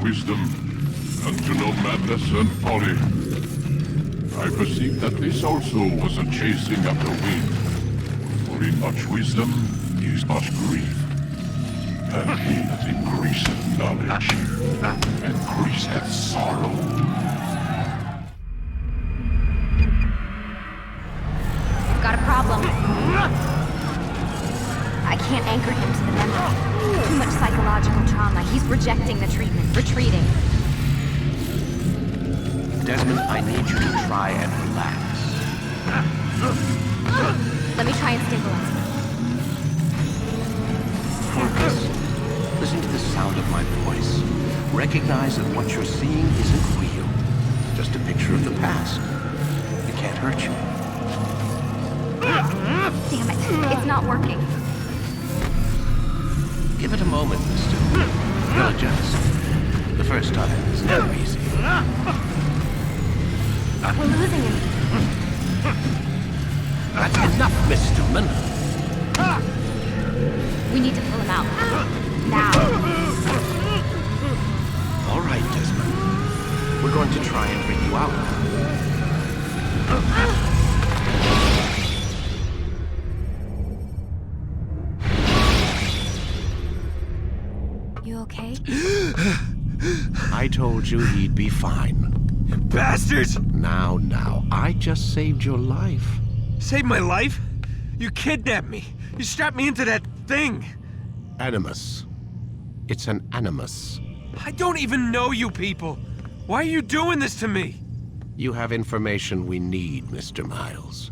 Wisdom, and to know madness and folly. I perceive that this also was a chasing after wind. For in much wisdom is much grief. And he that increaseth knowledge, increaseth sorrow. Got a problem. I can't anchor him to the memory. Too much psychological trauma. He's rejecting the treatment, retreating. Desmond, I need you to try and relax. Let me try and stabilize him. Focus. Listen to the sound of my voice. Recognize that what you're seeing isn't real. Just a picture of the past. It can't hurt you. Damn it. It's not working. Give it a moment, mister. You'll adjust. The first time is never easy. We're losing him. That's enough, Mr. Man. We need to pull him out. Now. All right, Desmond. We're going to try and bring you out now. You okay? I told you he'd be fine. Bastards! Now, I just saved your life. Saved my life? You kidnapped me. You strapped me into that thing. Animus. It's an animus. I don't even know you people. Why are you doing this to me? You have information we need, Mr. Miles.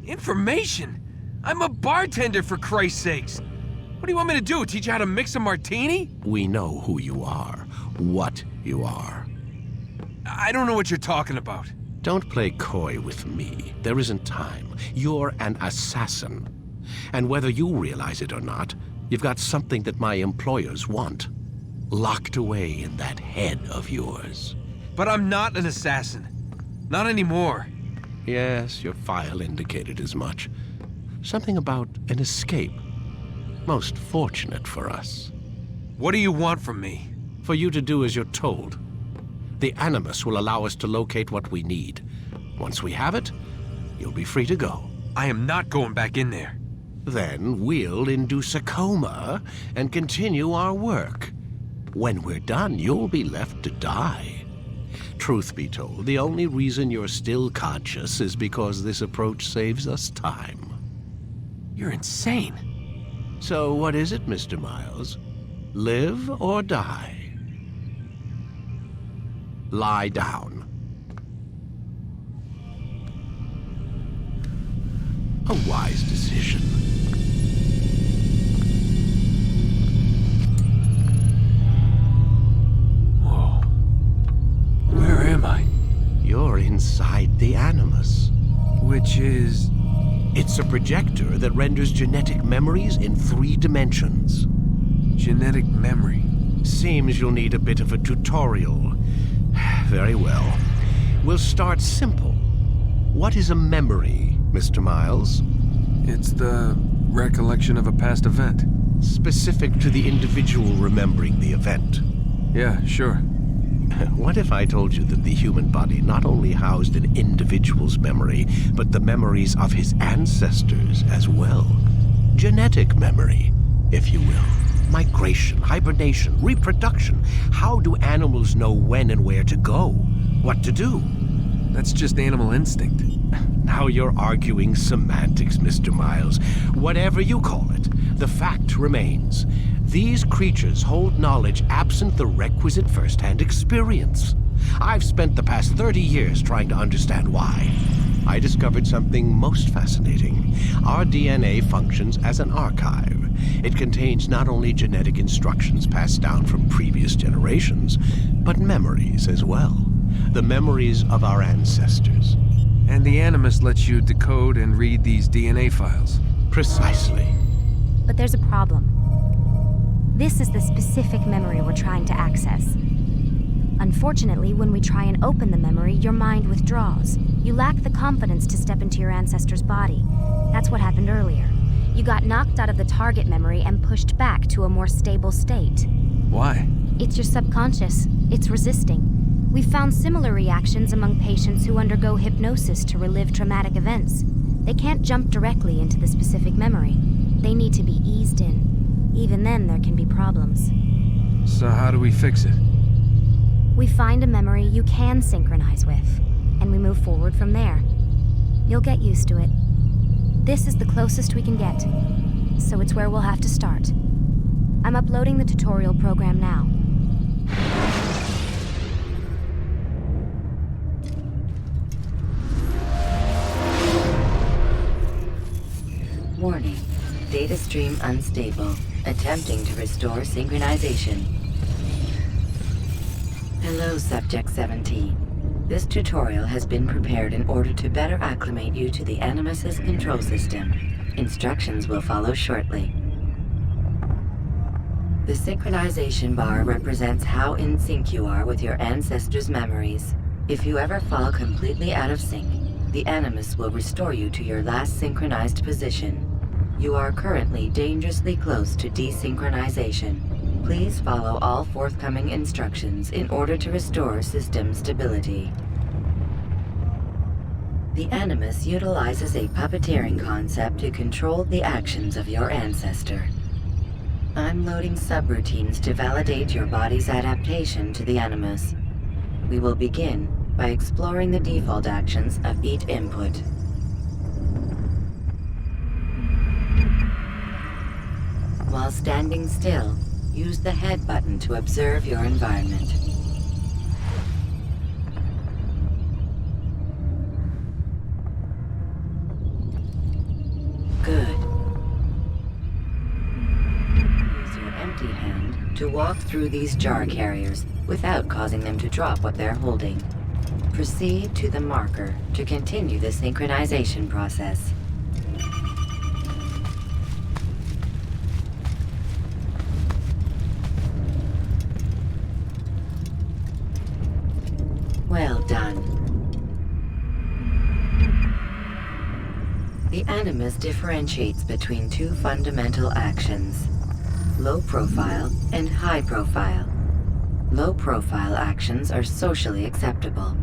Information? I'm a bartender, for Christ's sakes. What do you want me to do? Teach you how to mix a martini? We know who you are, what you are. I don't know what you're talking about. Don't play coy with me. There isn't time. You're an assassin. And whether you realize it or not, you've got something that my employers want. Locked away in that head of yours. But I'm not an assassin. Not anymore. Yes, your file indicated as much. Something about an escape. Most fortunate for us. What do you want from me? For you to do as you're told. The Animus will allow us to locate what we need. Once we have it, you'll be free to go. I am not going back in there. Then we'll induce a coma and continue our work. When we're done, you'll be left to die. Truth be told, the only reason you're still conscious is because this approach saves us time. You're insane. So what is it, Mr. Miles? Live or die? Lie down. A wise decision. Whoa. Where am I? You're inside the Animus. Which is... It's a projector that renders genetic memories in 3 dimensions. genetic memory. Seems you'll need a bit of a tutorial. Very well. We'll start simple. What is a memory, Mr. Miles? It's the recollection of a past event. Specific to the individual remembering the event. Yeah, sure. What if I told you that the human body not only housed an individual's memory, but the memories of his ancestors as well? Genetic memory, if you will. Migration, hibernation, reproduction. How do animals know when and where to go? What to do? That's just animal instinct. Now you're arguing semantics, Mr. Miles. Whatever you call it, the fact remains. These creatures hold knowledge absent the requisite first-hand experience. I've spent the past 30 years trying to understand why. I discovered something most fascinating. Our DNA functions as an archive. It contains not only genetic instructions passed down from previous generations, but memories as well. The memories of our ancestors. And the Animus lets you decode and read these DNA files. Precisely. But there's a problem. This is the specific memory we're trying to access. Unfortunately, when we try and open the memory, your mind withdraws. You lack the confidence to step into your ancestor's body. That's what happened earlier. You got knocked out of the target memory and pushed back to a more stable state. Why? It's your subconscious. It's resisting. We've found similar reactions among patients who undergo hypnosis to relive traumatic events. They can't jump directly into the specific memory. They need to be eased in. Even then, there can be problems. So how do we fix it? We find a memory you can synchronize with, and we move forward from there. You'll get used to it. This is the closest we can get, so it's where we'll have to start. I'm uploading the tutorial program now. Warning. Data stream unstable. Attempting to restore synchronization. Hello, Subject 17. This tutorial has been prepared in order to better acclimate you to the Animus's control system. Instructions will follow shortly. The synchronization bar represents how in sync you are with your ancestors' memories. If you ever fall completely out of sync, the Animus will restore you to your last synchronized position. You are currently dangerously close to desynchronization. Please follow all forthcoming instructions in order to restore system stability. The Animus utilizes a puppeteering concept to control the actions of your ancestor. I'm loading subroutines to validate your body's adaptation to the Animus. We will begin by exploring the default actions of each input. While standing still, use the head button to observe your environment. Good. Use your empty hand to walk through these jar carriers without causing them to drop what they're holding. Proceed to the marker to continue the synchronization process. Well done. The Animus differentiates between two fundamental actions: low profile and high profile. Low profile actions are socially acceptable.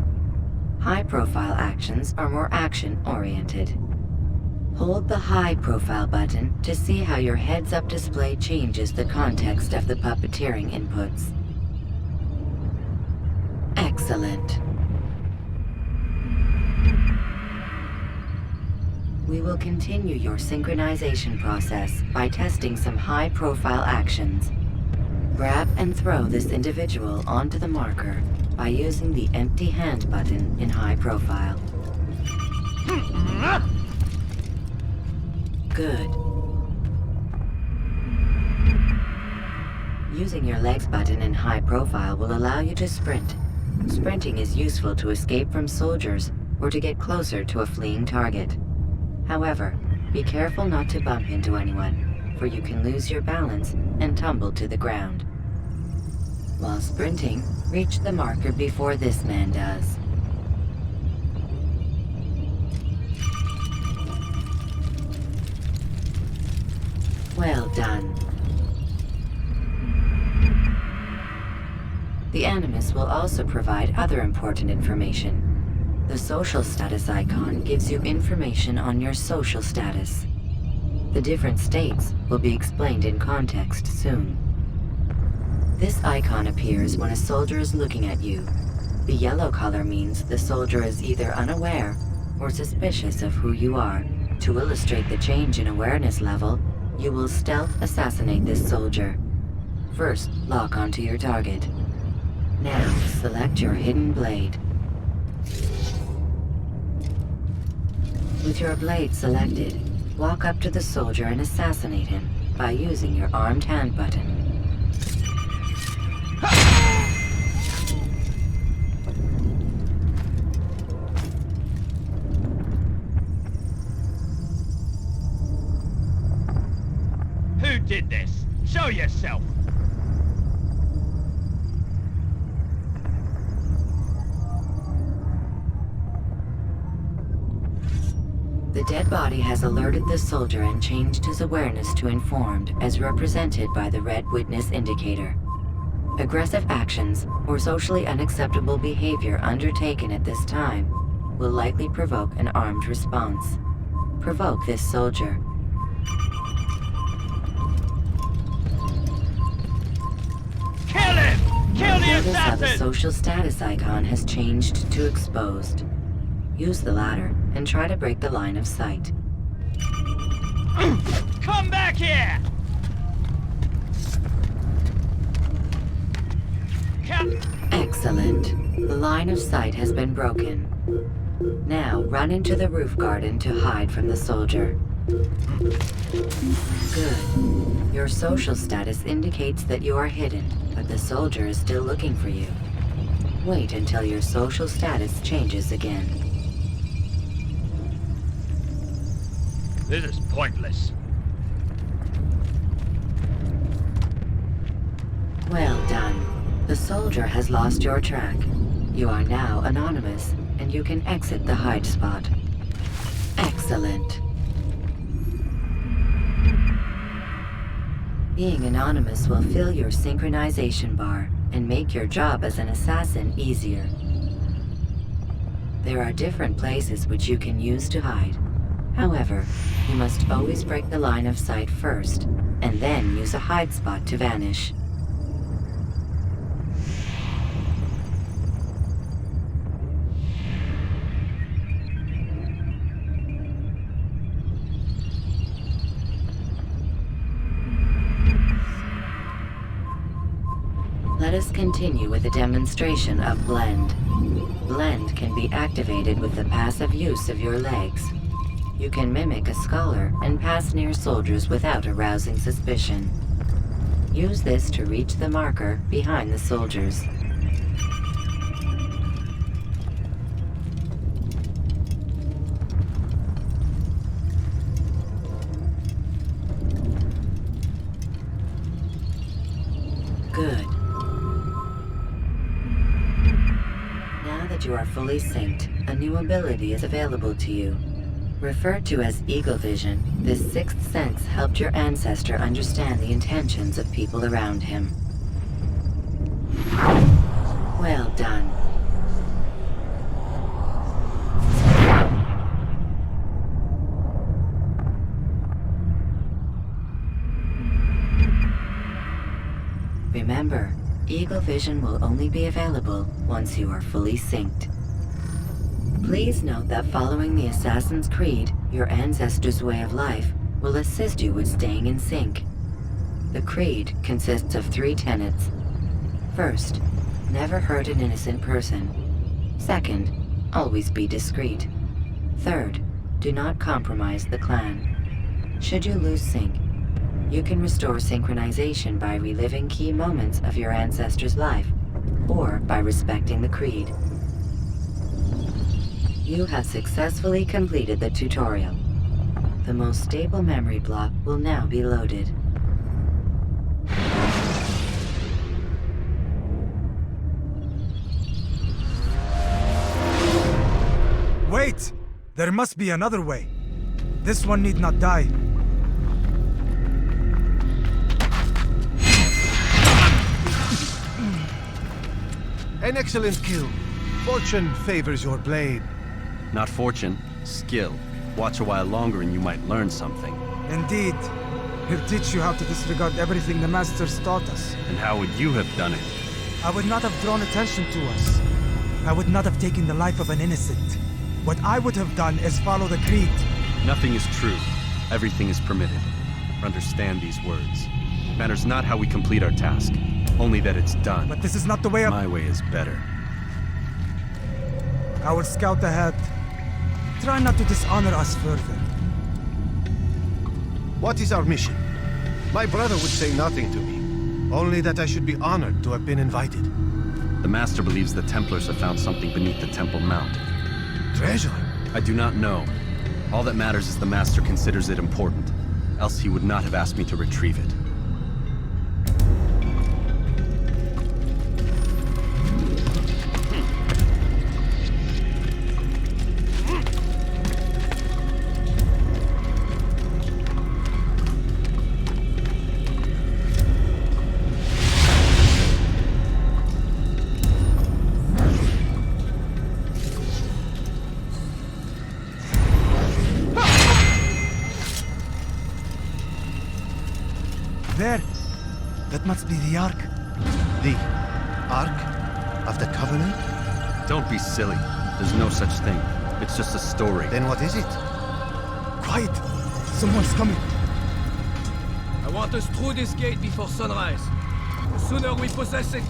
High profile actions are more action-oriented. Hold the high profile button to see how your heads-up display changes the context of the puppeteering inputs. Excellent. We will continue your synchronization process by testing some high-profile actions. Grab and throw this individual onto the marker by using the empty hand button in high profile. Good. Using your legs button in high profile will allow you to sprint. Sprinting is useful to escape from soldiers or to get closer to a fleeing target. However, be careful not to bump into anyone, for you can lose your balance and tumble to the ground. While sprinting, reach the marker before this man does. Well done. The Animus will also provide other important information. The social status icon gives you information on your social status. The different states will be explained in context soon. This icon appears when a soldier is looking at you. The yellow color means the soldier is either unaware or suspicious of who you are. To illustrate the change in awareness level, you will stealth assassinate this soldier. First, lock onto your target. Now, select your hidden blade. With your blade selected, walk up to the soldier and assassinate him by using your armed hand button. Who did this? Show yourself! The dead body has alerted the soldier and changed his awareness to informed, as represented by the red witness indicator. Aggressive actions or socially unacceptable behavior undertaken at this time will likely provoke an armed response. Provoke this soldier. Kill him! Kill the Notice how the assassin! social status icon has changed to exposed. Use the latter and try to break the line of sight. Come back here! Excellent. The line of sight has been broken. Now run into the roof garden to hide from the soldier. Good. Your social status indicates that you are hidden, but the soldier is still looking for you. Wait until your social status changes again. This is pointless. Well done. The soldier has lost your track. You are now anonymous, and you can exit the hide spot. Excellent. Being anonymous will fill your synchronization bar and make your job as an assassin easier. There are different places which you can use to hide. However, you must always break the line of sight first, and then use a hide spot to vanish. Let us continue with a demonstration of Blend. Blend can be activated with the passive use of your legs. You can mimic a scholar and pass near soldiers without arousing suspicion. Use this to reach the marker behind the soldiers. that you are fully synced, a new ability is available to you. Referred to as Eagle Vision, this sixth sense helped your ancestor understand the intentions of people around him. Well done. Remember, Eagle Vision will only be available once you are fully synced. Please note that following the Assassin's Creed, your ancestors' way of life will assist you with staying in sync. The Creed consists of 3 tenets. First, never hurt an innocent person. Second, always be discreet. Third, do not compromise the clan. Should you lose sync, you can restore synchronization by reliving key moments of your ancestor's life, or by respecting the Creed. You have successfully completed the tutorial. The most stable memory block will now be loaded. Wait! There must be another way. This one need not die. An excellent kill. Fortune favors your blade. Not fortune, skill. Watch a while longer and you might learn something. Indeed. He'll teach you how to disregard everything the Masters taught us. And how would you have done it? I would not have drawn attention to us. I would not have taken the life of an innocent. What I would have done is follow the Creed. Nothing is true. Everything is permitted. Understand these words. Matters not how we complete our task, only that it's done. But this is not the way of... My way is better. I will scout ahead. Try not to dishonor us further. What is our mission? My brother would say nothing to me. Only that I should be honored to have been invited. The Master believes the Templars have found something beneath the Temple Mount. Treasure? I do not know. All that matters is the Master considers it important. Else he would not have asked me to retrieve it. There! That must be the Ark. The Ark of the Covenant? Don't be silly. There's no such thing. It's just a story. Then what is it? Quiet! Someone's coming. I want us through this gate before sunrise. The sooner we possess it,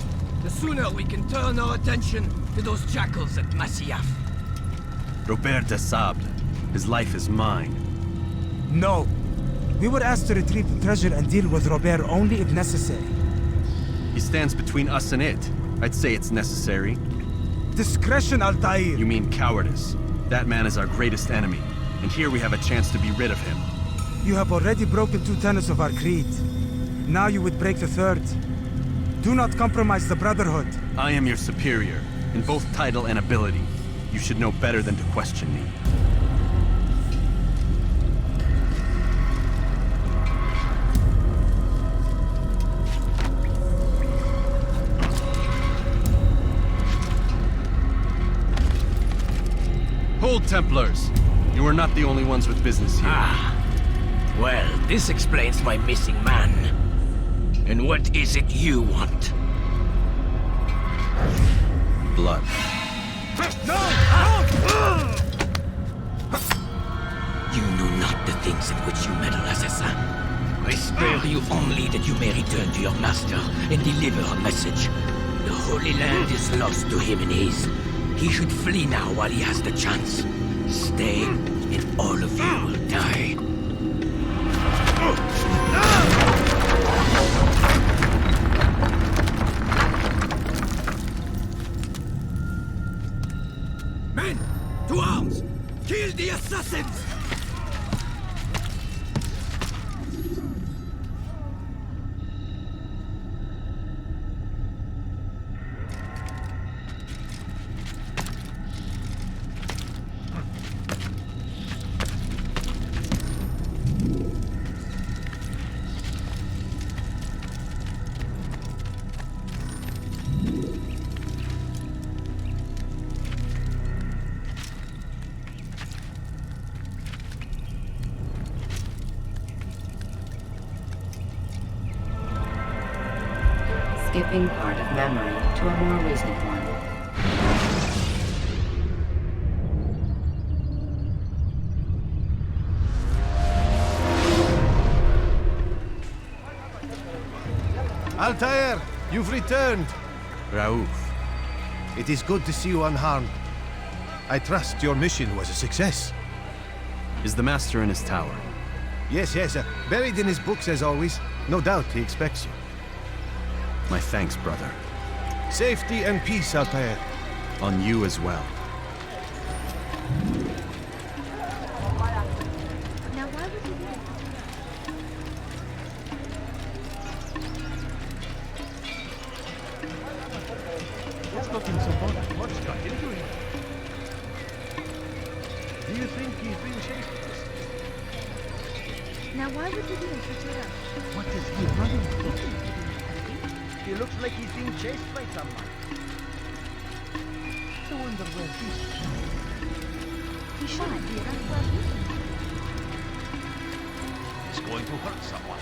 the sooner we can turn our attention to those jackals at Masyaf. Robert De Sable. His life is mine. No. We were asked to retrieve the treasure and deal with Robert only if necessary. He stands between us and it. I'd say it's necessary. Discretion, Altair! You mean cowardice. That man is our greatest enemy, and here we have a chance to be rid of him. You have already broken 2 tenets of our creed. Now you would break the 3rd. Do not compromise the Brotherhood. I am your superior, in both title and ability. You should know better than to question me. Hold, Templars! You are not the only ones with business here. Well, this explains my missing man. And what is it you want? Blood. You know not the things in which you meddle, assassin. I spare you only that you may return to your master and deliver a message. The Holy Land is lost to him and his. He should flee now while he has the chance. Stay, and all of you will die. Men, to arms! Kill the assassins! living part of memory to a more recent one. Altair, you've returned. Raouf. It is good to see you unharmed. I trust your mission was a success. Is the Master in his tower? Yes, buried in his books as always. No doubt he expects you. My thanks, brother. Safety and peace, Altair. On you as well. Now why would you do that? What's looking so fun? What's got into him? Do you think he's being chased? Now why would you do such a rush? What is he running from? He looks like he's being chased by someone. I wonder where he's... He should be right where he is. He's going to hurt someone.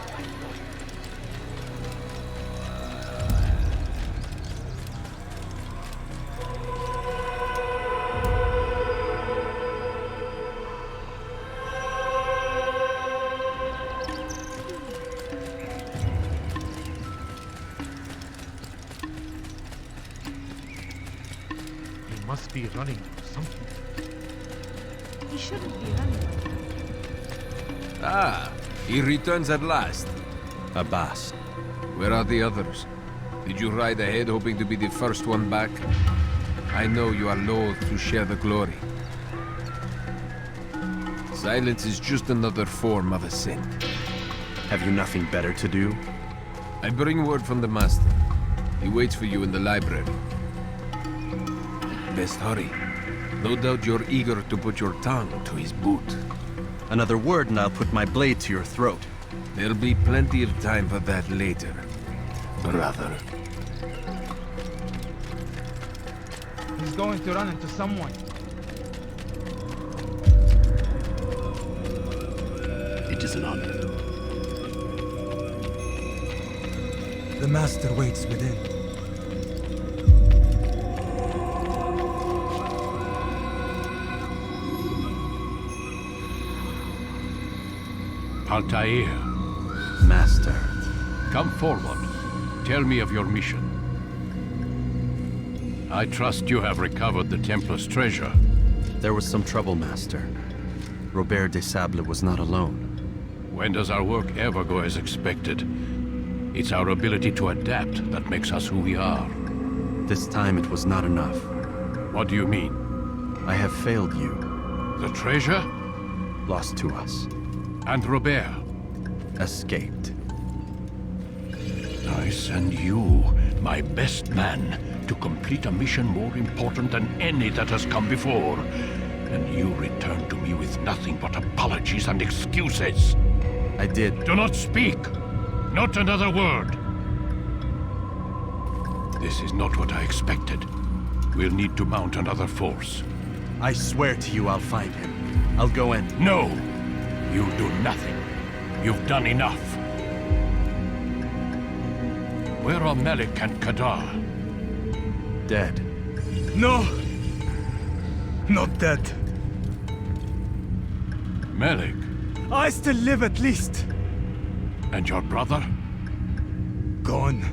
Must be running from something. He shouldn't be running like that. Ah, he returns at last. Abbas. Where are the others? Did you ride ahead hoping to be the first one back? I know you are loath to share the glory. Silence is just another form of a sin. Have you nothing better to do? I bring word from the Master. He waits for you in the library. Best hurry. No doubt you're eager to put your tongue to his boot. Another word and I'll put my blade to your throat. There'll be plenty of time for that later, brother. He's going to run into someone. It is not. The Master waits within. Altair, Master. come forward. Tell me of your mission. I trust you have recovered the Templar's treasure. There was some trouble, Master. Robert De Sable was not alone. When does our work ever go as expected? It's our ability to adapt that makes us who we are. This time it was not enough. What do you mean? I have failed you. The treasure? Lost to us. And Robert? Escaped. I send you, my best man, to complete a mission more important than any that has come before. And you return to me with nothing but apologies and excuses. I did. Do not speak! Not another word! This is not what I expected. We'll need to mount another force. I swear to you I'll find him. I'll go in. No! You do nothing. You've done enough. Where are Melik and Kadar? Dead. No! Not dead. Melik? I still live at least. And your brother? Gone.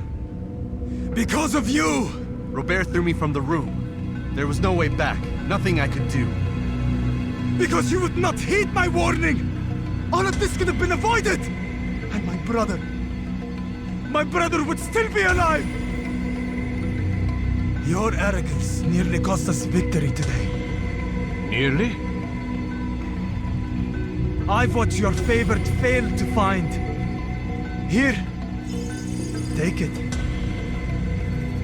Because of you! Robert threw me from the room. There was no way back. Nothing I could do. Because you would not heed my warning! All of this could have been avoided! And my brother would still be alive! Your arrogance nearly cost us victory today. Nearly? I've what your favorite failed to find. Here, take it.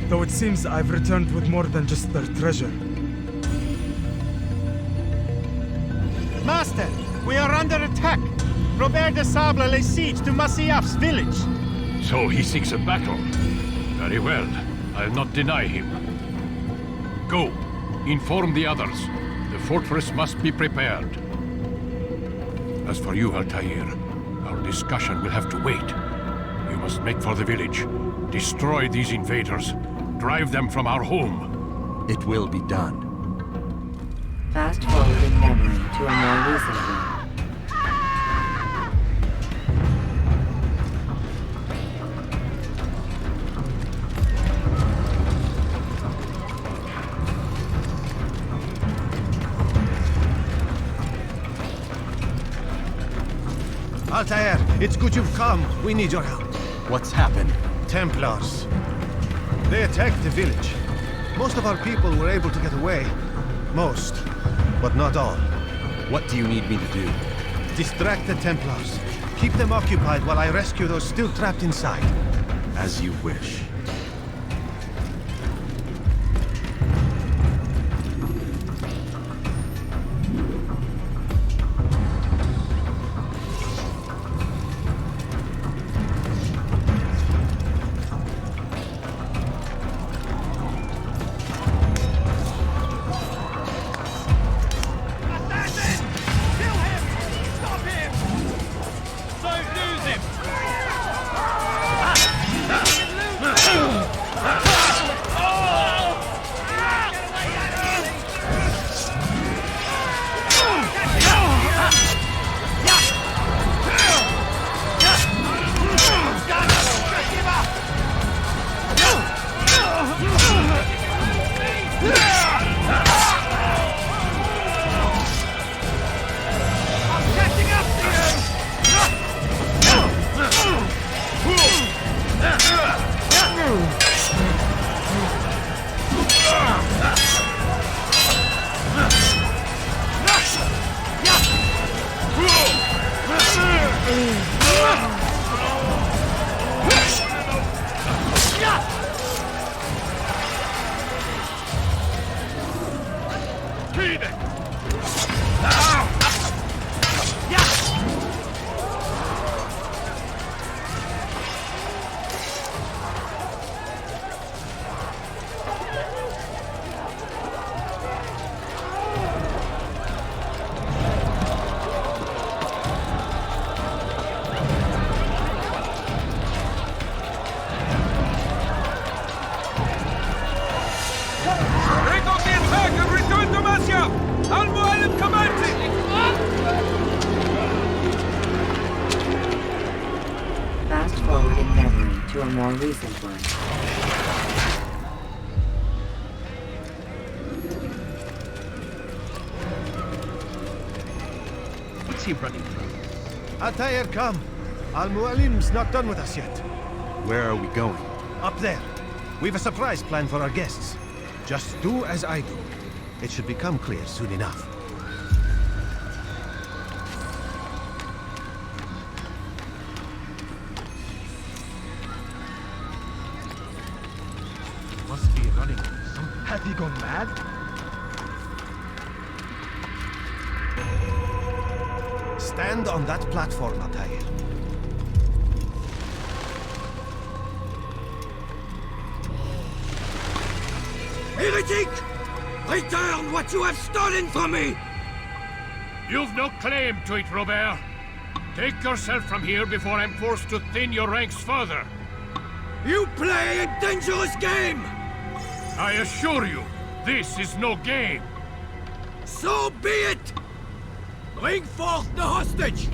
Though it seems I've returned with more than just their treasure. Master, we are under attack. Robert De Sable lays siege to Masyaf's village. So he seeks a battle. Very well. I'll not deny him. Go. Inform the others. The fortress must be prepared. As for you, Altair, our discussion will have to wait. You must make for the village. Destroy these invaders. Drive them from our home. It will be done. Fast forwarding memory to a more recent one. Altair, it's good you've come. We need your help. What's happened? Templars. They attacked the village. Most of our people were able to get away. Most, but not all. What do you need me to do? Distract the Templars. Keep them occupied while I rescue those still trapped inside. As you wish. To a more recent one. What's he running from? Altair, come. Al-Mualim's not done with us yet. Where are we going? Up there. We've a surprise plan for our guests. Just do as I do. It should become clear soon enough. Must be running. Have he gone mad? Stand on that platform, Altair. Heretic! Return what you have stolen from me! You've no claim to it, Robert. Take yourself from here before I'm forced to thin your ranks further. You play a dangerous game! I assure you, this is no game. So be it! Bring forth the hostage!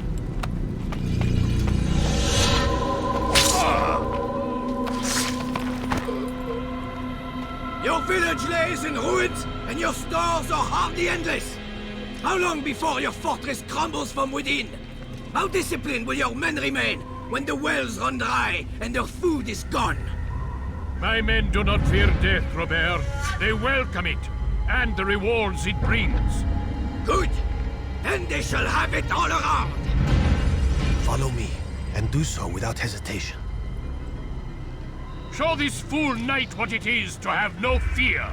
Your village lays in ruins, and your stores are hardly endless. How long before your fortress crumbles from within? How disciplined will your men remain when the wells run dry and their food is gone? My men do not fear death, Robert. They welcome it, and the rewards it brings. Good. Then they shall have it all around. Follow me, and do so without hesitation. Show this fool knight what it is to have no fear.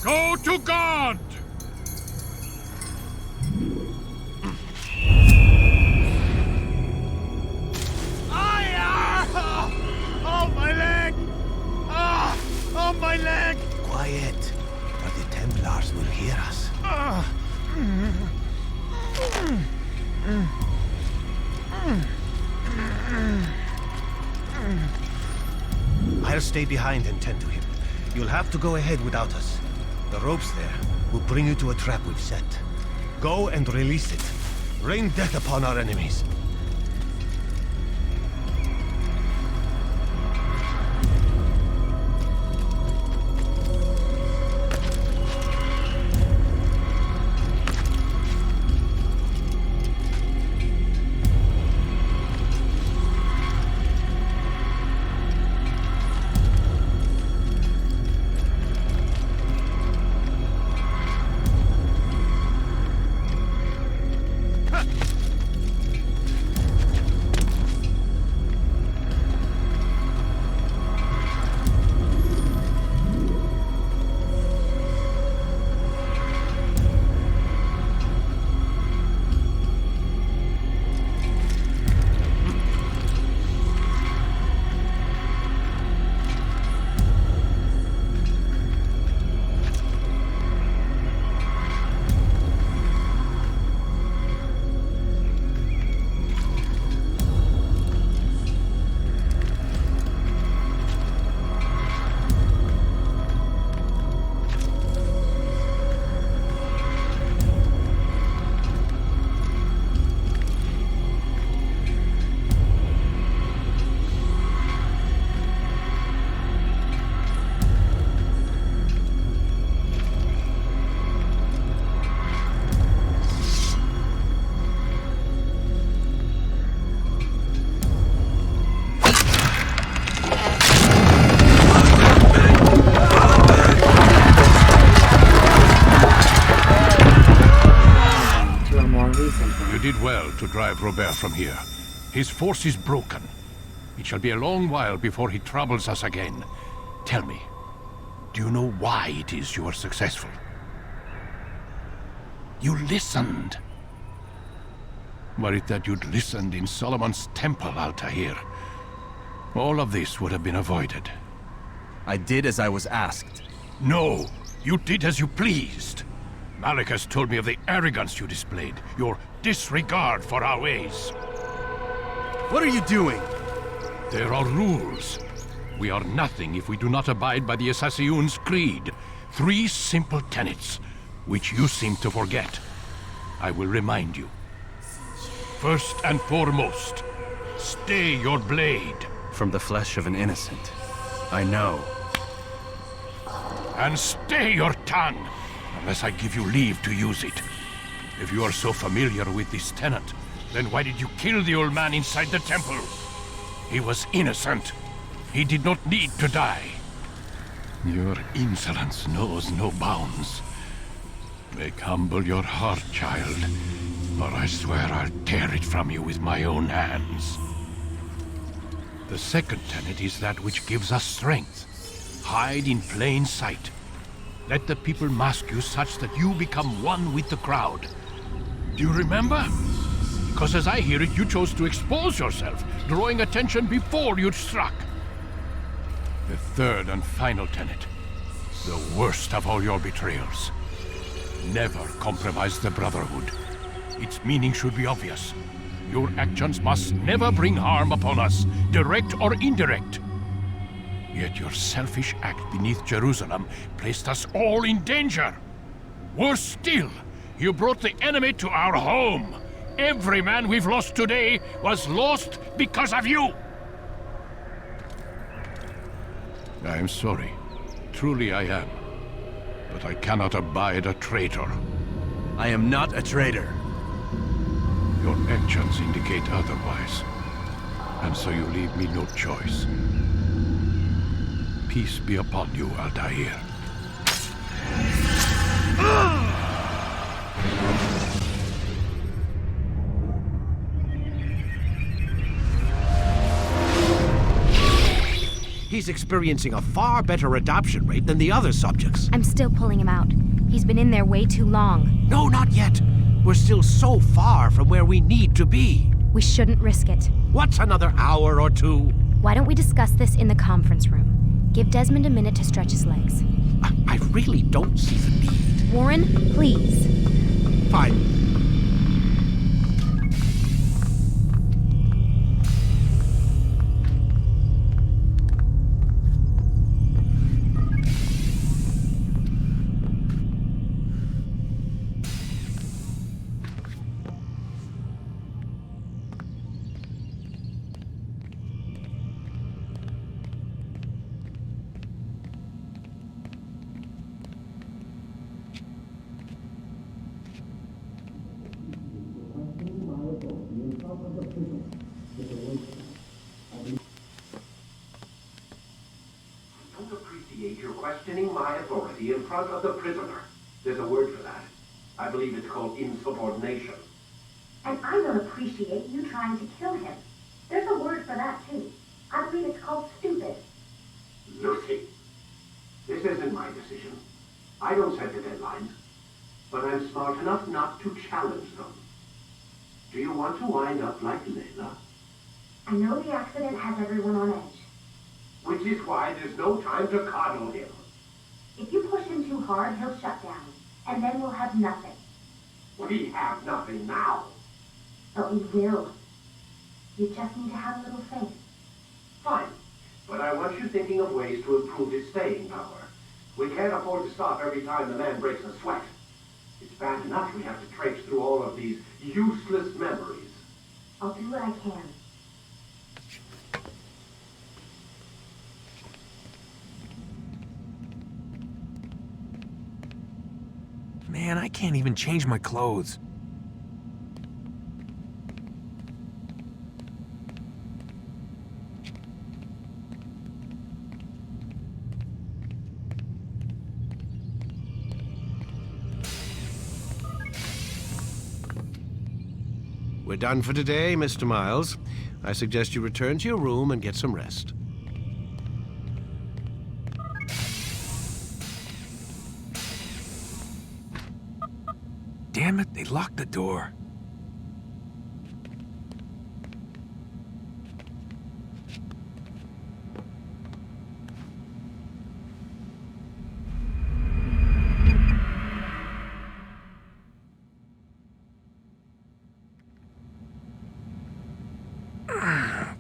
Go to God! Oh, my leg! Oh, my leg! Quiet, or the Templars will hear us. I'll stay behind and tend to him. You'll have to go ahead without us. The ropes there will bring you to a trap we've set. Go and release it. Rain death upon our enemies. To drive Robert from here. His force is broken. It shall be a long while before he troubles us again. Tell me, do you know why it is you are successful? You listened. Were it that you'd listened in Solomon's temple, Altair, all of this would have been avoided. I did as I was asked. No, you did as you pleased. Malik has told me of the arrogance you displayed, your disregard for our ways. What are you doing? There are rules. We are nothing if we do not abide by the Assassinations' creed. 3 simple tenets, which you seem to forget. I will remind you. First and foremost, stay your blade. From the flesh of an innocent. I know. And stay your tongue, unless I give you leave to use it. If you are so familiar with this tenet, then why did you kill the old man inside the temple? He was innocent. He did not need to die. Your insolence knows no bounds. Make humble your heart, child, or I swear I'll tear it from you with my own hands. The second tenet is that which gives us strength. Hide in plain sight. Let the people mask you such that you become one with the crowd. Do you remember? Because as I hear it, you chose to expose yourself, drawing attention before you'd struck. The third and final tenet, the worst of all your betrayals. Never compromise the Brotherhood. Its meaning should be obvious. Your actions must never bring harm upon us, direct or indirect. Yet your selfish act beneath Jerusalem placed us all in danger. Worse still, you brought the enemy to our home. Every man we've lost today was lost because of you. I am sorry. Truly I am. But I cannot abide a traitor. I am not a traitor. Your actions indicate otherwise. And so you leave me no choice. Peace be upon you, Altair. He's experiencing a far better adoption rate than the other subjects. I'm still pulling him out. He's been in there way too long. No, not yet. We're still so far from where we need to be. We shouldn't risk it. What's another hour or two? Why don't we discuss this in the conference room? Give Desmond a minute to stretch his legs. I really don't see the need. Warren, please. Fine. authority in front of the prisoner. There's a word for that. I believe it's called insubordination. And I don't appreciate you trying to kill him. There's a word for that, too. I believe it's called stupid. Lucy, this isn't my decision. I don't set the deadlines. But I'm smart enough not to challenge them. Do you want to wind up like Layla? I know the accident has everyone on edge. Which is why there's no time to coddle him. If you push him too hard, he'll shut down. And then we'll have nothing. We have nothing now. But we will. You just need to have a little faith. Fine. But I want you thinking of ways to improve his staying power. We can't afford to stop every time the man breaks a sweat. It's bad enough we have to traipse through all of these useless memories. I'll do what I can. Man, I can't even change my clothes. We're done for today, Mr. Miles. I suggest you return to your room and get some rest. Damn it, they locked the door.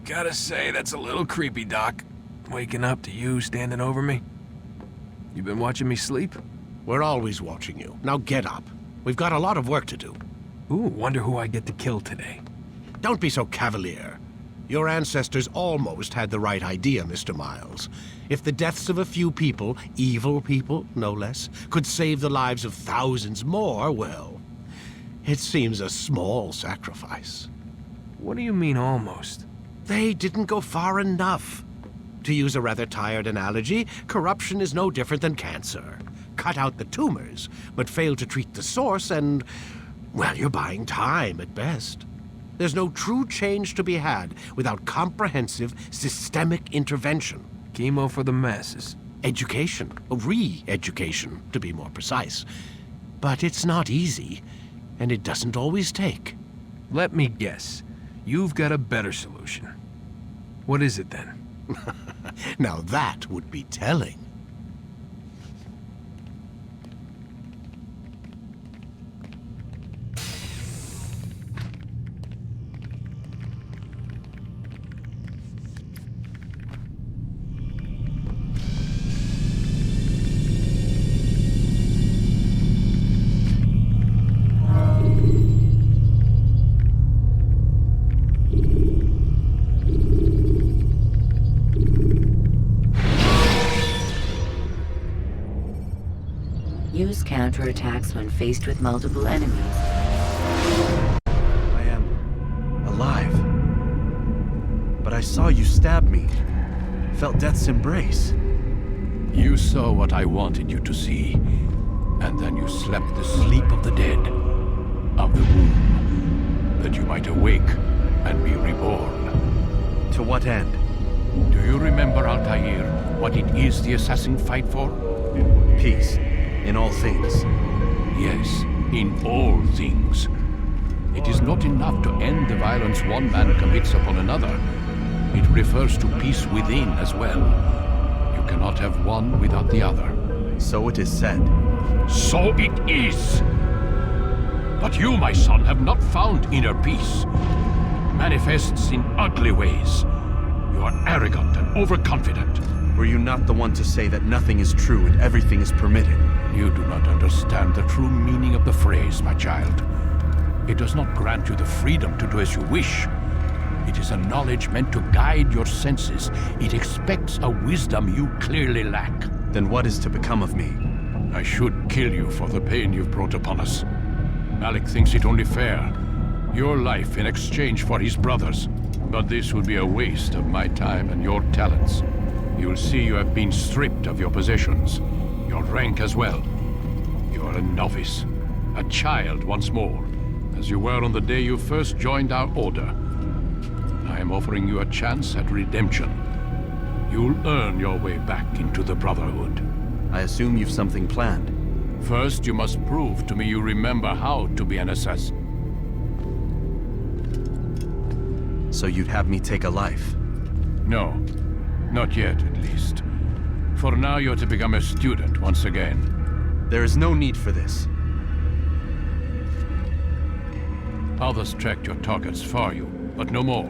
Gotta say, that's a little creepy, Doc. Waking up to you standing over me. You been watching me sleep? We're always watching you. Now get up. We've got a lot of work to do. Ooh, wonder who I get to kill today. Don't be so cavalier. Your ancestors almost had the right idea, Mr. Miles. If the deaths of a few people, evil people, no less, could save the lives of thousands more, well, it seems a small sacrifice. What do you mean, almost? They didn't go far enough. To use a rather tired analogy, corruption is no different than cancer. Cut out the tumors, but fail to treat the source and, well, you're buying time at best. There's no true change to be had without comprehensive, systemic intervention. Chemo for the masses. Education, re-education, to be more precise. But it's not easy, and it doesn't always take. Let me guess. You've got a better solution. What is it then? Now that would be telling. Use counterattacks when faced with multiple enemies. I am alive. But I saw you stab me. Felt death's embrace. You saw what I wanted you to see, and then you slept the sleep of the dead, of the womb, that you might awake and be reborn. To what end? Do you remember, Altair, what it is the assassins fight for? Peace. In all things. Yes, in all things. It is not enough to end the violence one man commits upon another. It refers to peace within as well. You cannot have one without the other. So it is said. So it is! But you, my son, have not found inner peace. Manifests in ugly ways. You are arrogant and overconfident. Were you not the one to say that nothing is true and everything is permitted? You do not understand the true meaning of the phrase, my child. It does not grant you the freedom to do as you wish. It is a knowledge meant to guide your senses. It expects a wisdom you clearly lack. Then what is to become of me? I should kill you for the pain you've brought upon us. Malik thinks it only fair. Your life in exchange for his brother's. But this would be a waste of my time and your talents. You'll see you have been stripped of your possessions. Your rank as well. You are a novice. A child once more, as you were on the day you first joined our order. I am offering you a chance at redemption. You'll earn your way back into the Brotherhood. I assume you've something planned. First, you must prove to me you remember how to be an assassin. So you'd have me take a life? No. Not yet, at least. For now, you're to become a student once again. There is no need for this. Others tracked your targets for you, but no more.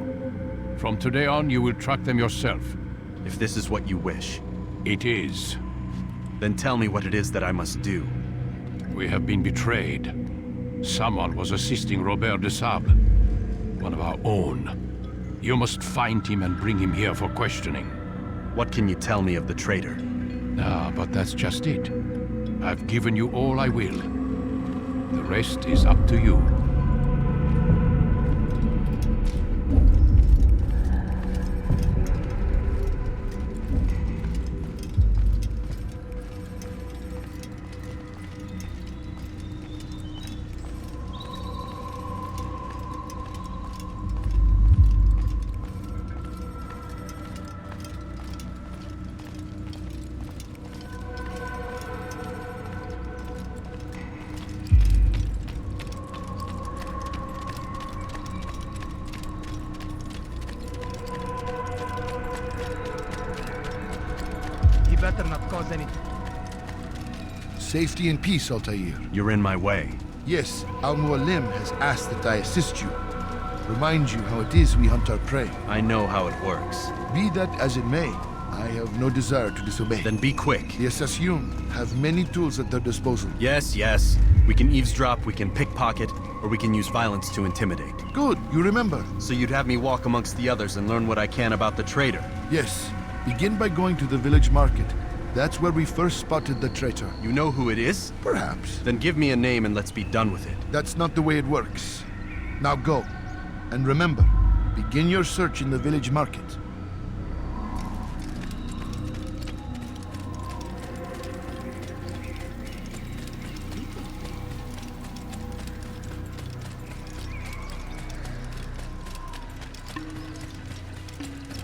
From today on, you will track them yourself. If this is what you wish. It is. Then tell me what it is that I must do. We have been betrayed. Someone was assisting Robert De Sable, one of our own. You must find him and bring him here for questioning. What can you tell me of the traitor? Ah, but that's just it. I've given you all I will. The rest is up to you. Better not cause anything. Safety and peace, Altair. You're in my way. Yes, Al-Mualim has asked that I assist you. Remind you how it is we hunt our prey. I know how it works. Be that as it may, I have no desire to disobey. Then be quick. The assassins have many tools at their disposal. Yes, yes. We can eavesdrop, we can pickpocket, or we can use violence to intimidate. Good, you remember. So you'd have me walk amongst the others and learn what I can about the traitor? Yes. Begin by going to the village market. That's where we first spotted the traitor. You know who it is? Perhaps. Then give me a name and let's be done with it. That's not the way it works. Now go. And remember, begin your search in the village market.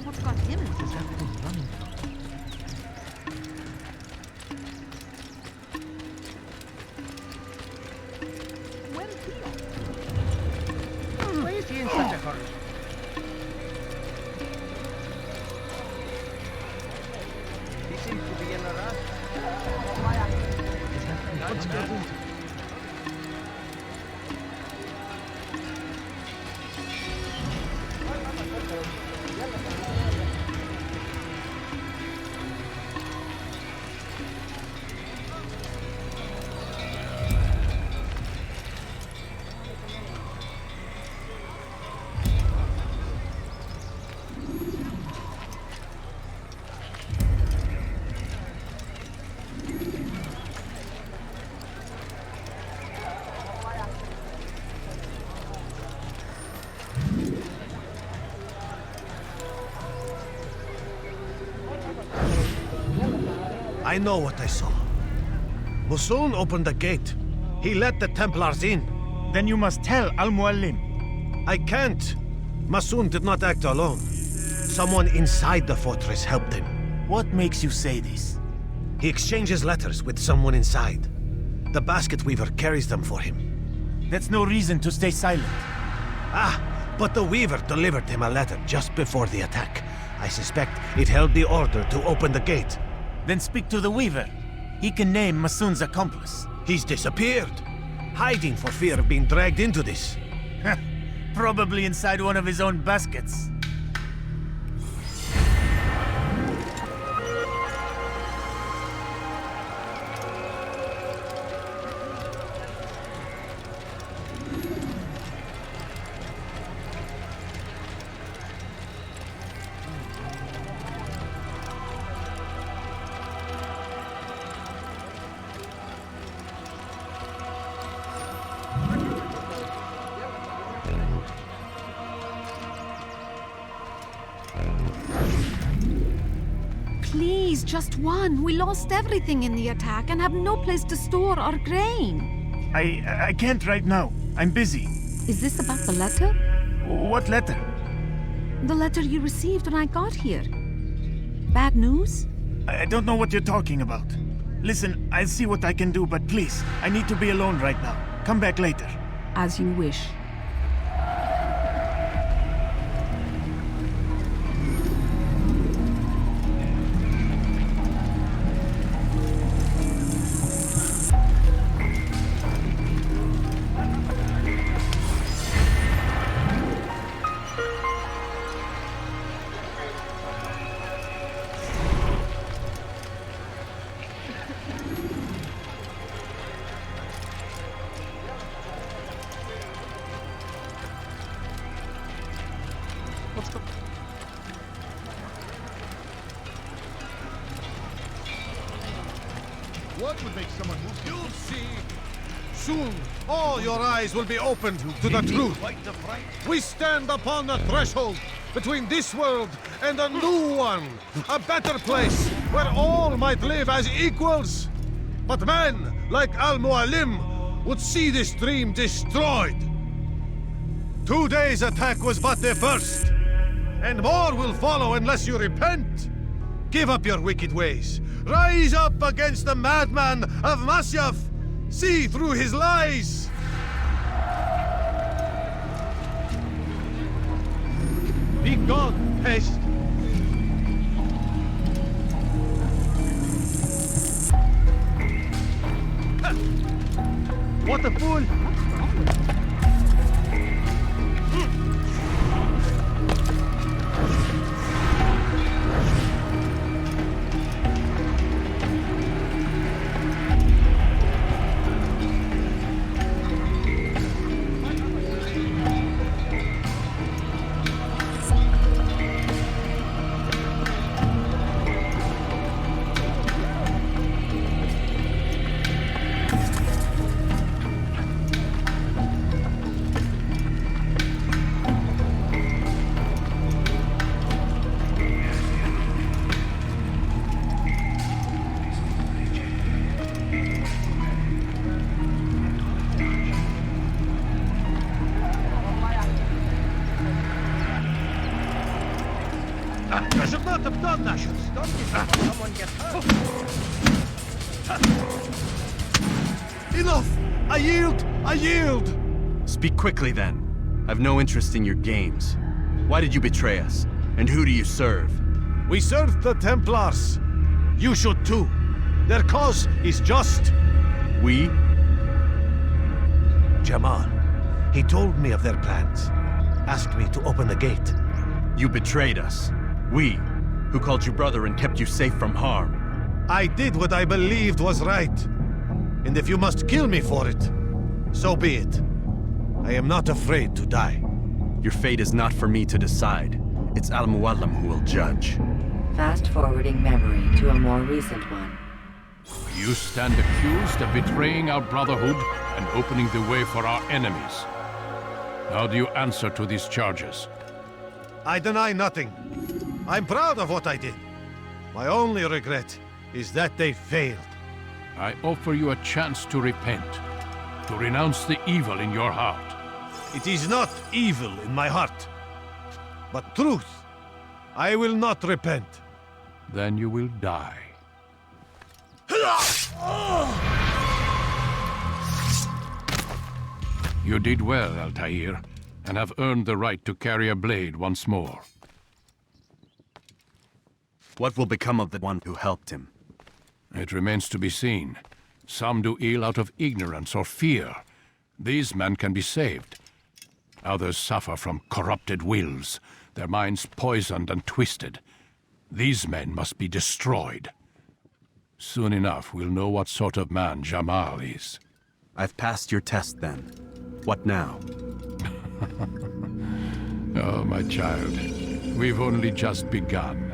What's got him in this? Why is he in such a hurry? He seems to be in a rush. What's going on? I know what I saw. Musoon opened the gate. He let the Templars in. Then you must tell Al-Mualim. I can't. Musoon did not act alone. Someone inside the fortress helped him. What makes you say this? He exchanges letters with someone inside. The basket weaver carries them for him. That's no reason to stay silent. Ah, but the weaver delivered him a letter just before the attack. I suspect it held the order to open the gate. Then speak to the weaver. He can name Masoon's accomplice. He's disappeared, hiding for fear of being dragged into this. Probably inside one of his own baskets. just one. We lost everything in the attack and have no place to store our grain. I can't right now. I'm busy. Is this about the letter? What letter? The letter you received when I got here. Bad news? I don't know what you're talking about. Listen, I'll see what I can do, but please, I need to be alone right now. Come back later. As you wish. What would make someone move? You'll see. Soon, all your eyes will be opened to the truth. We stand upon the threshold between this world and a new one. A better place where all might live as equals. But men like Al-Mualim would see this dream destroyed. Today's attack was but the first. And more will follow unless you repent. Give up your wicked ways. Rise up against the madman of Masyaf. See through his lies. Be gone, pest. What a fool! I should not have done that. Someone get hurt. Enough! I yield! I yield! Speak quickly, then. I've no interest in your games. Why did you betray us? And who do you serve? We serve the Templars. You should too. Their cause is just. We? Jamal. He told me of their plans. Asked me to open the gate. You betrayed us. We, who called you brother and kept you safe from harm. I did what I believed was right. And if you must kill me for it, so be it. I am not afraid to die. Your fate is not for me to decide. It's Al-Mualim who will judge. Fast-forwarding memory to a more recent one. You stand accused of betraying our brotherhood and opening the way for our enemies. How do you answer to these charges? I deny nothing. I'm proud of what I did. My only regret is that they failed. I offer you a chance to repent, to renounce the evil in your heart. It is not evil in my heart, but truth. I will not repent. Then you will die. You did well, Altair, and have earned the right to carry a blade once more. What will become of the one who helped him? It remains to be seen. Some do ill out of ignorance or fear. These men can be saved. Others suffer from corrupted wills, their minds poisoned and twisted. These men must be destroyed. Soon enough, we'll know what sort of man Jamal is. I've passed your test, then. What now? Oh, my child. We've only just begun.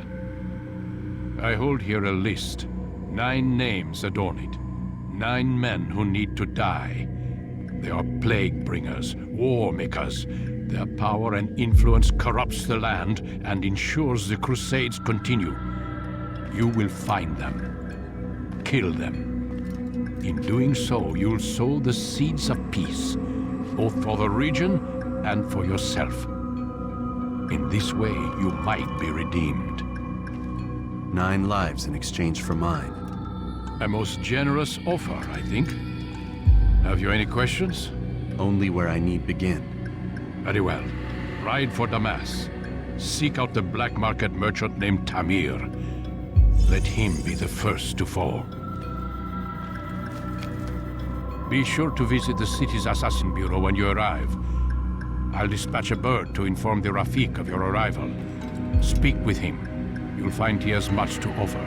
I hold here a list. 9 names adorn it. 9 men who need to die. They are plague bringers, war makers. Their power and influence corrupts the land and ensures the crusades continue. You will find them. Kill them. In doing so, you'll sow the seeds of peace, both for the region and for yourself. In this way, you might be redeemed. 9 lives in exchange for mine. A most generous offer, I think. Have you any questions? Only where I need begin. Very well. Ride for Damascus. Seek out the black market merchant named Tamir. Let him be the first to fall. Be sure to visit the city's assassin bureau when you arrive. I'll dispatch a bird to inform the Rafik of your arrival. Speak with him. You'll find he has much to offer.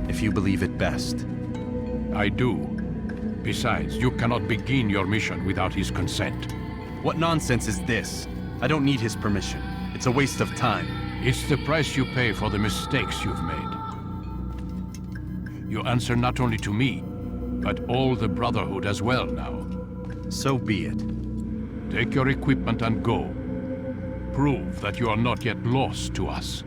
If you believe it best. I do. Besides, you cannot begin your mission without his consent. What nonsense is this? I don't need his permission. It's a waste of time. It's the price you pay for the mistakes you've made. You answer not only to me, but all the Brotherhood as well now. So be it. Take your equipment and go. Prove that you are not yet lost to us.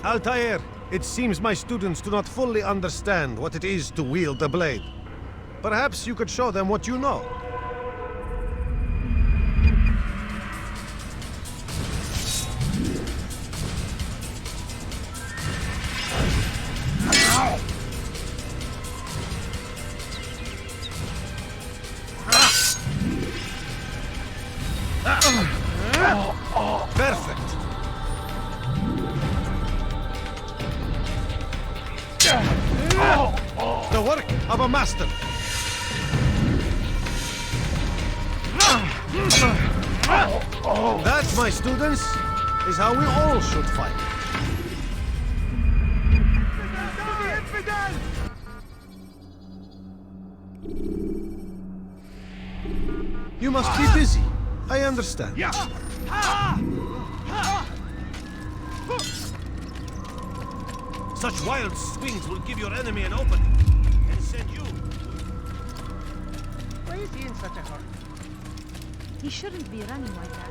Altair, it seems my students do not fully understand what it is to wield the blade. Perhaps you could show them what you know. Perfect. The work of a master. That, my students, is how we all should fight. You must be busy. I understand. Such wild swings will give your enemy an opening and send you. Why is he in such a hurry? He shouldn't be running like that.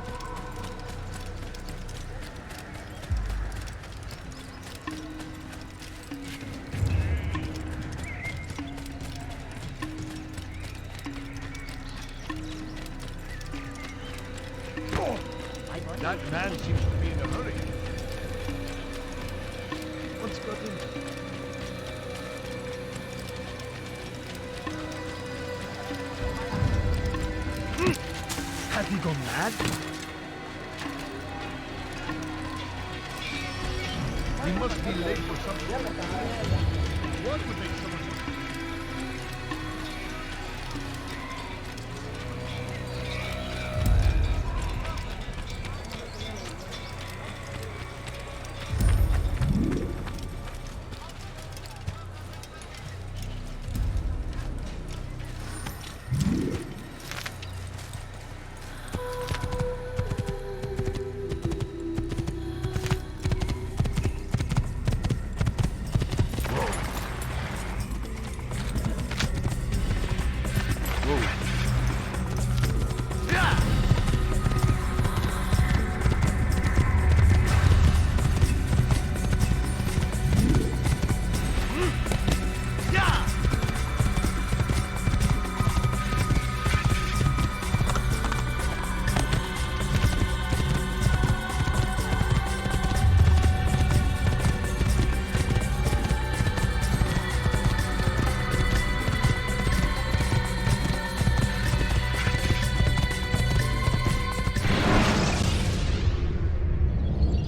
That man seems to be in a hurry. What's got him? Have you gone mad? He must be late for something. What would make someone...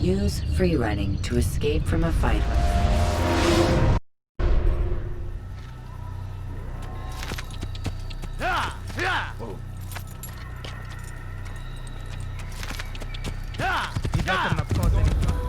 Use free running to escape from a fight. better not cause any trouble.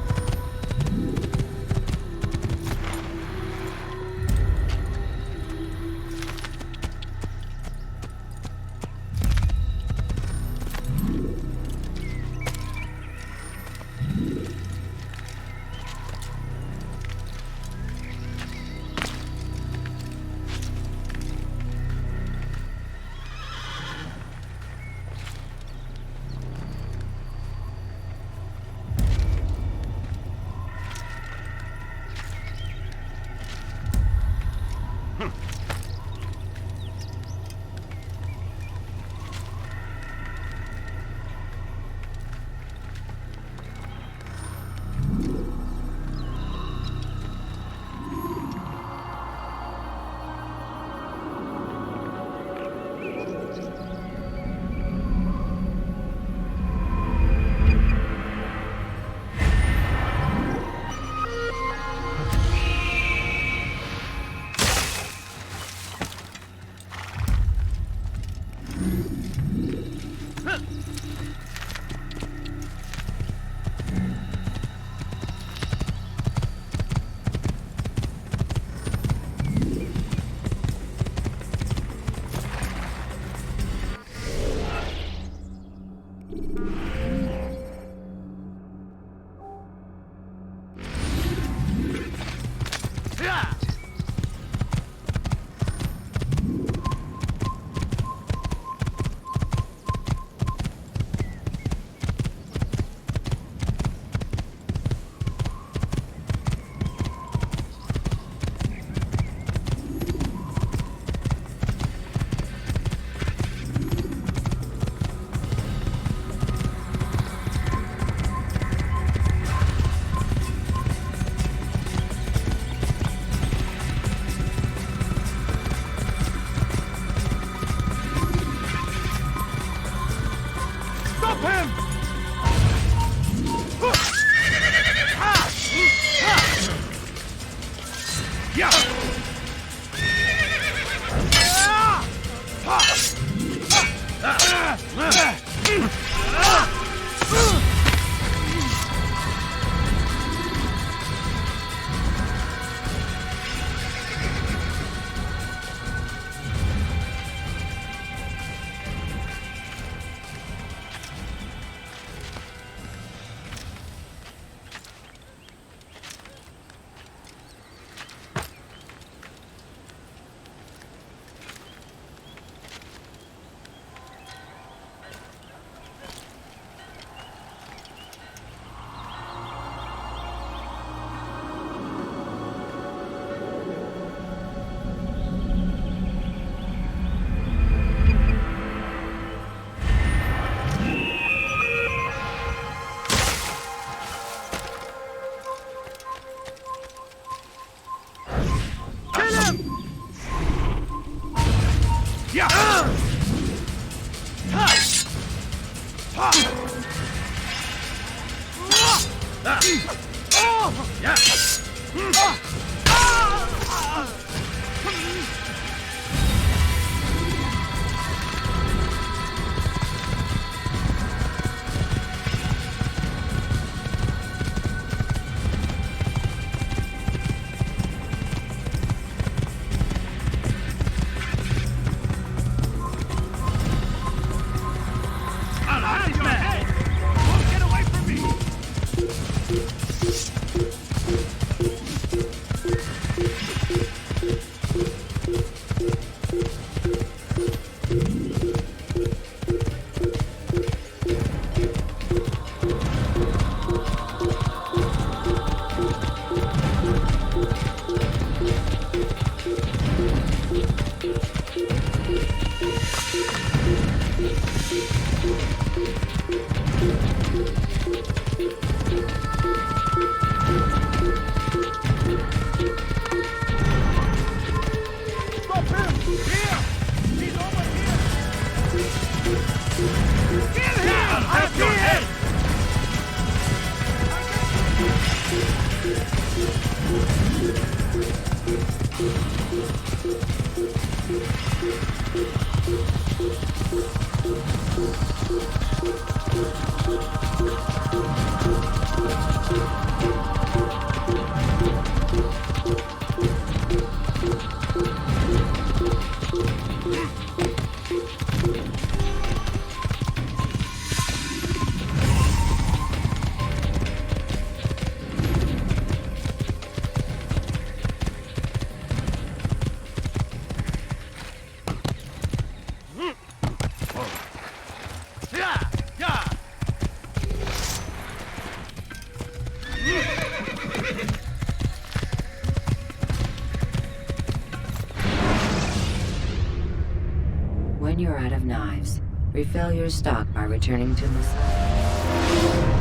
When you're out of knives, refill your stock by returning to Masyaf.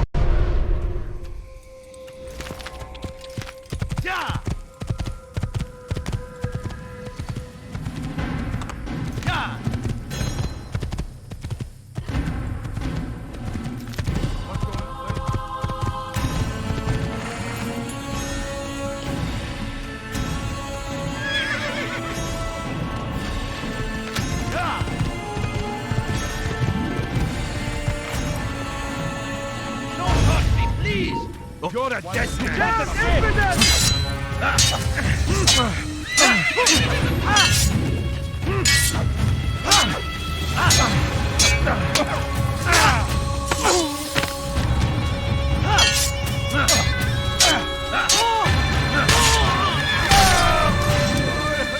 You're a Desmond! Evidence!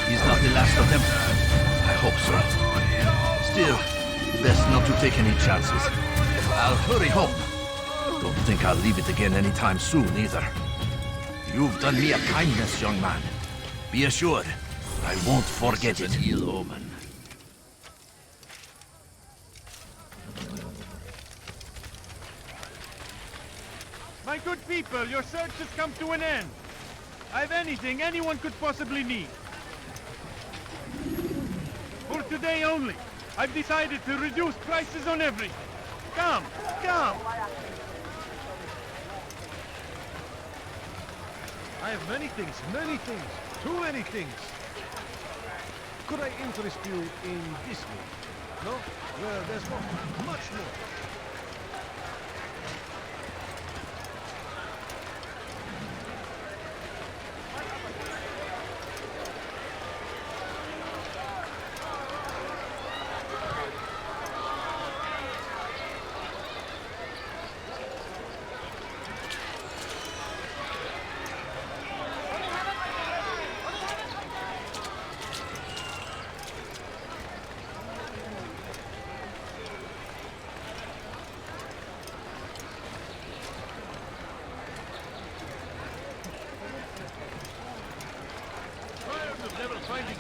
He's not the last of them. I hope so. Still, best not to take any chances. I'll hurry home. Don't think I'll leave it again anytime soon, either. You've done me a kindness, young man. Be assured, I won't forget it. An ill omen. My good people, your search has come to an end. I've anything anyone could possibly need. For today only, I've decided to reduce prices on everything. Come, come! I have many things, too many things. Could I interest you in this one? No? Well, there's more, much more.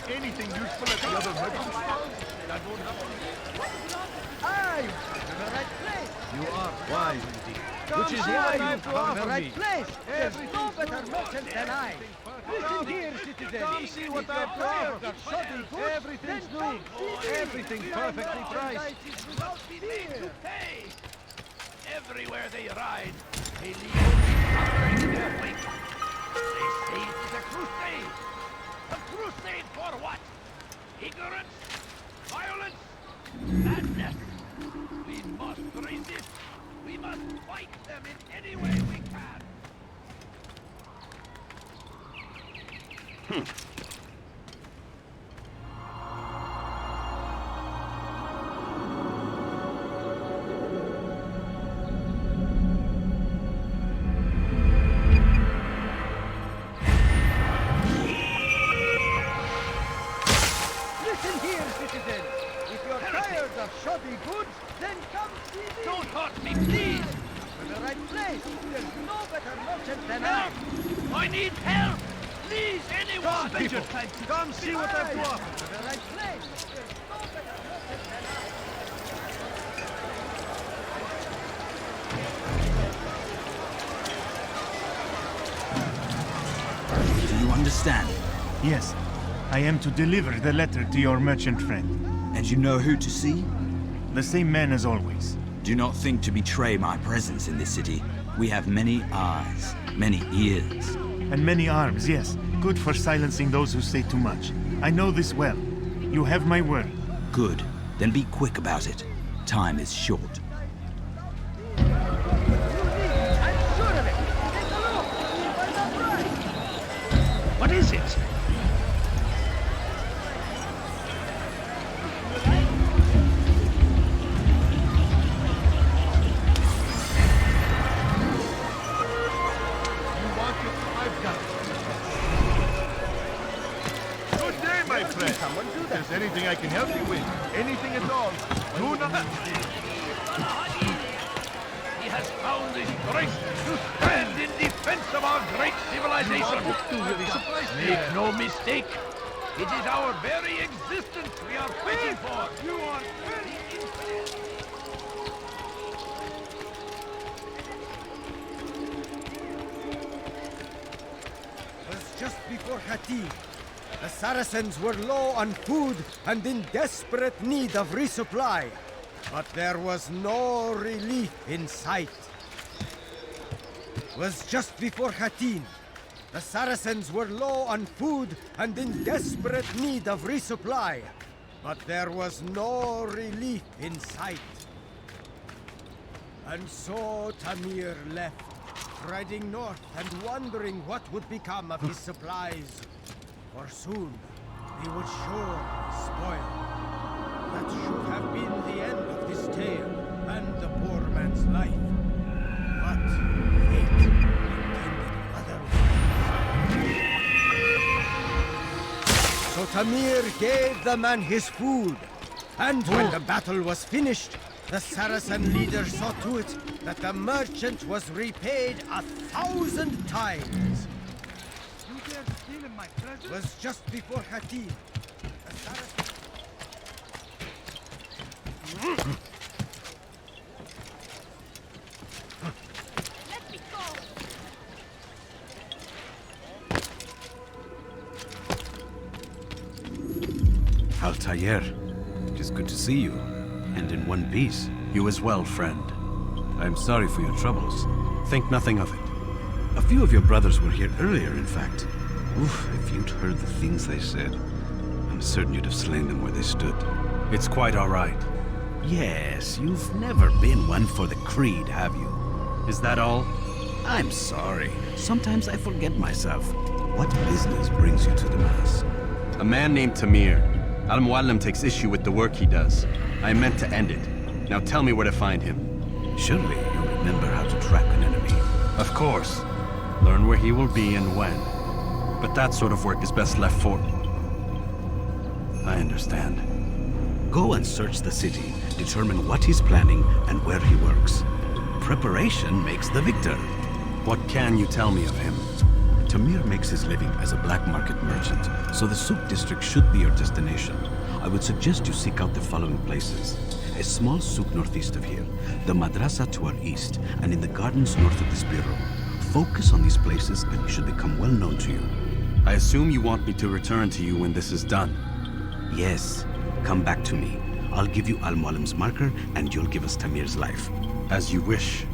Anything useful at the other merchant stalls? That won't happen. I'm in the right place. You are wise indeed. Which is why you have offer the right me. place. There's no better merchant than I. Listen here, citizen. Come see what I have to offer. Everything's new. Everything perfectly priced. Everywhere they ride, they leave only in their wake. They say it's a crusade. A crusade for what? Ignorance? Violence? Madness? We must resist. We must fight them in any way we can. Shoddy goods, then come see me. Don't hurt me, please. To the right place. There's no better merchant than I. I need help. Please, anyone. Come, people. Come see what I have to offer. To the right place. There's no better merchant than I. Do you understand? Yes. I am to deliver the letter to your merchant friend. And you know who to see? The same man as always. Do not think to betray my presence in this city. We have many eyes, many ears. And many arms, yes. Good for silencing those who say too much. I know this well. You have my word. Good. Then be quick about it. Time is short. I'm sure of it. Take a look. Find out right. What is it? If there's anything I can help you with, anything at all, do not... He has found his strength to stand in defense great civilization. Make no mistake, it is our very existence we are fighting for. You are very infinite. It was just before Hakim. The Saracens were low on food and in desperate need of resupply. But there was no relief in sight. It was just before Hakim. The Saracens were low on food and in desperate need of resupply. But there was no relief in sight. And so Tamir left, riding north and wondering what would become of his supplies. For soon, they would surely spoil. That should have been the end of this tale and the poor man's life. But fate intended otherwise. So Tamir gave the man his food. And when the battle was finished, the Saracen leader saw to it that the merchant was repaid 1,000 times. It was just before Hakim. The Saracen... Let me go! Altair, it is good to see you. And in one piece. You as well, friend. I am sorry for your troubles. Think nothing of it. A few of your brothers were here earlier, in fact. Oof, if you'd heard the things they said, I'm certain you'd have slain them where they stood. It's quite all right. Yes, you've never been one for the creed, have you? Is that all? I'm sorry. Sometimes I forget myself. What business brings you to Damascus? A man named Tamir. Al-Muallim takes issue with the work he does. I meant to end it. Now tell me where to find him. Surely you remember how to track an enemy. Of course. Learn where he will be and when. But that sort of work is best left for... I understand. Go and search the city, determine what he's planning and where he works. Preparation makes the victor. What can you tell me of him? Tamir makes his living as a black market merchant, so the souk district should be your destination. I would suggest you seek out the following places. A small souk northeast of here, the madrasa to our east, and in the gardens north of this bureau. Focus on these places and you should become well known to you. I assume you want me to return to you when this is done. Yes. Come back to me. I'll give you Al-Muallim's marker and you'll give us Tamir's life. As you wish.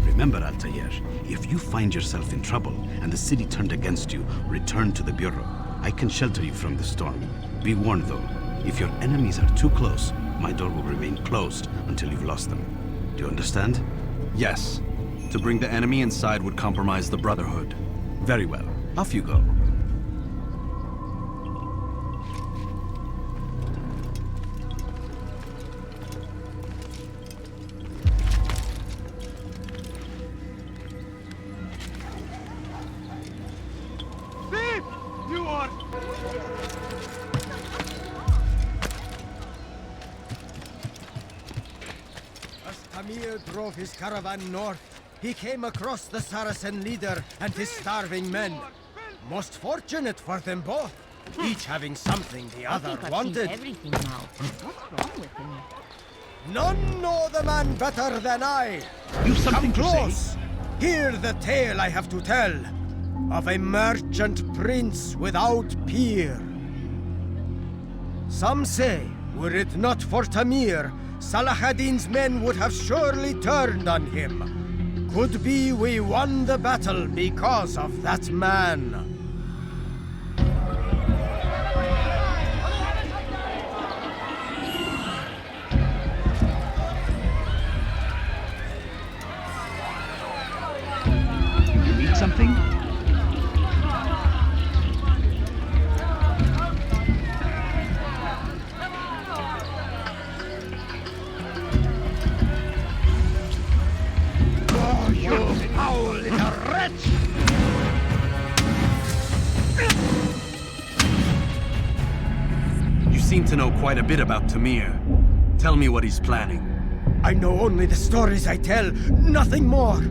Remember, Altair, if you find yourself in trouble and the city turned against you, return to the bureau. I can shelter you from the storm. Be warned though, if your enemies are too close, my door will remain closed until you've lost them. Do you understand? Yes. To bring the enemy inside would compromise the Brotherhood. Very well. Off you go. You are... As Tamir drove his caravan north, he came across the Saracen leader and his starving men. Most fortunate for them both, each having something the other wanted. Everything now. What's wrong with him? None know the man better than I. You've something Come to close. say? Hear the tale I have to tell of a merchant prince without peer. Some say, were it not for Tamir, Salah ad-Din's men would have surely turned on him. Could be we won the battle because of that man. You need something? Seem to know quite a bit about Tamir. Tell me what he's planning. I know only the stories I tell, nothing more.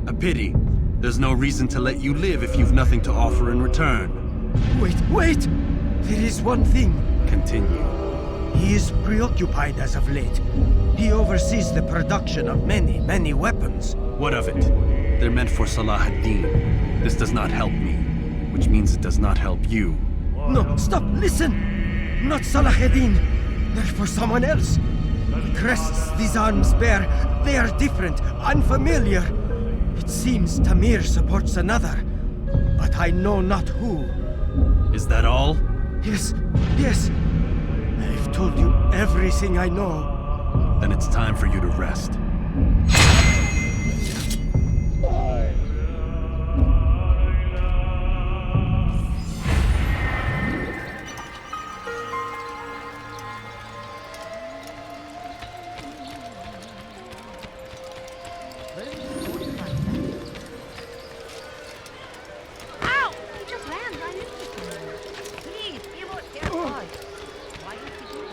A pity. There's no reason to let you live if you've nothing to offer in return. Wait! There is one thing. Continue. He is preoccupied as of late. He oversees the production of many weapons. What of it? They're meant for Salah ad-Din. This does not help me, which means it does not help you. No, stop, listen! Not Salah ad-Din. They're for someone else. The crests these arms bear, they are different, unfamiliar. It seems Tamir supports another, but I know not who. Is that all? Yes. I've told you everything I know. Then it's time for you to rest.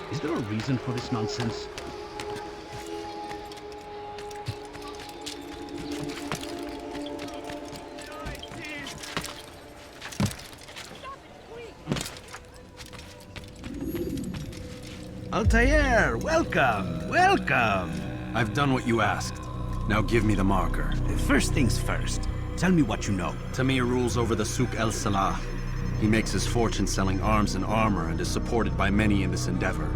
Is there a reason for this nonsense? Altair, welcome! I've done what you asked. Now give me the marker. First things first. Tell me what you know. Tamir rules over the Souk El Salah. He makes his fortune selling arms and armor and is supported by many in this endeavor.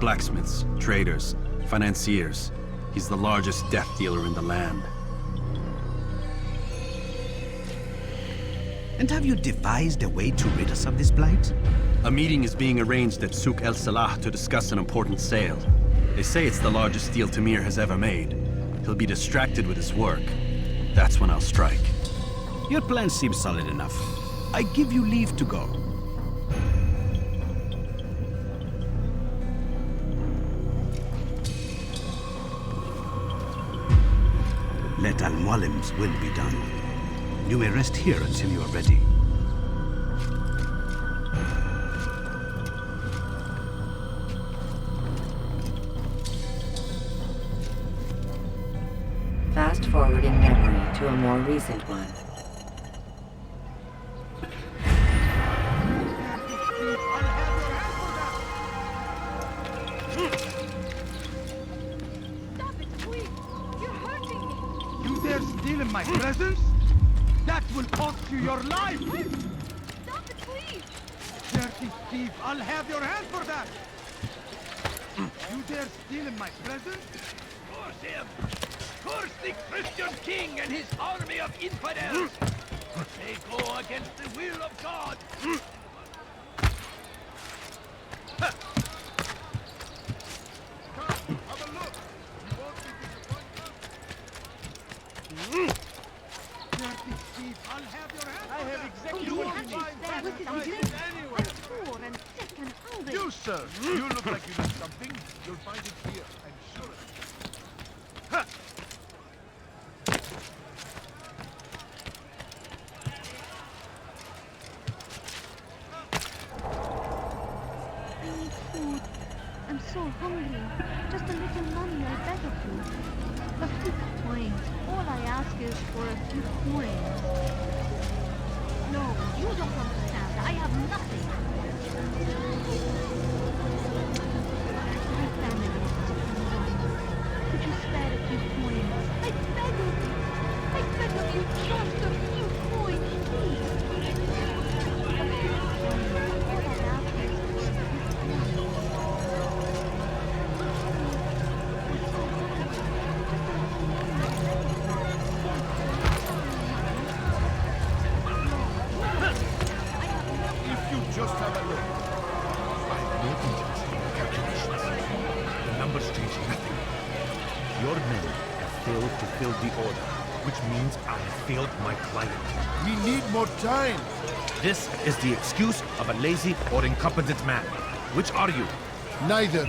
Blacksmiths, traders, financiers. He's the largest death dealer in the land. And have you devised a way to rid us of this blight? A meeting is being arranged at Souk El Salah to discuss an important sale. They say it's the largest deal Tamir has ever made. He'll be distracted with his work. That's when I'll strike. Your plan seems solid enough. I give you leave to go. Let Al-Mualim's will be done. You may rest here until you are ready. Fast forwarding memory to a more recent one. My presence? That will cost you your life! Stop it, please! Dirty thief, I'll have your hand for that! You dare steal in my presence? Curse him! Curse the Christian king and his army of infidels! They go against the will of God! You, sir, you look like you need something. You'll find it here, I'm sure. I need food. I'm so hungry. Just a little money, I beg of you. A few coins. All I ask is for a few coins. No, you don't understand. I have nothing. My family is in Could you spare a few coins? I beg of you. I beg of you, just a few coins, please. All I ask is for a few Just have a look. I've no interest in the calculations. The numbers change nothing. Your men have failed to fill the order, which means I have failed my client. We need more time. This is the excuse of a lazy or incompetent man. Which are you? Neither.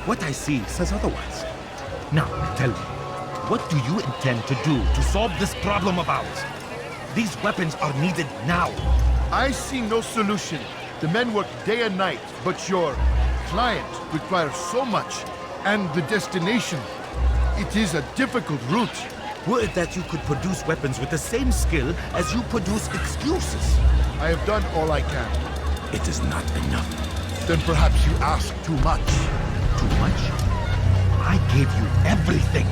What I see says otherwise. Now, tell me, what do you intend to do to solve this problem of ours? These weapons are needed now. I see no solution. The men work day and night, but your client requires so much, and the destination. It is a difficult route. Would that you could produce weapons with the same skill as you produce excuses. I have done all I can. It is not enough. Then perhaps you ask too much. Too much? I gave you everything.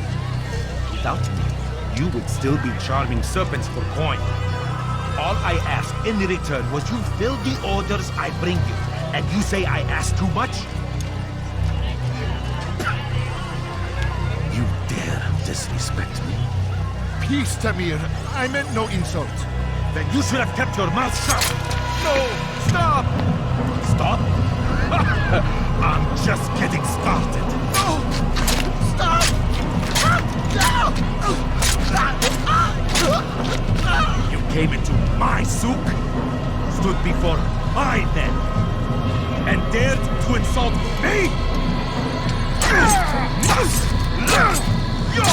Without me, you would still be charming serpents for coin. All I ask in return was you fill the orders I bring you. And you say I ask too much? You dare disrespect me? Peace, Tamir. I meant no insult. Then you should have kept your mouth shut. No! Stop! Stop? I'm just getting started. No! Stop! You came into my souk, stood before my men, and dared to insult me? Your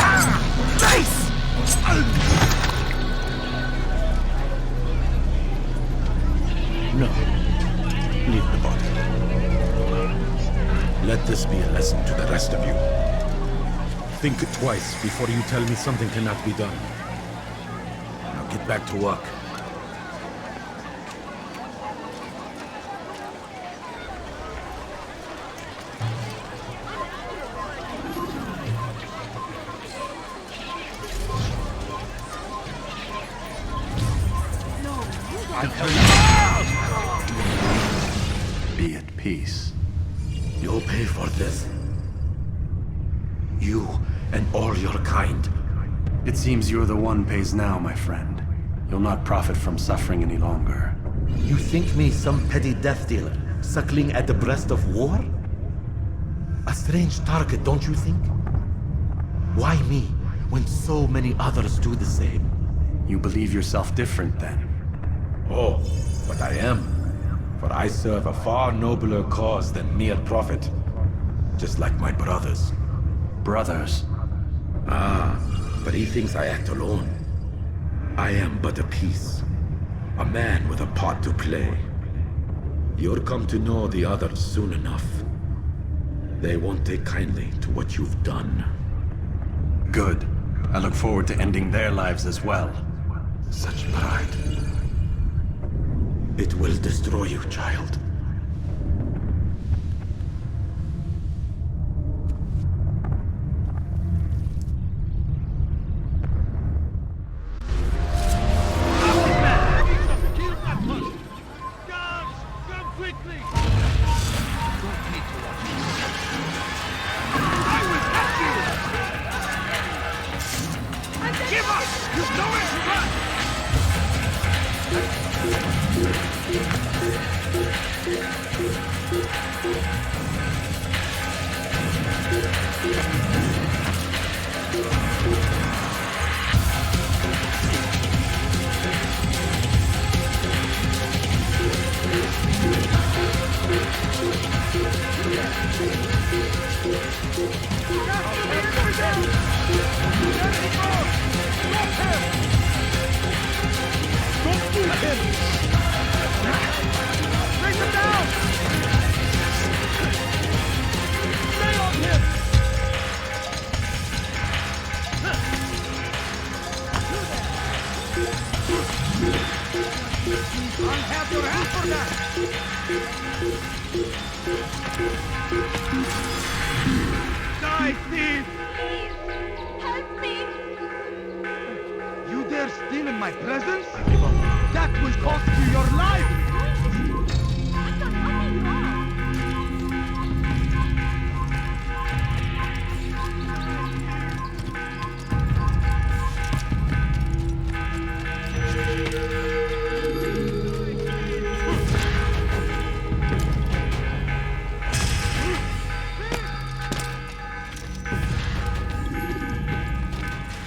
face! No. Leave the body. Let this be a lesson to the rest of you. Think twice before you tell me something cannot be done. Now get back to work. Be at peace. You'll pay for this. You and all your kind. It seems you're the one pays now, my friend. You'll not profit from suffering any longer. You think me some petty death dealer, suckling at the breast of war? A strange target, don't you think? Why me, when so many others do the same? You believe yourself different, then? Oh, but I am. For I serve a far nobler cause than mere profit. Just like my brothers. Brothers? Ah, but he thinks I act alone. I am but a piece. A man with a part to play. You'll come to know the others soon enough. They won't take kindly to what you've done. Good. I look forward to ending their lives as well. Such pride. It will destroy you, child.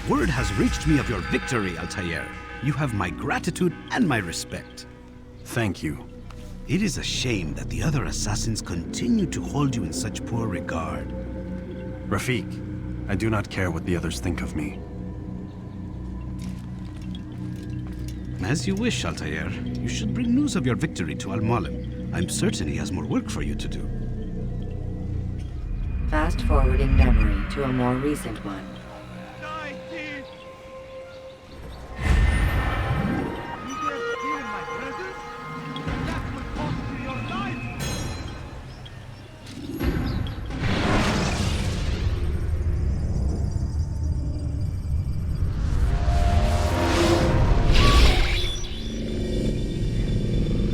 Word has reached me of your victory, Altair. You have my gratitude and my respect. Thank you. It is a shame that the other assassins continue to hold you in such poor regard. Rafiq, I do not care what the others think of me. As you wish, Altair. You should bring news of your victory to Al-Mualim. I'm certain he has more work for you to do. Fast-forwarding memory to a more recent one.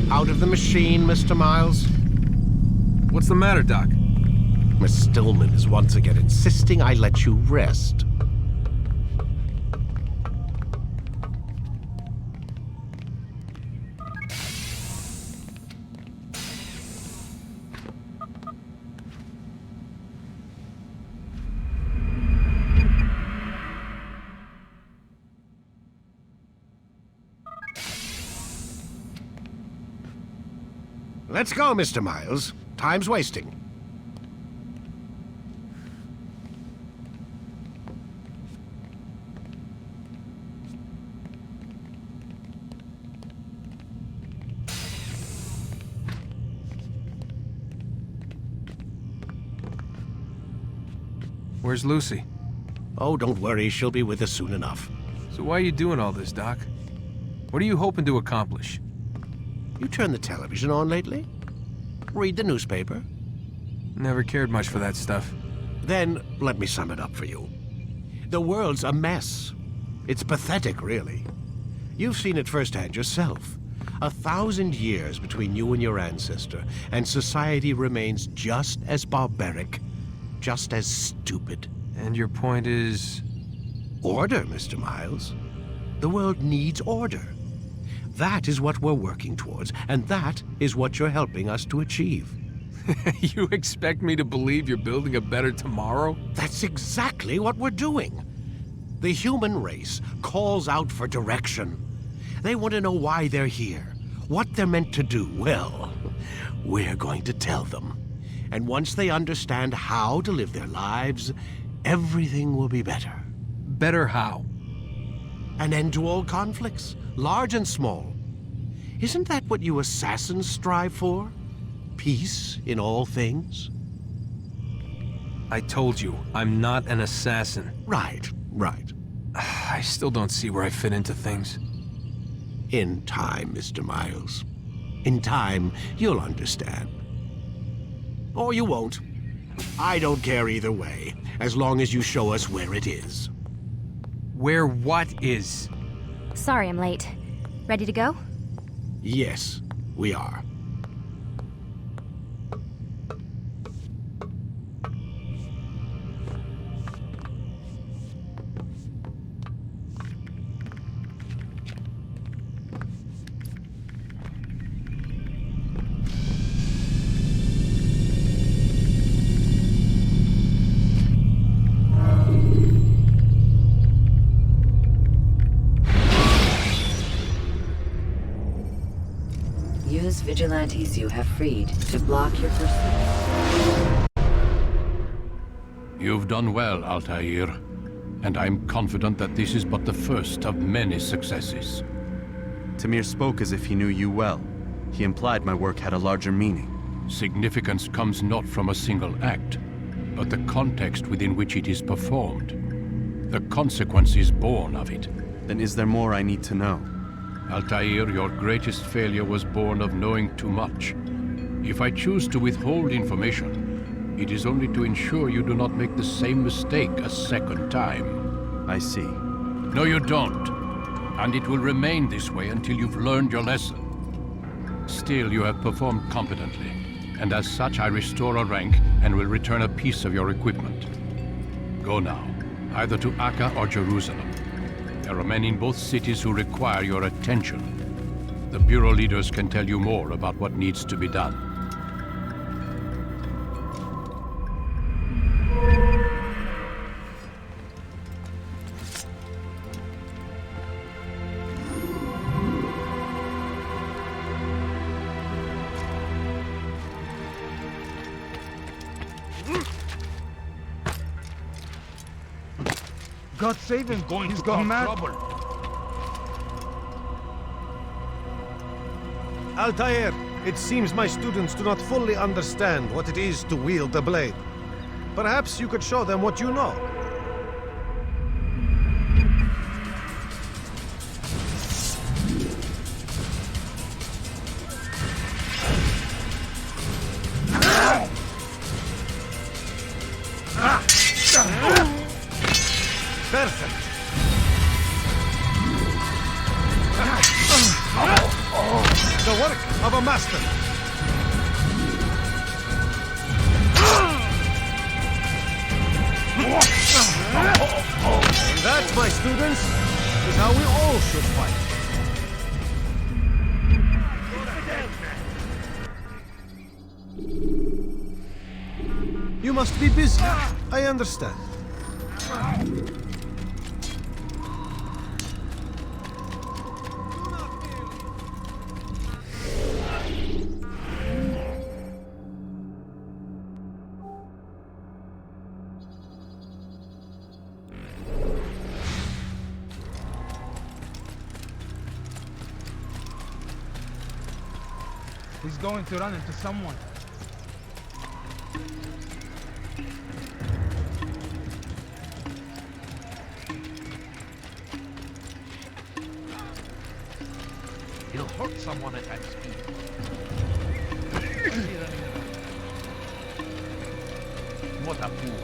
Out of the machine, Mr. Miles. What's the matter, Doc? Miss Stillman is once again insisting I let you rest. Let's go, Mr. Miles. Time's wasting. Where's Lucy? Oh, don't worry. She'll be with us soon enough. So why are you doing all this, Doc? What are you hoping to accomplish? You turned the television on lately? Read the newspaper? Never cared much for that stuff. Then, let me sum it up for you. The world's a mess. It's pathetic, really. You've seen it firsthand yourself. 1,000 years between you and your ancestor, and society remains just as barbaric, just as stupid. And your point is? Order, Mr. Miles. The world needs order. That is what we're working towards, and that is what you're helping us to achieve. You expect me to believe you're building a better tomorrow? That's exactly what we're doing. The human race calls out for direction. They want to know why they're here, what they're meant to do. Well, we're going to tell them. And once they understand how to live their lives, everything will be better. Better how? An end to all conflicts, large and small. Isn't that what you assassins strive for? Peace in all things? I told you, I'm not an assassin. Right. I still don't see where I fit into things. In time, Mr. Miles. In time, you'll understand. Or you won't. I don't care either way, as long as you show us where it is. Where what is? Sorry I'm late. Ready to go? Yes, we are. Use vigilantes you have freed to block your pursuit. You've done well, Altair, and I'm confident that this is but the first of many successes. Tamir spoke as if he knew you well. He implied my work had a larger meaning. Significance comes not from a single act, but the context within which it is performed. The consequences born of it. Then is there more I need to know? Altair, your greatest failure was born of knowing too much. If I choose to withhold information, it is only to ensure you do not make the same mistake a second time. I see. No, you don't. And it will remain this way until you've learned your lesson. Still, you have performed competently, and as such I restore a rank and will return a piece of your equipment. Go now, either to Acre or Jerusalem. There are men in both cities who require your attention. The Bureau leaders can tell you more about what needs to be done. God save him. He's gone mad. Altair, it seems my students do not fully understand what it is to wield a blade. Perhaps you could show them what you know. Perfect. The work of a master. And that, my students, is how we all should fight. You must be busy. I understand. He's going to run into someone. He'll hurt someone at that speed. What a fool.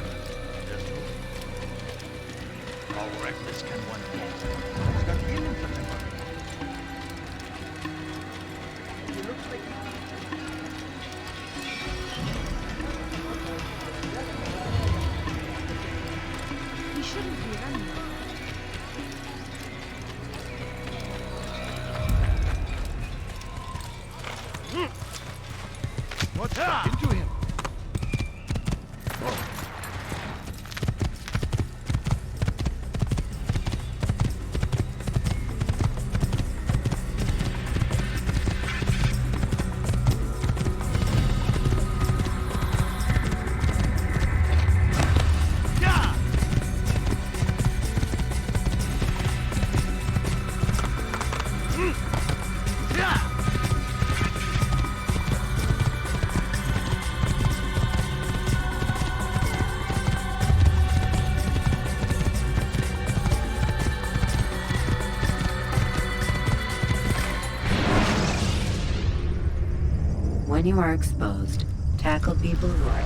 How reckless can one get? He's got feelings for somebody. He looks like He shouldn't be running. What's that? Into him. When you are exposed, tackle people who are...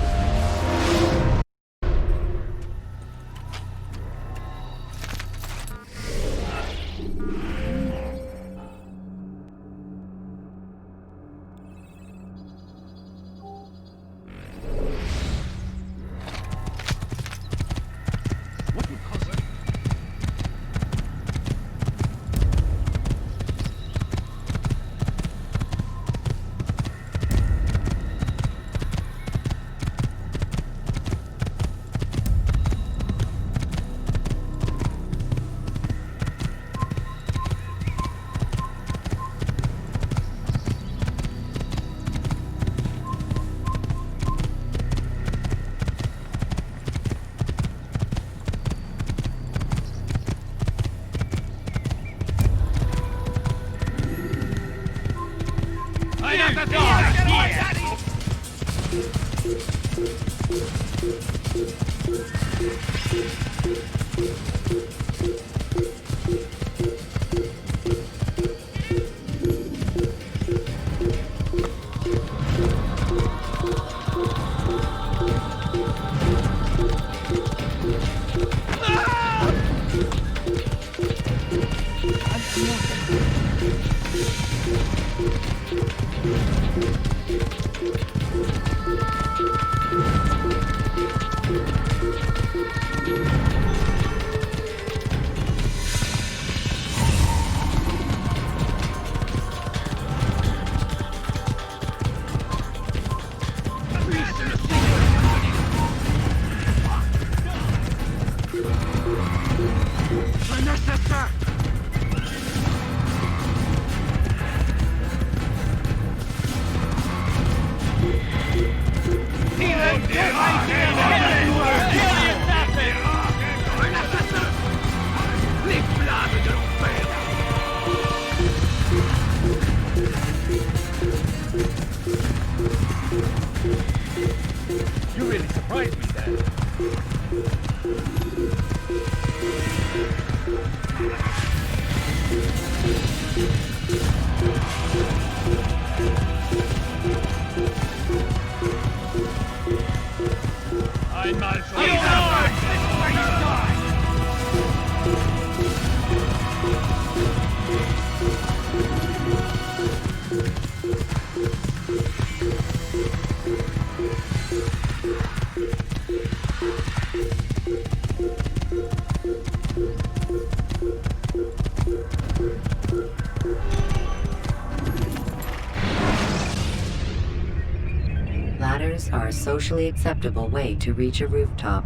Stairs are a socially acceptable way to reach a rooftop.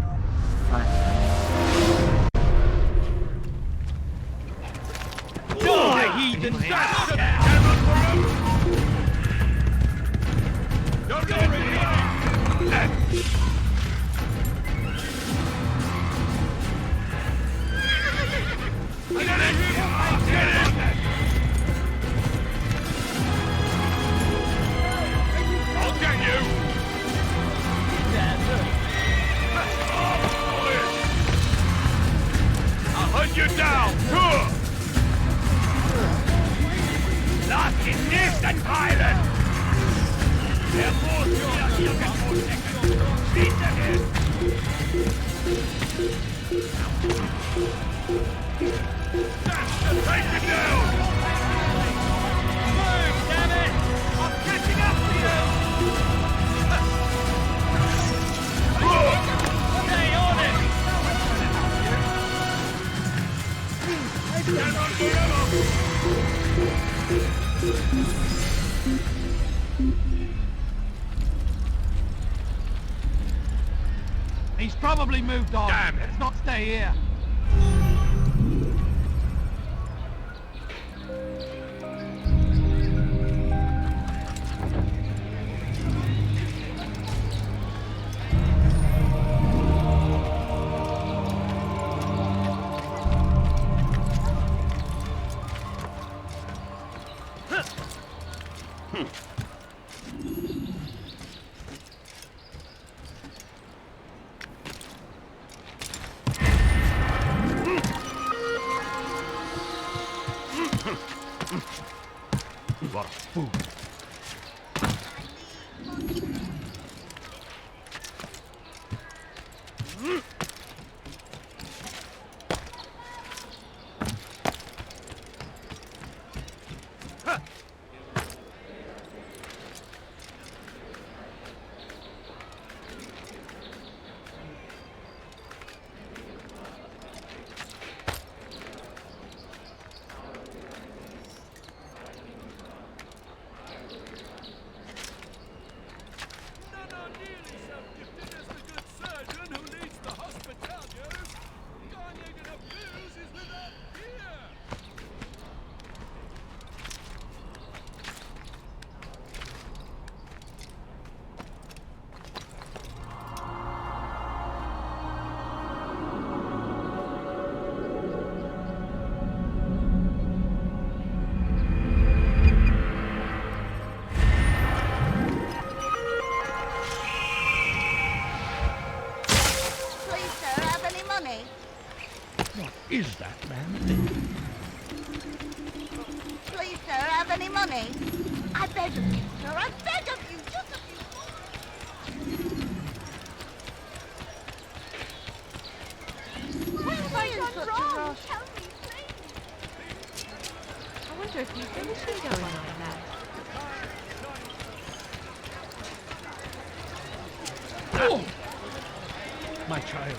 Fun. Die, heathen! I'll get you! I'll hunt you down! Lost in distant violence! Der Boot hier irgendwo stecken! Hinter dir! Take him down! Move, damn it! I'm catching up to you! Stay on it! Stand on forever! He's probably moved on. Damn it. Let's not stay here. What a fool. Is that man? Please, sir, have any money? I beg of you, sir, I beg of you, just a few. What have I done wrong? Tell me, please. I wonder if you've anything going on now. Oh! My child.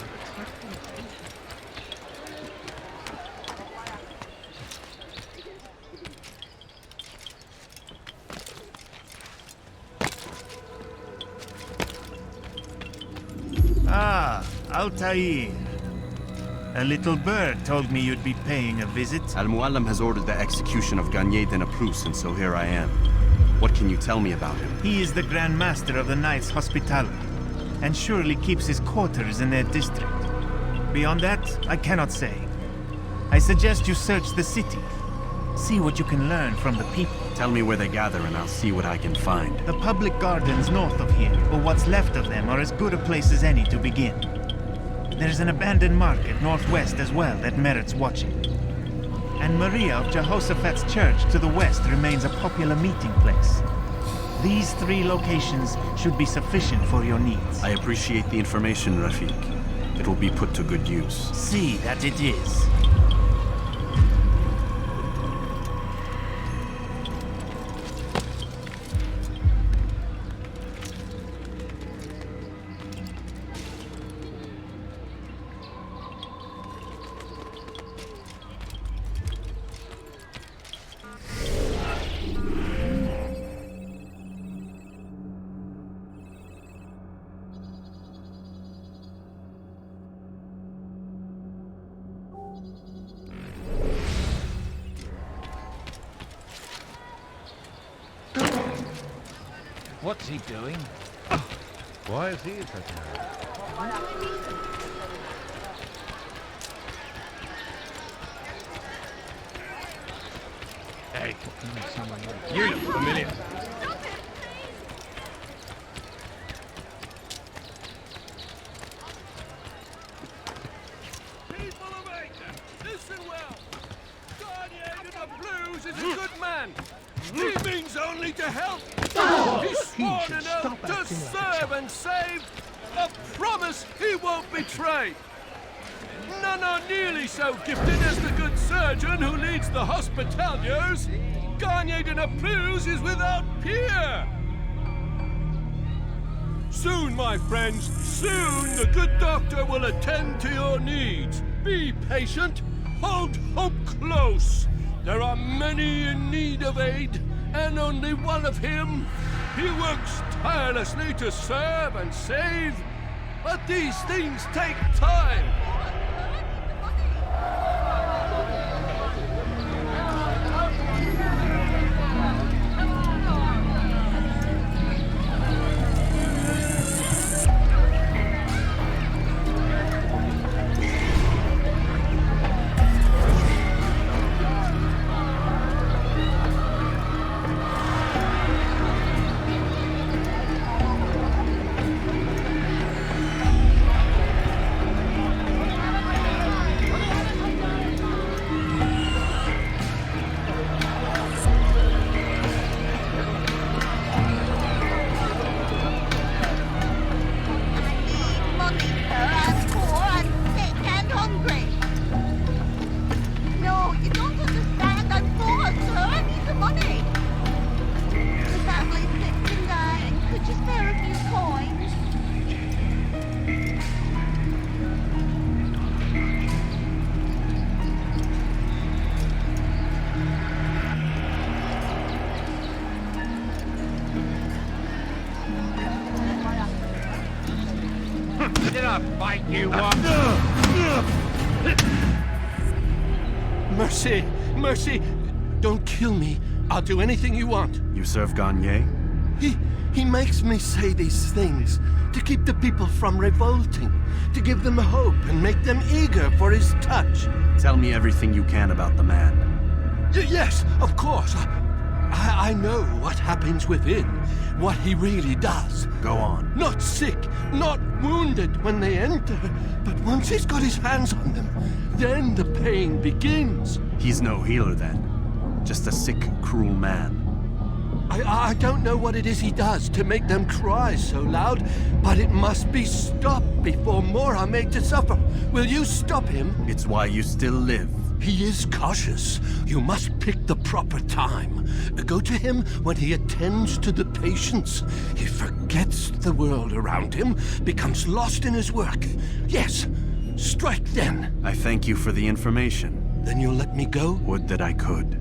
Ah, Altair. A little bird told me you'd be paying a visit. Al-Muallim has ordered the execution of Garnier de Naplouse, and so here I am. What can you tell me about him? He is the Grand Master of the Knights Hospitaller, and surely keeps his quarters in their district. Beyond that, I cannot say. I suggest you search the city. See what you can learn from the people. Tell me where they gather and I'll see what I can find. The public gardens north of here, or what's left of them, are as good a place as any to begin. There's an abandoned market northwest as well that merits watching. And Maria of Jehoshaphat's church to the west remains a popular meeting place. These three locations should be sufficient for your needs. I appreciate the information, Rafiq. It will be put to good use. See that it is. What's he doing? Why is he such a... Hey, you look familiar. People of Acre, listen well. Garnier de Naplouse is a good man. He means only to help. He's sworn an oath to serve and save. A promise he won't betray. None are nearly so gifted as the good surgeon who leads the hospitaliers. Garnier de Naplouse is without peer. Soon, my friends, soon the good doctor will attend to your needs. Be patient, hold hope close. There are many in need of aid, and only one of him. He works tirelessly to serve and save, but these things take time. Mercy! Mercy! Don't kill me. I'll do anything you want. You serve Garnier? He makes me say these things to keep the people from revolting, to give them hope and make them eager for his touch. Tell me everything you can about the man. Yes, of course. I know what happens within, what he really does. Go on. Not sick, not wounded when they enter, but once he's got his hands on them, then the pain begins. He's no healer then. Just a sick, cruel man. I don't know what it is he does to make them cry so loud, but it must be stopped before more are made to suffer. Will you stop him? It's why you still live. He is cautious. You must pick the proper time. Go to him when he attends to the patients. He forgets the world around him, becomes lost in his work. Yes, strike then. I thank you for the information. Then you'll let me go? Would that I could.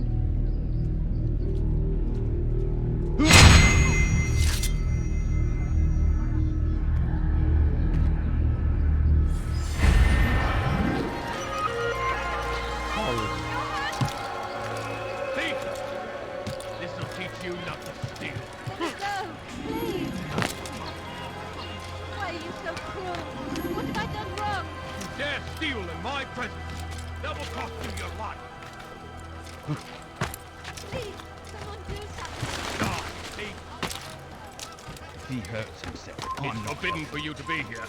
For you to be here.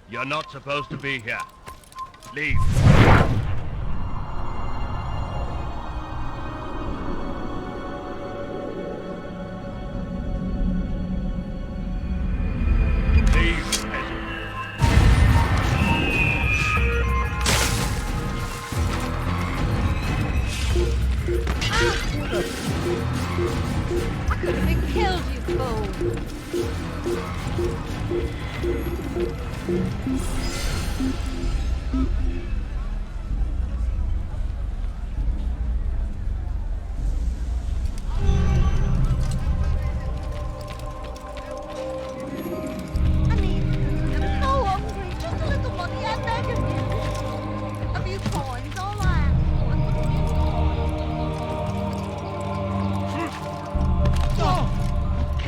You're not supposed to be here. Leave.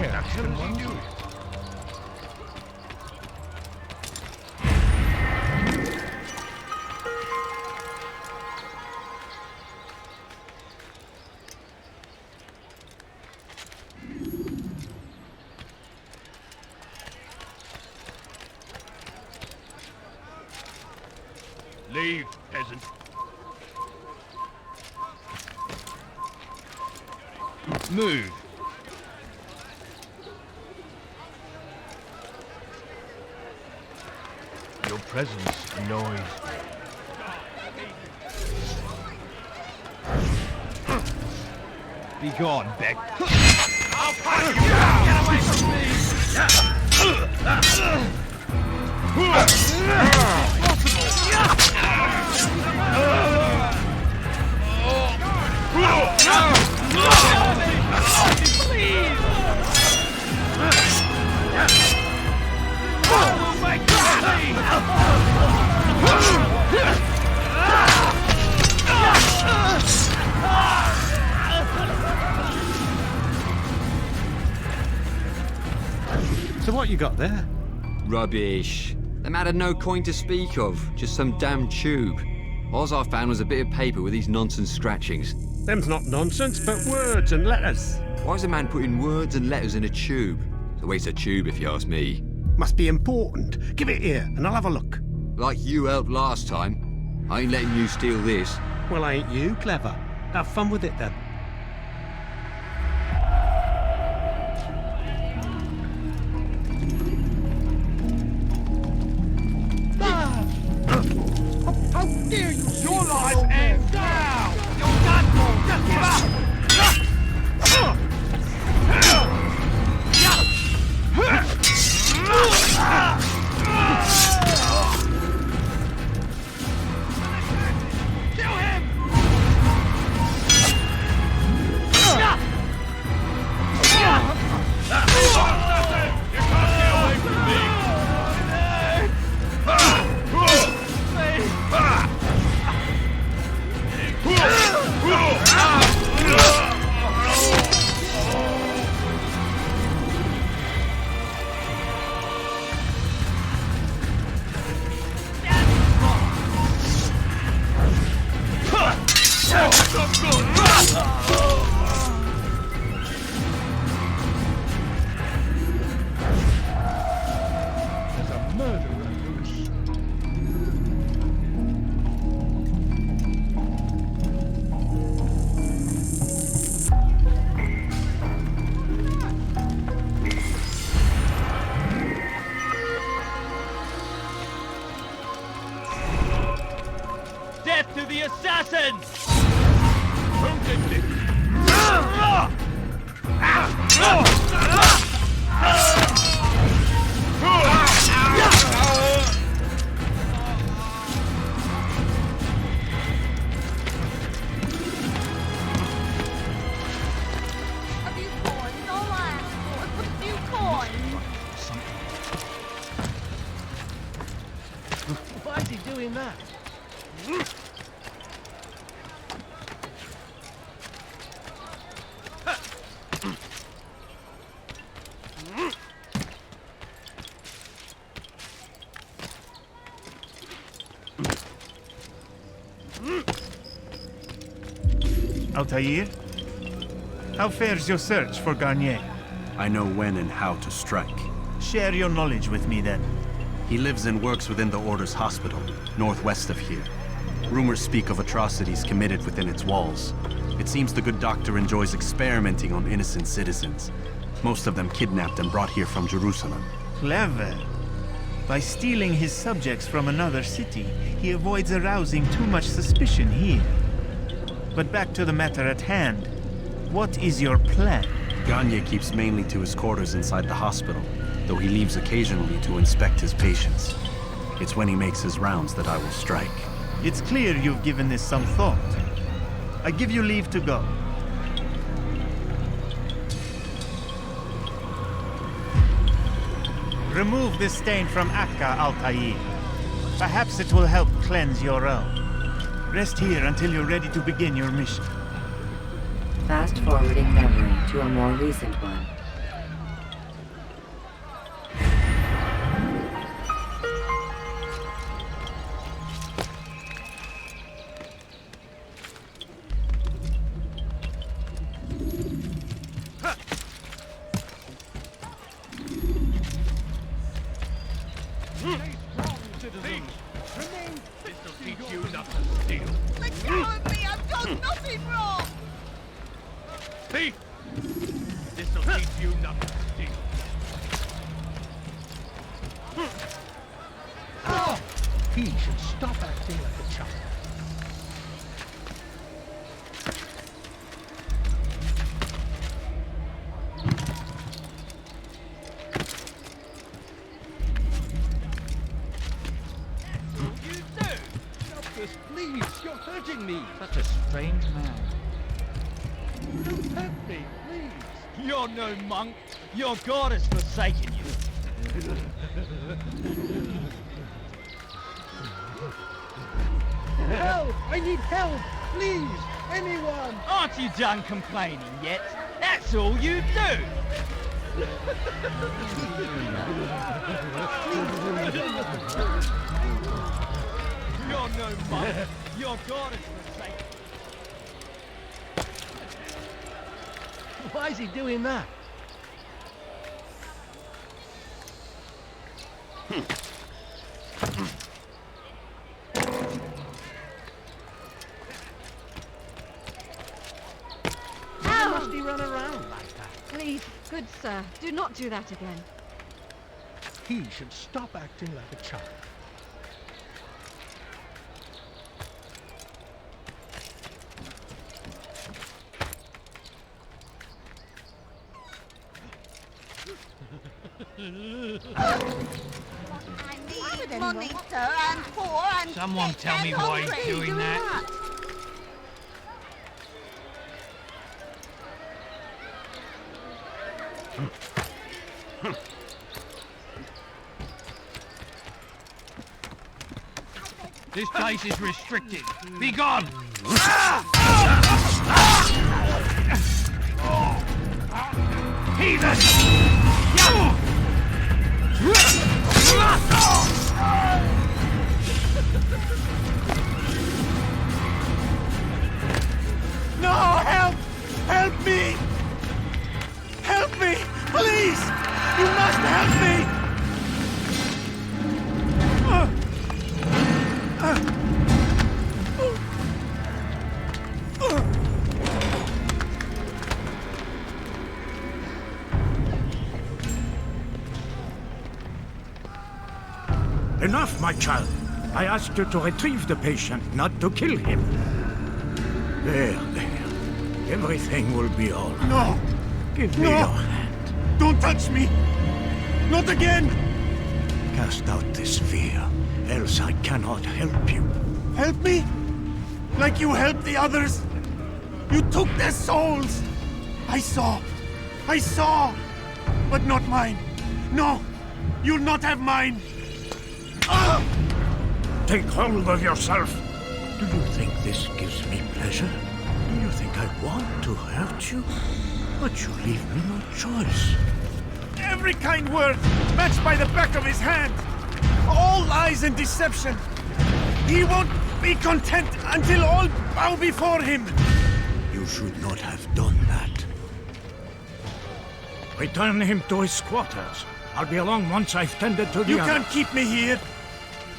hell is he doing? Leave, peasant. Move. Your presence annoys me. Be gone, Beck. I'll cut you down! Get away from So what you got there? Rubbish. The man had no coin to speak of, just some damn tube. All I found was a bit of paper with these nonsense scratchings. Them's not nonsense, but words and letters. Why is a man putting words and letters in a tube? It's a waste of tube, if you ask me. Must be important. Give it here, and I'll have a look. Like you helped last time. I ain't letting you steal this. Well, ain't you clever? Have fun with it, then. How dare you! Your life ends now! You're done for! Just give up! Kill him! You can't get away from me! There's a murderer loose. Death to the assassins! A few coins, all I ask for. A few coins. Why is he doing that? Altair? How fares your search for Garnier? I know when and how to strike. Share your knowledge with me, then. He lives and works within the Order's hospital, northwest of here. Rumors speak of atrocities committed within its walls. It seems the good doctor enjoys experimenting on innocent citizens. Most of them kidnapped and brought here from Jerusalem. Clever. By stealing his subjects from another city, he avoids arousing too much suspicion here. But back to the matter at hand. What is your plan? Garnier keeps mainly to his quarters inside the hospital, though he leaves occasionally to inspect his patients. It's when he makes his rounds that I will strike. It's clear you've given this some thought. I give you leave to go. Remove this stain from Acre, Altair. Perhaps it will help cleanse your own. Rest here until you're ready to begin your mission. Fast-forwarding memory to a more recent one. This'll teach you nothing. He should stop acting like a child. You do! Stop this, please! You're hurting me! Such a strange man. Don't hurt me, please! You're no monk. Your god has forsaken you. Help! I need help! Please! Anyone! Aren't you done complaining yet? That's all you do! You're no monk. Your god is forsaken. Why is he doing that? Why must he run around like that? Please, good sir, do not do that again. He should stop acting like a child. Money, sir, and poor, and Someone tell me why he's doing that. This place is restricted. Be gone! Heathen! No, help! Help me! Help me! Please! You must help me! Enough, my child. I asked you to retrieve the patient, not to kill him. There. Everything will be all right. No! Give me No! your hand. Don't touch me! Not again! Cast out this fear, else I cannot help you. Help me? Like you helped the others? You took their souls! I saw! But not mine! No! You'll not have mine! Take hold of yourself. Do you think this gives me pleasure? Do you think I want to hurt you? But you leave me no choice. Every kind word matched by the back of his hand! All lies and deception! He won't be content until all bow before him! You should not have done that. Return him to his quarters. I'll be along once I've tended to the You others. can't keep me here!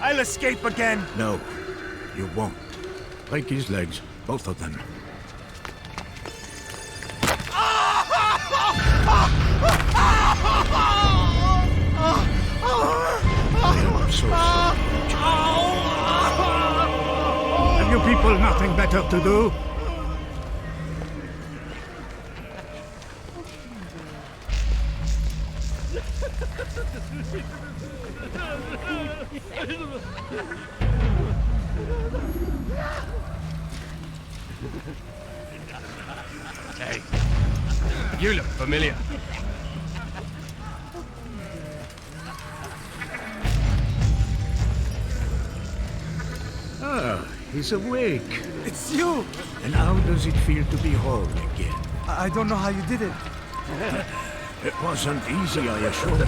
I'll escape again! No, you won't. Break his legs, both of them. I'm so sorry. Have you people nothing better to do? Hey, you look familiar. Ah, he's awake. It's you! And how does it feel to be whole again? I don't know how you did it. It wasn't easy, I assure you.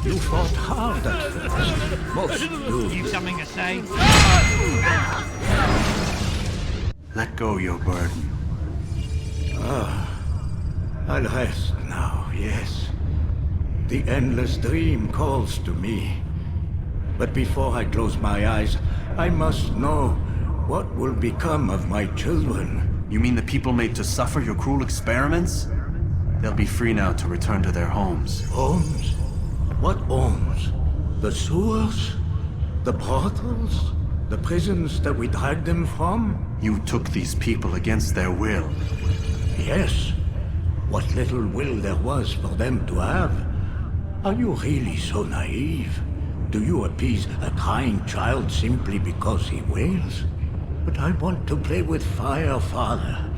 You fought hard at first. Most do. You've something to say? Let go your burden. I'll rest now, yes. The endless dream calls to me. But before I close my eyes, I must know what will become of my children. You mean the people made to suffer your cruel experiments? They'll be free now to return to their homes. Homes? What homes? The sewers? The brothels? The prisons that we dragged them from? You took these people against their will. Yes. What little will there was for them to have. Are you really so naive? Do you appease a crying child simply because he wails? But I want to play with fire, Father.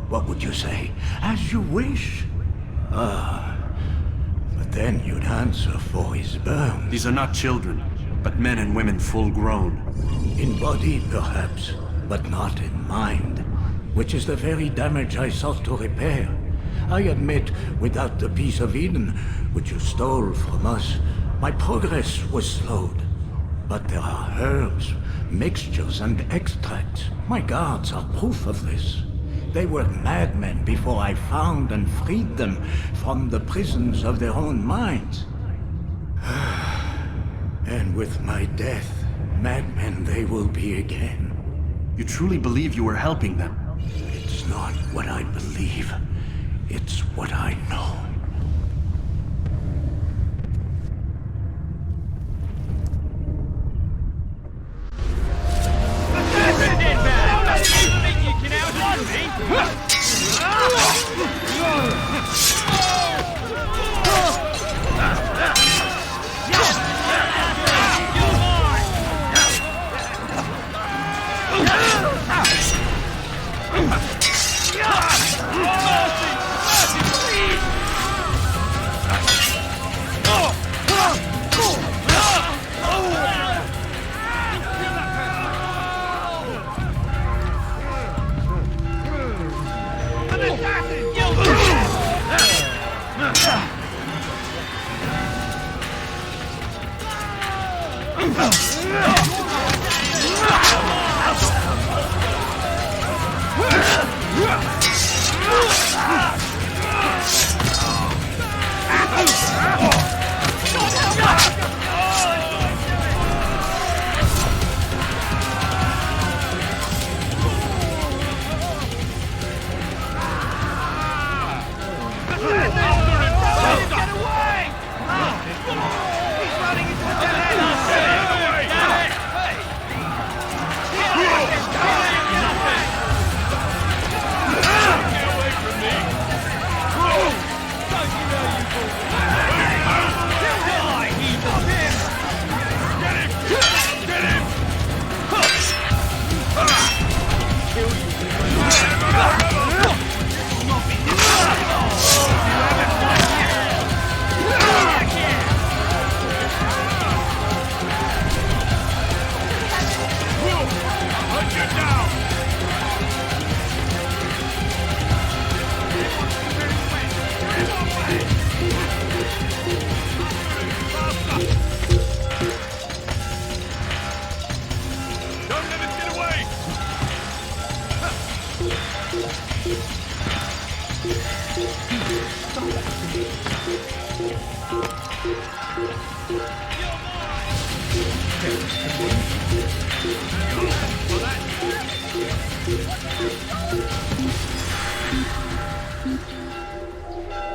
What would you say? As you wish. Ah. But then you'd answer for his burns. These are not children, but men and women full grown. In body, perhaps, but not in mind. Which is the very damage I sought to repair. I admit, without the piece of Eden, which you stole from us, my progress was slowed. But there are herbs, mixtures, and extracts. My guards are proof of this. They were madmen before I found and freed them from the prisons of their own minds. And with my death, madmen they will be again. You truly believe you were helping them? It's not what I believe. It's what I know.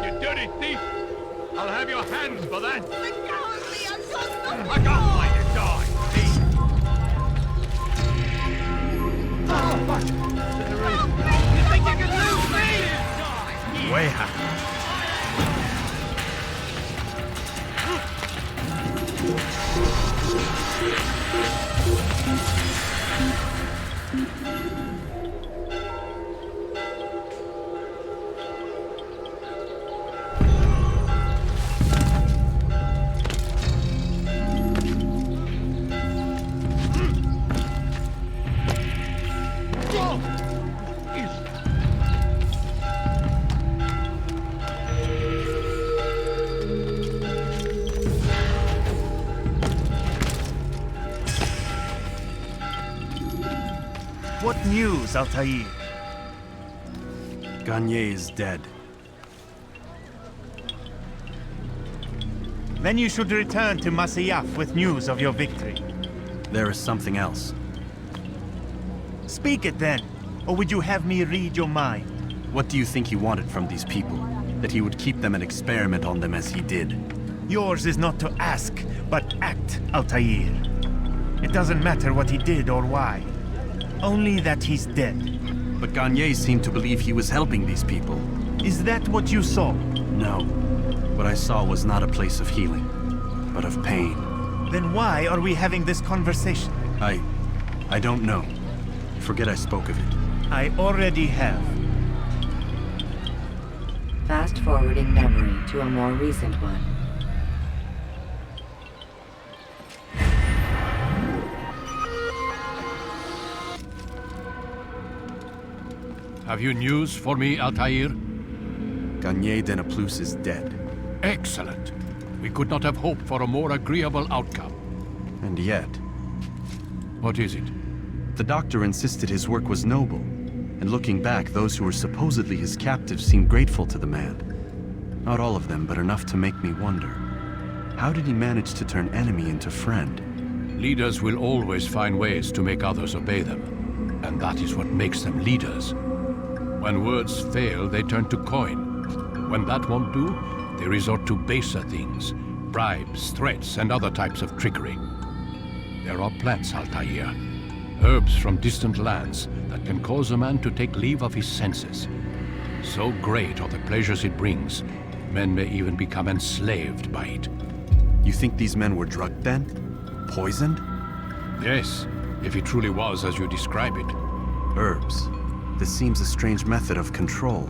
You dirty thief! I'll have your hands for that! I can't let you die! You think you can lose me? Way happy. What news, Altair? Garnier is dead. Then you should return to Masyaf with news of your victory. There is something else. Speak it then, or would you have me read your mind? What do you think you wanted from these people? that he would keep them and experiment on them as he did. Yours is not to ask, but act, Altair. It doesn't matter what he did or why. Only that he's dead. But Garnier seemed to believe he was helping these people. Is that what you saw? No. What I saw was not a place of healing, but of pain. Then why are we having this conversation? I don't know. Forget I spoke of it. I already have. Fast-forwarding memory to a more recent one. Have you news for me, Altair? Garnier de Naplouse is dead. Excellent. We could not have hoped for a more agreeable outcome. And yet... What is it? The doctor insisted his work was noble, and looking back, those who were supposedly his captives seemed grateful to the man. Not all of them, but enough to make me wonder. How did he manage to turn enemy into friend? Leaders will always find ways to make others obey them, and that is what makes them leaders. When words fail, they turn to coin. When that won't do, they resort to baser things, bribes, threats, and other types of trickery. There are plants, Altair, herbs from distant lands that can cause a man to take leave of his senses. So great are the pleasures it brings, men may even become enslaved by it. You think these men were drugged then? Poisoned? Yes, if it truly was as you describe it. Herbs. This seems a strange method of control.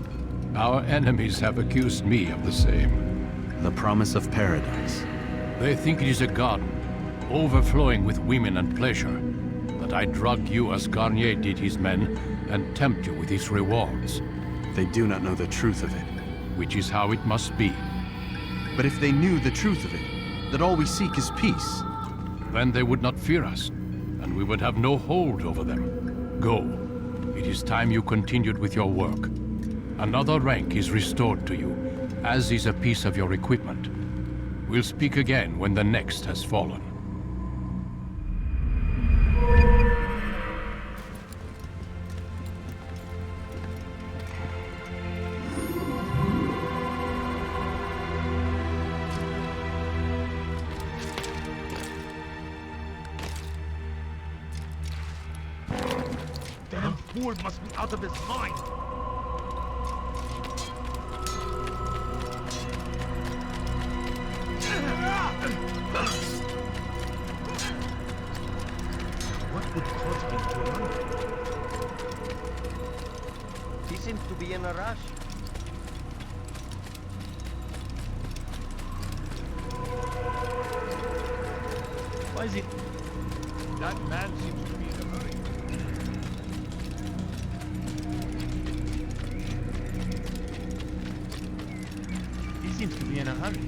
Our enemies have accused me of the same. The promise of paradise. They think it is a garden, overflowing with women and pleasure. That I drug you as Garnier did his men, and tempt you with his rewards. They do not know the truth of it. Which is how it must be. But if they knew the truth of it, that all we seek is peace, then they would not fear us, and we would have no hold over them. Go. It is time you continued with your work. Another rank is restored to you, as is a piece of your equipment. We'll speak again when the next has fallen. Damn fool must be out of his mind! What would cause him to run? He seems to be in a rush. Why is it? That man seems to be in a hurry. He seems to be in a hurry.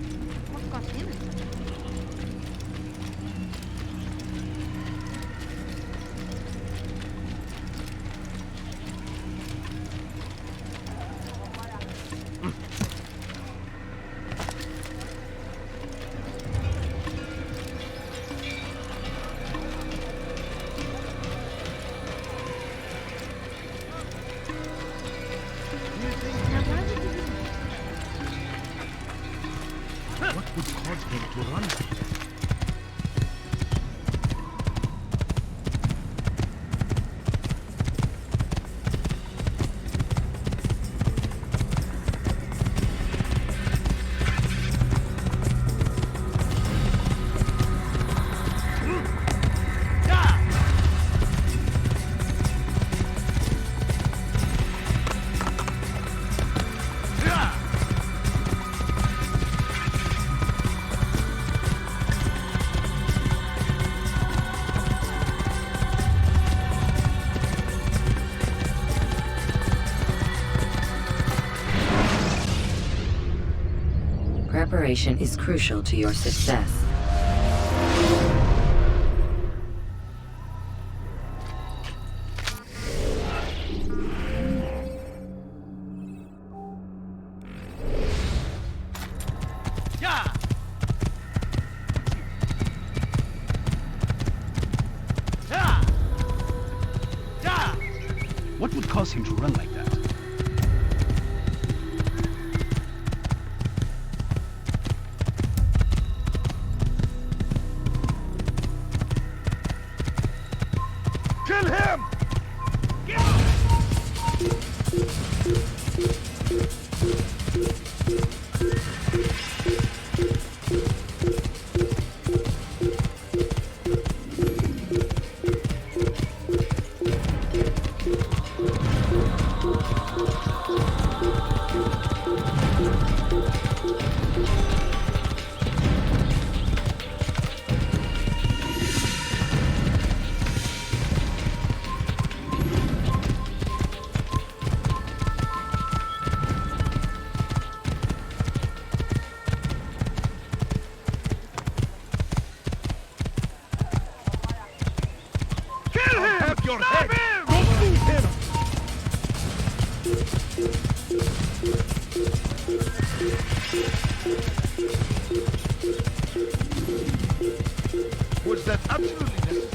What got him in such a hurry? What would cause him to run? Preparation is crucial to your success. What would cause him to run like that? Was that absolutely necessary?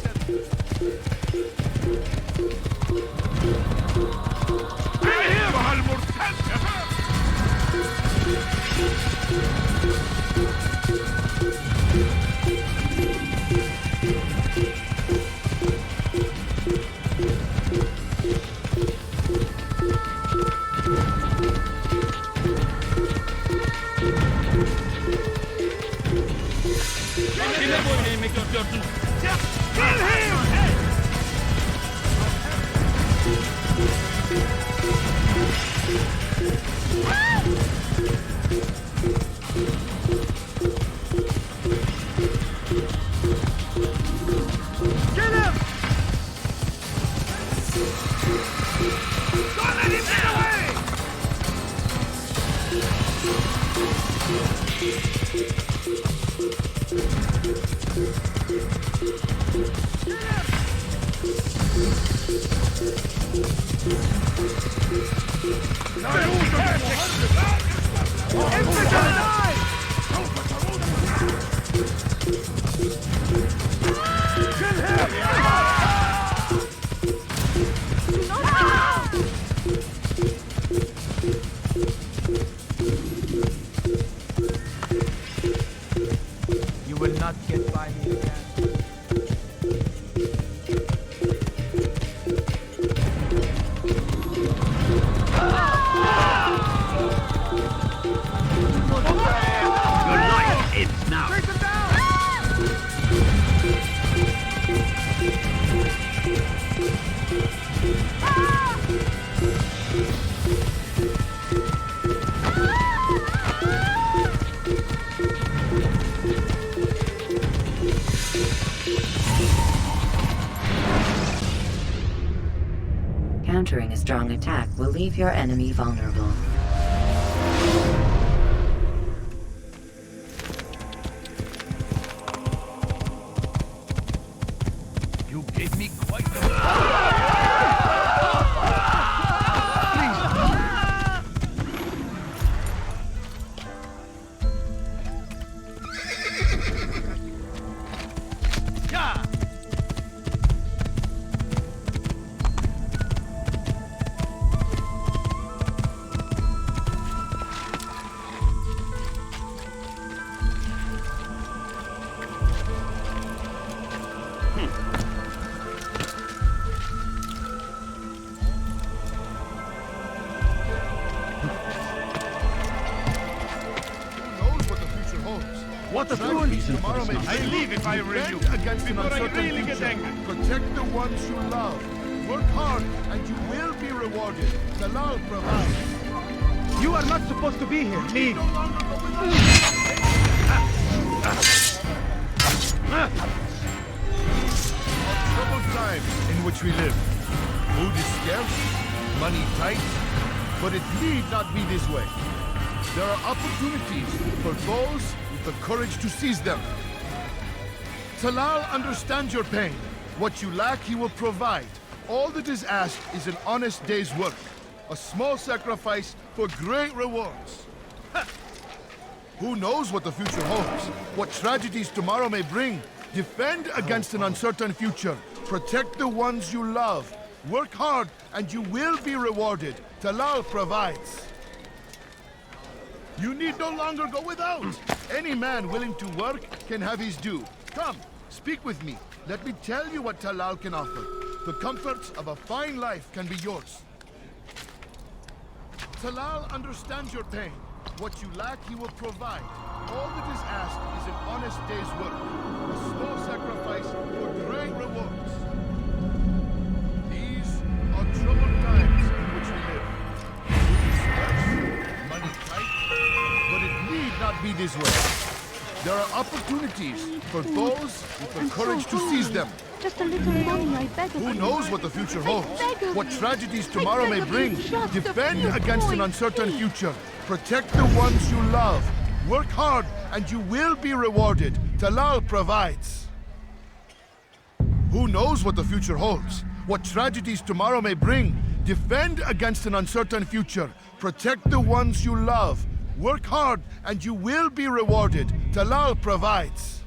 You will not get by me again. Your life ends now. Countering a strong attack will leave your enemy vulnerable. You gave me quite the... What a fool! I leave if I were you. Before I really get angry. Protect the ones you love. Work hard, and you will be rewarded. Talal provides. You are not supposed to be here. Leave. Troubled times in which we live. Food is scarce, money tight, but it need not be this way. There are opportunities for those with the courage to seize them. Talal understands your pain. What you lack, he will provide. All that is asked is an honest day's work. A small sacrifice for great rewards. Who knows what the future holds? What tragedies tomorrow may bring? Defend against an uncertain future. Protect the ones you love. Work hard, and you will be rewarded. Talal provides. You need no longer go without. Any man willing to work can have his due. Come, speak with me. Let me tell you what Talal can offer. The comforts of a fine life can be yours. Talal understands your pain. What you lack, he will provide. All that is asked is an honest day's work. A small sacrifice for great rewards. These are troubled times in which we live. Food is scarce, money tight, but it need not be this way. There are opportunities for those with the courage to seize them. Just a little money, I beg of you. Who knows what the future holds? What tragedies tomorrow may bring? Defend against an uncertain future. Protect the ones you love. Work hard, and you will be rewarded. Talal provides. Who knows what the future holds? What tragedies tomorrow may bring? Defend against an uncertain future. Protect the ones you love. Work hard, and you will be rewarded. Talal provides.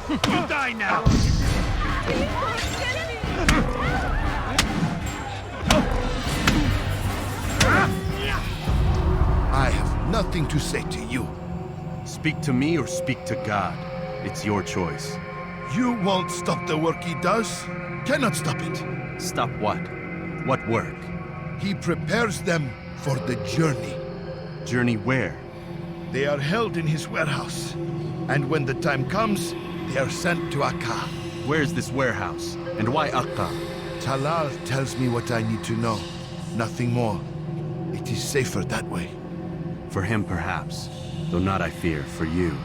You die now! I have nothing to say to you. Speak to me or speak to God. It's your choice. You won't stop the work he does. Cannot stop it. Stop what? What work? He prepares them for the journey. Journey where? They are held in his warehouse. And when the time comes, they are sent to Acre. Where's this warehouse? And why Acre? Talal tells me what I need to know. Nothing more. It is safer that way. For him, perhaps. Though not, I fear, for you.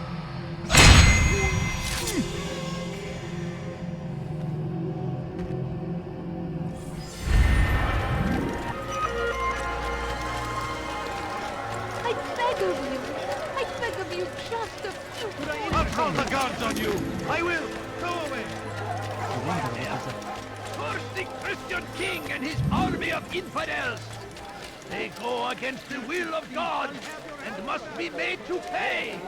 I'll call the guards on you! I will! Go away! Curse the Christian king and his army of infidels! They go against the will of God and must be made to pay!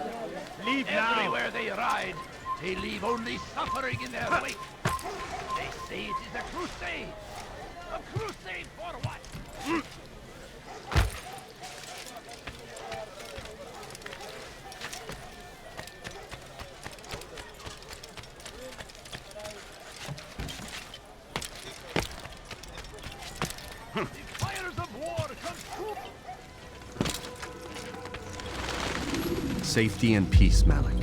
Leave now! Everywhere they ride, they leave only suffering in their wake. They say it is a crusade! A crusade for what? Safety and peace, Malik.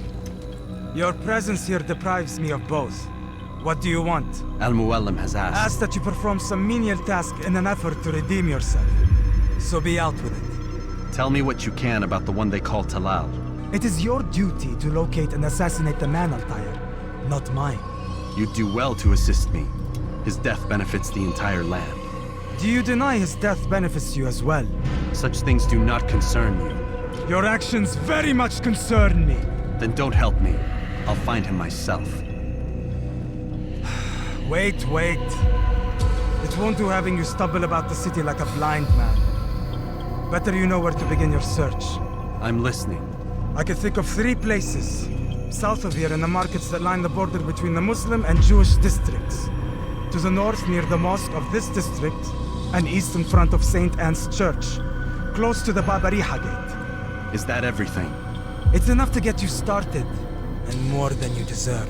Your presence here deprives me of both. What do you want? Al-Muallim has asked. Asked that you perform some menial task in an effort to redeem yourself. So be out with it. Tell me what you can about the one they call Talal. It is your duty to locate and assassinate the man, Altair, not mine. You'd do well to assist me. His death benefits the entire land. Do you deny his death benefits you as well? Such things do not concern you. Your actions very much concern me. Then don't help me. I'll find him myself. Wait. It won't do having you stumble about the city like a blind man. Better you know where to begin your search. I'm listening. I can think of 3 places. South of here in the markets that line the border between the Muslim and Jewish districts. To the north near the mosque of this district, and east in front of St. Anne's Church, close to the Babariha Gate. Is that everything? It's enough to get you started, and more than you deserve.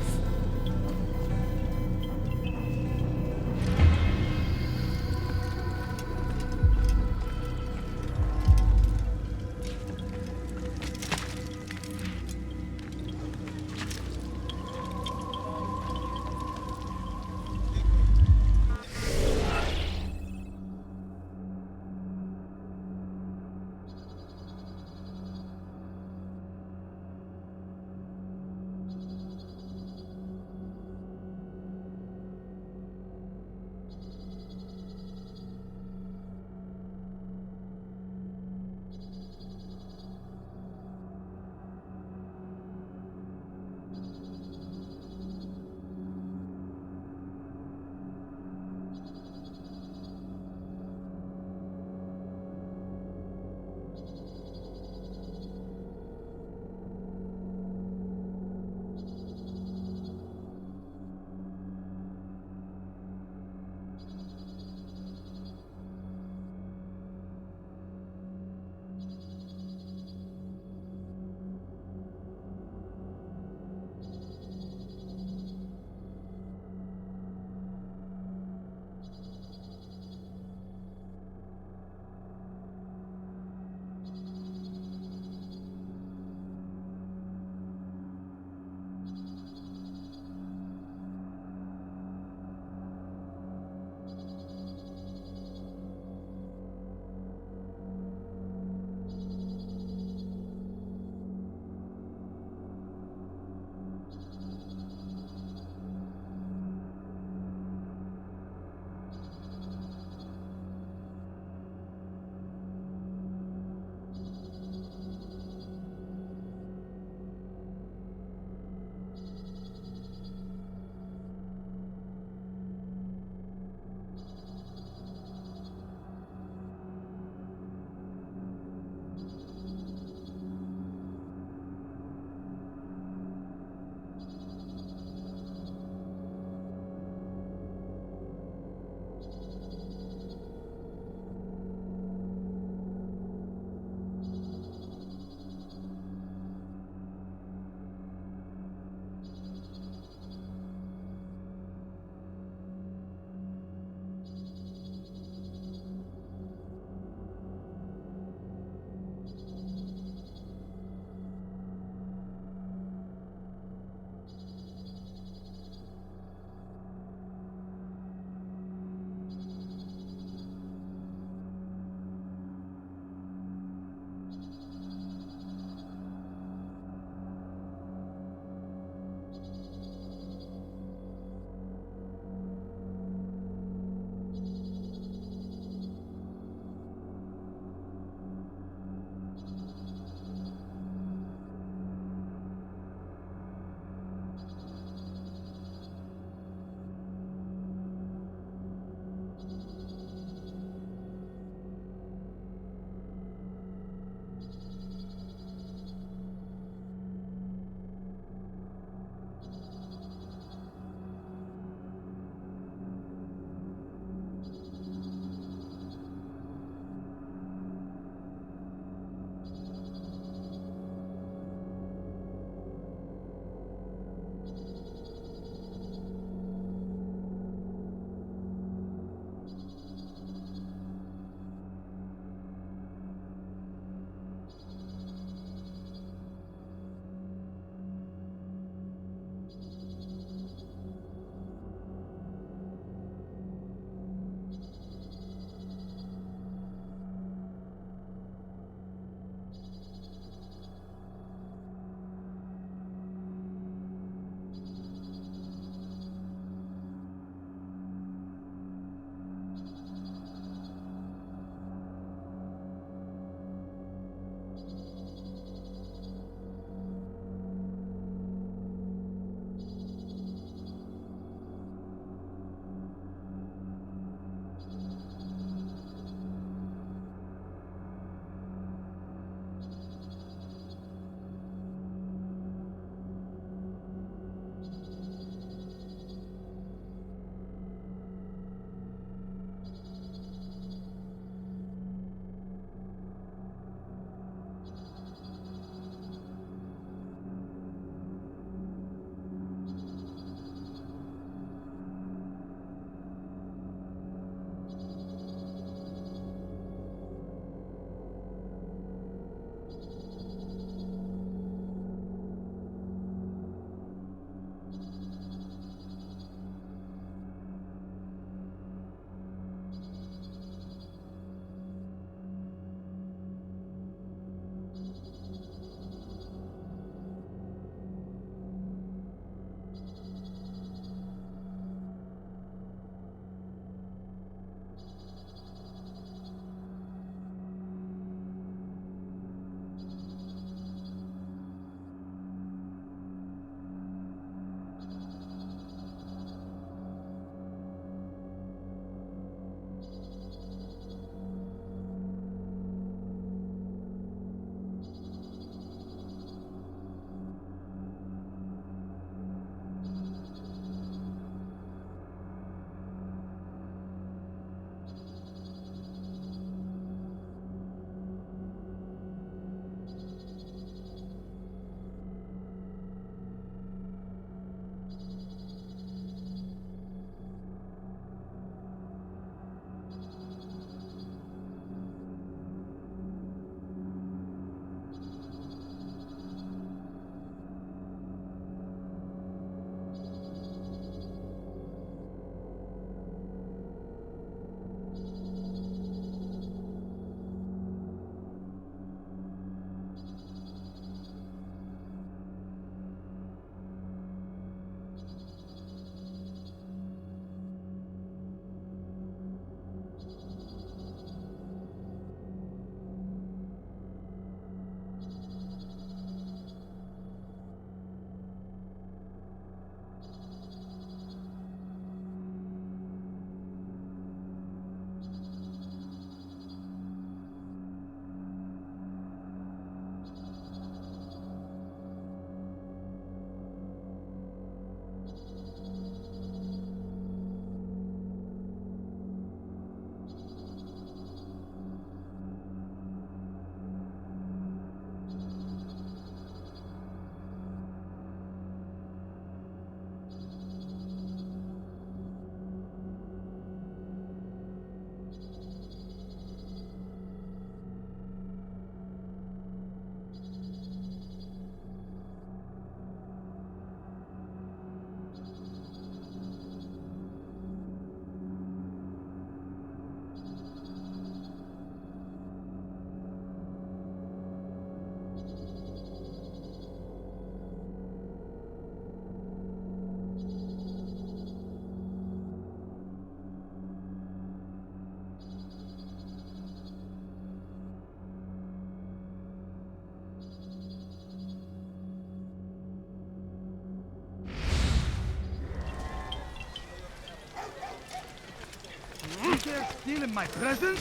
dare steal in my presence?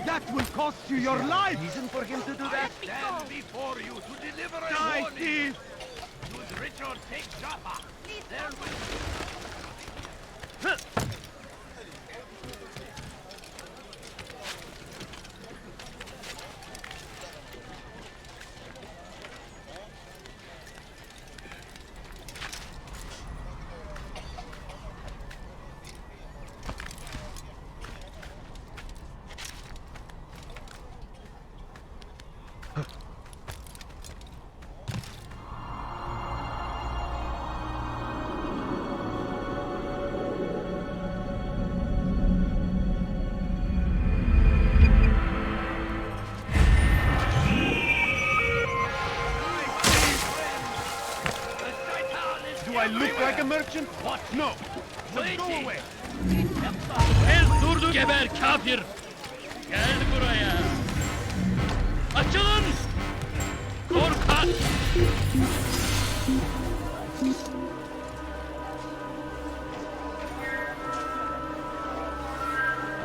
That will cost you your life! Reason for him to do that? I stand before you to deliver a Die, warning. thief! Should Richard take Jaffa, there will... Do I look like a merchant? What? No. Just go away. El durdu geber kafir. Gel buraya. Açılın. Korkak.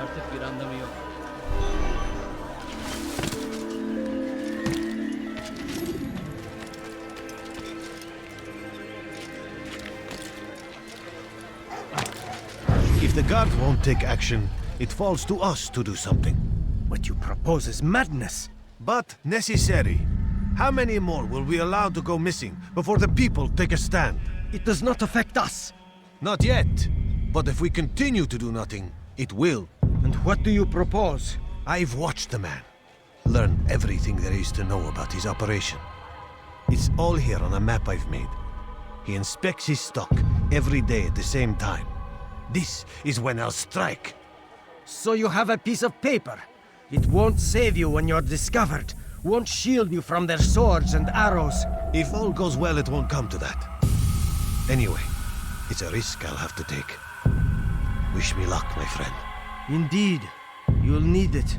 Artık bir anlamı yok. If the guard won't take action, it falls to us to do something. What you propose is madness. But necessary. How many more will we allow to go missing before the people take a stand? It does not affect us. Not yet. But if we continue to do nothing, it will. And what do you propose? I've watched the man. Learned everything there is to know about his operation. It's all here on a map I've made. He inspects his stock every day at the same time. This is when I'll strike. So you have a piece of paper. It won't save you when you're discovered. Won't shield you from their swords and arrows. If all goes well, it won't come to that. Anyway, it's a risk I'll have to take. Wish me luck, my friend. Indeed. You'll need it.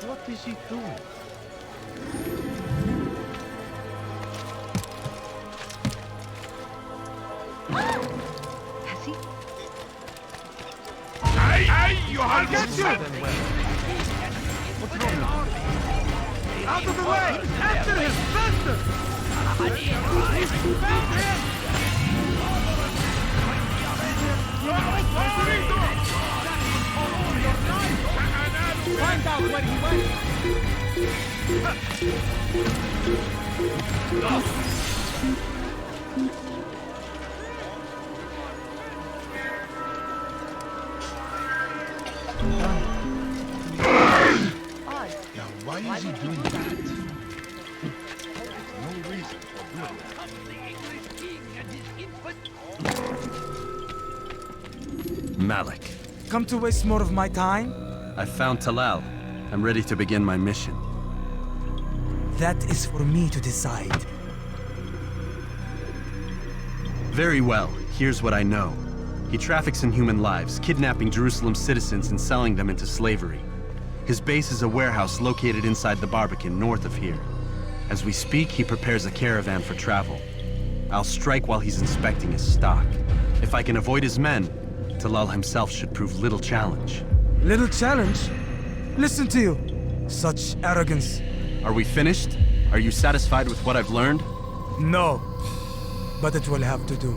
What is he doing? Has he? Hey, you I'll get you! What's wrong? Out of the way! After him! Faster! Find out where he went! Now, why is he doing that? No reason for doing that. Malik. Come to waste more of my time? I found Talal. I'm ready to begin my mission. That is for me to decide. Very well. Here's what I know. He traffics in human lives, kidnapping Jerusalem citizens and selling them into slavery. His base is a warehouse located inside the Barbican, north of here. As we speak, he prepares a caravan for travel. I'll strike while he's inspecting his stock. If I can avoid his men, Talal himself should prove little challenge. Little challenge? Listen to you. Such arrogance. Are we finished? Are you satisfied with what I've learned? No. But it will have to do.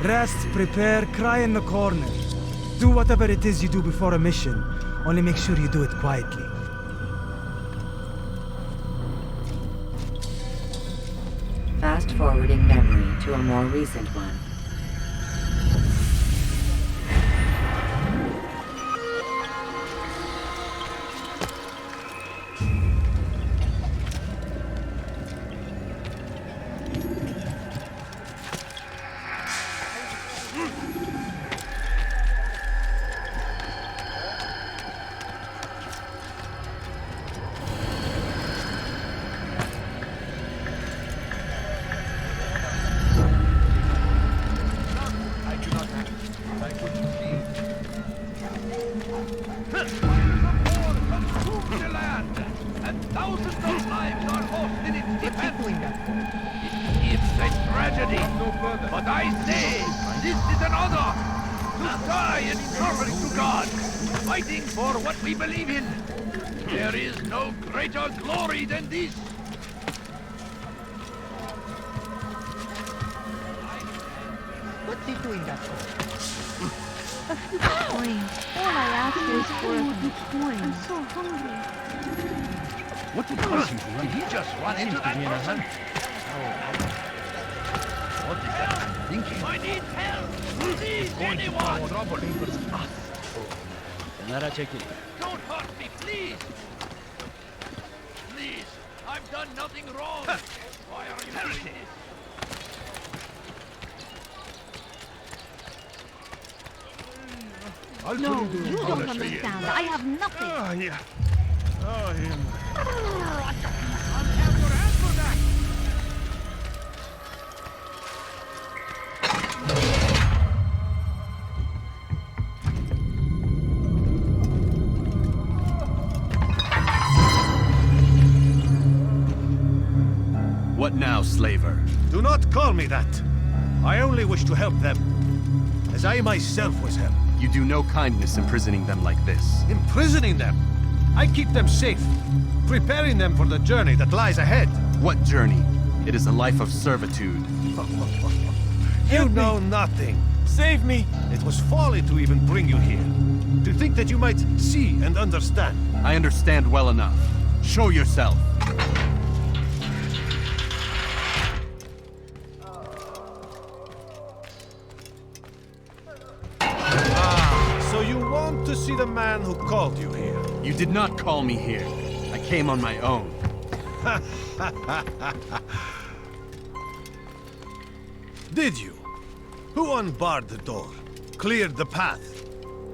Rest, prepare, cry in the corner. Do whatever it is you do before a mission. Only make sure you do it quietly. Fast-forwarding memory to a more recent one. It's a tragedy. But I say, this is an honor. To die in service to God, fighting for what we believe in. There is no greater glory than this. What's he doing that for? A few coins. All I ask is for a few coins. I'm so hungry. What did he just run into that person? What is that thinking? I need help! Please, anyone! Don't hurt me, please! Please, I've done nothing wrong! Why are you doing this? No, you don't understand. I have nothing. Oh, yeah. Oh, him. What now, slaver? Do not call me that. I only wish to help them, as I myself was helped. You do no kindness imprisoning them like this. Imprisoning them? I keep them safe, preparing them for the journey that lies ahead. What journey? It is a life of servitude. You know nothing. Save me! It was folly to even bring you here. To think that you might see and understand. I understand well enough. Show yourself. So you want to see the man who called you here? You did not call me here. I came on my own. Did you? Who unbarred the door? Cleared the path?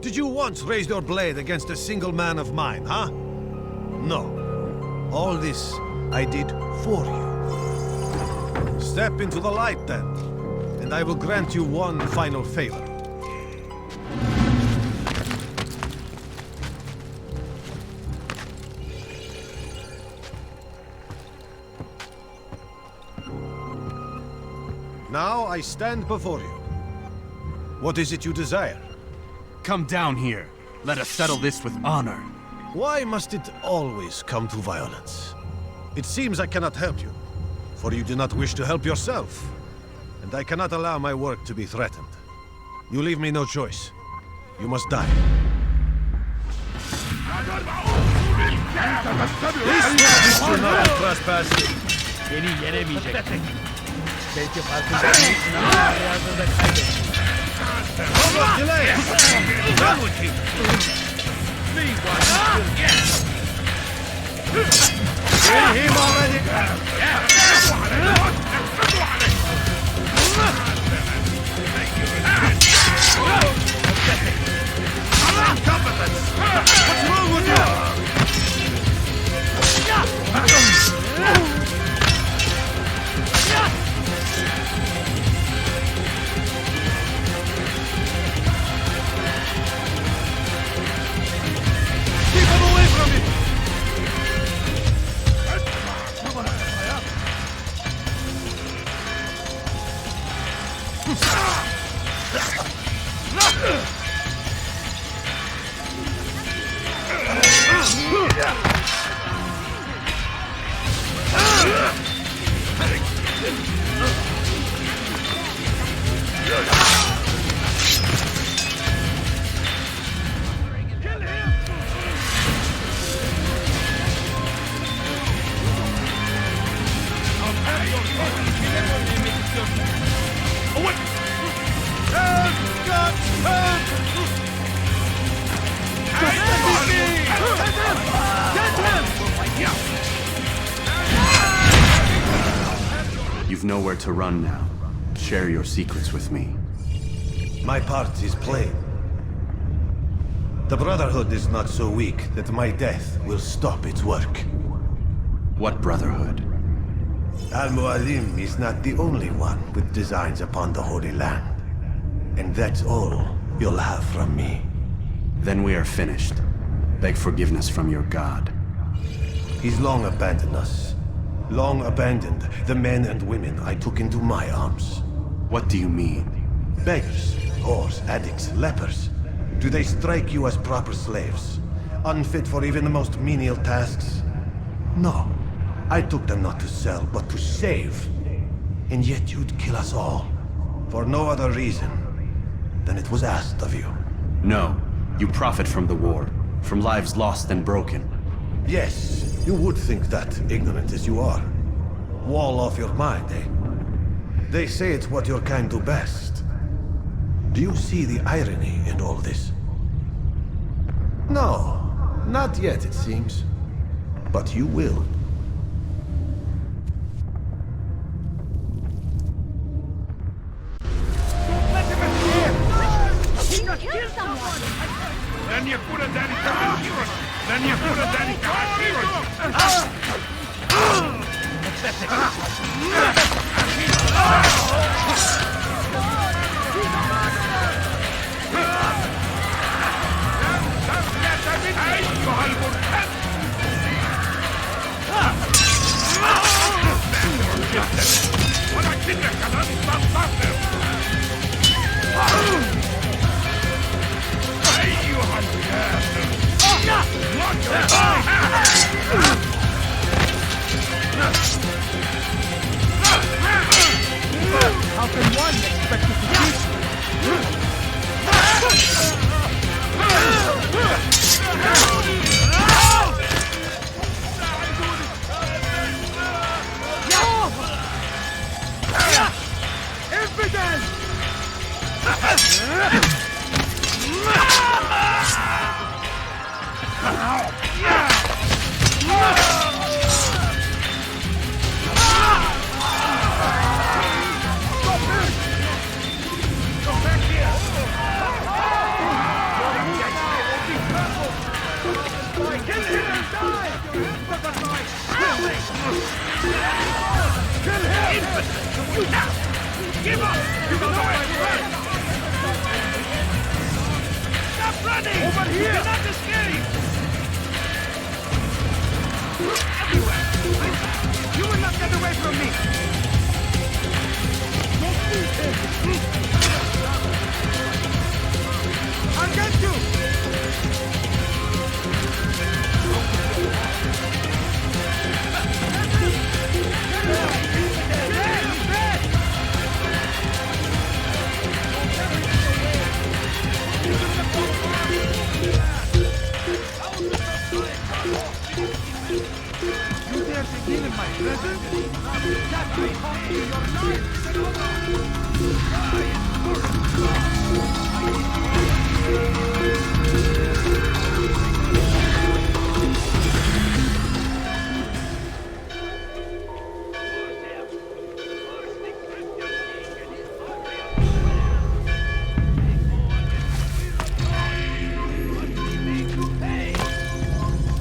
Did you once raise your blade against a single man of mine, huh? No. All this I did for you. Step into the light then, and I will grant you one final favor. Now I stand before you. What is it you desire? Come down here. Let us settle this with honor. Why must it always come to violence? It seems I cannot help you, for you do not wish to help yourself. And I cannot allow my work to be threatened. You leave me no choice. You must die. Mr. Not trespass. Beni yenemeyecek. Belki farkında değilsin ama hayatında kaybettin. Delay! Done with you! Me one. See him already? What's wrong with you? Keep him away from me! You've nowhere to run now. Share your secrets with me. My part is plain. The Brotherhood is not so weak that my death will stop its work. What Brotherhood? Al-Mualim is not the only one with designs upon the Holy Land. And that's all you'll have from me. Then we are finished. Beg forgiveness from your god. He's long abandoned us, Long abandoned, the men and women I took into my arms. What do you mean? Beggars, whores, addicts, lepers. Do they strike you as proper slaves? Unfit for even the most menial tasks? No. I took them not to sell, but to save. And yet you'd kill us all. For no other reason than it was asked of you. No. You profit from the war. From lives lost and broken. Yes, you would think that, ignorant as you are. Wall off your mind, eh? They say it's what your kind do best. Do you see the irony in all this? No, not yet, it seems. But you will. Then you put a daddy heroes. Then you put a daddy heroes. How can one expect to defeat Give up! You don't know my friend! Stop running! Over here! You're not escape! Everywhere! You will not get away from me! I'll get you! You dare begin in my presence? That may cost you your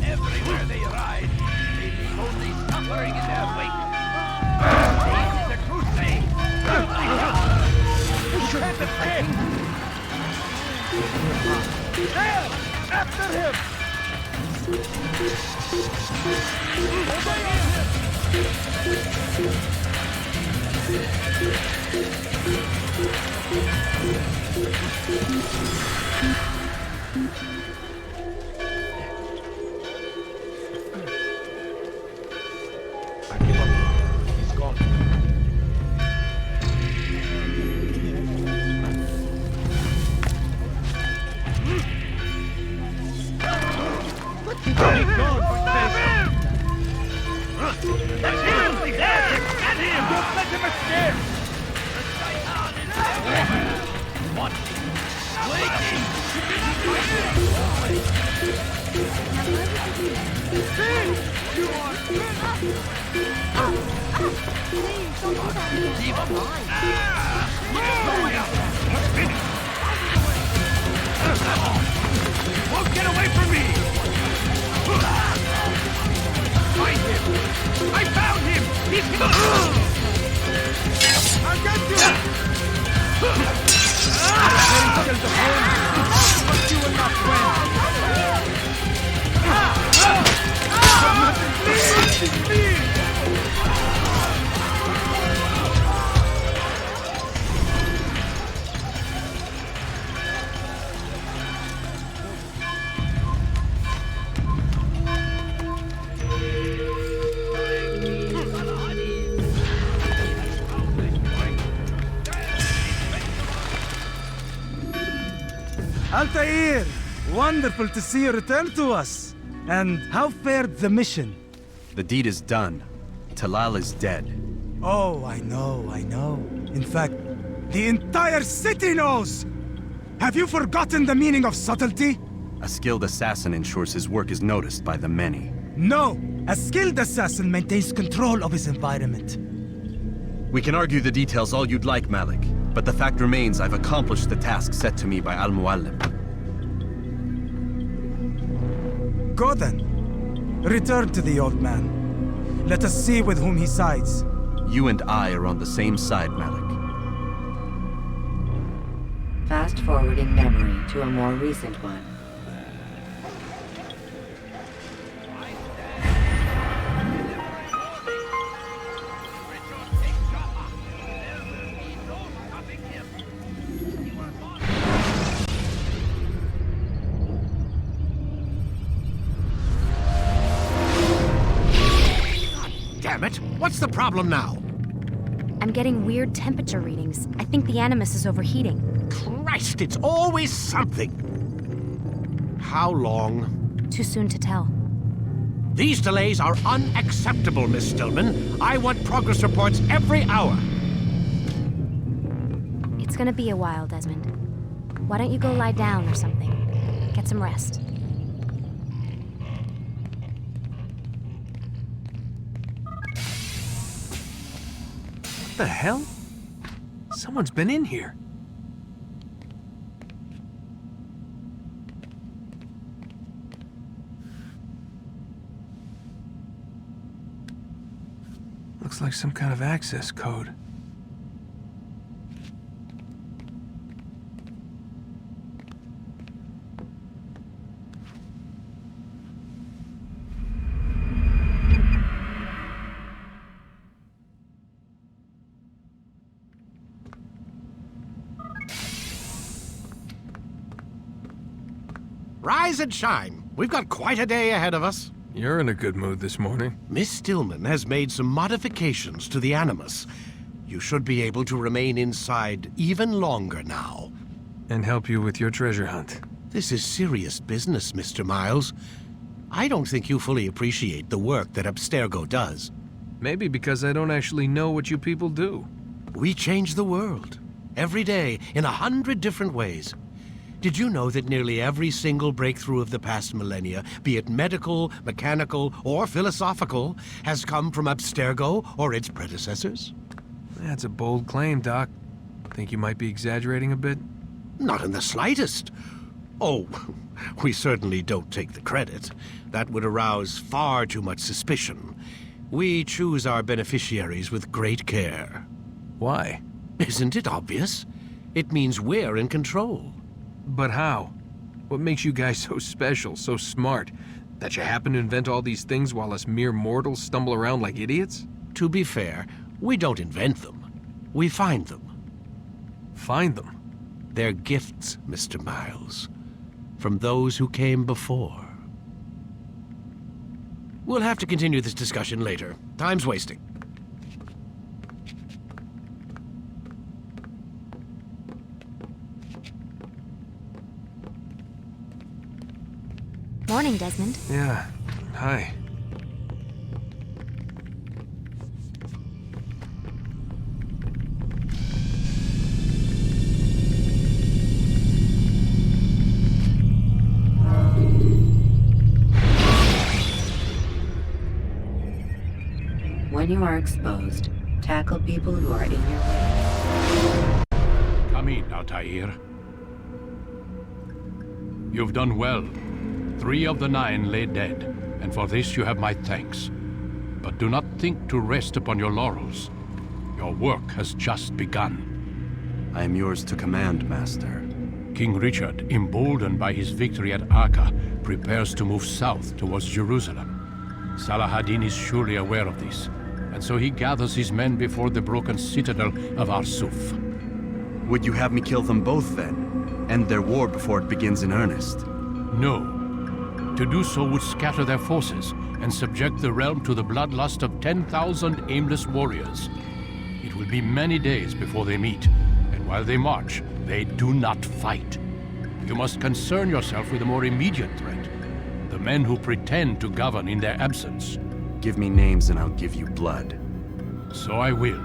Everywhere they ride, they leave only suffering in their wake. This is a crusade! You can't escape! There! After him! He's gone. Won't get away from me! Find him! I found him! He's gone! I'll get you! But you will not win! Please! Altair! Wonderful to see you return to us. And how fared the mission? The deed is done. Talal is dead. Oh, I know. In fact, the entire city knows! Have you forgotten the meaning of subtlety? A skilled assassin ensures his work is noticed by the many. No! A skilled assassin maintains control of his environment. We can argue the details all you'd like, Malik, but the fact remains I've accomplished the task set to me by Al-Muallim. Go then. Return to the old man. Let us see with whom he sides. You and I are on the same side, Malik. Fast-forwarding memory to a more recent one. Damn it! What's the problem now? I'm getting weird temperature readings. I think the Animus is overheating. Christ, it's always something! How long? Too soon to tell. These delays are unacceptable, Miss Stillman. I want progress reports every hour. It's gonna be a while, Desmond. Why don't you go lie down or something? Get some rest. What the hell? Someone's been in here. Looks like some kind of access code. Rise and shine. We've got quite a day ahead of us. You're in a good mood this morning. Miss Stillman has made some modifications to the Animus. You should be able to remain inside even longer now. And help you with your treasure hunt. This is serious business, Mr. Miles. I don't think you fully appreciate the work that Abstergo does. Maybe because I don't actually know what you people do. We change the world. Every day, in 100 different ways. Did you know that nearly every single breakthrough of the past millennia, be it medical, mechanical, or philosophical, has come from Abstergo or its predecessors? That's a bold claim, Doc. Think you might be exaggerating a bit? Not in the slightest. Oh, we certainly don't take the credit. That would arouse far too much suspicion. We choose our beneficiaries with great care. Why? Isn't it obvious? It means we're in control. But how? What makes you guys so special, so smart? That you happen to invent all these things while us mere mortals stumble around like idiots? To be fair, we don't invent them. We find them. Find them? They're gifts, Mr. Miles. From those who came before. We'll have to continue this discussion later. Time's wasting. Morning, Desmond. Yeah. Hi. When you are exposed, tackle people who are in your way. Come in, Altair. You've done well. 3 of the 9 lay dead, and for this you have my thanks. But do not think to rest upon your laurels. Your work has just begun. I am yours to command, Master. King Richard, emboldened by his victory at Acre, prepares to move south towards Jerusalem. Salah-ad-Din is surely aware of this, and so he gathers his men before the broken citadel of Arsuf. Would you have me kill them both, then? End their war before it begins in earnest? No. To do so would scatter their forces and subject the realm to the bloodlust of 10,000 aimless warriors. It will be many days before they meet, and while they march, they do not fight. You must concern yourself with a more immediate threat. The men who pretend to govern in their absence. Give me names and I'll give you blood. So I will.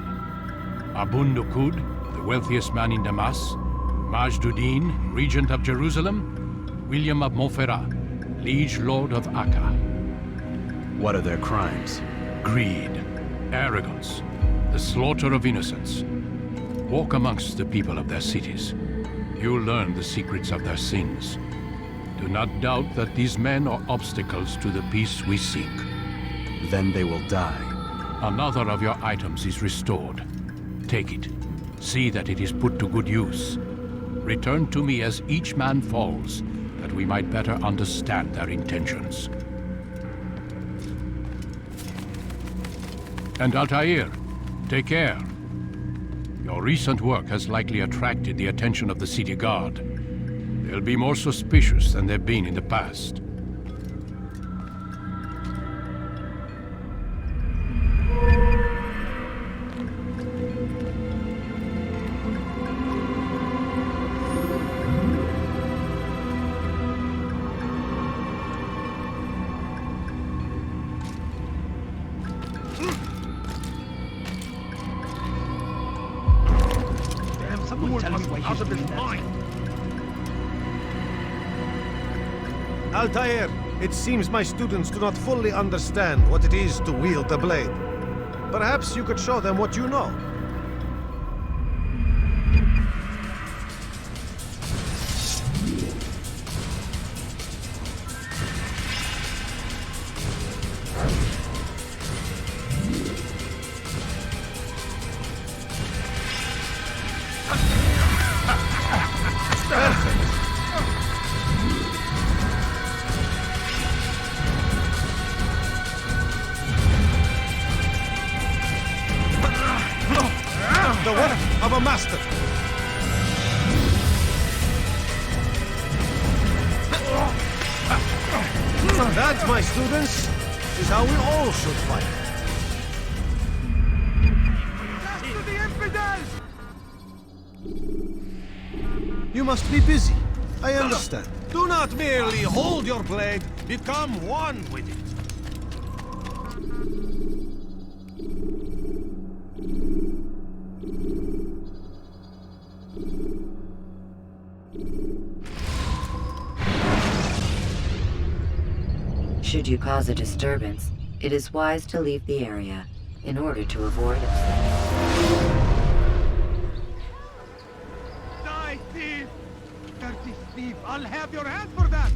Abu Nuqoud, the wealthiest man in Damascus. Majd, regent of Jerusalem. William of Montferrat, liege lord of Acre. What are their crimes? Greed, arrogance, the slaughter of innocents. Walk amongst the people of their cities. You'll learn the secrets of their sins. Do not doubt that these men are obstacles to the peace we seek. Then they will die. Another of your items is restored. Take it. See that it is put to good use. Return to me as each man falls, that we might better understand their intentions. And Altair, take care. Your recent work has likely attracted the attention of the city guard. They'll be more suspicious than they've been in the past. Altair, it seems my students do not fully understand what it is to wield the blade. Perhaps you could show them what you know. The work of a master. That, my students, is how we all should fight. To the infidels! You must be busy. I understand. Do not merely hold your blade, become one with it. Should you cause a disturbance, it is wise to leave the area in order to avoid upset. Die, thief! Dirty thief! I'll have your hand for that!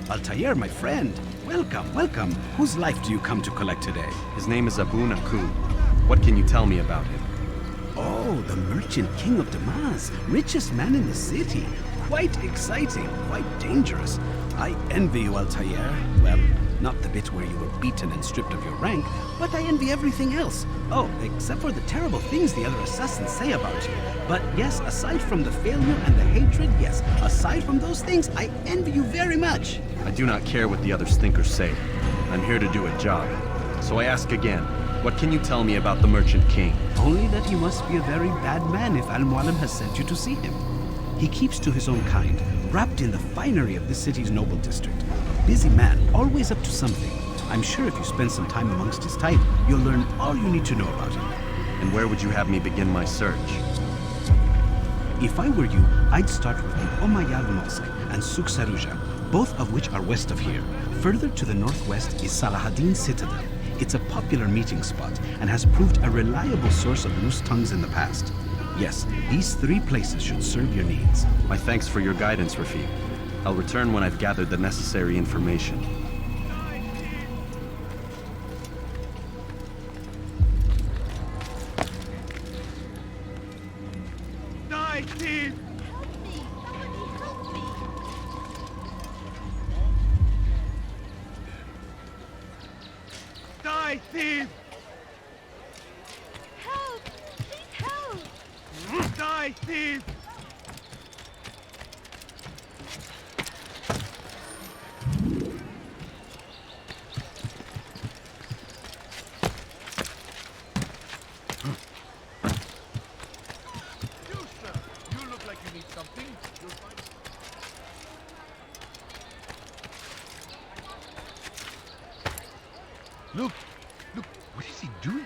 Altair, my friend. Welcome, welcome. Whose life do you come to collect today? His name is Abu Nuqoud. What can you tell me about him? Oh, the merchant king of Damascus. Richest man in the city. Quite exciting, quite dangerous. I envy you, Altair. Well, not the bit where you were beaten and stripped of your rank, but I envy everything else. Oh, except for the terrible things the other assassins say about you. But yes, aside from the failure and the hatred, yes, aside from those things, I envy you very much. I do not care what the others think or say. I'm here to do a job. So I ask again, what can you tell me about the Merchant King? Only that he must be a very bad man if Al-Mualim has sent you to see him. He keeps to his own kind, wrapped in the finery of this city's noble district. A busy man, always up to something. I'm sure if you spend some time amongst his type, you'll learn all you need to know about him. And where would you have me begin my search? If I were you, I'd start with the Umayyad Mosque and Souk Sarouja, both of which are west of here. Further to the northwest is Salahaddin Citadel. It's a popular meeting spot and has proved a reliable source of loose tongues in the past. Yes, these three places should serve your needs. My thanks for your guidance, Rafiq. I'll return when I've gathered the necessary information. Die, thief! Die, thief! Help! Please help! Die, thief! You, sir, you look Look, what is he doing?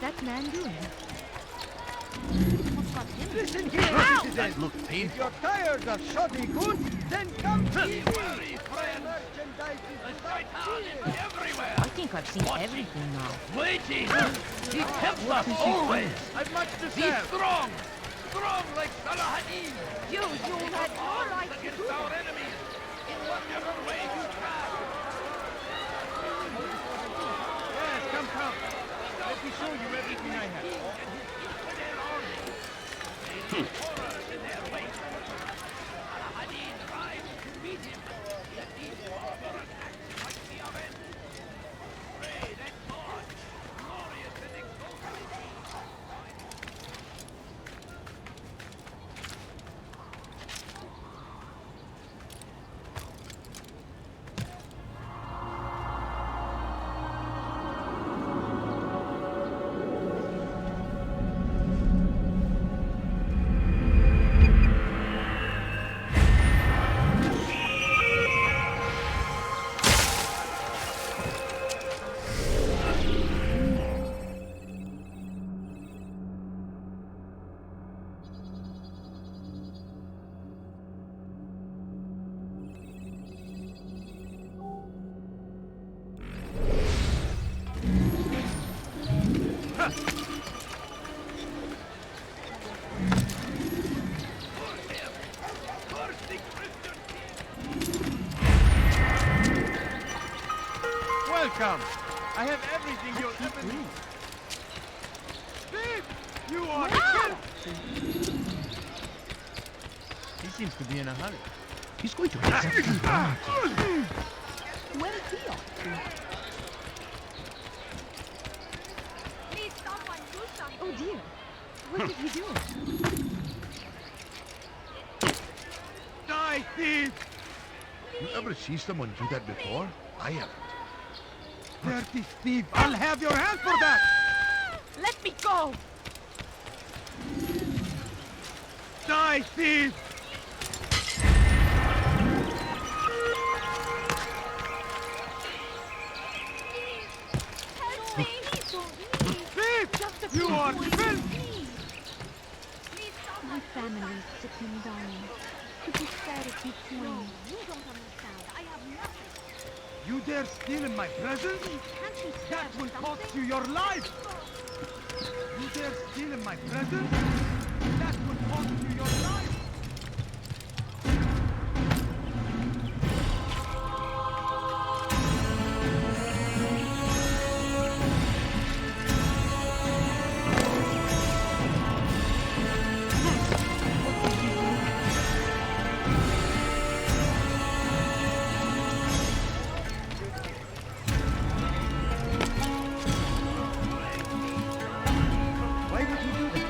that man doing? Listen here, citizen! If you're tired of shoddy goods, then come to me! Merchandise is everywhere! I think I've seen everything now. Waiting! He helps us always! I've much to say! Be strong! Strong like Salah Addin! You had all right to against do our that. enemies! In whatever way you can! Yes, come. Let me show you everything I have. Horrors in their wake! Salah Addin rides to meet him! Yet these barbar attacks might be avenged! Pray that God, glorious and exalted is he! Welcome! I have everything you'll ever need. Steve! You are He seems to be in a hurry. He's going to accept his bounty. Where is he off to? Please, someone do something. Oh dear. What did he do? Die, thief! You ever see someone do that before? I haven't. Dirty thief! I'll have your hand for that! Let me go! Die, thief! Help me! Thief! You are filth! My family is sick and dying. Could you spare a few coins? You don't understand. I have nothing. You dare steal in my presence? Can't you That spare will something? cost you your life! You dare steal in my presence? That will cost you your life! Why would you do that?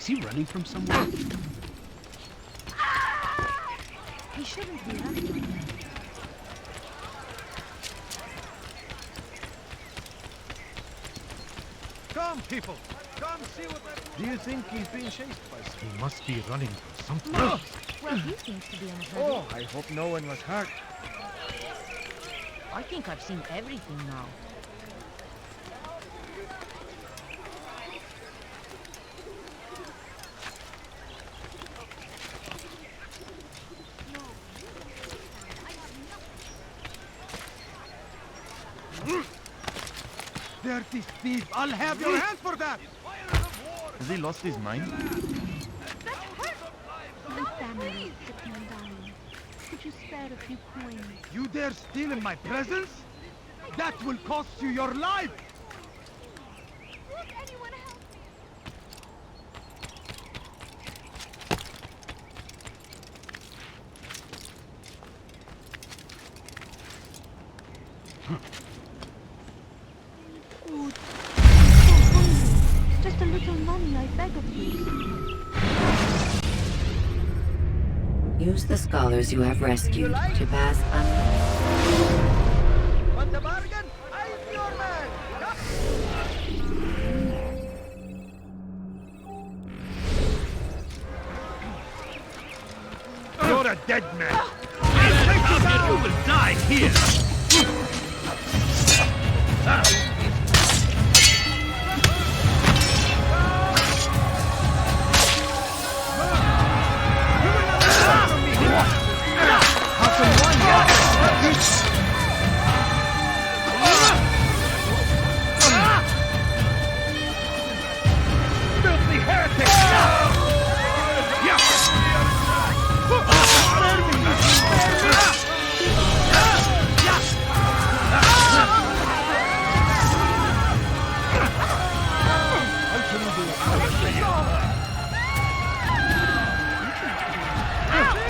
Is he running from somewhere? He shouldn't be running. Come, people! Come see what that... Do you think he's being chased by something? He must be running from something. Well, he seems to be in a hurry. Oh, I hope no one was hurt. I think I've seen everything now. Dirty thief! I'll have your hand for that! Has he lost his mind? My family is sick and dying. Could you spare a few coins? You dare steal in my presence? That will cost you your life! Won't anyone help Food. So hungry. Just a little money, I beg of you. Use the scholars you have rescued to pass unnoticed. Want a bargain? I'm your man! You're a dead man! You will die here! Filthy heretic!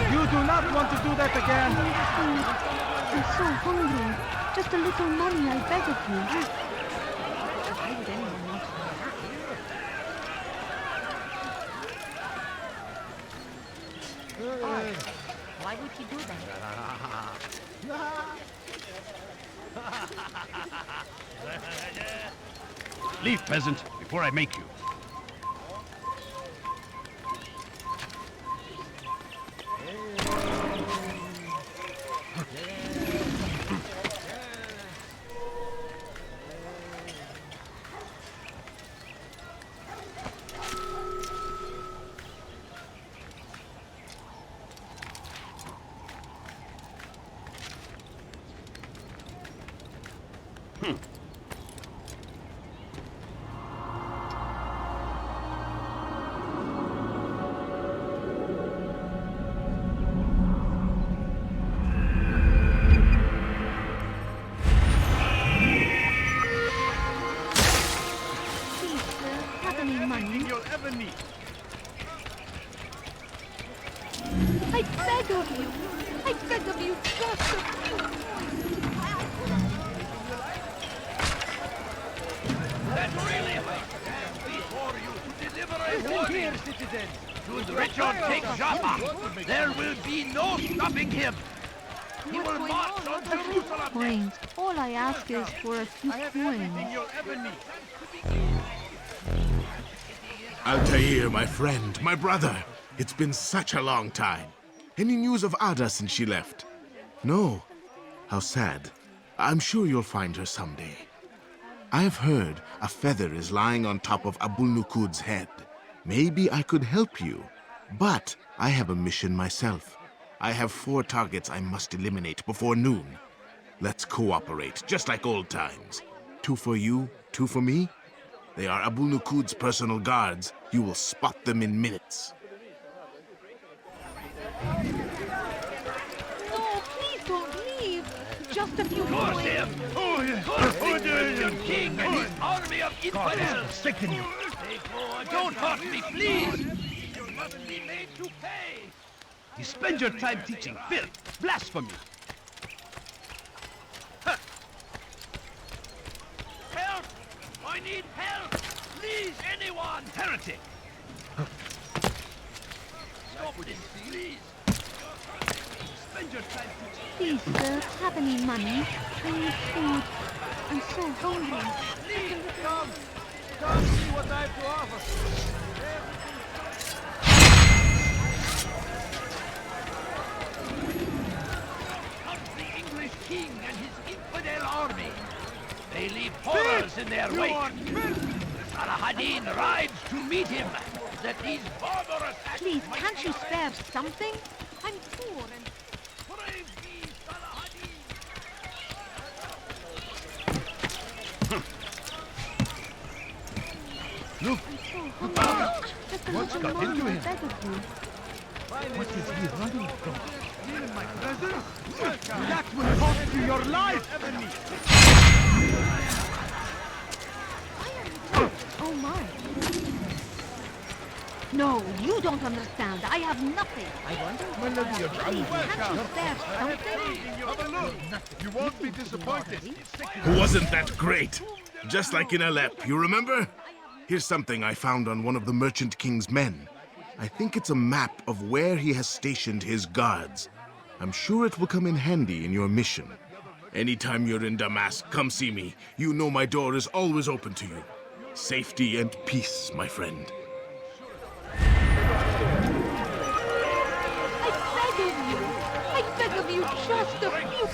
You do not want to do that again! I'm so hungry. Just a little money, I beg of you. Why would anyone want to do that? Why? Why would he do that? Leave, peasant, before I make you. I beg of you! I beg of you, just a few That really might stand before you to deliver a warning. Here, citizens! Should Richard take Jaffa, there will be no stopping him. He will march on Jerusalem. coins. All I ask is for a few coins. Altair, my friend, my brother. It's been such a long time. Any news of Ada since she left? No. How sad. I'm sure you'll find her someday. I've heard a feather is lying on top of Abu Nuqoud's head. Maybe I could help you. But I have a mission myself. I have 4 targets I must eliminate before noon. Let's cooperate, just like old times. 2 for you, 2 for me. They are Abu Nuqoud's personal guards. You will spot them in minutes. No, please don't leave. Just a few Force coins. him! Force the Christian king and his army of infidels! Sicken you! Don't hurt me, please! You must be made to pay! You spend your time teaching filth, blasphemy. Help! I need help! Please, anyone! Heretic! stop this, please. Spend your time. Please, sir, have any money? I need food. I'm so hungry. Please, come. Come see what I have to offer. The English king and his infidel army. They leave horrors in their wake. Addin rides to meet him. That these barbarous acts Please, can't you spare something? I'm poor and... Brave me, Addin! Look! What's got into him? What is he running from? In my presence? That will cost you your life! Oh my. No, you don't understand. I have nothing. I wonder what Can't you spare something? Have a look. You won't be disappointed. Wasn't that great? Just like in Aleppo, you remember? Here's something I found on one of the Merchant King's men. I think it's a map of where he has stationed his guards. I'm sure it will come in handy in your mission. Anytime you're in Damascus, come see me. You know my door is always open to you. Safety and peace, my friend. I beg of you, just a few...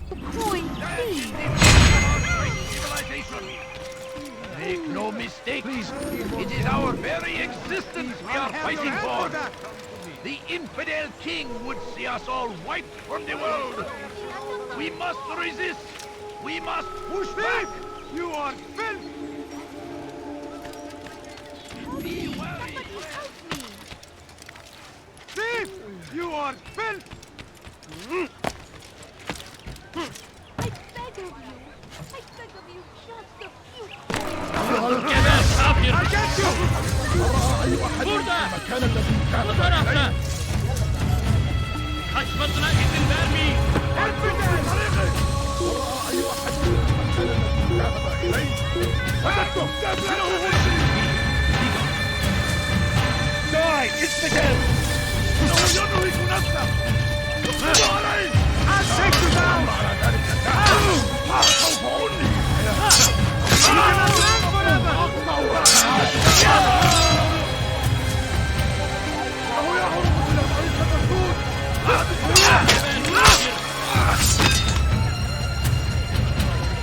The coin, please. Make no mistake, it is our very existence we are fighting for. The infidel king would see us all wiped from the world. We must resist. We must push back. You are filth! Be wary. Thief! You are filth! I beg of you, just a few... I get you! المكان الذي كان كشف الطريق البامي Die! Infidel! ينهك نفسه! I'll take you down!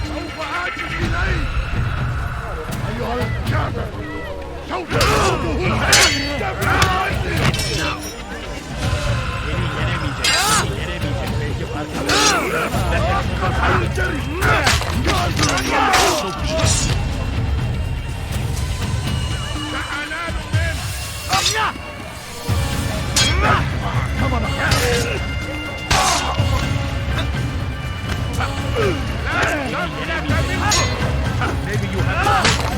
سوف آتي إليك أيها الكافر سوف Maybe you have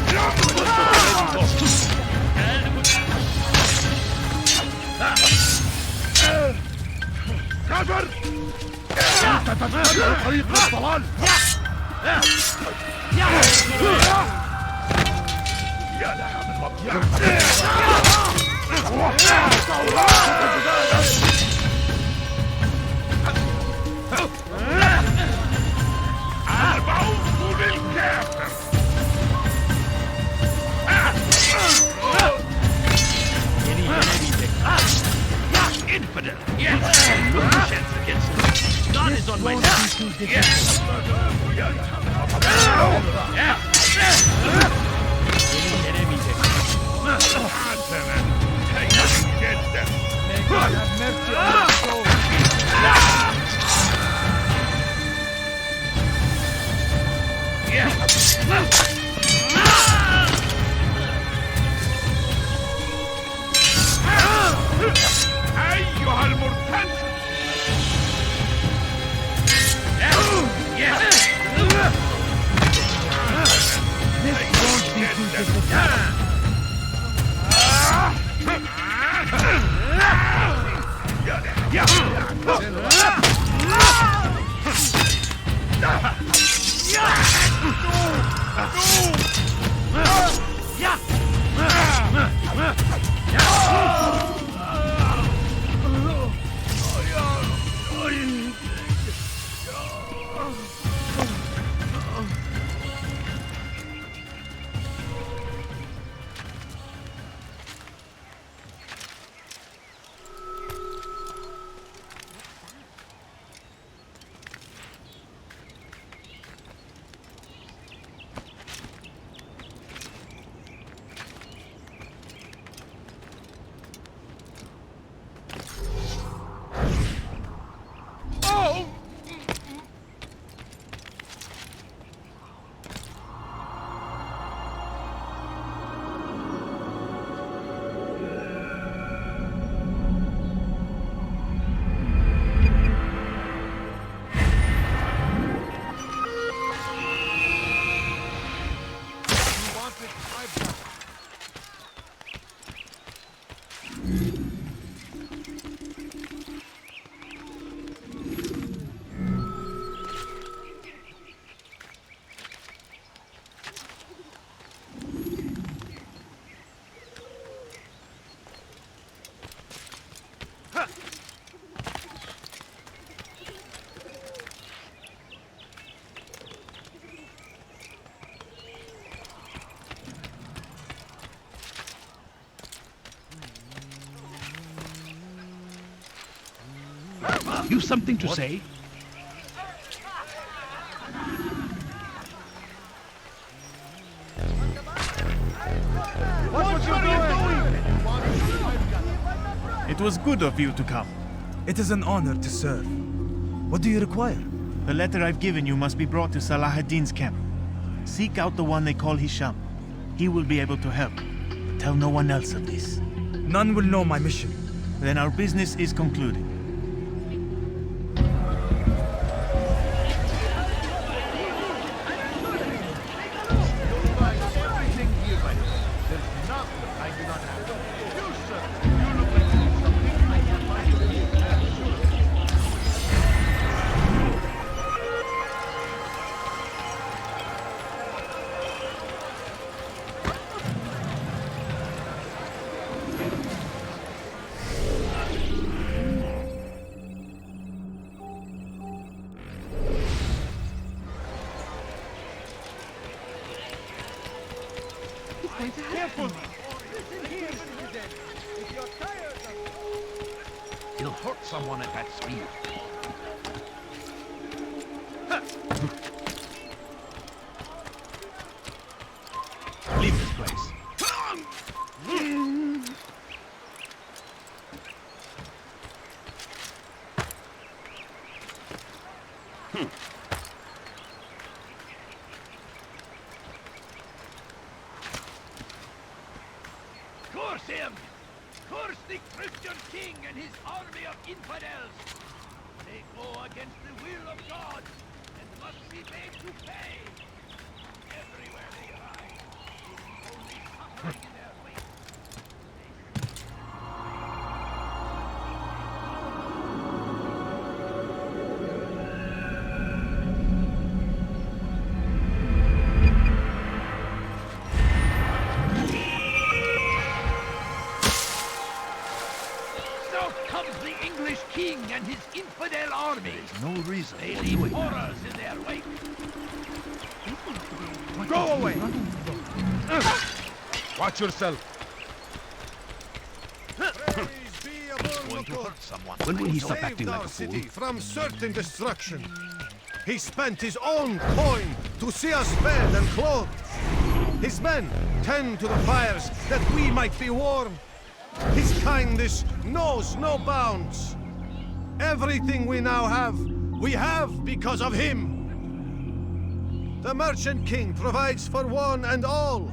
كافر! أنت تتبع طريق الضلال! يا لها من مطيع! الموت للكافر! Infidel! Yes! No chance against him! God is on my side! Yes! May God have mercy on your soul! أيها المرتد! This won't be too difficult. You something to say? What are you doing? It was good of you to come. It is an honor to serve. What do you require? The letter I've given you must be brought to Salah ad-Din's camp. Seek out the one they call Hisham. He will be able to help. But tell no one else of this. None will know my mission. Then our business is concluded. Careful! Listen here! If you're tired of... He'll hurt someone at that speed. Leave this place. Curse him! Curse the Christian king and his army of infidels! They go against the will of God and must be made to pay! Everywhere they ride, it is only suffering in their wake. King and his infidel army. No reason. They leave horrors in their wake. Go away! Watch yourself. Going to hurt someone. When will he Saved stop acting like our a fool? city from certain destruction. He spent his own coin to see us fed and clothed. His men tend to the fires that we might be warm. His kindness knows no bounds. Everything we now have, we have because of him. The Merchant King provides for one and all.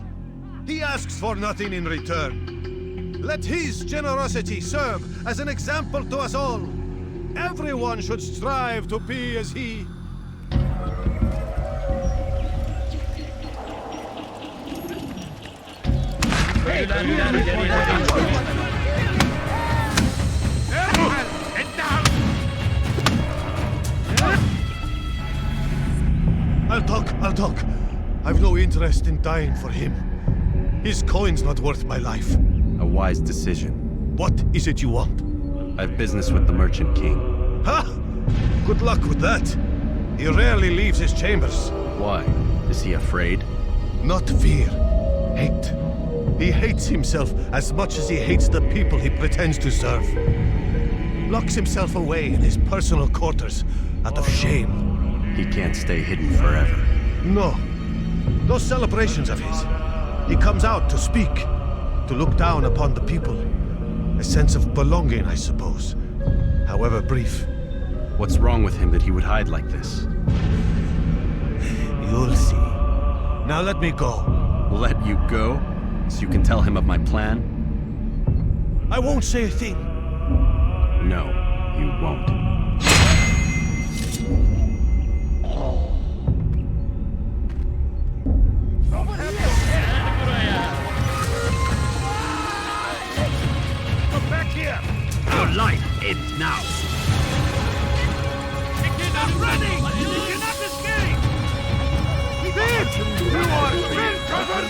He asks for nothing in return. Let his generosity serve as an example to us all. Everyone should strive to be as he. I'll talk. I've no interest in dying for him. His coin's not worth my life. A wise decision. What is it you want? I have business with the Merchant King. Ha! Good luck with that. He rarely leaves his chambers. Why? Is he afraid? Not fear. Hate. He hates himself as much as he hates the people he pretends to serve. Locks himself away in his personal quarters out of shame. He can't stay hidden forever. No. Those celebrations of his. He comes out to speak, to look down upon the people. A sense of belonging, I suppose. However brief. What's wrong with him that he would hide like this? You'll see. Now let me go. Let you go? So you can tell him of my plan? I won't say a thing. No, you won't. Come back here! Your life ends now! I'm running! You cannot escape! You are being covered!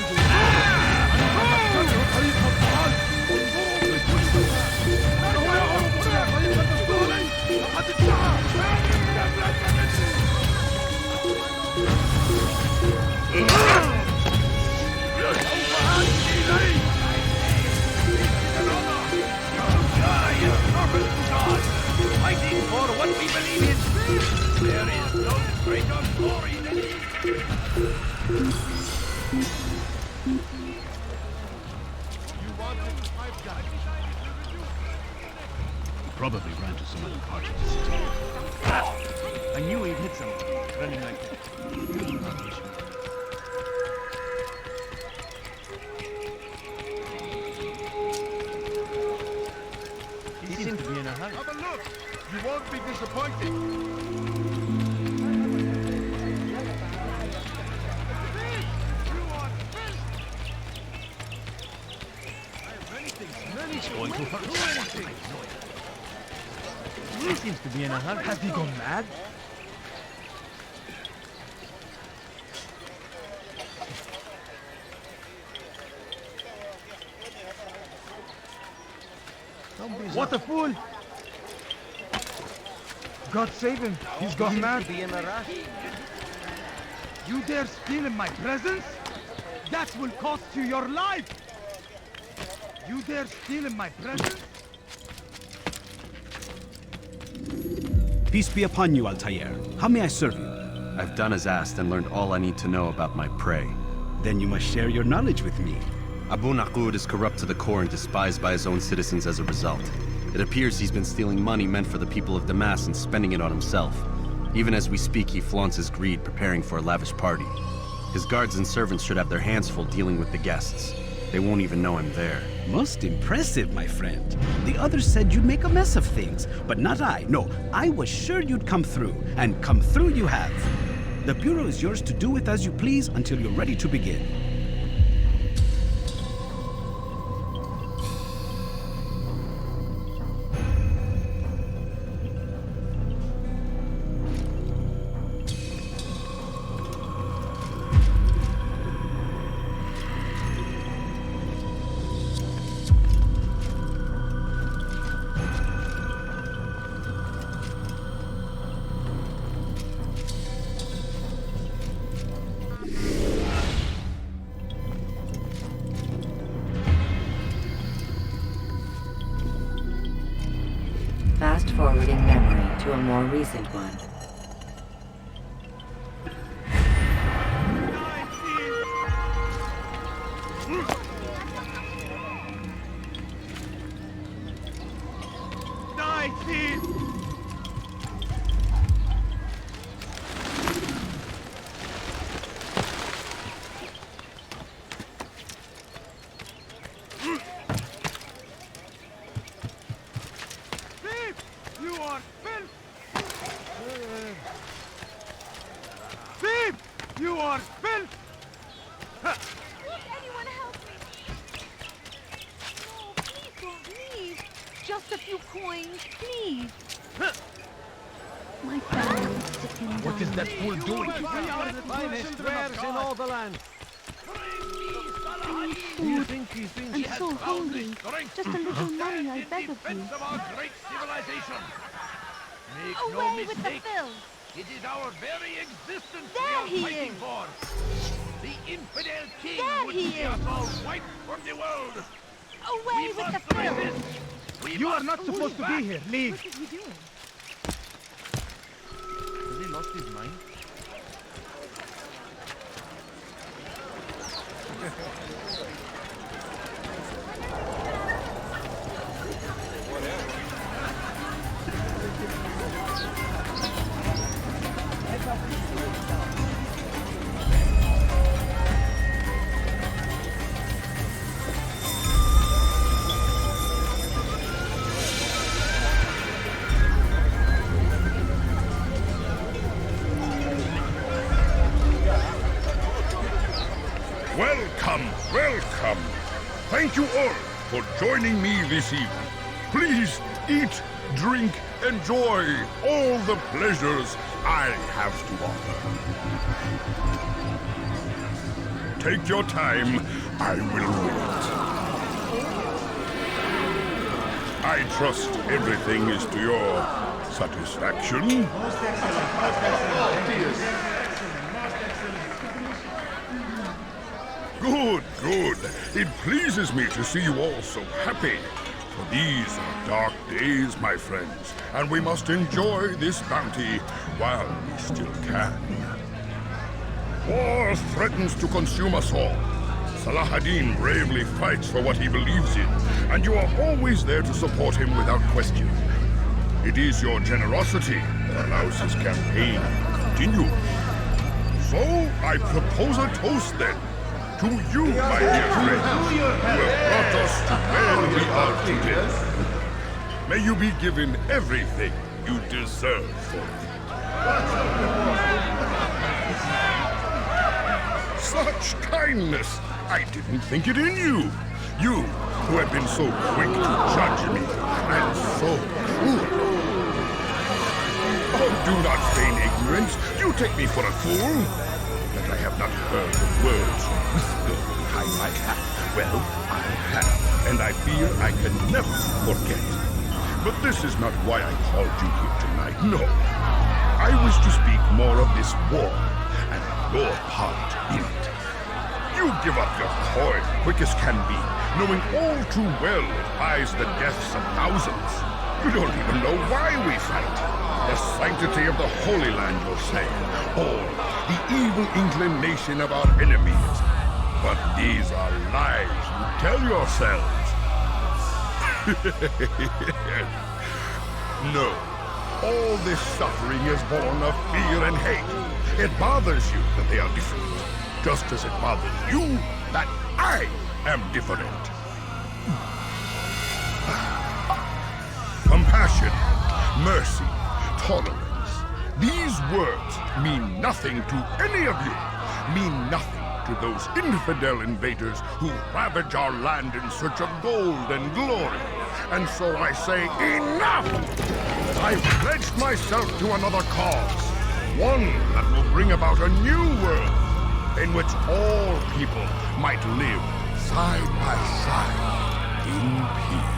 Fighting for what we believe in. There is no greater glory than he. Probably ran to some other part of the city. I knew he'd hit something, running like that. He seems to be in a hurry. Have a look! You won't be disappointed. He's going to hurt someone. He seems to be in a hurry. Has he gone mad? What a fool! God save him. He's gone mad. Be in a rush. You dare steal in my presence? That will cost you your life! You dare steal in my presence? Peace be upon you, Altair. How may I serve you? I've done as asked and learned all I need to know about my prey. Then you must share your knowledge with me. Abu Nuqoud is corrupt to the core and despised by his own citizens as a result. It appears he's been stealing money meant for the people of Damascus and spending it on himself. Even as we speak, he flaunts his greed, preparing for a lavish party. His guards and servants should have their hands full dealing with the guests. They won't even know I'm there. Most impressive, my friend. The others said you'd make a mess of things, but not I. No, I was sure you'd come through, and come through you have. The Bureau is yours to do with as you please until you're ready to begin. Fast-forwarding memory to a more recent one. Just a few coins, please. My family is sick and dying. What is that fool doing? Finest wares in all the land. I need food. I'm so hungry. Just a little money, I beg of you. Of our great civilization. Make no Away with the mistake. filth. It is our very existence There we he are fighting is. for. The infidel king There would he see is. us all wiped from the world. Away We with the must filth. resist. We You are must not supposed to be here. Leave. What is he doing? Has he lost his mind? Welcome. Thank you all for joining me this evening. Please eat, drink, enjoy all the pleasures I have to offer. Take your time. I will wait. I trust everything is to your satisfaction. Good, good. It pleases me to see you all so happy. For these are dark days, my friends, and we must enjoy this bounty while we still can. War threatens to consume us all. Salah ad-Din bravely fights for what he believes in, and you are always there to support him without question. It is your generosity that allows his campaign to continue. So, I propose a toast then, to you, my dear friends, who have brought us to where we are today. May you be given everything you deserve for it. Such kindness! I didn't think it in you. You, who have been so quick to judge me, and so cruel. Oh, do not feign ignorance. You take me for a fool. That I have not heard the words whispered behind my hat. Well, I have, and I fear I can never forget. But this is not why I called you here tonight. No. I wish to speak more of this war, and your part in it. You give up your coin quick as can be, knowing all too well it buys the deaths of thousands. You don't even know why we fight. The sanctity of the Holy Land, you'll say, or the evil inclination of our enemies. But these are lies you tell yourselves. No, all this suffering is born of fear and hate. It bothers you that they are different, just as it bothers you that I am different. Compassion, mercy, tolerance. These words mean nothing to any of you. Mean nothing to those infidel invaders who ravage our land in search of gold and glory. And so I say, enough! I've pledged myself to another cause. One that will bring about a new world in which all people might live side by side in peace.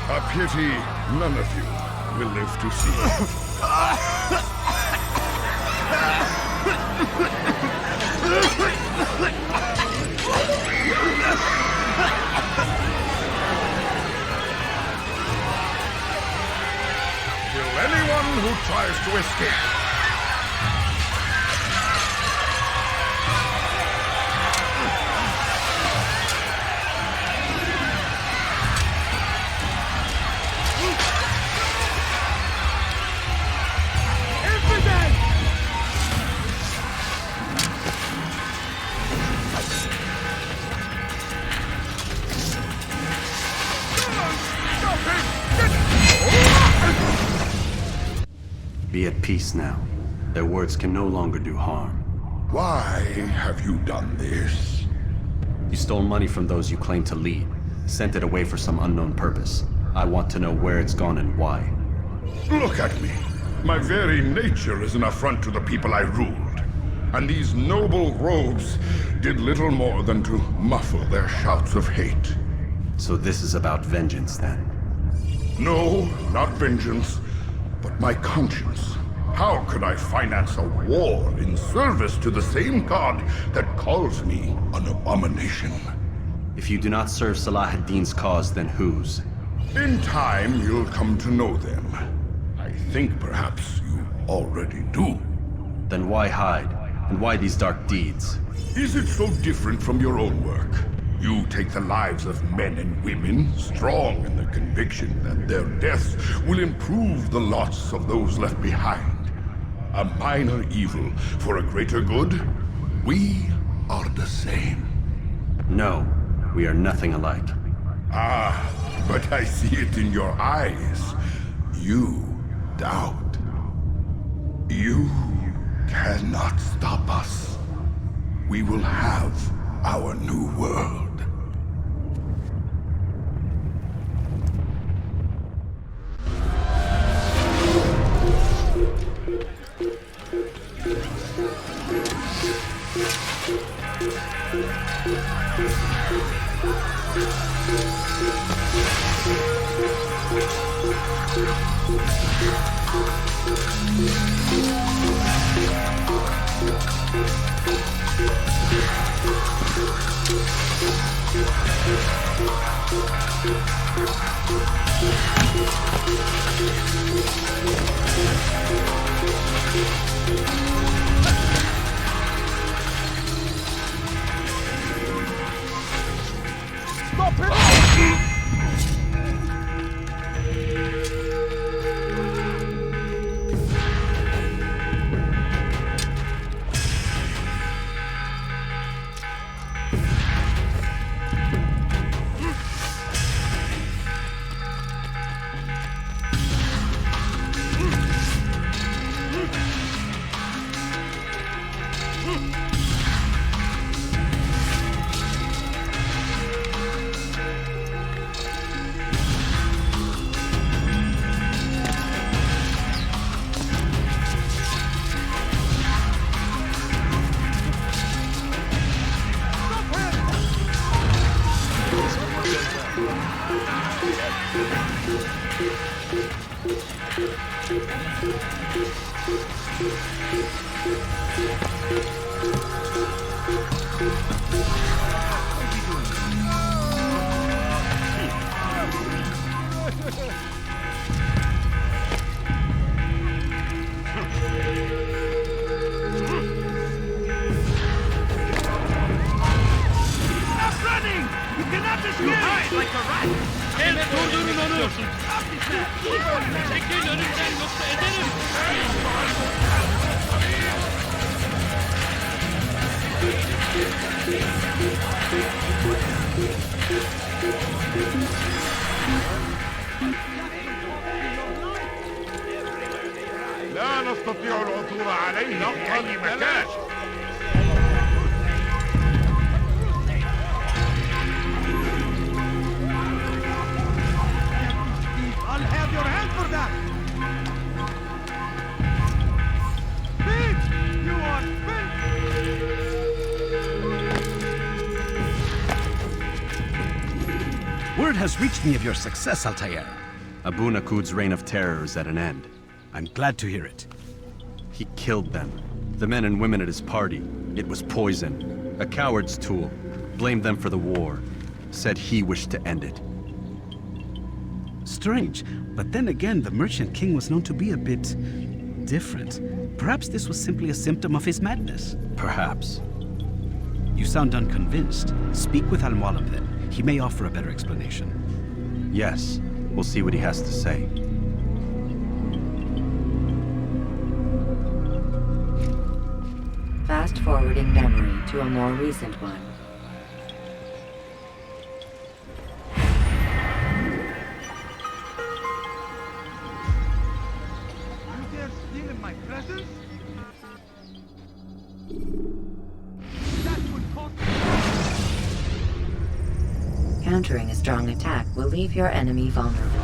A pity none of you will live to see it. Kill anyone who tries to escape. Be at peace now. Their words can no longer do harm. Why have you done this? You stole money from those you claim to lead, sent it away for some unknown purpose. I want to know where it's gone and why. Look at me. My very nature is an affront to the people I ruled. And these noble robes did little more than to muffle their shouts of hate. So this is about vengeance, then? No, not vengeance, but my conscience. How could I finance a war in service to the same god that calls me an abomination? If you do not serve Salah ad-Din's cause, then whose? In time, you'll come to know them. I think perhaps you already do. Then why hide? And why these dark deeds? Is it so different from your own work? You take the lives of men and women, strong in the conviction that their deaths will improve the lots of those left behind. A minor evil for a greater good? We are the same. No, we are nothing alike. Ah, but I see it in your eyes. You doubt. You cannot stop us. We will have our new world. Stop it! لا نستطيع العثور عليه في أي مكان. I'll have your hand for that! Speak! You are spent! Word has reached me of your success, Altair. Abu Nuqoud's reign of terror is at an end. I'm glad to hear it. He killed them. The men and women at his party. It was poison. A coward's tool. Blamed them for the war. Said he wished to end it. Strange, but then again, the Merchant King was known to be a bit different. Perhaps this was simply a symptom of his madness. Perhaps. You sound unconvinced. Speak with Al-Mualim then. He may offer a better explanation. Yes. We'll see what he has to say. Fast-forwarding memory to a more recent one. You dare steal in my presence? That would cost Countering a strong attack will leave your enemy vulnerable.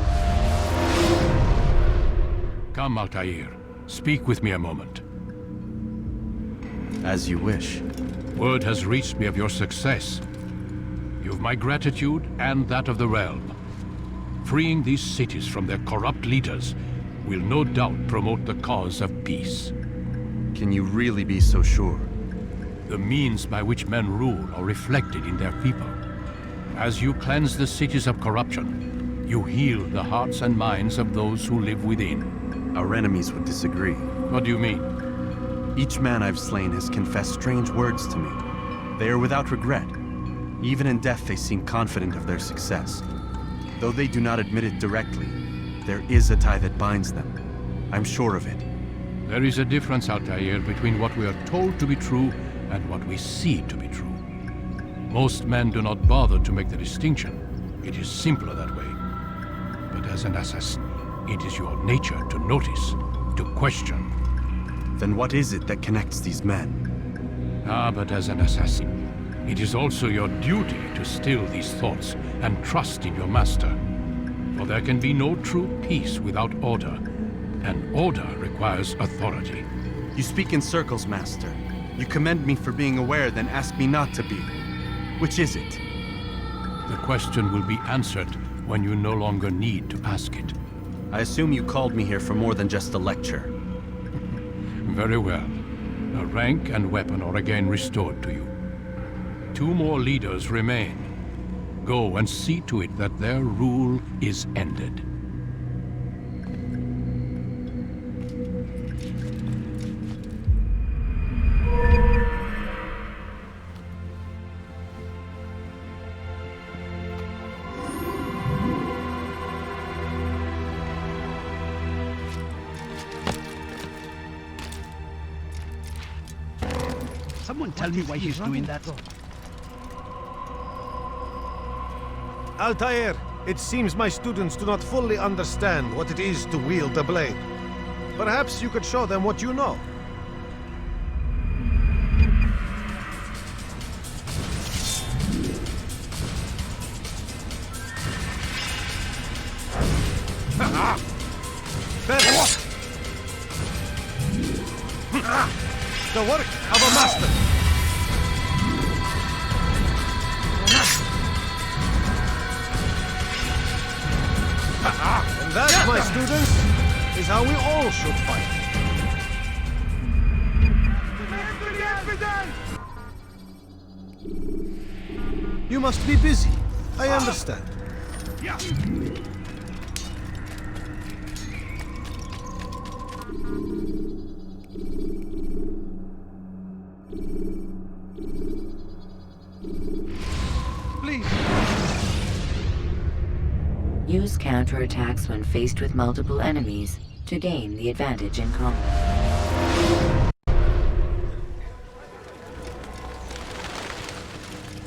Come, Altair. Speak with me a moment. As you wish. Word has reached me of your success. You've my gratitude and that of the realm. Freeing these cities from their corrupt leaders will no doubt promote the cause of peace. Can you really be so sure? The means by which men rule are reflected in their people. As you cleanse the cities of corruption, you heal the hearts and minds of those who live within. Our enemies would disagree. What do you mean? Each man I've slain has confessed strange words to me. They are without regret. Even in death they seem confident of their success. Though they do not admit it directly, there is a tie that binds them. I'm sure of it. There is a difference, Altair, between what we are told to be true and what we see to be true. Most men do not bother to make the distinction. It is simpler that way. But as an assassin, it is your nature to notice, to question. Then what is it that connects these men? But as an assassin, it is also your duty to still these thoughts and trust in your master. For there can be no true peace without order, and order requires authority. You speak in circles, Master. You commend me for being aware, then ask me not to be. Which is it? The question will be answered when you no longer need to ask it. I assume you called me here for more than just a lecture. Very well. A rank and weapon are again restored to you. 2 more leaders remain. Go and see to it that their rule is ended. Someone tell me why he's doing that. Altair, it seems my students do not fully understand what it is to wield a blade. Perhaps you could show them what you know. The work of a master. And that, my students, is how we all should fight. You must be busy. I understand. Use counterattacks when faced with multiple enemies to gain the advantage in combat.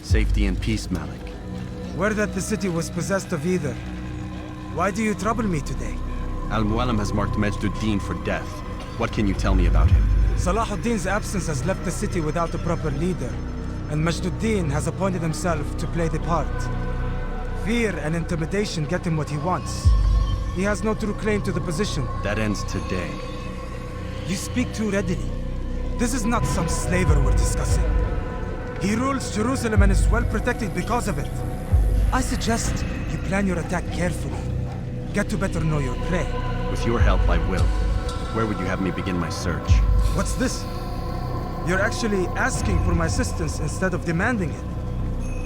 Safety and peace, Malik. Word that the city was possessed of either. Why do you trouble me today? Al-Mualim has marked Majd for death. What can you tell me about him? Salahuddin's absence has left the city without a proper leader, and Majd has appointed himself to play the part. Fear and intimidation get him what he wants. He has no true claim to the position. That ends today. You speak too readily. This is not some slaver we're discussing. He rules Jerusalem and is well protected because of it. I suggest you plan your attack carefully. Get to better know your prey. With your help, I will. Where would you have me begin my search? What's this? You're actually asking for my assistance instead of demanding it.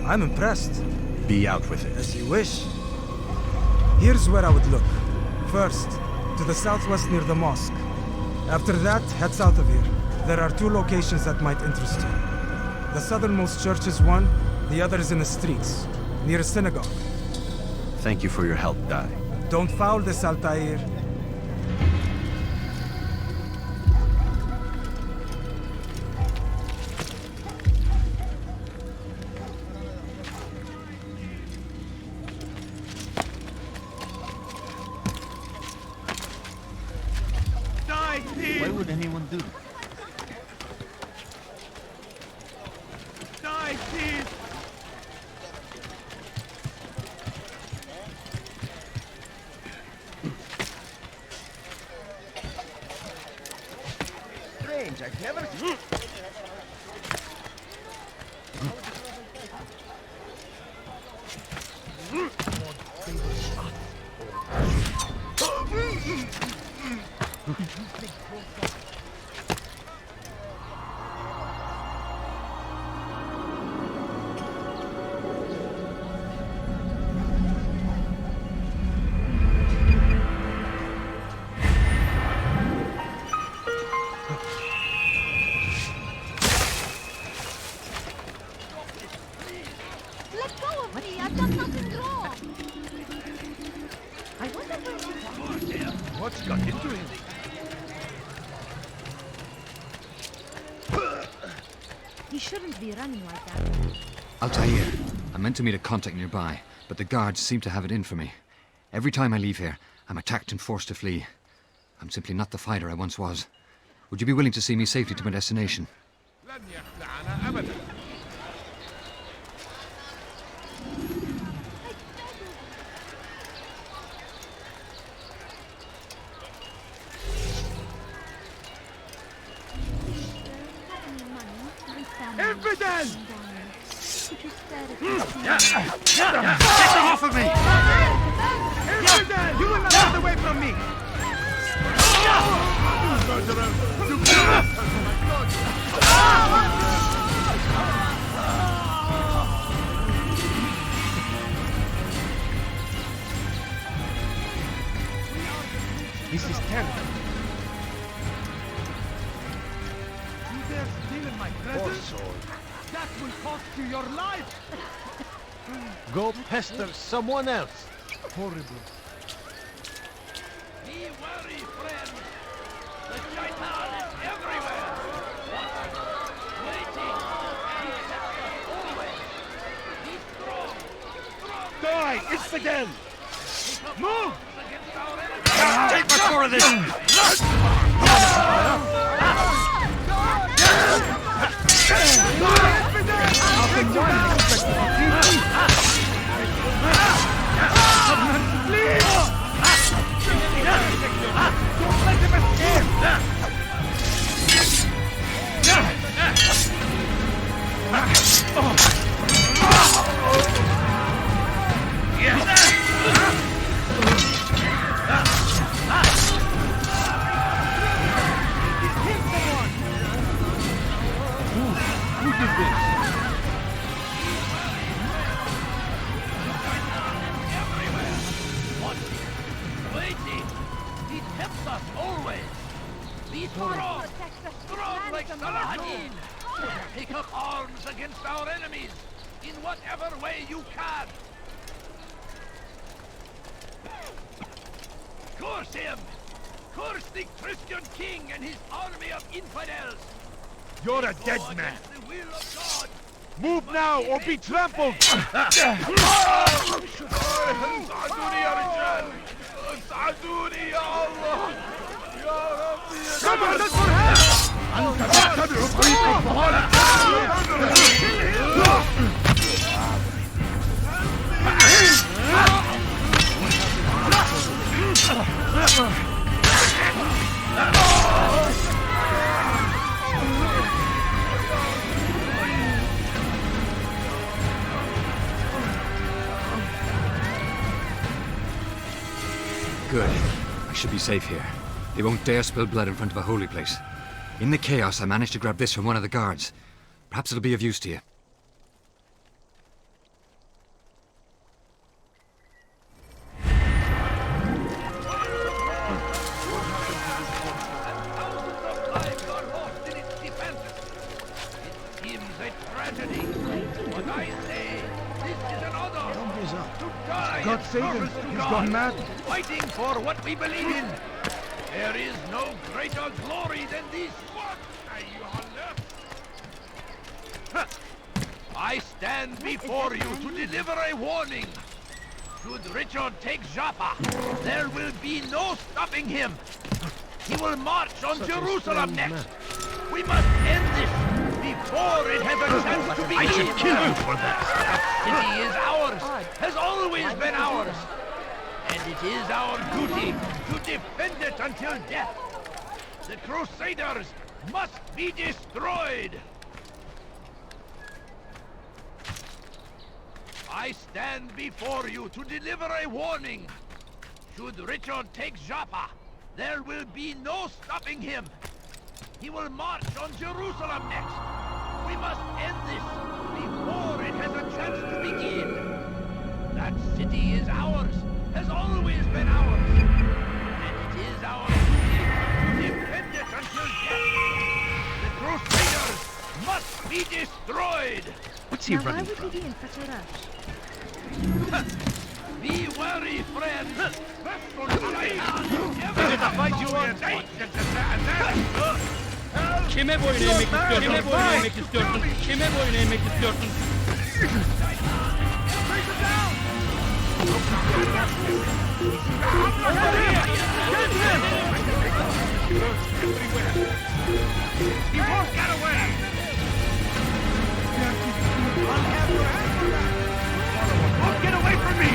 I'm impressed. Be out with it. As you wish. Here's where I would look. First, to the southwest near the mosque. After that, head south of here. There are 2 locations that might interest you. The southernmost church is one, the other is in the streets, near a synagogue. Thank you for your help, Dai. Don't foul this, Altair. Why would anyone do that? Strange, I've never... What's got into him? He shouldn't be running like that. Altair, I meant to meet a contact nearby, but the guards seem to have it in for me. Every time I leave here, I'm attacked and forced to flee. I'm simply not the fighter I once was. Would you be willing to see me safely to my destination? Evidence! Get them off of me! Evidence! You will not get away from me! Oh my God! This is terrible. You dare steal in my presence? That will cost you your life! Go pester someone else. Horrible. Be wary, friends. The shaitan is everywhere. Waiting. Always. Be strong. Die, infidel! Move! Take much more of this! Who did this? Waiting. He tempts us always. Be strong. Strong like Addin. Pick up arms against our enemies in whatever way you can. Curse him! Curse the Christian king and his army of infidels! You're a dead man! The will of God! Move now or be trampled! ساعدوني يا رجال! ساعدوني يا الله! يا ربي! سبعة البرهان! أنت تتبع طريق الضلال! Good. I should be safe here. They won't dare spill blood in front of a holy place. In the chaos, I managed to grab this from one of the guards. Perhaps it'll be of use to you. God save him. He's gone mad. Fighting for what we believe in. There is no greater glory than this. I stand before you to deliver a warning. Should Richard take Joppa, there will be no stopping him. He will march on Jerusalem next. We must end this before it has a chance to begin. I should kill you for that! The city is ours, has always been ours. And it is our duty to defend it until death. The Crusaders must be destroyed. I stand before you to deliver a warning. Should Richard take Joppa, there will be no stopping him. He will march on Jerusalem next. We must end this before it has a chance to begin. That city is ours, has always been ours. And it is our duty to defend it until death. The Crusaders must be destroyed. What's he running from? Why would he be in such a rush? Be wary, friends. Is it the fight you want? Kime boyun eğmek istiyorsun? Kime boyun eğmek istiyorsun? Kime boyun eğmek istiyorsun? He won't get away! Don't get away from me!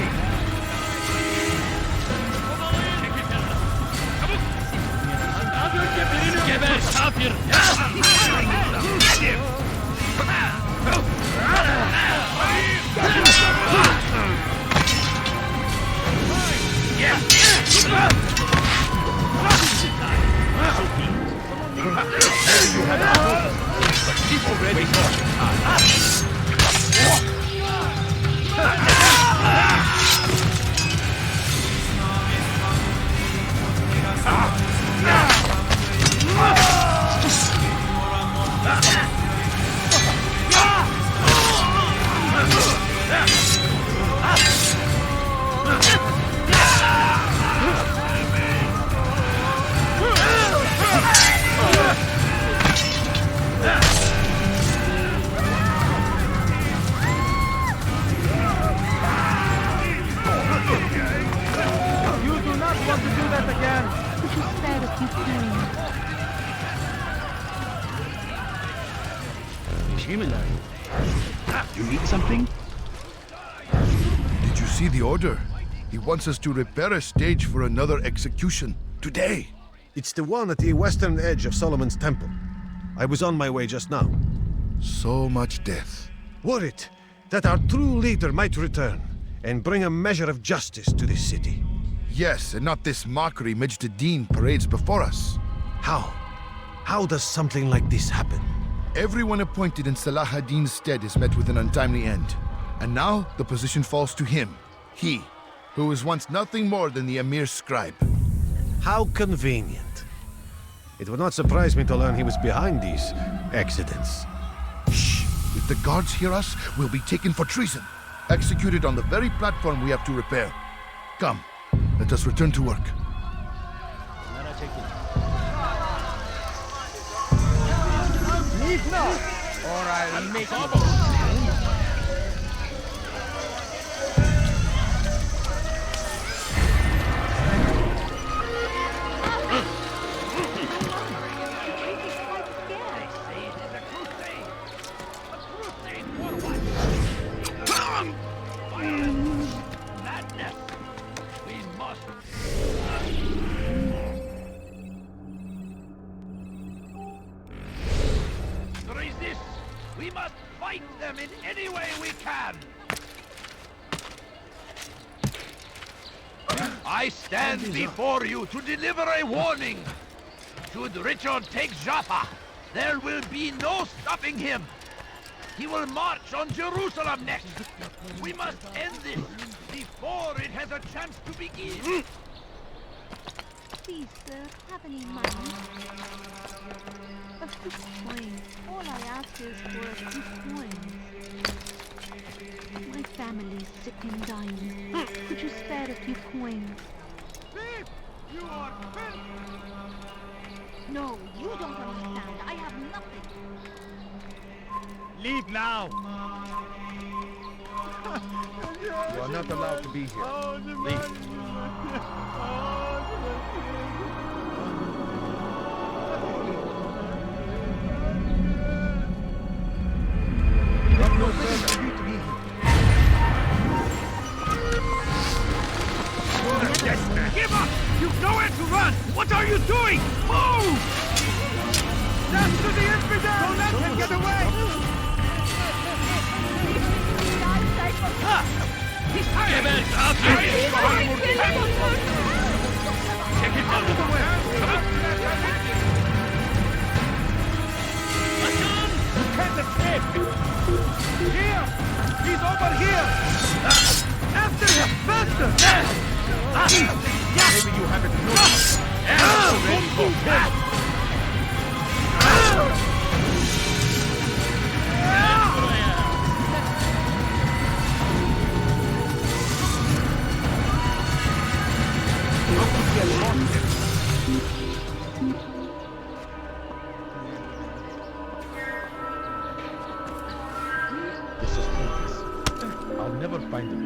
Geber kafir! Get him! There you have it! You do not want to do that again. Could you spare a few coins? You need something? Did you see the order? He wants us to repair a stage for another execution. Today. It's the one at the western edge of Solomon's temple. I was on my way just now. So much death. Worried that our true leader might return and bring a measure of justice to this city. Yes, and not this mockery Majd Addin parades before us. How? How does something like this happen? Everyone appointed in Salah ad-Din's stead is met with an untimely end. And now the position falls to him. He, who was once nothing more than the Emir's scribe. How convenient. It would not surprise me to learn he was behind these accidents. Shh! If the guards hear us, we'll be taken for treason. Executed on the very platform we have to repair. Come, let us return to work. Leave now, or I'll make you. Madness! We must... resist! We must fight them in any way we can! I stand before you to deliver a warning! Should Richard take Jaffa, there will be no stopping him! He will march on Jerusalem next! We must end this before it has a chance to begin! Please, sir, have any money? A few coins. All I ask is for a few coins. My family's sick and dying. Could you spare a few coins? Thief! You are filth! No, you don't understand. I have nothing. Leave now. You are not allowed to be here. Leave. You have no right for you to be here. Give up! You've nowhere to run! What are you doing? Move! Death to the infidel! Don't let him get away! He's tired! Give it up! Take it out of the way! You can't escape! Here! He's over here! After him! Faster! Maybe you haven't noticed. Don't move back! This is hopeless. I'll never find him.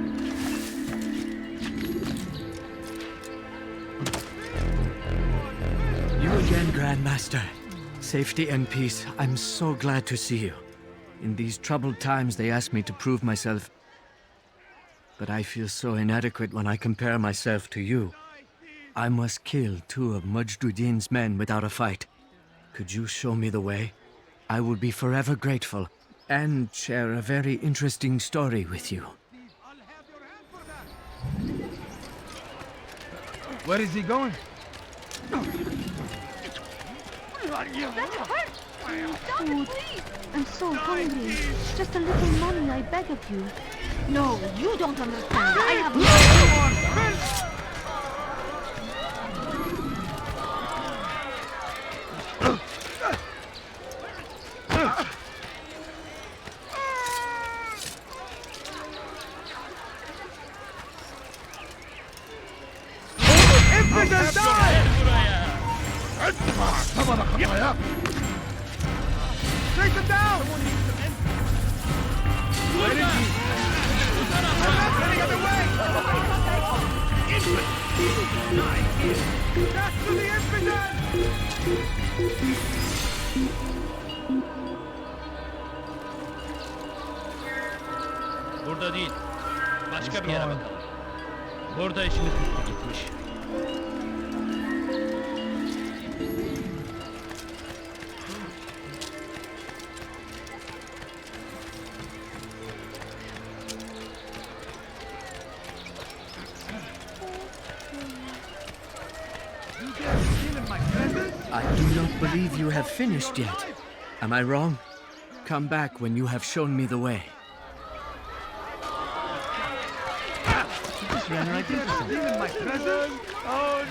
You again, Grandmaster. Safety and peace. I'm so glad to see you. In these troubled times, they ask me to prove myself. But I feel so inadequate when I compare myself to you. I must kill 2 of Majd Addin's men without a fight. Could you show me the way? I will be forever grateful, and share a very interesting story with you. Where is he going? That hurts! Stop it, please! I'm so hungry. Just a little money, I beg of you. No, you don't understand. I have no... Infidels die! Take them down! Where is he? Getting out the way! Death to the infidels! Burada değil. Başka bir yere bakalım. Burada işimiz bitti gitmiş. I do not believe you have finished yet. Am I wrong? Come back when you have shown me the way. Ran right into something in my presence.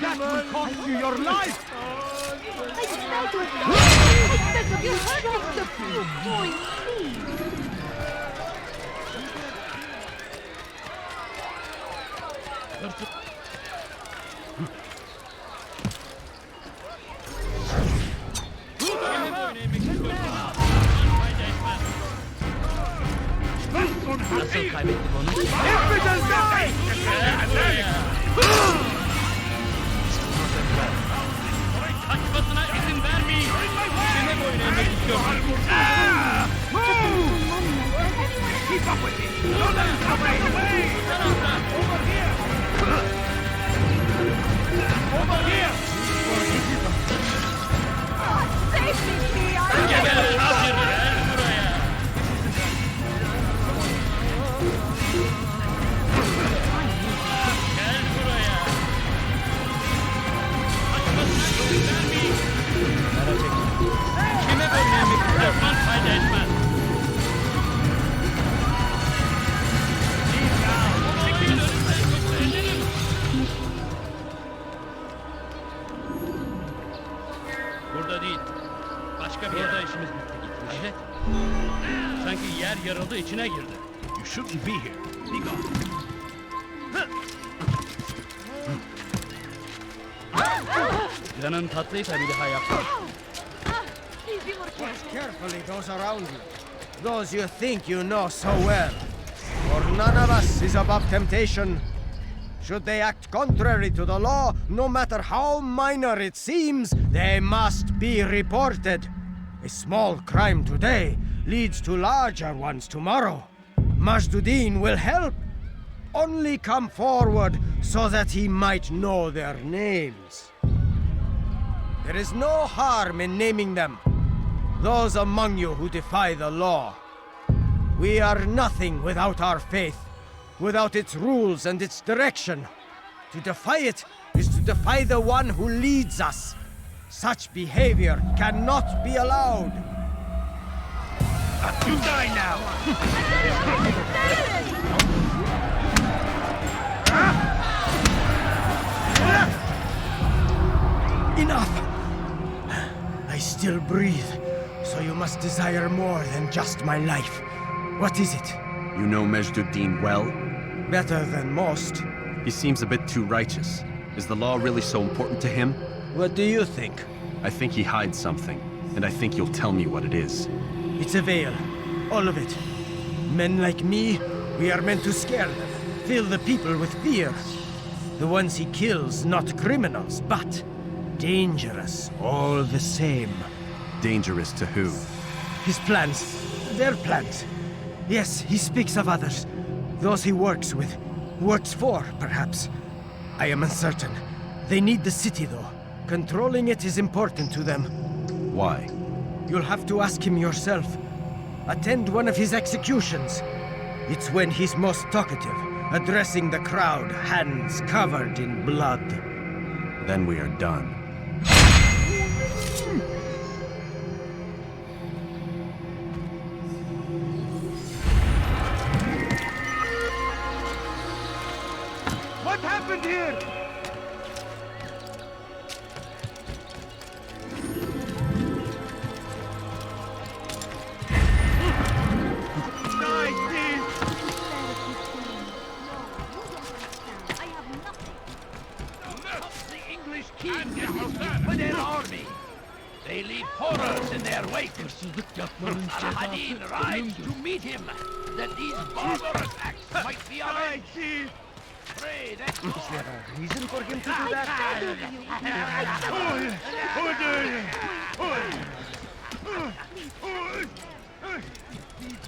That will cost you your life. I beg of you, just a few points, please. Nasıl kaybettik onu? Infidels die! Kaçmasına izin vermeyin. Kime boyun eğmek istiyorsun? Keep up with me! Don't let him come right away! Over here! Over here! Save me, please! Geber, hazır, gel buraya. Gel buraya. Kaçmasına izin vermeyin. Kime boyun eğmek istiyorsan fayda etmez. Burada değil. Başka bir yerde işimiz bitti gitmiş. Evet. Sanki yer yarıldı içine girdi. You shouldn't be here. Be gone. Canın tatlıysa bir daha yap. Watch carefully those around you. Those you think you know so well. For none of us is above temptation. Should they act contrary to the law, no matter how minor it seems, they must be reported. A small crime today leads to larger ones tomorrow. Majduddin will help. Only come forward so that he might know their names. There is no harm in naming them. Those among you who defy the law. We are nothing without our faith, without its rules and its direction. To defy it is to defy the one who leads us. Such behavior cannot be allowed. You die now! Enough! I still breathe, so you must desire more than just my life. What is it? You know Majduddin well? Better than most. He seems a bit too righteous. Is the law really so important to him? What do you think? I think he hides something, and I think you'll tell me what it is. It's a veil. All of it. Men like me, we are meant to scare them, fill the people with fear. The ones he kills, not criminals, but dangerous all the same. Dangerous to who? His plans. Their plans. Yes, he speaks of others. Those he works with. Works for, perhaps. I am uncertain. They need the city, though. Controlling it is important to them. Why? You'll have to ask him yourself. Attend one of his executions. It's when he's most talkative, addressing the crowd, hands covered in blood. Then we are done. What happened here? horrors in their wake. Addin rides to meet him, that these barbarous acts might be avenged. Pray that Is there a reason for him to do that?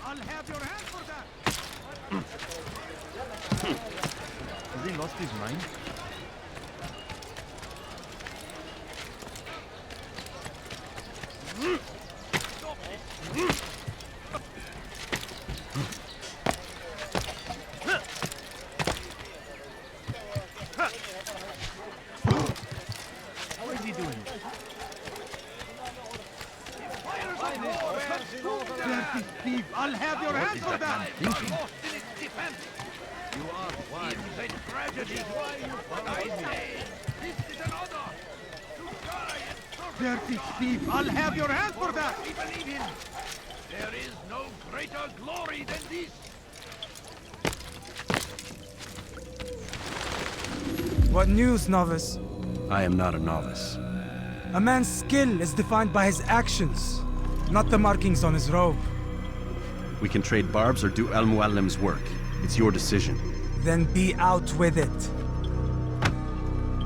I'll have your hand for that! Has he lost his mind? How is he doing? Dirty thief! I'll have your hand for that! you are wise. It's a tragedy. But I say, this is an honor. To die and suffer. Dirty thief! I'll have your hand for that! We believe in. There is no greater glory than this. What news, novice? I am not a novice. A man's skill is defined by his actions, not the markings on his robe. We can trade barbs or do Al-Muallim's work. It's your decision. Then be out with it.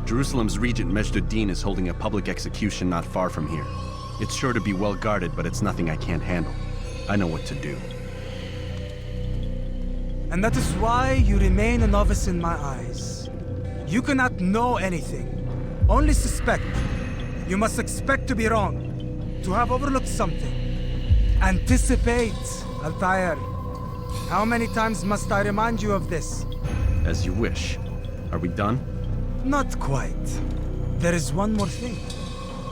Jerusalem's regent Majd is holding a public execution not far from here. It's sure to be well guarded, but it's nothing I can't handle. I know what to do. And that is why you remain a novice in my eyes. You cannot know anything, only suspect. You must expect to be wrong, to have overlooked something. Anticipate, Altair. How many times must I remind you of this? As you wish. Are we done? Not quite. There is one more thing.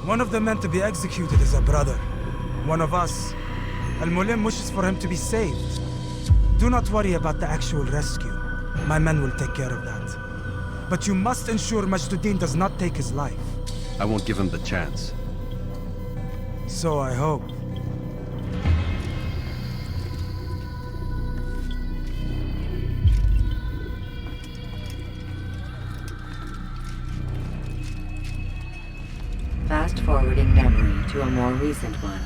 One of the men to be executed is a brother. One of us. Al-Mulim wishes for him to be saved. Do not worry about the actual rescue. My men will take care of that. But you must ensure Majd does not take his life. I won't give him the chance. So I hope. Fast-forwarding memory to a more recent one.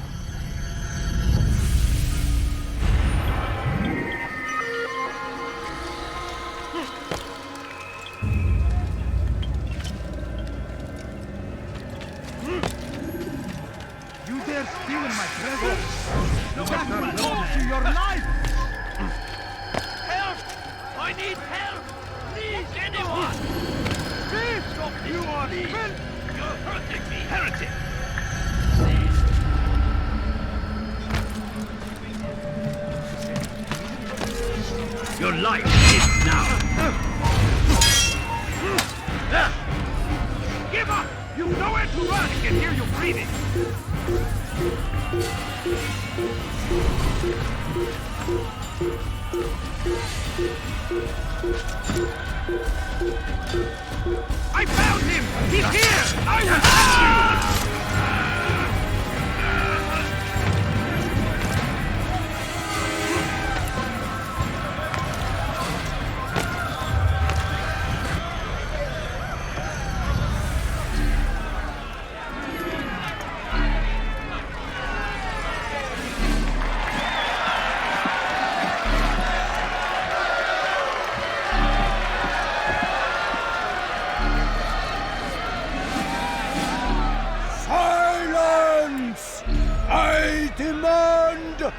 You dare steal in my presence? You must not to your life! Help! I need help! Please, anyone! Thief! Stop this, You are please! filth! You're hurting me, heretic! Your life is now! Give up! You nowhere to run! I can hear you breathing! I found him! He's here! I will have you!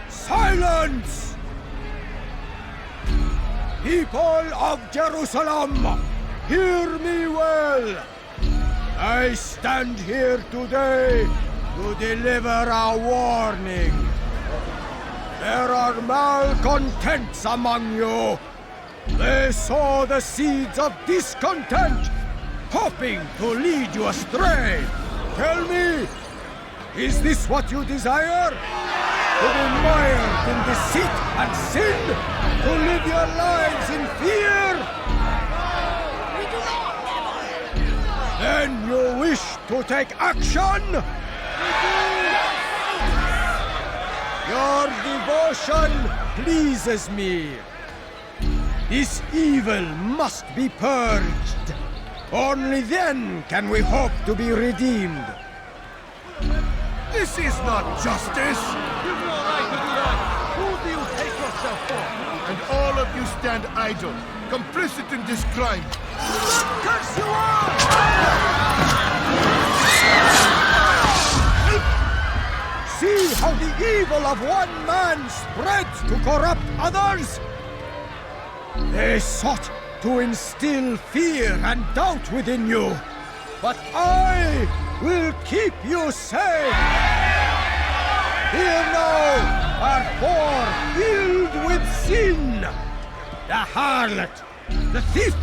Silence! People of Jerusalem, hear me well. I stand here today to deliver a warning. There are malcontents among you. They sow the seeds of discontent, hoping to lead you astray. Tell me, is this what you desire? To be mired in deceit and sin? To live your lives in fear? Then you wish to take action? Your devotion pleases me. This evil must be purged. Only then can we hope to be redeemed. This is not justice! You've no right to do that! Who do you take yourself for? And all of you stand idle, complicit in this crime. Curse you all! See how the evil of one man spreads to corrupt others? They sought to instill fear and doubt within you, but I will keep you safe. Here now are four filled with sin. The harlot, the thief,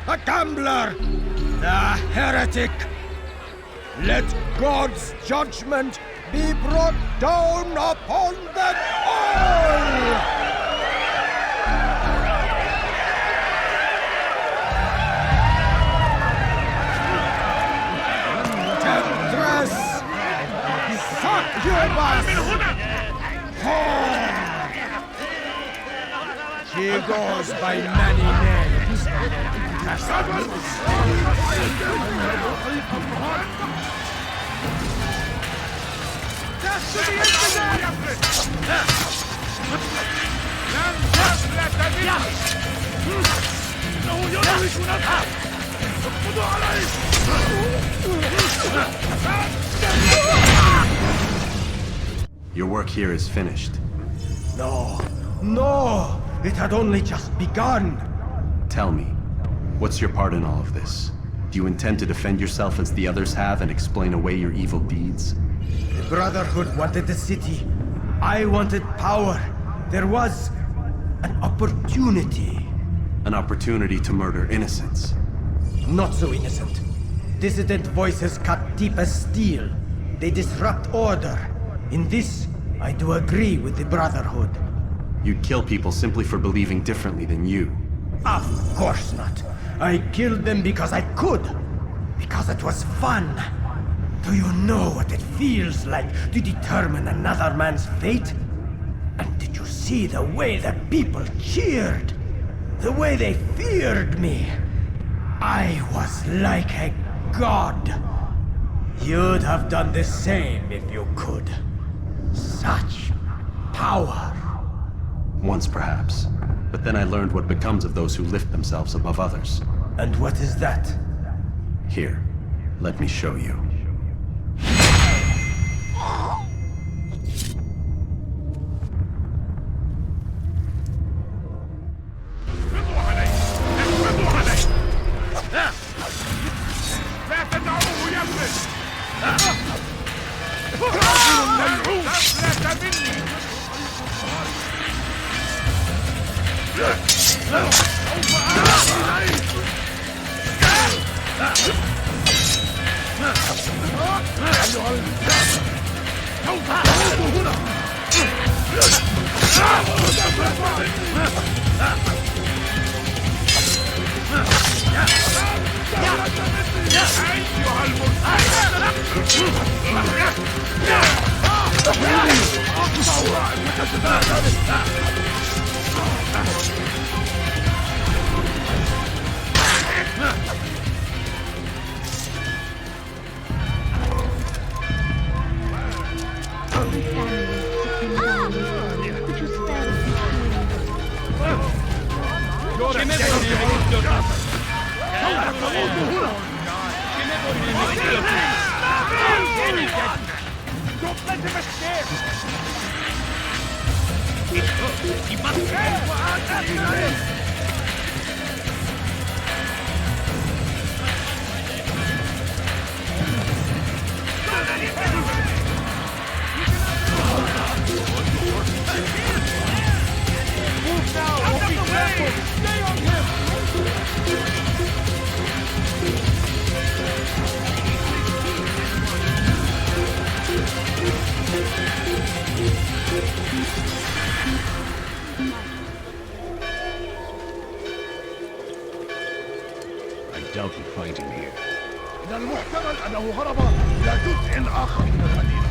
the gambler, the heretic. Let God's judgment be brought down upon them all! She goes by many names. Your work here is finished. No, no! It had only just begun! Tell me, what's your part in all of this? Do you intend to defend yourself as the others have and explain away your evil deeds? The Brotherhood wanted the city. I wanted power. There was an opportunity. An opportunity to murder innocents. Not so innocent. Dissident voices cut deep as steel. They disrupt order. In this, I do agree with the Brotherhood. You'd kill people simply for believing differently than you. Of course not. I killed them because I could. Because it was fun. Do you know what it feels like to determine another man's fate? And did you see the way the people cheered? The way they feared me? I was like a god. You'd have done the same if you could. Such power. Once perhaps. But then I learned what becomes of those who lift themselves above others. And what is that? Here, let me show you. I doubt we find him here. من المحتمل أنه هرب إلى جزء آخر من المدينة.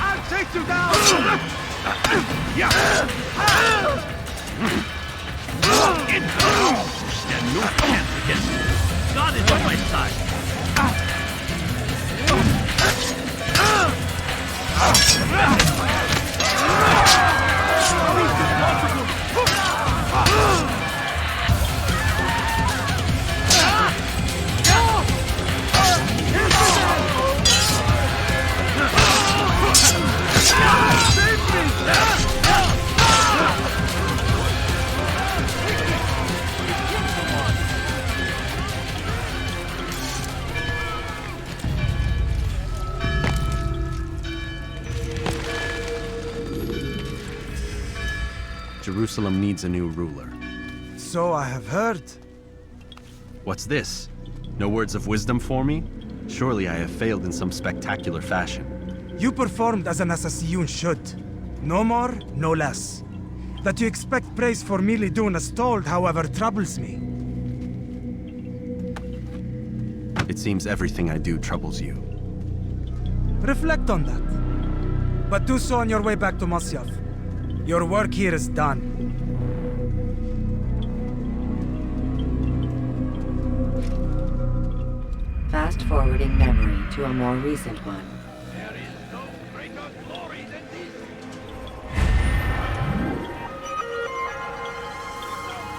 I'll take you down! stand no chance against me. God is on my side. Jerusalem needs a new ruler. So I have heard. What's this? No words of wisdom for me? Surely I have failed in some spectacular fashion. You performed as an assassin should. No more, no less. That you expect praise for merely doing as told, however, troubles me. It seems everything I do troubles you. Reflect on that. But do so on your way back to Masyaf. Your work here is done. Fast-forwarding memory to a more recent one. There is no greater glory than this.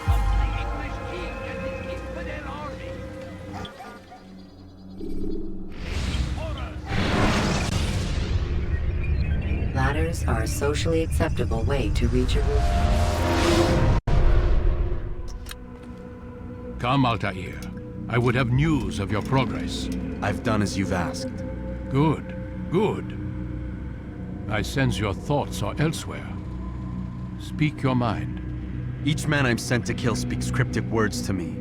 The English king and his infidel army. Ladders are a socially acceptable way to reach a roof. Come, Altair. I would have news of your progress. I've done as you've asked. Good, good. I sense your thoughts are elsewhere. Speak your mind. Each man I'm sent to kill speaks cryptic words to me.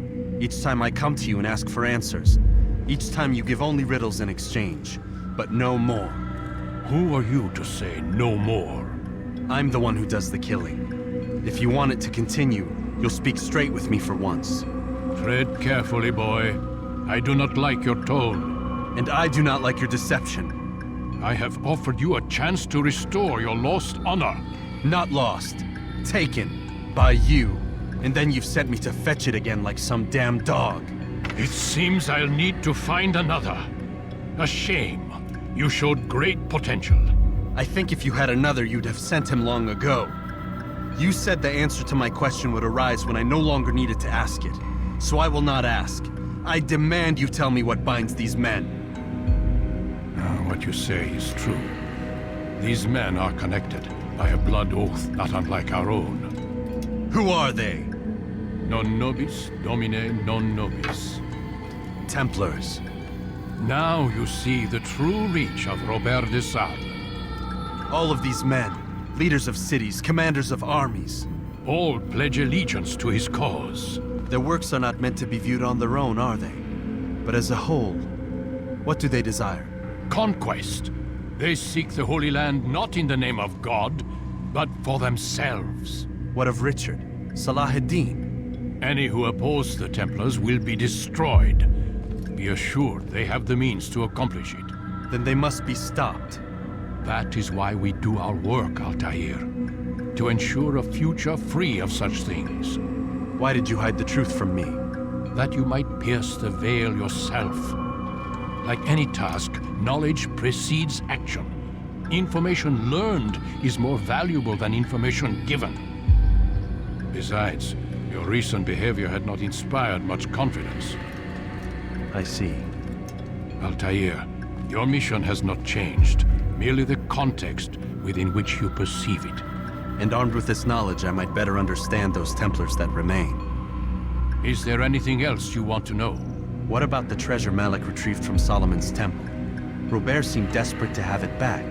Each time I come to you and ask for answers. Each time you give only riddles in exchange, but no more. Who are you to say no more? I'm the one who does the killing. If you want it to continue, you'll speak straight with me for once. Tread carefully, boy. I do not like your tone. And I do not like your deception. I have offered you a chance to restore your lost honor. Not lost. Taken. By you. And then you've sent me to fetch it again like some damn dog. It seems I'll need to find another. A shame. You showed great potential. I think if you had another, you'd have sent him long ago. You said the answer to my question would arise when I no longer needed to ask it. So I will not ask. I demand you tell me what binds these men. What you say is true. These men are connected by a blood oath not unlike our own. Who are they? Non nobis, domine non nobis. Templars. Now you see the true reach of Robert De Sable. All of these men, leaders of cities, commanders of armies. All pledge allegiance to his cause. Their works are not meant to be viewed on their own, are they? But as a whole, what do they desire? Conquest. They seek the Holy Land not in the name of God, but for themselves. What of Richard? Salah ad-Din? Any who oppose the Templars will be destroyed. Be assured they have the means to accomplish it. Then they must be stopped. That is why we do our work, Altair. To ensure a future free of such things. Why did you hide the truth from me? That you might pierce the veil yourself. Like any task, knowledge precedes action. Information learned is more valuable than information given. Besides, your recent behavior had not inspired much confidence. I see. Altair, your mission has not changed. Merely the context within which you perceive it. And armed with this knowledge, I might better understand those Templars that remain. Is there anything else you want to know? What about the treasure Malik retrieved from Solomon's temple? Robert seemed desperate to have it back.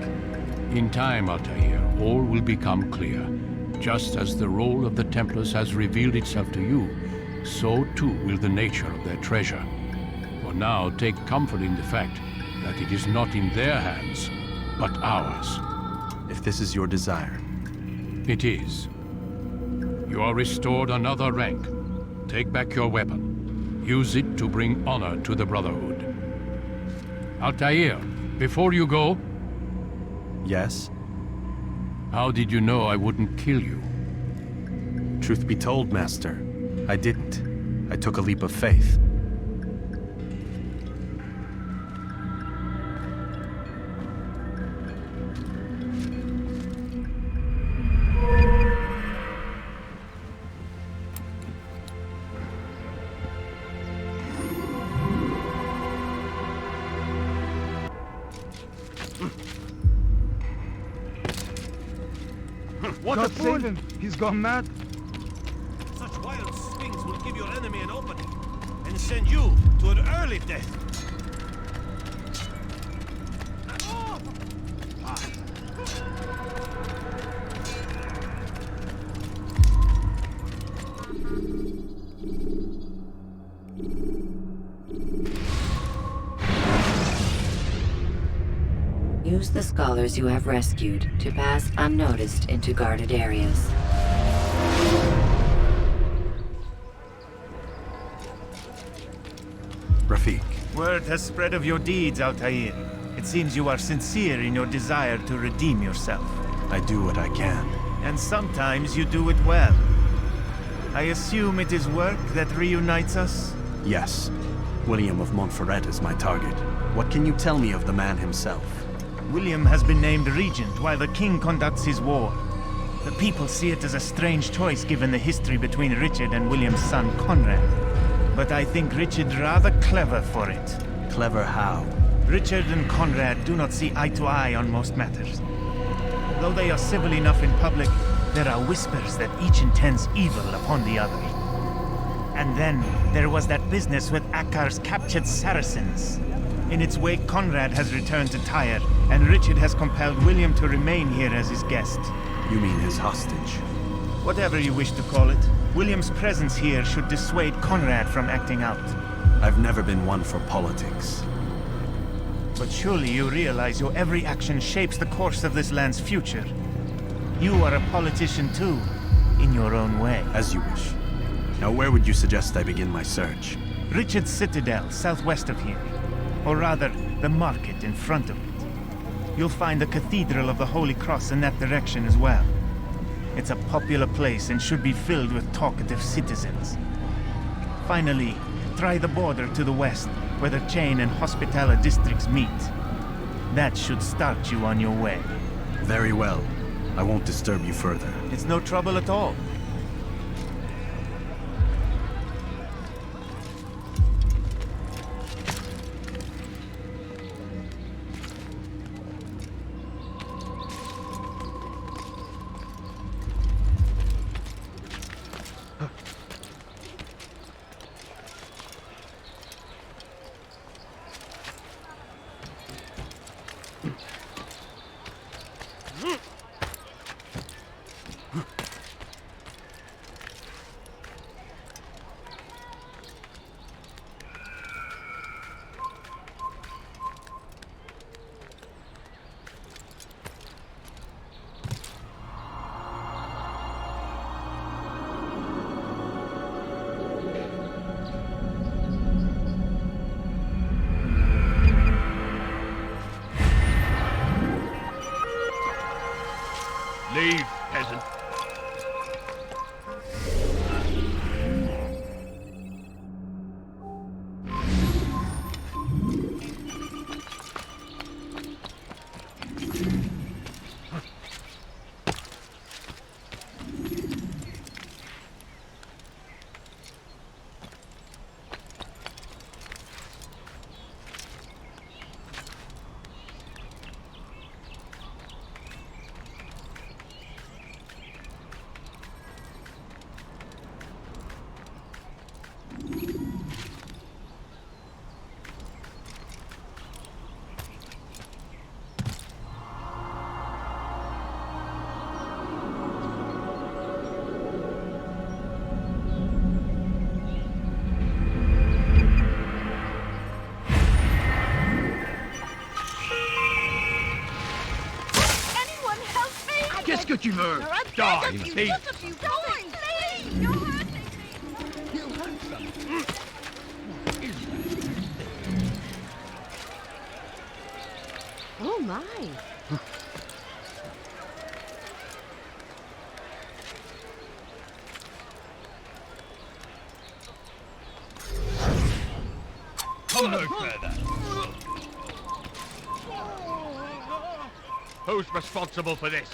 In time, Altair, all will become clear. Just as the role of the Templars has revealed itself to you, so too will the nature of their treasure. For now, take comfort in the fact that it is not in their hands, but ours. If this is your desire. It is. You are restored another rank. Take back your weapon. Use it to bring honor to the Brotherhood. Altair, before you go... Yes? How did you know I wouldn't kill you? Truth be told, Master, I didn't. I took a leap of faith. What God save him! He's gone mad. Such wild swings will give your enemy an opening and send you to an early death. Use the scholars you have rescued to pass unnoticed into guarded areas. Rafiq. Word has spread of your deeds, Altair. It seems you are sincere in your desire to redeem yourself. I do what I can. And sometimes you do it well. I assume it is work that reunites us? Yes. William of Montferrat is my target. What can you tell me of the man himself? William has been named regent while the king conducts his war. The people see it as a strange choice given the history between Richard and William's son Conrad. But I think Richard rather clever for it. Clever how? Richard and Conrad do not see eye to eye on most matters. Though they are civil enough in public, there are whispers that each intends evil upon the other. And then there was that business with Acre's captured Saracens. In its wake, Conrad has returned to Tyre, and Richard has compelled William to remain here as his guest. You mean his hostage? Whatever you wish to call it, William's presence here should dissuade Conrad from acting out. I've never been one for politics. But surely you realize your every action shapes the course of this land's future. You are a politician too, in your own way. As you wish. Now where would you suggest I begin my search? Richard's citadel, southwest of here. Or rather, the market in front of it. You'll find the Cathedral of the Holy Cross in that direction as well. It's a popular place and should be filled with talkative citizens. Finally, try the border to the west, where the Chain and Hospitaller districts meet. That should start you on your way. Very well. I won't disturb you further. It's no trouble at all. Leave, peasant. Qu'est-ce que tu veux? Die, thief! Oh my! Who's responsible for this?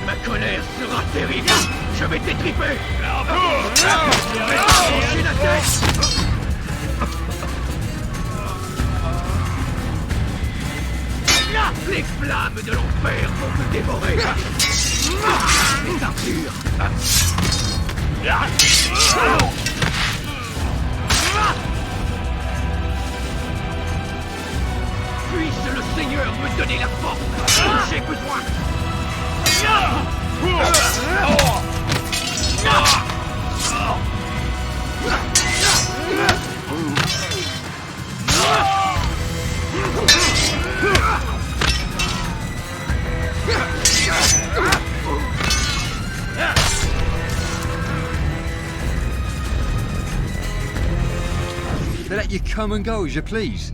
Ma colère sera terrible. Je vais t'étriper. La tête. Les flammes de l'enfer vont te dévorer. Les armures. Puisse le Seigneur me donner la force dont j'ai besoin. They let you come and go as you please.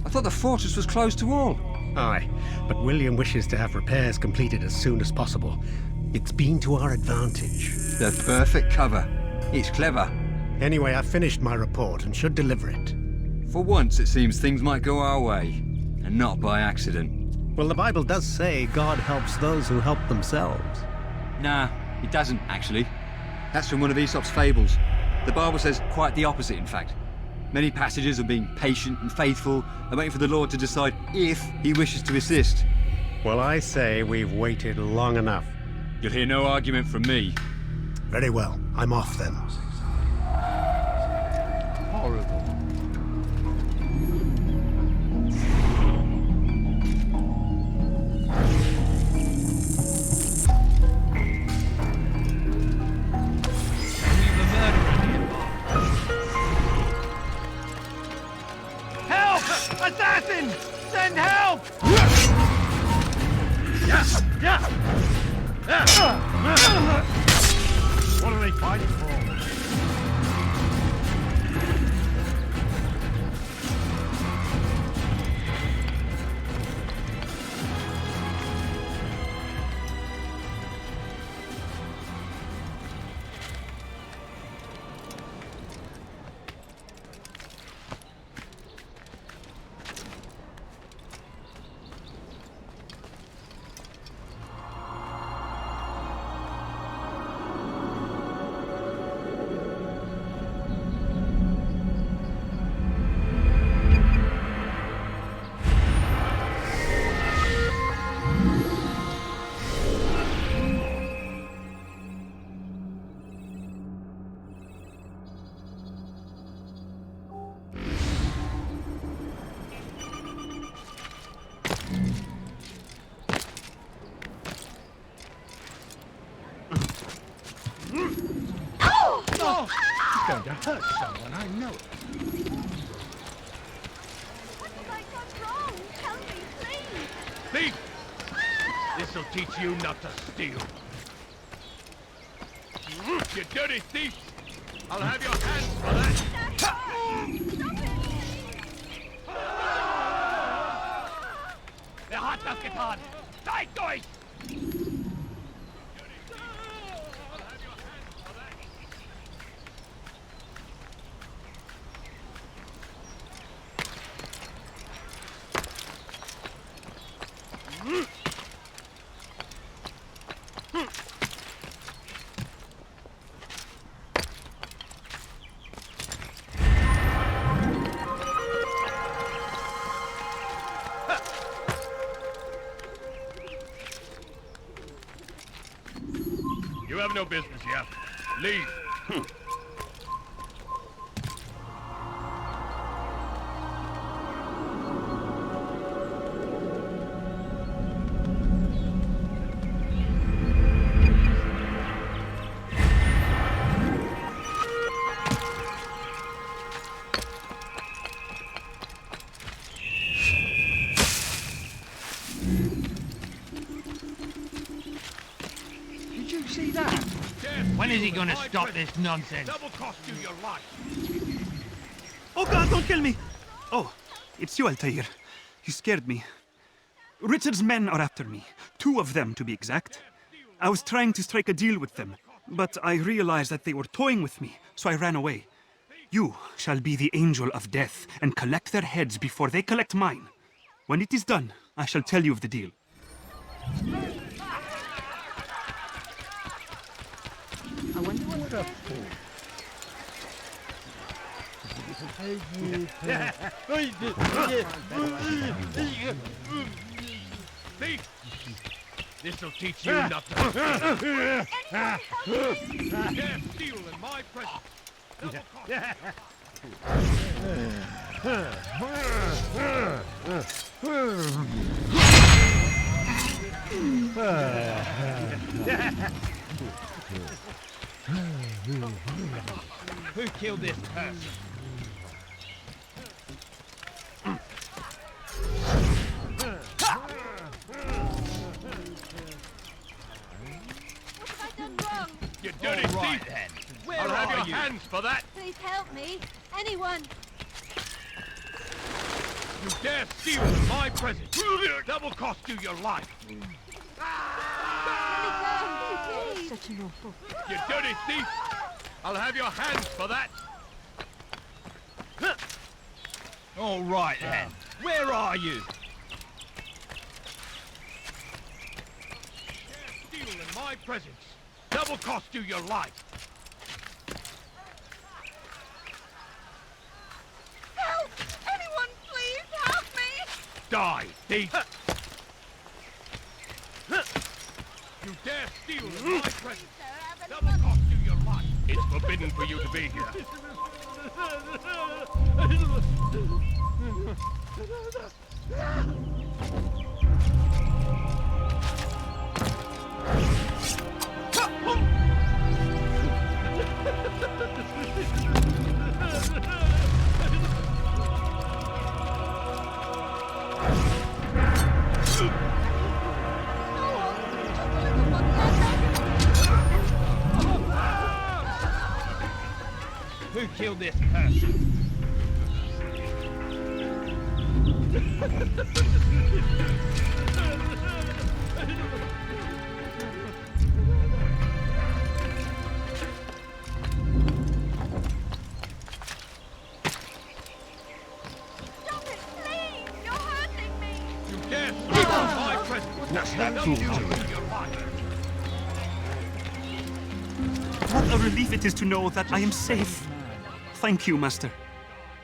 I thought the fortress was closed to all. Aye, but William wishes to have repairs completed as soon as possible. It's been to our advantage. The perfect cover. It's clever. Anyway, I've finished my report and should deliver it. For once, it seems things might go our way, and not by accident. Well, the Bible does say God helps those who help themselves. Nah, it doesn't, actually. That's from one of Aesop's fables. The Bible says quite the opposite, in fact. Many passages of being patient and faithful and waiting for the Lord to decide if he wishes to assist. Well, I say we've waited long enough. You'll hear no argument from me. Very well. I'm off then. Horrible. Assassin! Send help! What are they fighting for? Going to hurt someone, I know it. What have I done wrong? Tell me, please. Thief! This'll teach you not to steal. You dirty thief! I'll have your hands for that! hat das getan? Zeigt euch! You have no business here. Leave. Did you see that? When is he gonna stop this nonsense? Double cost you your life. Oh God, don't kill me! Oh, it's you, Altair. You scared me. Richard's men are after me. 2 of them, to be exact. I was trying to strike a deal with them, but I realized that they were toying with me, so I ran away. You shall be the angel of death and collect their heads before they collect mine. When it is done, I shall tell you of the deal. I wonder what's up See? This'll teach you nothing. Dare steal in my presence. Double Who killed this person? What have I done wrong? You dirty thief! Then. I'll have your hands for that! Please help me. Anyone. You dare steal in my presence! Double cost you your life! Such an awful. You dirty thief! I'll have your hands for that! All right then. Where are you? Steal in my presence! Double cost you your life! Help! Anyone, please help me! Die, thief! You dare steal in my presence! Double cost you your life! It's forbidden for you to be here. Who killed this person? Stop it, please! You're hurting me! You dare steal in my presence! That fool. Your life! What a relief it is to know that I am safe. Thank you, Master.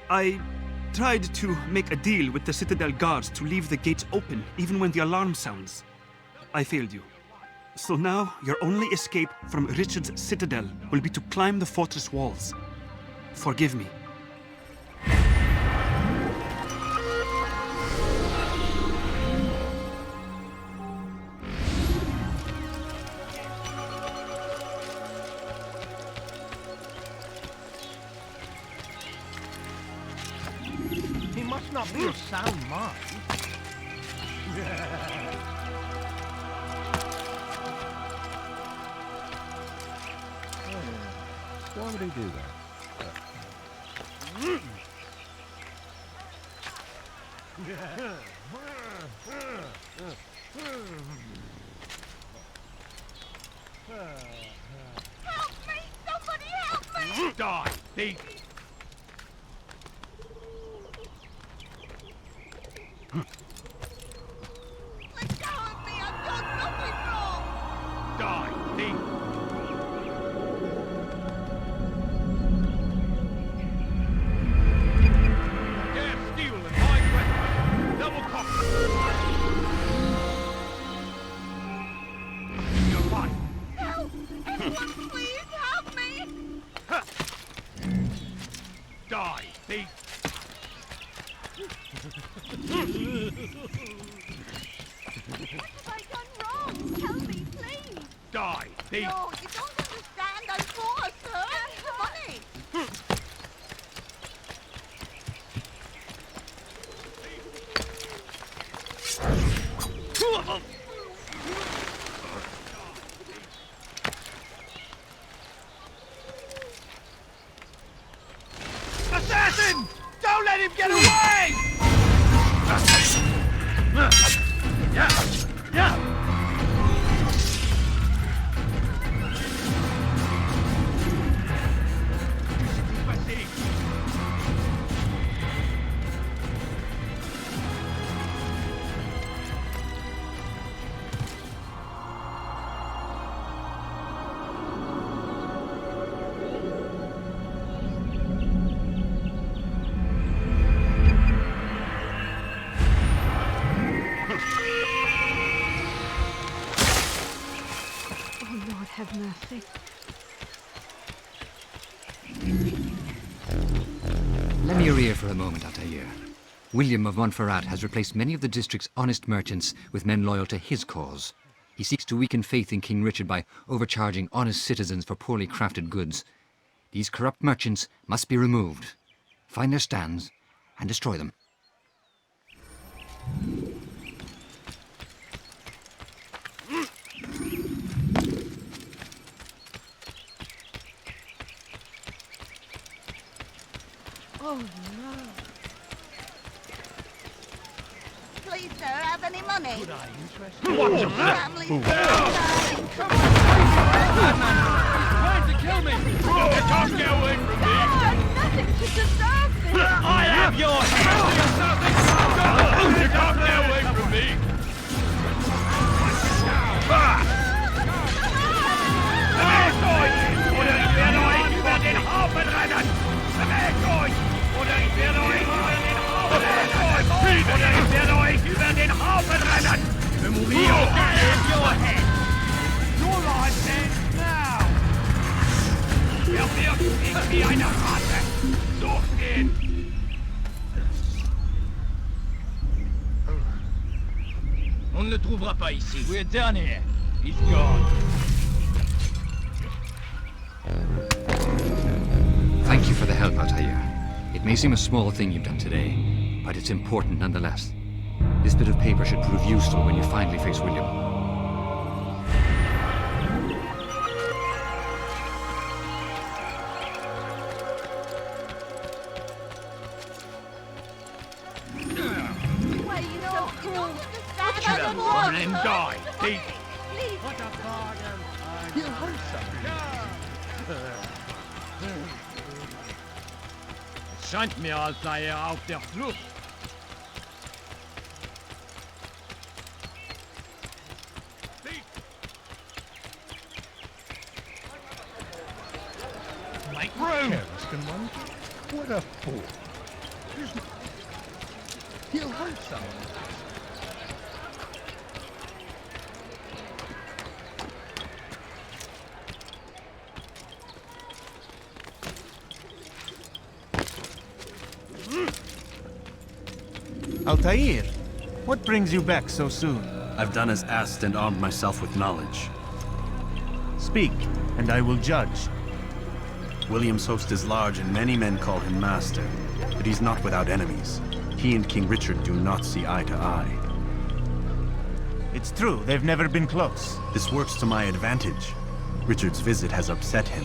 I tried to make a deal with the Citadel guards to leave the gates open even when the alarm sounds. I failed you. So now your only escape from Richard's Citadel will be to climb the fortress walls. Forgive me. He must not be of sound mind. Why would he do that? Help me! Somebody help me! Die, thief! Let go of me! I've done nothing wrong! Die, thief! Dare steal and hide weapons! Double cock! You're right! Help! Anyone please help me! Die, thief! What have I done wrong? Tell me, please! Die, thief! No, you don't understand. I'm poor, sir. I need the money. Assassin! Don't let him get away! Oh, Lord, have mercy. Lend me your ear for a moment, Altair. William of Montferrat has replaced many of the district's honest merchants with men loyal to his cause. He seeks to weaken faith in King Richard by overcharging honest citizens for poorly crafted goods. These corrupt merchants must be removed. Find their stands and destroy them. Oh, no. Please, sir, have any money? Could I interest you? Watch him! Family's Come Come on! Trying to kill me! You can't get away from me! nothing to deserve this! I have your head! You can't get away from me! Oder ich werde euch über den Haufen rennen! Bewegt euch! Oder ich werde euch über den Haufen rennen! Oder ich werde euch über den Haufen rennen! You have your head! Your life ends now! Er wirkt nicht wie eine Ratte! Sucht ihn! On ne le trouvera pas ici. We're done here. He's gone. Thank you for the help, Altair. It may seem a small thing you've done today, but it's important nonetheless. This bit of paper should prove useful when you finally face William. Why are you so cruel? Kill him and then die. Thief. Please. What a pardon! He'll hurt something. Es scheint mir, als sei auf der Flucht. Make room! Careless can one? What a fool. He'll hurt someone. Altair, what brings you back so soon? I've done as asked and armed myself with knowledge. Speak, and I will judge. William's host is large and many men call him master, but he's not without enemies. He and King Richard do not see eye to eye. It's true, they've never been close. This works to my advantage. Richard's visit has upset him.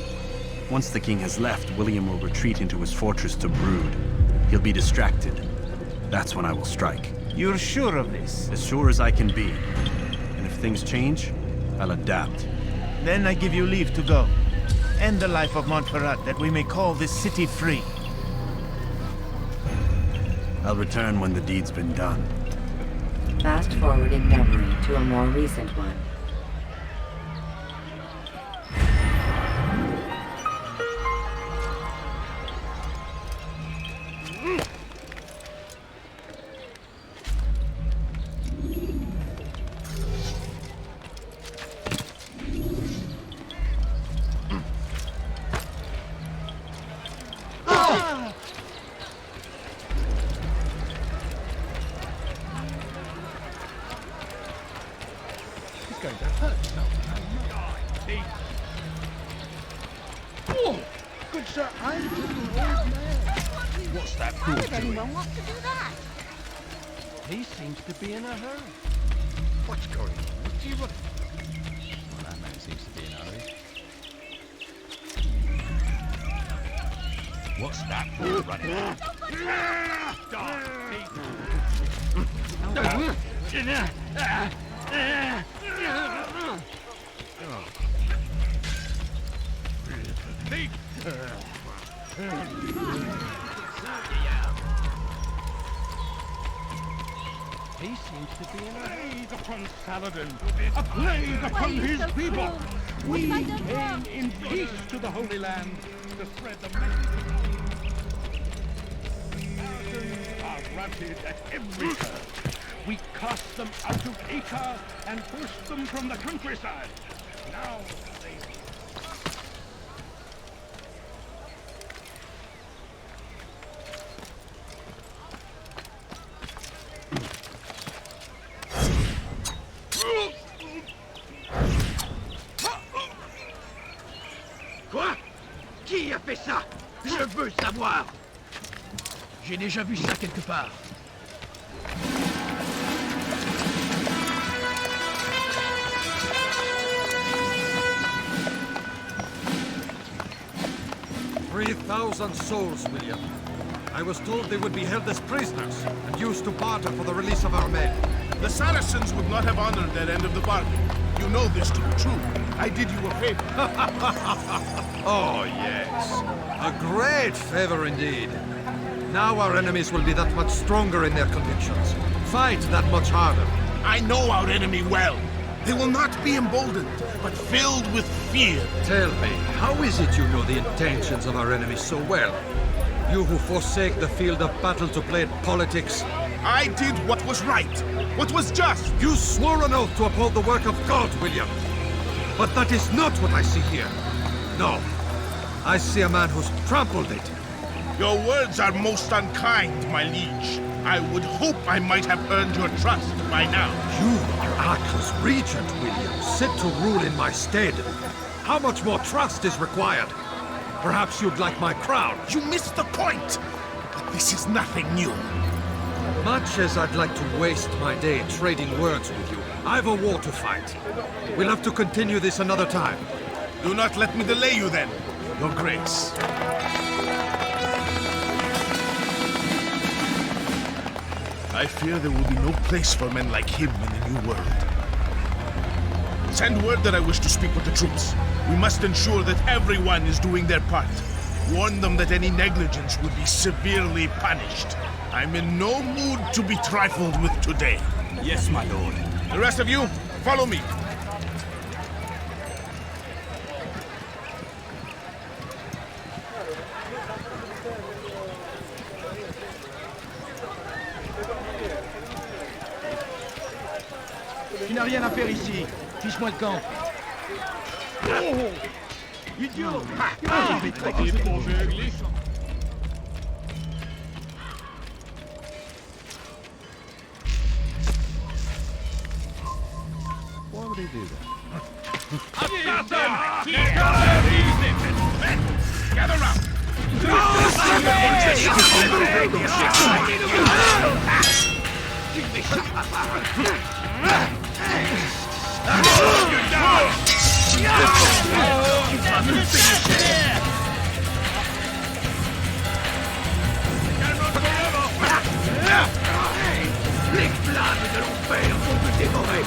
Once the king has left, William will retreat into his fortress to brood. He'll be distracted. That's when I will strike. You're sure of this? As sure as I can be. And if things change, I'll adapt. Then I give you leave to go. End the life of Montferrat, that we may call this city free. I'll return when the deed's been done. Fast forward in memory to a more recent one. Good sir, I'm just an old man. What's that How fool would doing? anyone want to do that? He seems to be in a hurry. What's going on? What's he running? Well, that man seems to be in a hurry. What's that fool running? He seems to be in a plague upon Saladin, a plague upon his people. We came in peace to the Holy Land to spread the message. Saracens are routed at every turn. We cast them out of Acre and pushed them from the countryside. Now they... Quoi? Qui a fait ça? Je veux savoir. J'ai déjà vu ça quelque part. $3,000 souls, William. I was told they would be held as prisoners and used to barter for the release of our men. The Saracens would not have honored their end of the bargain. You know this to be true. I did you a favor. Oh, yes. A great favor indeed. Now our enemies will be that much stronger in their convictions. Fight that much harder. I know our enemy well. They will not be emboldened, but filled with fear. Tell me, how is it you know the intentions of our enemies so well? You who forsake the field of battle to play at politics. I did what was right, what was just. You swore an oath to uphold the work of God, William. But that is not what I see here. No. I see a man who's trampled it. Your words are most unkind, my liege. I would hope I might have earned your trust by now. You are Acre's regent, William, set to rule in my stead. How much more trust is required? Perhaps you'd like my crown. You missed the point! But this is nothing new. Much as I'd like to waste my day trading words with you, I've a war to fight. We'll have to continue this another time. Do not let me delay you then, Your Grace. I fear there will be no place for men like him in the New World. Send word that I wish to speak with the troops. We must ensure that everyone is doing their part. Warn them that any negligence would be severely punished. I'm in no mood to be trifled with today. Yes, my lord. The rest of you, follow me. Tu n'as rien à faire ici. Fiche-moi le camp. Oh! Idiot! Why would he do that? Gather round! Les flammes de l'enfer vont te dévorer!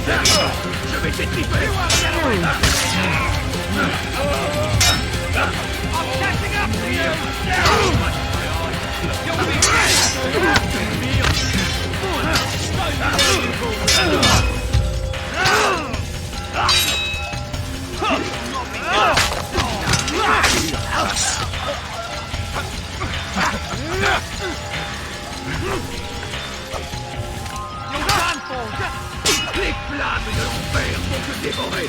Je vais t'étriper! I'm catching up to you! You'll be You're done for! Les flammes de l'enfer vont te dévorer!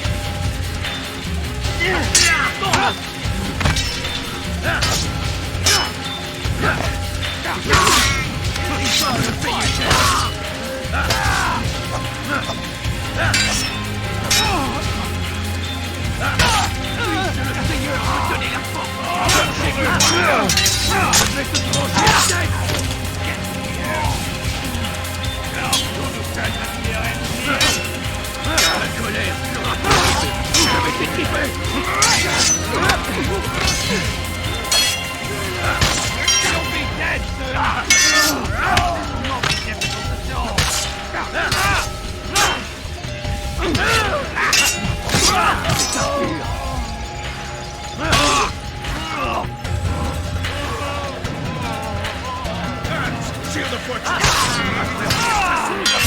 Shield the fortress!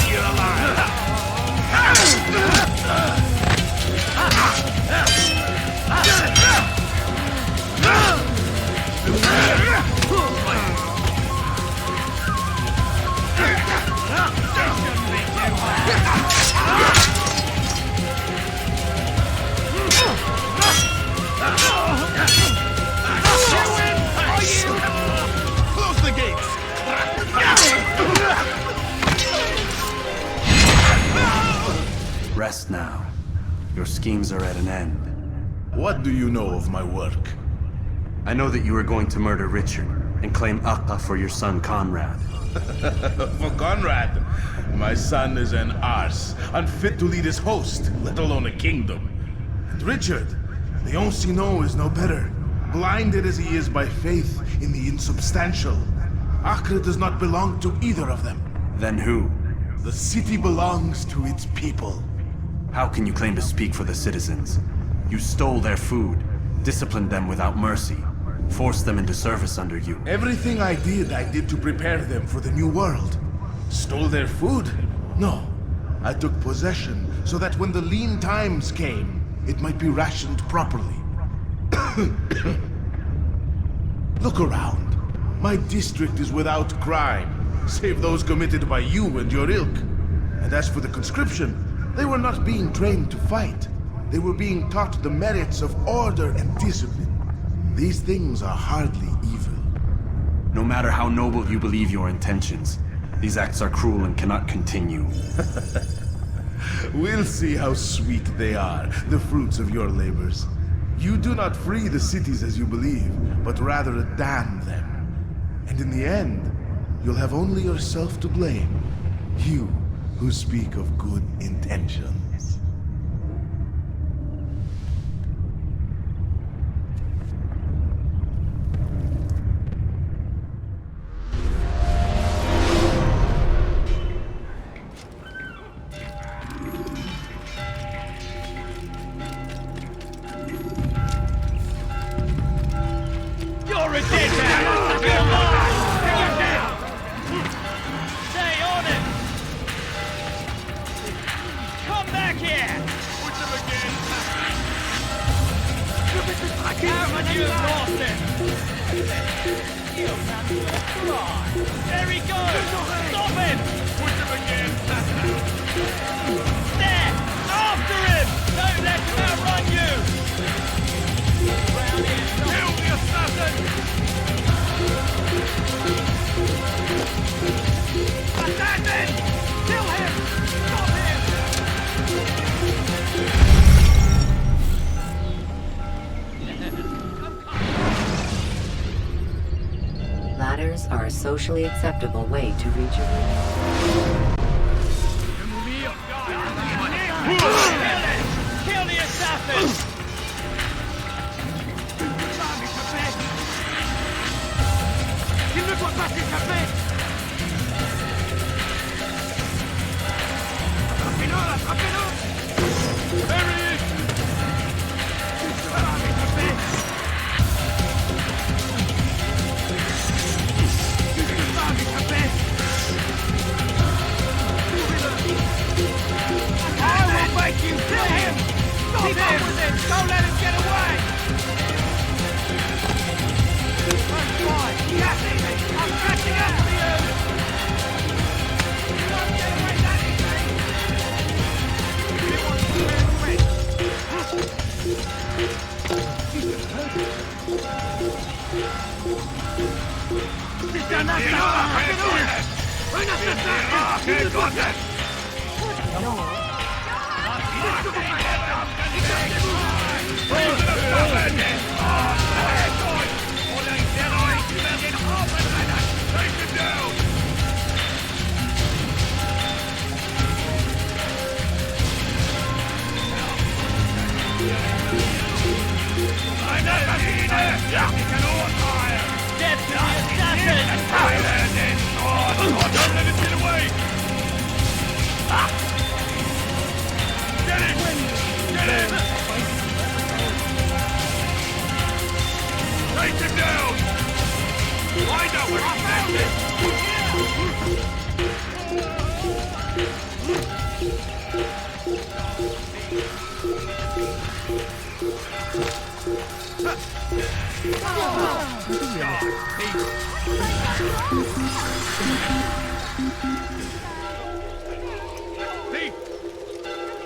You're alive! Close the gates! Rest now. Your schemes are at an end. What do you know of my work? I know that you are going to murder Richard and claim Acre for your son Conrad. For Conrad? My son is an arse, unfit to lead his host, let alone a kingdom. And Richard, the Ancien is no better, blinded as he is by faith in the insubstantial. Acre does not belong to either of them. Then who? The city belongs to its people. How can you claim to speak for the citizens? You stole their food, disciplined them without mercy, forced them into service under you. Everything I did to prepare them for the new world. Stole their food? No. I took possession so that when the lean times came, it might be rationed properly. Look around. My district is without crime, save those committed by you and your ilk. And as for the conscription, they were not being trained to fight. They were being taught the merits of order and discipline. These things are hardly evil. No matter how noble you believe your intentions, these acts are cruel and cannot continue. We'll see how sweet they are, the fruits of your labors. You do not free the cities as you believe, but rather damn them. And in the end, you'll have only yourself to blame. You who speak of good intentions. There he goes! Stop him! Push him again! There! After him! Don't let him outrun you! Kill the assassin! Assassin! Kill him! Stop Ladders are a socially acceptable way to reach a room. Kill the assassin! Il ne doit pas s'échapper! Attrapez-le! Attrapez-le!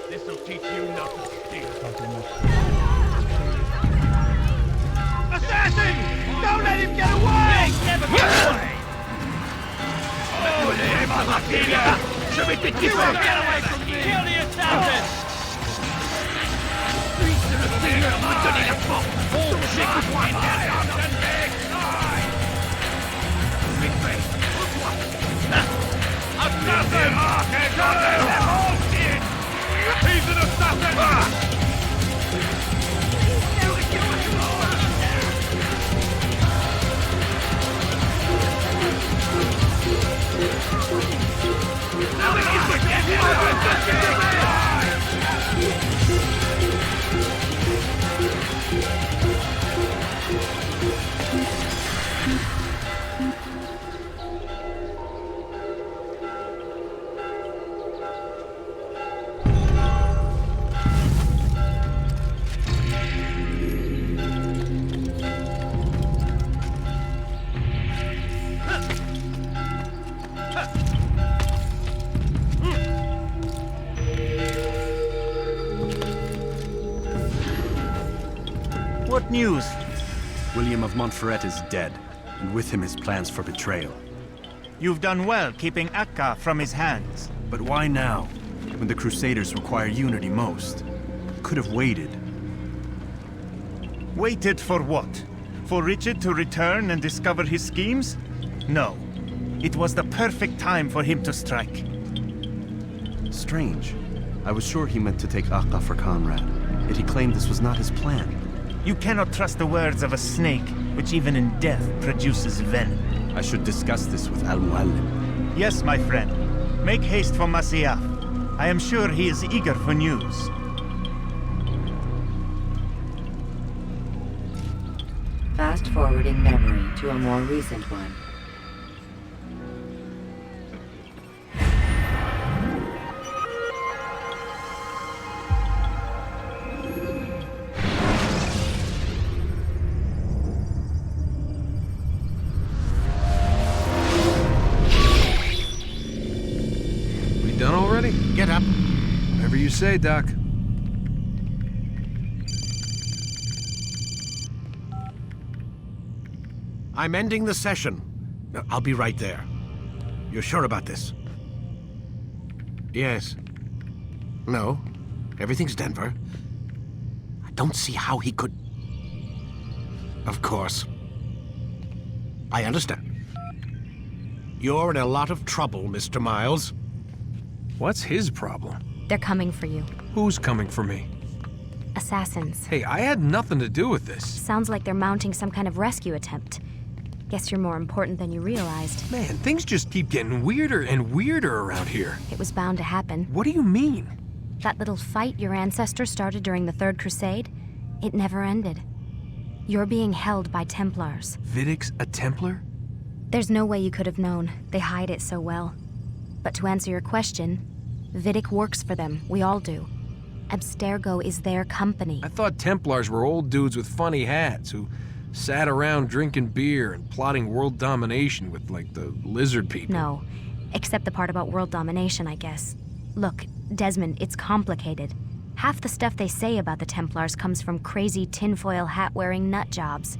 This'll teach you nothing. Assassin! Don't let him get away! Never get away! Je vais te get away from me! Kill the assassin! Puisse le Seigneur me donner la force! J'écoute-moi! He's an assassin! What news? William of Montferrat is dead, and with him his plans for betrayal. You've done well keeping Acre from his hands. But why now, when the Crusaders require unity most? Could have waited. Waited for what? For Richard to return and discover his schemes? No. It was the perfect time for him to strike. Strange. I was sure he meant to take Acre for Conrad, yet he claimed this was not his plan. You cannot trust the words of a snake, which even in death produces venom. I should discuss this with Al-Muallim. Yes, my friend. Make haste for Masyaf. I am sure he is eager for news. Fast-forwarding memory to a more recent one. Done already? Get up. Whatever you say, Doc. I'm ending the session. I'll be right there. You're sure about this? Yes. No. Everything's Denver. I don't see how he could... Of course. I understand. You're in a lot of trouble, Mr. Miles. What's his problem? They're coming for you. Who's coming for me? Assassins. Hey, I had nothing to do with this. Sounds like they're mounting some kind of rescue attempt. Guess you're more important than you realized. Man, things just keep getting weirder and weirder around here. It was bound to happen. What do you mean? That little fight your ancestors started during the Third Crusade, it never ended. You're being held by Templars. Vidic's a Templar? There's no way you could have known. They hide it so well. But to answer your question, Vidic works for them. We all do. Abstergo is their company. I thought Templars were old dudes with funny hats who sat around drinking beer and plotting world domination with, like, the lizard people. No, except the part about world domination, I guess. Look, Desmond, it's complicated. Half the stuff they say about the Templars comes from crazy tinfoil hat-wearing nut jobs.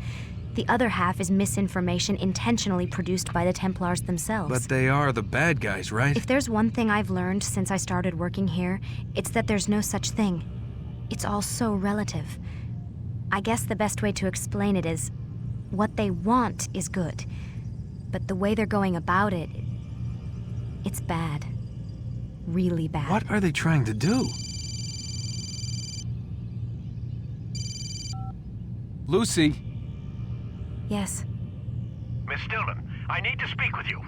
The other half is misinformation intentionally produced by the Templars themselves. But they are the bad guys, right? If there's one thing I've learned since I started working here, it's that there's no such thing. It's all so relative. I guess the best way to explain it is, what they want is good. But the way they're going about it, it's bad. Really bad. What are they trying to do? Lucy? Yes. Miss Stillman, I need to speak with you.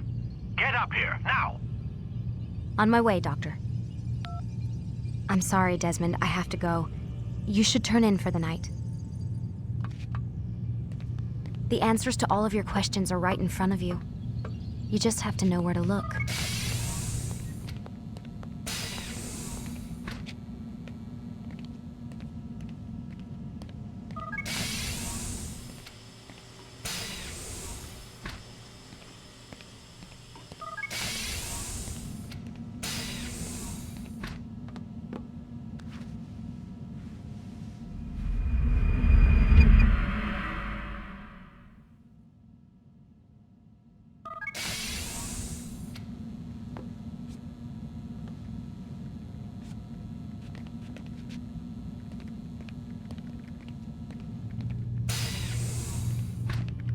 Get up here, now! On my way, Doctor. I'm sorry, Desmond. I have to go. You should turn in for the night. The answers to all of your questions are right in front of you. You just have to know where to look.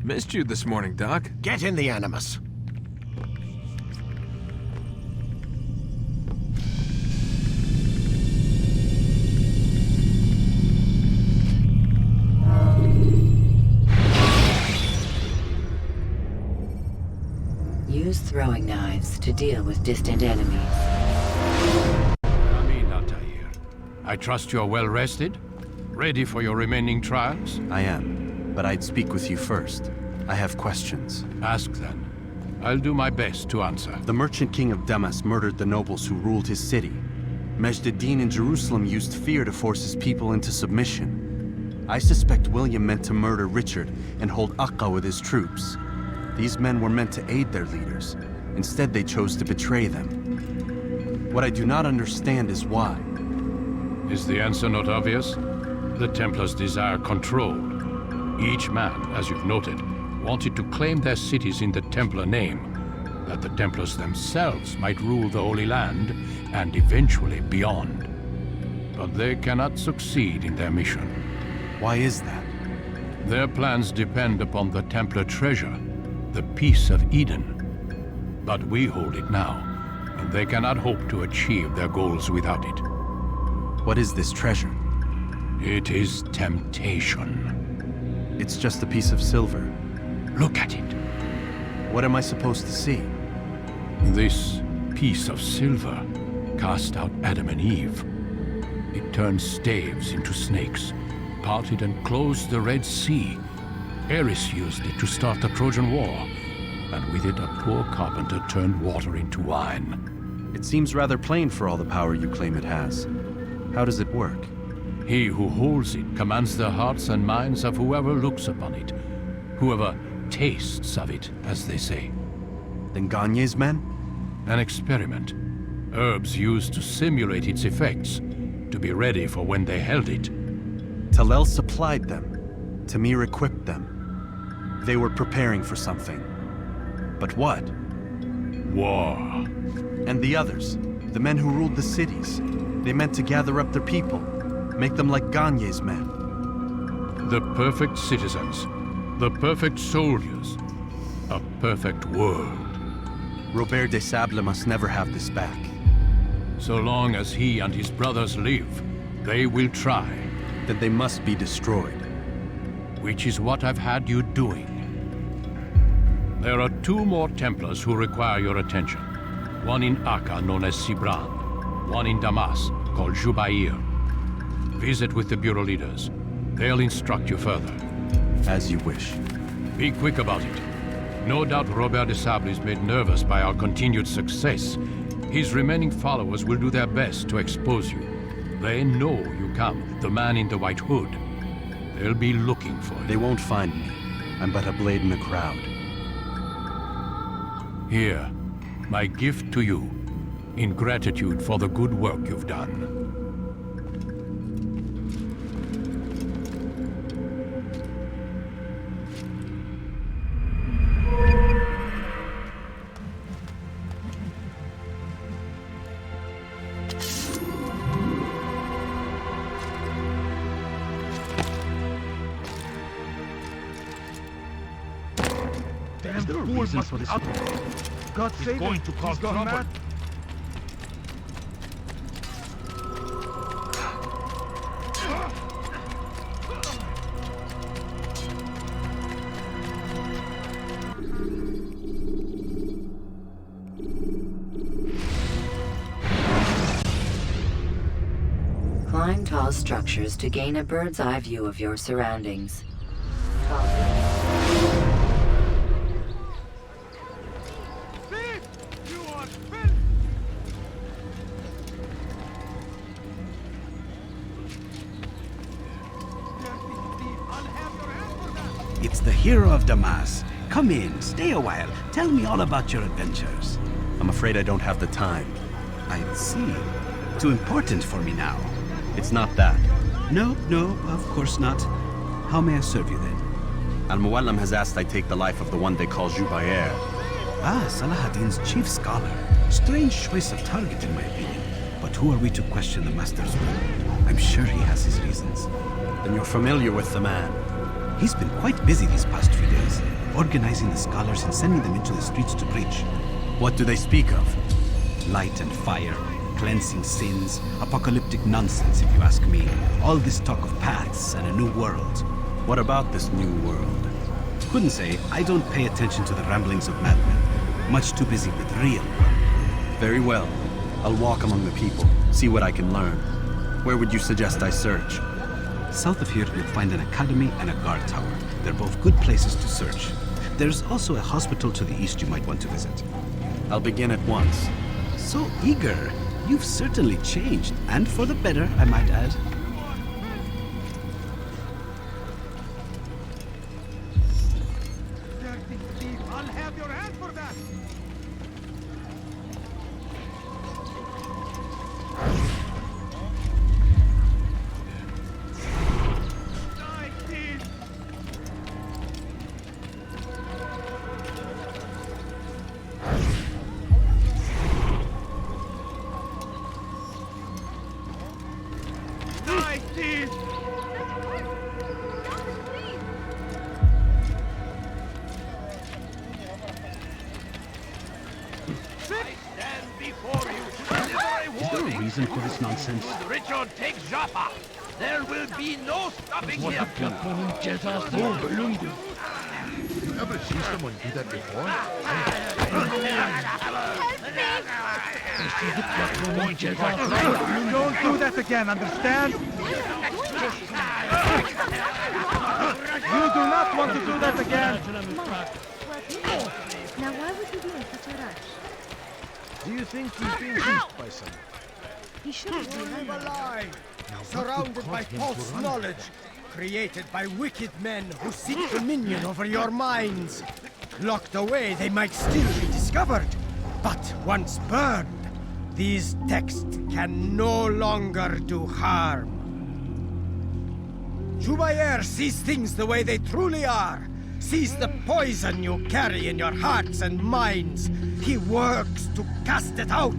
Missed you this morning, Doc. Get in the Animus. Use throwing knives to deal with distant enemies. Come in, Altair. I trust you're well rested? Ready for your remaining trials? I am. But I'd speak with you first. I have questions. Ask then. I'll do my best to answer. The merchant king of Damascus murdered the nobles who ruled his city. Majd Addin in Jerusalem used fear to force his people into submission. I suspect William meant to murder Richard and hold Acre with his troops. These men were meant to aid their leaders. Instead, they chose to betray them. What I do not understand is why. Is the answer not obvious? The Templars desire control. Each man, as you've noted, wanted to claim their cities in the Templar name, that the Templars themselves might rule the Holy Land and eventually beyond. But they cannot succeed in their mission. Why is that? Their plans depend upon the Templar treasure, the Peace of Eden. But we hold it now, and they cannot hope to achieve their goals without it. What is this treasure? It is temptation. It's just a piece of silver. Look at it. What am I supposed to see? This piece of silver cast out Adam and Eve. It turned staves into snakes, parted and closed the Red Sea. Ares used it to start the Trojan War, and with it a poor carpenter turned water into wine. It seems rather plain for all the power you claim it has. How does it work? He who holds it commands the hearts and minds of whoever looks upon it, whoever tastes of it, as they say. Then Garnier's men? An experiment. Herbs used to simulate its effects, to be ready for when they held it. Talal supplied them. Tamir equipped them. They were preparing for something. But what? War. And the others, the men who ruled the cities, they meant to gather up their people. Make them like Garnier's men. The perfect citizens. The perfect soldiers. A perfect world. Robert De Sable must never have this back. So long as he and his brothers live, they will try. Then they must be destroyed. Which is what I've had you doing. There are 2 more Templars who require your attention. One in Acre, known as Sibrand. One in Damascus, called Jubair. Visit with the Bureau leaders. They'll instruct you further. As you wish. Be quick about it. No doubt Robert De Sable is made nervous by our continued success. His remaining followers will do their best to expose you. They know you come, the man in the white hood. They'll be looking for you. They won't find me. I'm but a blade in the crowd. Here, my gift to you, in gratitude for the good work you've done. Damn fool must be up. God He's save going him. to cause He's gone trouble. mad. Climb tall structures to gain a bird's eye view of your surroundings. It's the hero of Damascus. Come in, stay a while. Tell me all about your adventures. I'm afraid I don't have the time. I see. Too important for me now. It's not that. No, of course not. How may I serve you then? Al-Muallim has asked I take the life of the one they call Jubair. Ah, Salahuddin's chief scholar. Strange choice of target in my opinion. But who are we to question the master's will? I'm sure he has his reasons. Then you're familiar with the man. He's been quite busy these past few days, organizing the scholars and sending them into the streets to preach. What do they speak of? Light and fire, cleansing sins, apocalyptic nonsense if you ask me. All this talk of paths and a new world. What about this new world? Couldn't say. I don't pay attention to the ramblings of madmen. Much too busy with real work. Very well. I'll walk among the people, see what I can learn. Where would you suggest I search? South of here, you'll find an academy and a guard tower. They're both good places to search. There's also a hospital to the east you might want to visit. I'll begin at once. So eager. You've certainly changed, and for the better, I might add. Dirty thief, I'll have your hand for that! Is there a reason for this nonsense? Richard takes Jaffa. There will be no stopping him. You ever see someone do that before? Don't do that again, understand? You do not want to do that again! Now why would he be in such a rush? Do you think he's being chased by someone? He shouldn't be Live running. alive, surrounded by false knowledge, created by wicked men who seek dominion over your minds. Locked away, they might still be discovered, but once burned, these texts can no longer do harm. Jubair sees things the way they truly are, sees the poison you carry in your hearts and minds. He works to cast it out.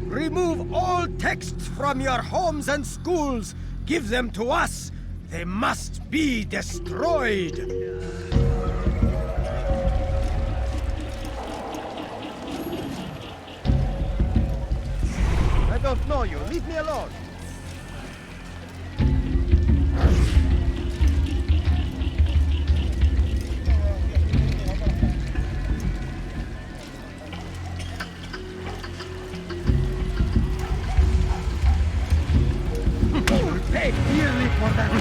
Remove all texts from your homes and schools. Give them to us. They must be destroyed. I don't know you. Leave me alone. Pay dearly for that.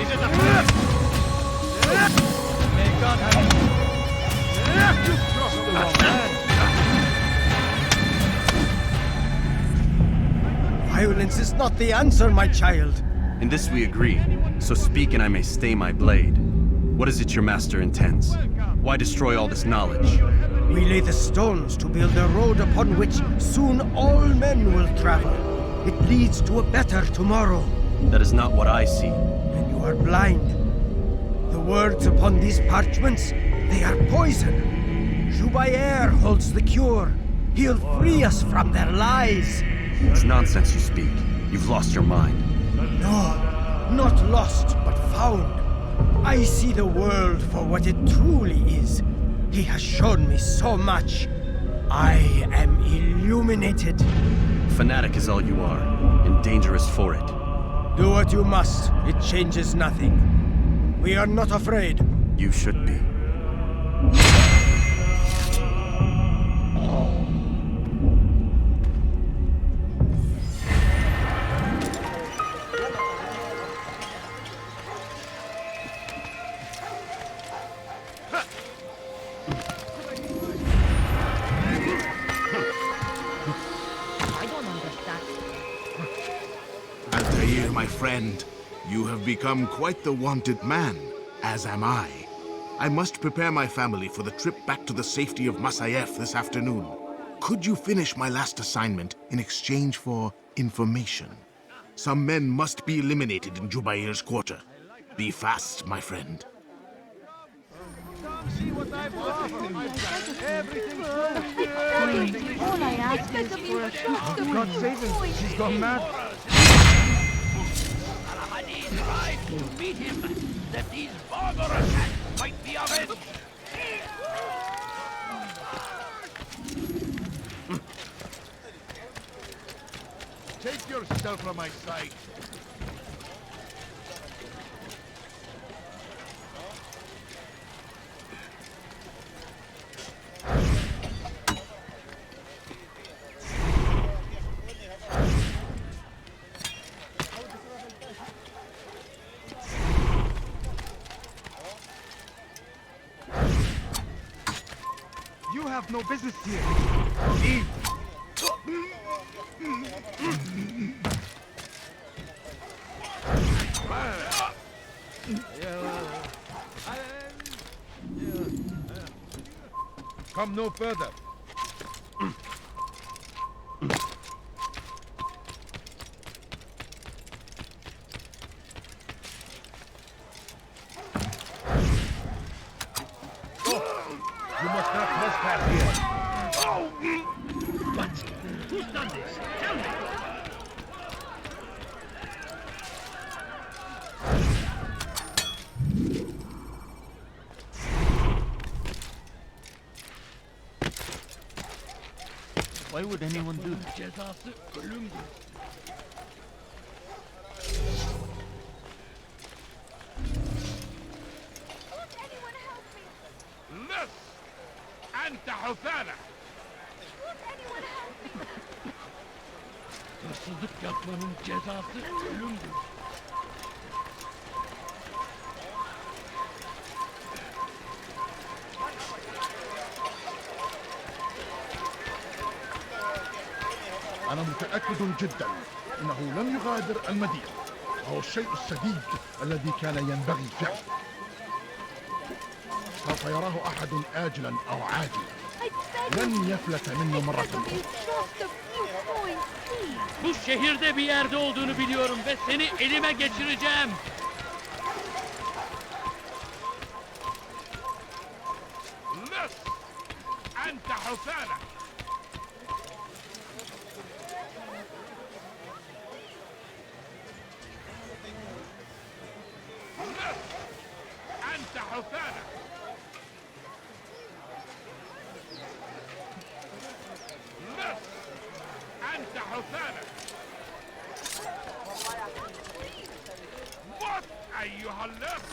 Is it a plan? May God have You crossed the wrong man. Violence is not the answer, my child. In this we agree, so speak and I may stay my blade. What is it your master intends? Why destroy all this knowledge? We lay the stones to build a road upon which soon all men will travel. It leads to a better tomorrow. That is not what I see. Then you are blind. The words upon these parchments, they are poison. Jubair holds the cure. He'll free us from their lies. It's nonsense you speak. You've lost your mind. No, not lost, but found. I see the world for what it truly is. He has shown me so much. I am illuminated. Fanatic is all you are, and dangerous for it. Do what you must. It changes nothing. We are not afraid. You should be. Altair, my friend, you have become quite the wanted man, as am I. I must prepare my family for the trip back to the safety of Masyaf this afternoon. Could you finish my last assignment in exchange for information? Some men must be eliminated in Jubair's quarter. Be fast, my friend. See what I've got. Everything's good. All I ask is for a shot. God save him. She's gone mad. Addin tried to beat him, that these barbarous acts might be avenged. Take yourself from my sight. You have no business here. Leave. Come no further. You must not trespass here. What? Who's done this? Tell me. Why would anyone do that? List! أنت حثالة! Hırsızlık yapmanın cezası ölümdür. أنا متأكد جدا أنه لم يغادر المدينة، وهو الشيء السديد الذي كان ينبغي فعله. سوف يراه أحد آجلا أو عاجلا. لن يفلت منه مرة أخرى. Bu şehirde bir yerde olduğunu biliyorum ve seni elime geçireceğim. لص! أنت حثالة! لص! أنت حثالة! لص! أنت حثالة! موت أيها اللص!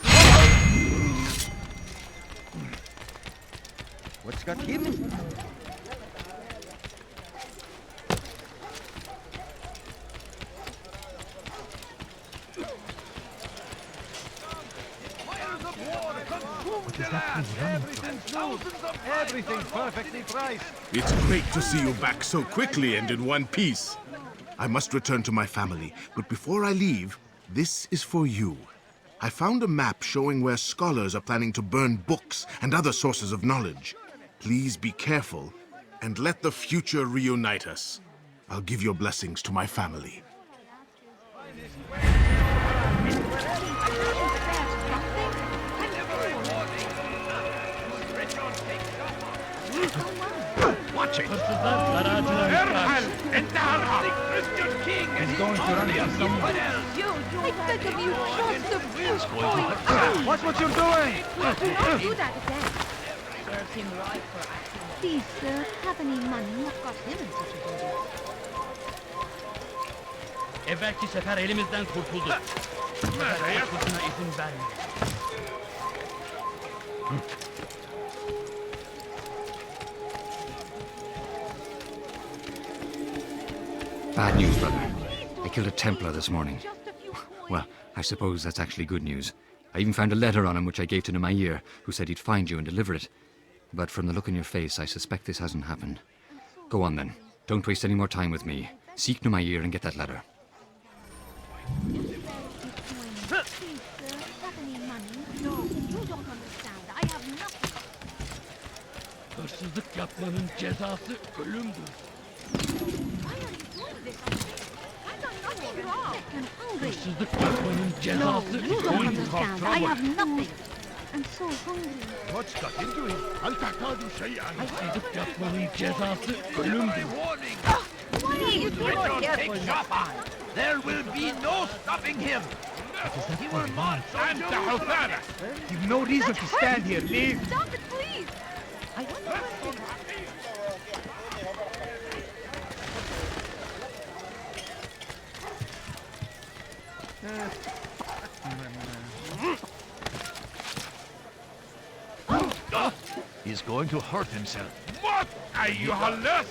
What's got him? Everything's perfectly priced. It's great to see you back so quickly and in one piece. I must return to my family, but before I leave, this is for you. I found a map showing where scholars are planning to burn books and other sources of knowledge. Please be careful, and let the future reunite us. I'll give your blessings to my family. Watch it! Hırsızlar garajına ارحل! انتهى الحرب! Christian king and He's going to run into someone. You I beg of you, just a few points. Watch what you're doing! Do not do that again. Serves him right for acting. Please, sir, have any money? What got him in such a body? Evvelki sefer elimizden kurtuldu. Bu sefer başkasına izin vermeyiz. Bad news, brother. I killed a Templar this morning. Well, I suppose that's actually good news. I even found a letter on him which I gave to Nuqoud, who said he'd find you and deliver it. But from the look in your face, I suspect this hasn't happened. Go on then. Don't waste any more time with me. Seek Nuqoud and get that letter. Please, sir, have any money? No, you don't understand. I have nothing. Hırsızlık yapmanın cezası ölümdür. Why are you doing this? I've done nothing wrong. I'm hungry. Hırsızlık yapmanın cezası No, you don't understand. I have nothing. I'm so hungry. What's got into him? Hırsızlık yapmanın cezası ölümdür. Why are you doing this? Take Jaffa. There will be no stopping him. He will march on Jerusalem. You've no reason to stand here. Leave! Stop it, please. I wonder where He's going to hurt himself. What are you, Halas?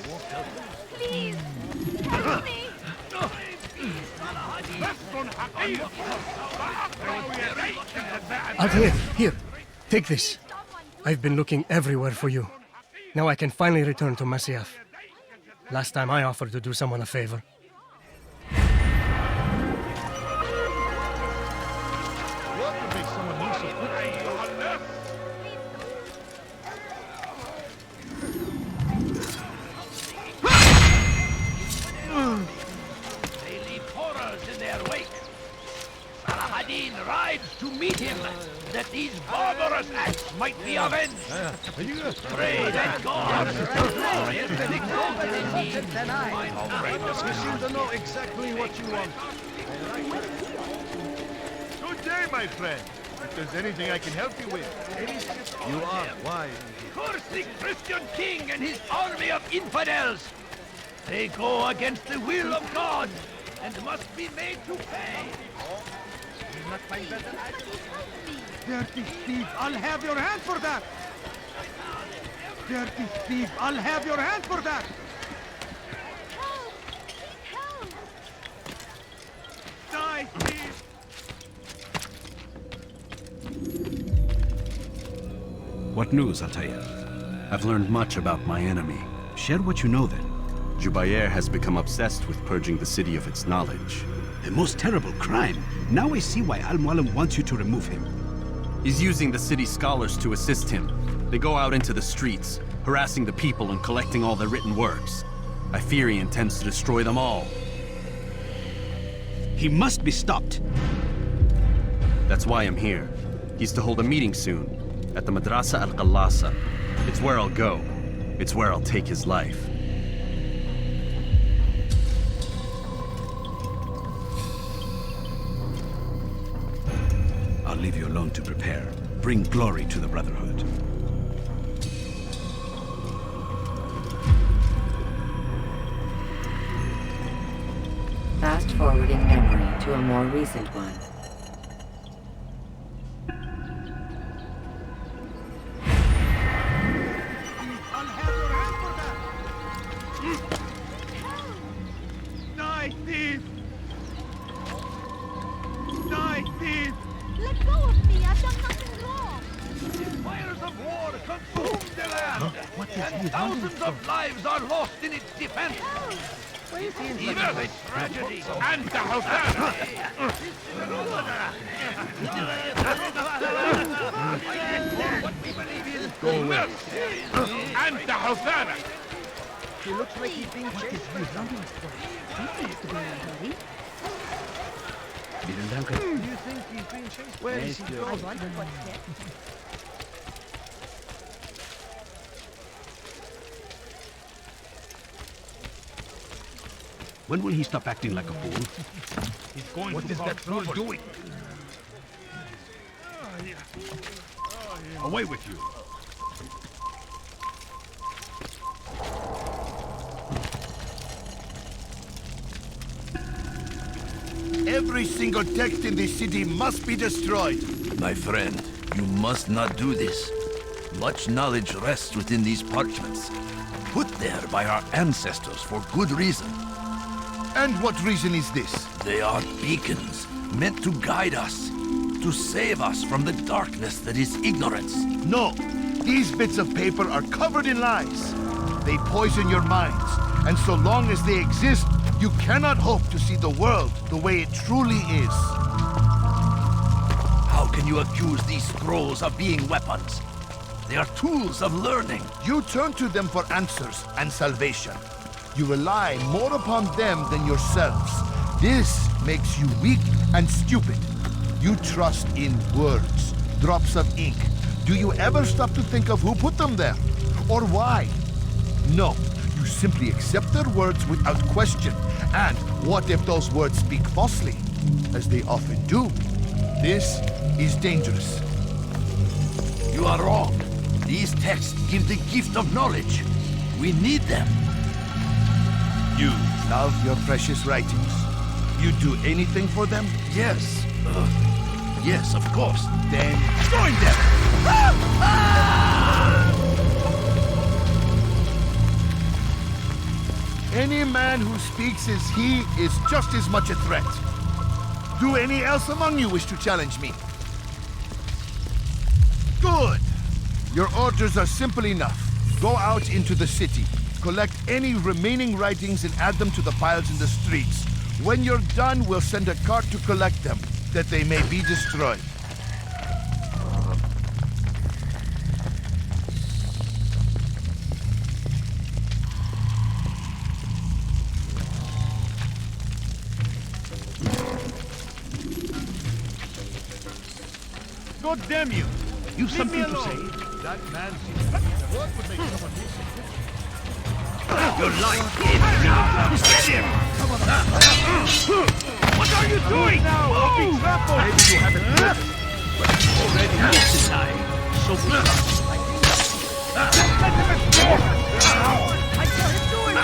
Please, help me. Altair, here. Take this. I've been looking everywhere for you. Now I can finally return to Masyaf. Last time I offered to do someone a favor. They leave horrors in their wake. Addin rides to meet him, that these barbarous acts might be avenged. Pray that God is glorious and exalted indeed. You seem to know exactly what you want. Good day, my friend. If there's anything I can help you with. You are wise. Curse the Christian king and his army of infidels. They go against the will of God and must be made to pay. Dirty thief, I'll have your hand for that! Dirty thief, I'll have your hand for that! Die, thief! What news, Altair? I've learned much about my enemy. Share what you know then. Jubair has become obsessed with purging the city of its knowledge. A most terrible crime. Now I see why Al-Mualim wants you to remove him. He's using the city scholars to assist him. They go out into the streets, harassing the people and collecting all their written works. I fear he intends to destroy them all. He must be stopped. That's why I'm here. He's to hold a meeting soon, at the Madrasa al-Qallasa. It's where I'll go. It's where I'll take his life. I'll leave you alone to prepare. Bring glory to the Brotherhood. Fast-forwarding memory to a more recent one. Die, thief! Die, thief! Let go of me. I've done nothing wrong. The fires of war consume the land, and thousands of lives are lost in its defense. Even the tragedy and the Hosanna. What we believe in, Go away. and the Hosanna. He looks like he's being chased. He seems to be in a hurry. You think he's being chased? Where is he I going? wonder what's next. When will he stop acting like a fool? He's going what is that fool doing? Away with you. Every single text in this city must be destroyed. My friend, you must not do this. Much knowledge rests within these parchments, put there by our ancestors for good reason. And what reason is this? They are beacons, meant to guide us, to save us from the darkness that is ignorance. No, these bits of paper are covered in lies. They poison your minds, and so long as they exist, you cannot hope to see the world the way it truly is. How can you accuse these scrolls of being weapons? They are tools of learning. You turn to them for answers and salvation. You rely more upon them than yourselves. This makes you weak and stupid. You trust in words, drops of ink. Do you ever stop to think of who put them there? Or why? No, you simply accept their words without question. And what if those words speak falsely? As they often do. This is dangerous. You are wrong. These texts give the gift of knowledge. We need them. You love your precious writings. You do anything for them? Yes. Yes, of course. Then join them! Any man who speaks as he is just as much a threat. Do any else among you wish to challenge me? Good! Your orders are simple enough. Go out into the city, collect any remaining writings and add them to the piles in the streets. When you're done, we'll send a cart to collect them, that they may be destroyed. God damn you! You've something to say? That man seems to be what would make someone You're lying! Get him! What are you doing now? I'll be trampled! Maybe you haven't looked, but you already have to die. So I saw him do it!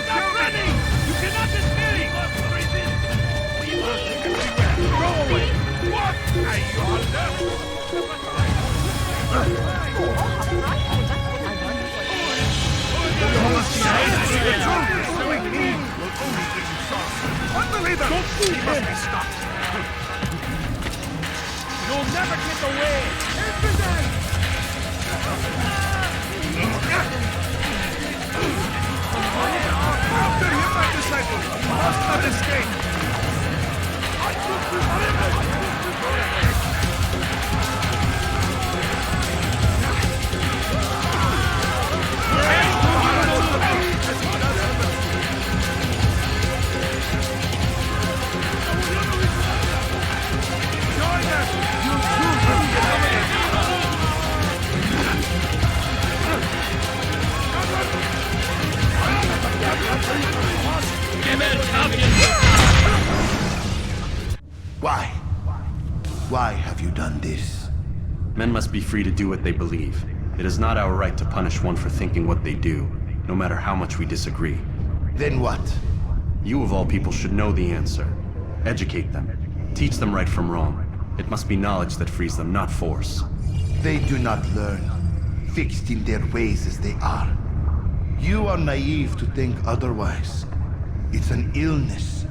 Stop running! You cannot escape! We must everywhere! Go away! What? You are Unbeliever! Don't see him! Must be stopped! You'll never get away! Infidel! After him, my disciples! You must not escape! Why? Why have you done this? Men must be free to do what they believe. It is not our right to punish one for thinking what they do, no matter how much we disagree. Then what? You of all people should know the answer. Educate them. Teach them right from wrong. It must be knowledge that frees them, not force. They do not learn, fixed in their ways as they are. You are naive to think otherwise. It's an illness,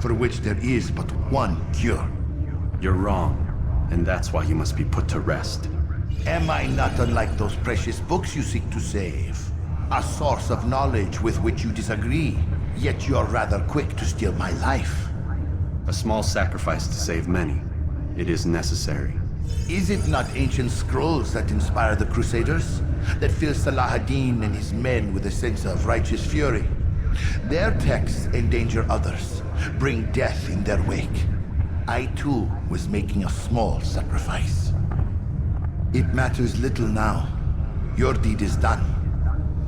for which there is but one cure. You're wrong, and that's why you must be put to rest. Am I not unlike those precious books you seek to save? A source of knowledge with which you disagree, yet you're rather quick to steal my life. A small sacrifice to save many. It is necessary. Is it not ancient scrolls that inspire the Crusaders? That fill Salah Addin and his men with a sense of righteous fury? Their texts endanger others, bring death in their wake. I too was making a small sacrifice. It matters little now. Your deed is done.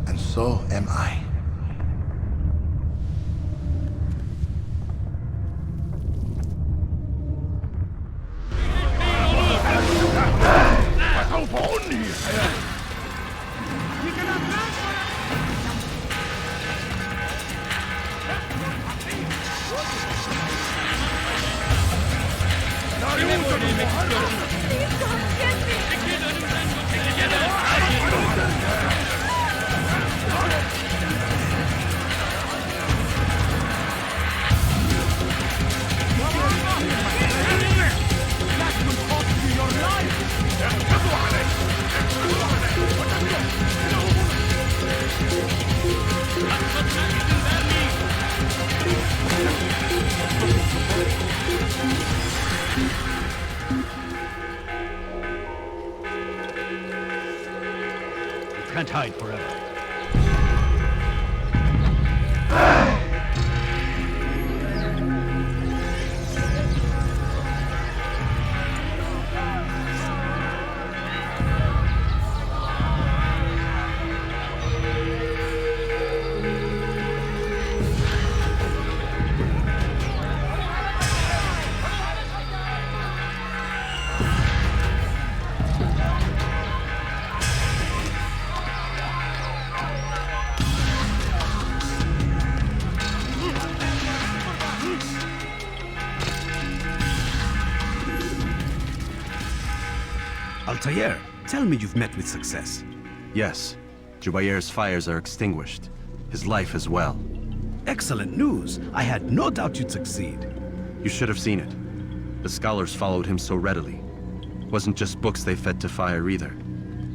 And so am I. Can't hide forever. Altair, tell me you've met with success. Yes. Jubair's fires are extinguished. His life as well. Excellent news. I had no doubt you'd succeed. You should have seen it. The scholars followed him so readily. It wasn't just books they fed to fire either,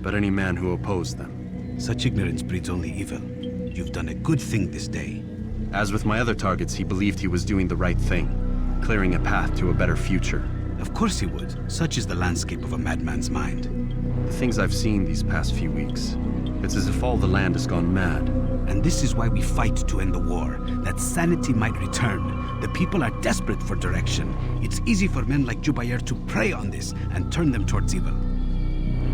but any man who opposed them. Such ignorance breeds only evil. You've done a good thing this day. As with my other targets, he believed he was doing the right thing, clearing a path to a better future. Of course he would. Such is the landscape of a madman's mind. The things I've seen these past few weeks, it's as if all the land has gone mad. And this is why we fight to end the war, that sanity might return. The people are desperate for direction. It's easy for men like Jubair to prey on this and turn them towards evil.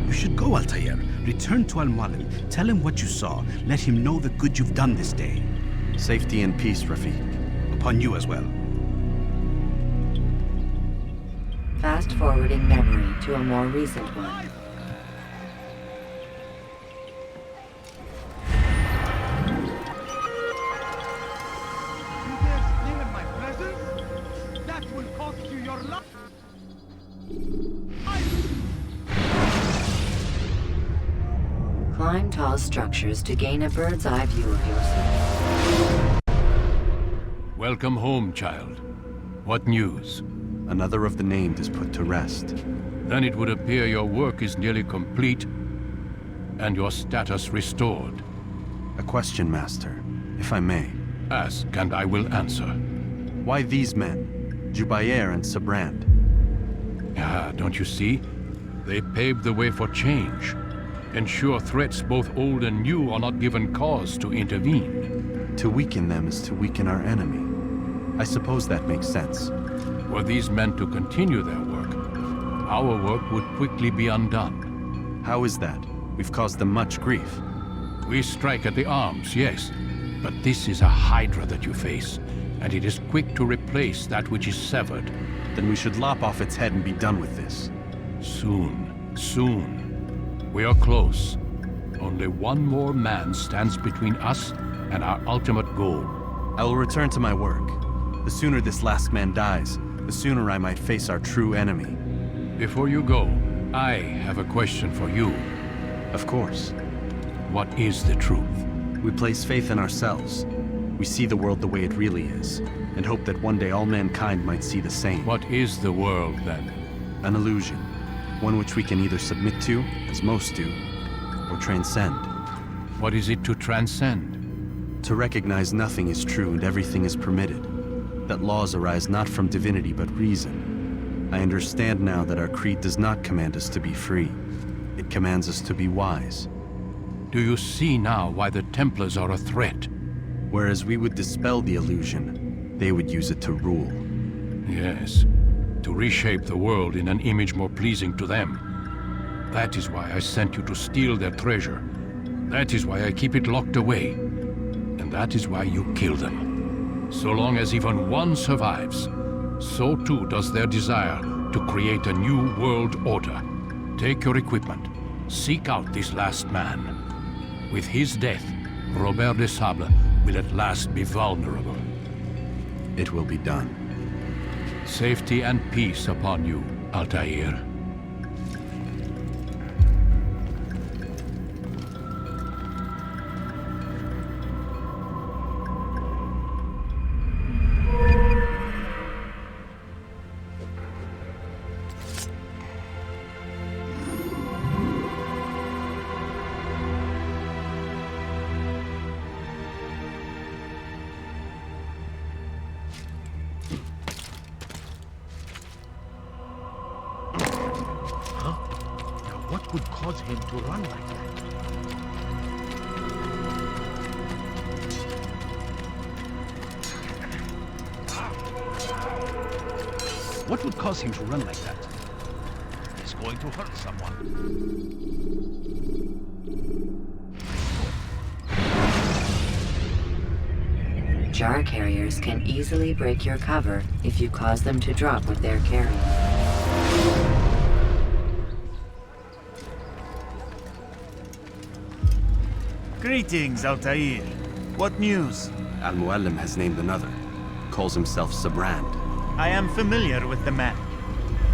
You should go, Altair. Return to Al-Mualim. Tell him what you saw. Let him know the good you've done this day. Safety and peace, Rafiq. Upon you as well. Fast-forwarding memory to a more recent one. You dare stay in my presence? That will cost you your life! Climb tall structures to gain a bird's eye view of yourself. Welcome home, child. What news? Another of the named is put to rest. Then it would appear your work is nearly complete and your status restored. A question, Master, if I may. Ask and I will answer. Why these men? Jubair and Sibrand? Ah, don't you see? They paved the way for change. Ensure threats both old and new are not given cause to intervene. To weaken them is to weaken our enemy. I suppose that makes sense. Were these men to continue their work, our work would quickly be undone. How is that? We've caused them much grief. We strike at the arms, yes, but this is a hydra that you face, and it is quick to replace that which is severed. Then we should lop off its head and be done with this. Soon, soon. We are close. Only one more man stands between us and our ultimate goal. I will return to my work. The sooner this last man dies, the sooner I might face our true enemy. Before you go, I have a question for you. Of course. What is the truth? We place faith in ourselves. We see the world the way it really is, and hope that one day all mankind might see the same. What is the world, then? An illusion. One which we can either submit to, as most do, or transcend. What is it to transcend? To recognize nothing is true and everything is permitted. That laws arise not from divinity but reason. I understand now that our creed does not command us to be free. It commands us to be wise. Do you see now why the Templars are a threat? Whereas we would dispel the illusion, they would use it to rule. Yes, to reshape the world in an image more pleasing to them. That is why I sent you to steal their treasure. That is why I keep it locked away. And that is why you kill them. So long as even one survives, so too does their desire to create a new world order. Take your equipment. Seek out this last man. With his death, Robert De Sable will at last be vulnerable. It will be done. Safety and peace upon you, Altair. What would cause him to run like that? What would cause him to run like that? He's going to hurt someone. Jar carriers can easily break your cover if you cause them to drop what they're carrying. Greetings, Altair. What news? Al-Muallim has named another. Calls himself Sibrand. I am familiar with the man.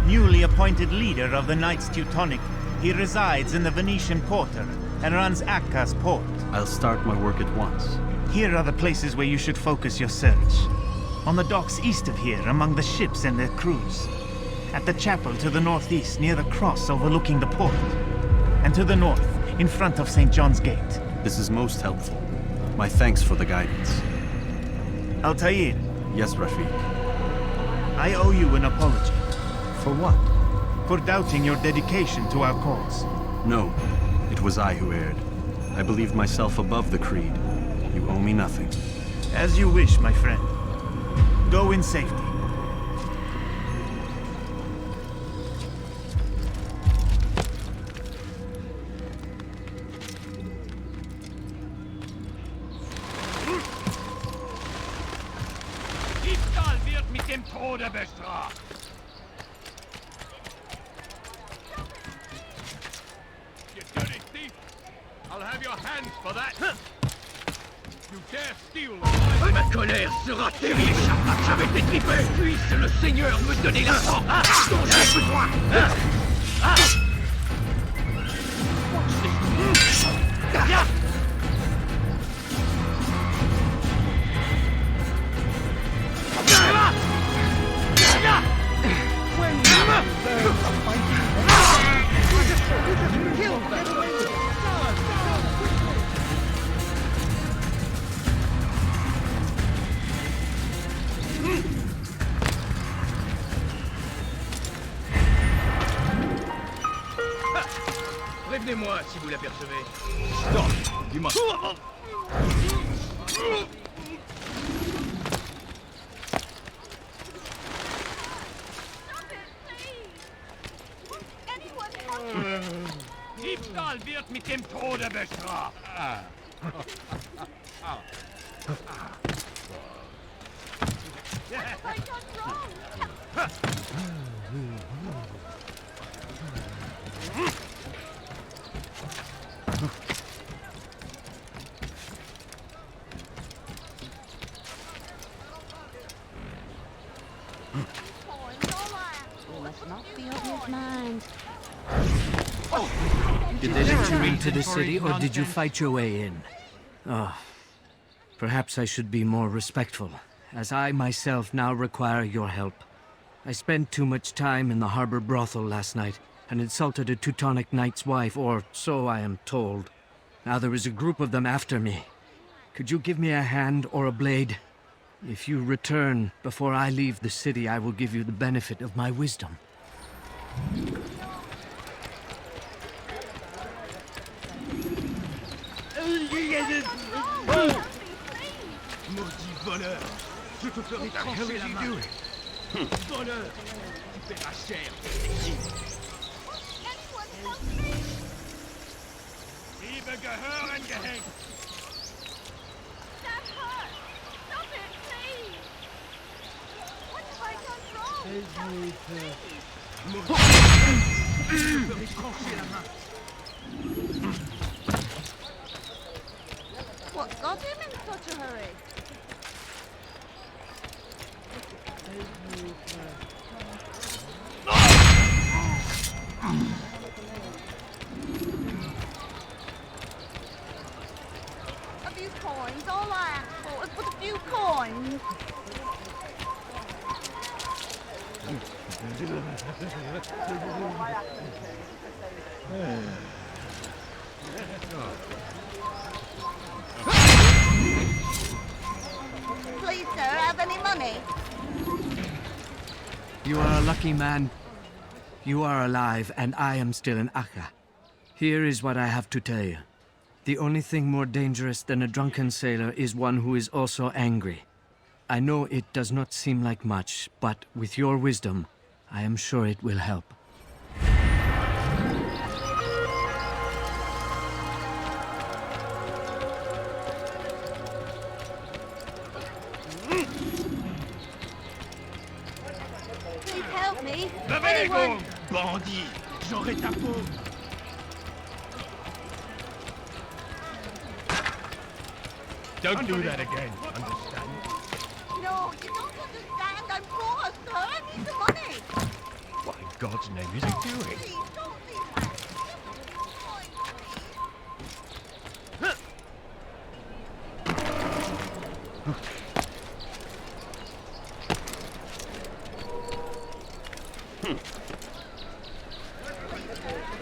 Newly appointed leader of the Knights Teutonic, he resides in the Venetian Quarter and runs Acca's port. I'll start my work at once. Here are the places where you should focus your search. On the docks east of here, among the ships and their crews. At the chapel to the northeast, near the cross overlooking the port. And to the north, in front of St. John's Gate. This is most helpful. My thanks for the guidance. Altair. Yes, Rafiq. I owe you an apology. For what? For doubting your dedication to our cause. No, it was I who erred. I believed myself above the creed. You owe me nothing. As you wish, my friend. Go in safety. Diebstahl wird mit dem Tode bestraft. You dirty thief! I'll have your hands for that. You dare steal Ma colère sera terrible. Je vais t'étriper. Puisse le Seigneur me donner la force dont j'ai besoin. Prévenez-moi si vous l'apercevez. Stop! Dis-moi. Diebstahl wird mit dem Tode bestraft. Did they let you into the city, or did you fight your way in? Oh, perhaps I should be more respectful, as I myself now require your help. I spent too much time in the harbor brothel last night, and insulted a Teutonic knight's wife, or so I am told. Now there is a group of them after me. Could you give me a hand or a blade? If you return before I leave the city, I will give you the benefit of my wisdom. Maudit voleur! Je te ferai trancher la main! Voleur! Tu paieras cher! Liebe gehören gehängt! That hurt! Stop it, please! What have I done wrong? What got him in such a hurry? A few coins, all I asked for was but a few coins. Please, sir, have any money? You are a lucky man. You are alive, and I am still in Acre. Here is what I have to tell you. The only thing more dangerous than a drunken sailor is one who is also angry. I know it does not seem like much, but with your wisdom, I am sure it will help. Please help me. Levez-vous, Anyone? bandit! J'aurai ta peau! Don't do that again, understand? No, you don't understand. I'm poor, sir. I need the money. What in God's name is he doing? Please, don't leave that.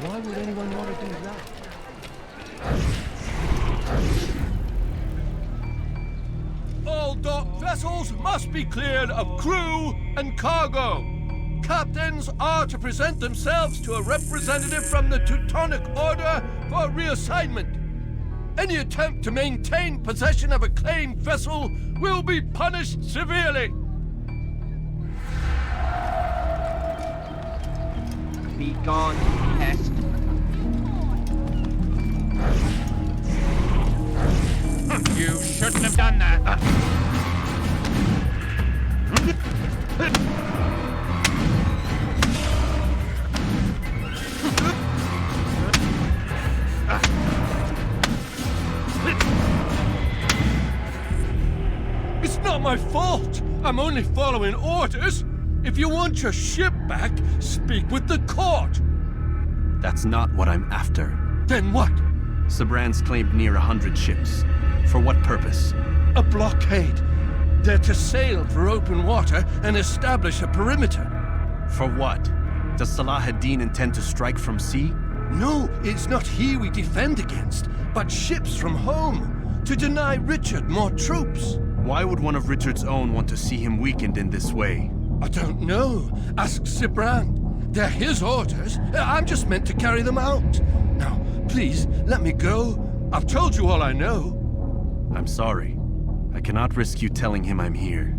Why would anyone want to do that? All dock vessels must be cleared of crew and cargo. Captains are to present themselves to a representative from the Teutonic Order for reassignment. Any attempt to maintain possession of a claimed vessel will be punished severely. Be gone, pest. You shouldn't have done that. It's not my fault. I'm only following orders. If you want your ship back, speak with the court. That's not what I'm after. Then what? Sibrand's claimed near 100 ships. For what purpose? A blockade. They're to sail for open water and establish a perimeter. For what? Does Salah ad-Din intend to strike from sea? No, it's not he we defend against, but ships from home, to deny Richard more troops. Why would one of Richard's own want to see him weakened in this way? I don't know. Ask Sibrand. They're his orders. I'm just meant to carry them out. Now, please, let me go. I've told you all I know. I'm sorry. I cannot risk you telling him I'm here.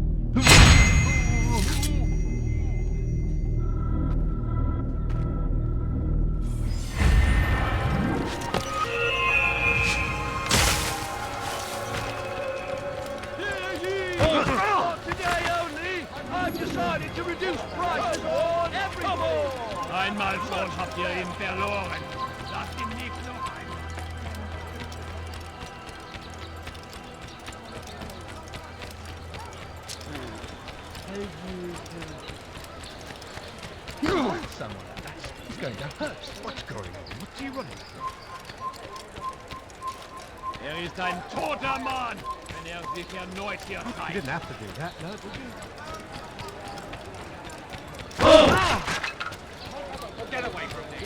Today only, I've decided to reduce prices on everything. Einmal schon habt ihr ihn verloren. Lasst ihn nicht noch ein. You want someone like that? He's going to hurt. What's going on? What's he running from? Ist ein toter Mann, wenn sich erneut hier zeigt. You didn't have to do that, no, did you? Get away from me!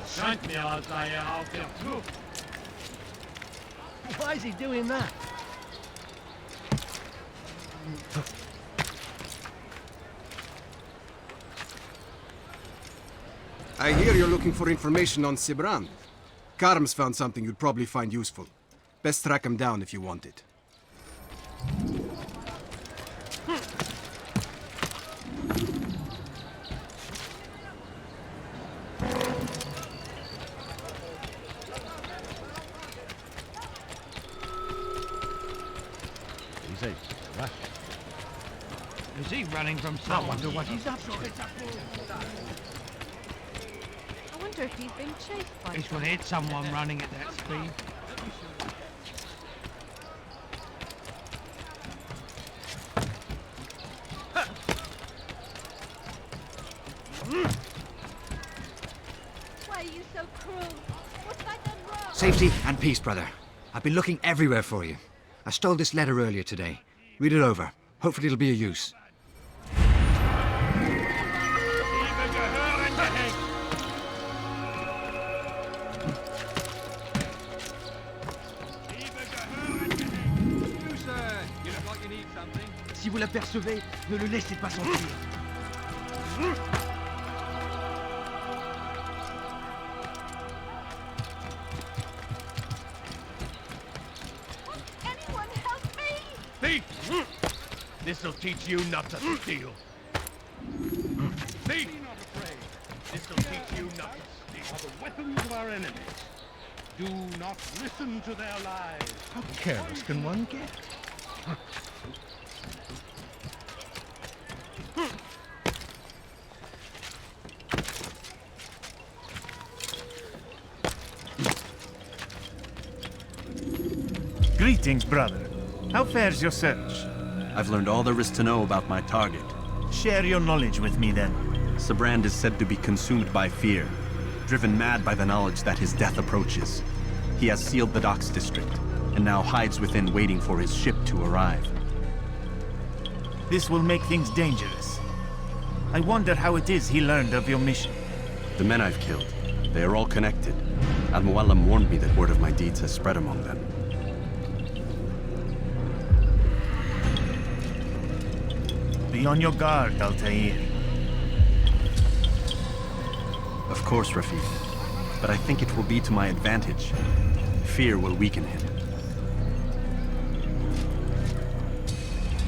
Scheint mir, als sei auf der Flucht. Why is he doing that? I hear you're looking for information on Sibrand. Karm's found something you'd probably find useful. Best track him down if you want it. safe. Rush. Is he running from someone? I wonder what he's up to. I wonder if he's being chased by This will hit someone running at that speed. Why are you so cruel? What's that done wrong? Safety and peace, brother. I've been looking everywhere for you. I stole this letter earlier today. Read it over. Hopefully it'll be of use. Si vous l'apercevez, ne le laissez pas sortir. Anyone help me! Thief! This'll teach you not to steal. Thief! This'll teach you not to steal. Are the weapons of our enemies. Do not listen to their lies. How careless can one get? Greetings, brother. How fares your search? I've learned all there is to know about my target. Share your knowledge with me, then. Sibrand is said to be consumed by fear, driven mad by the knowledge that his death approaches. He has sealed the docks district, and now hides within waiting for his ship to arrive. This will make things dangerous. I wonder how it is he learned of your mission. The men I've killed, they are all connected. Al-Muallim warned me that word of my deeds has spread among them. Be on your guard, Altair. Of course, Rafiq. But I think it will be to my advantage. Fear will weaken him.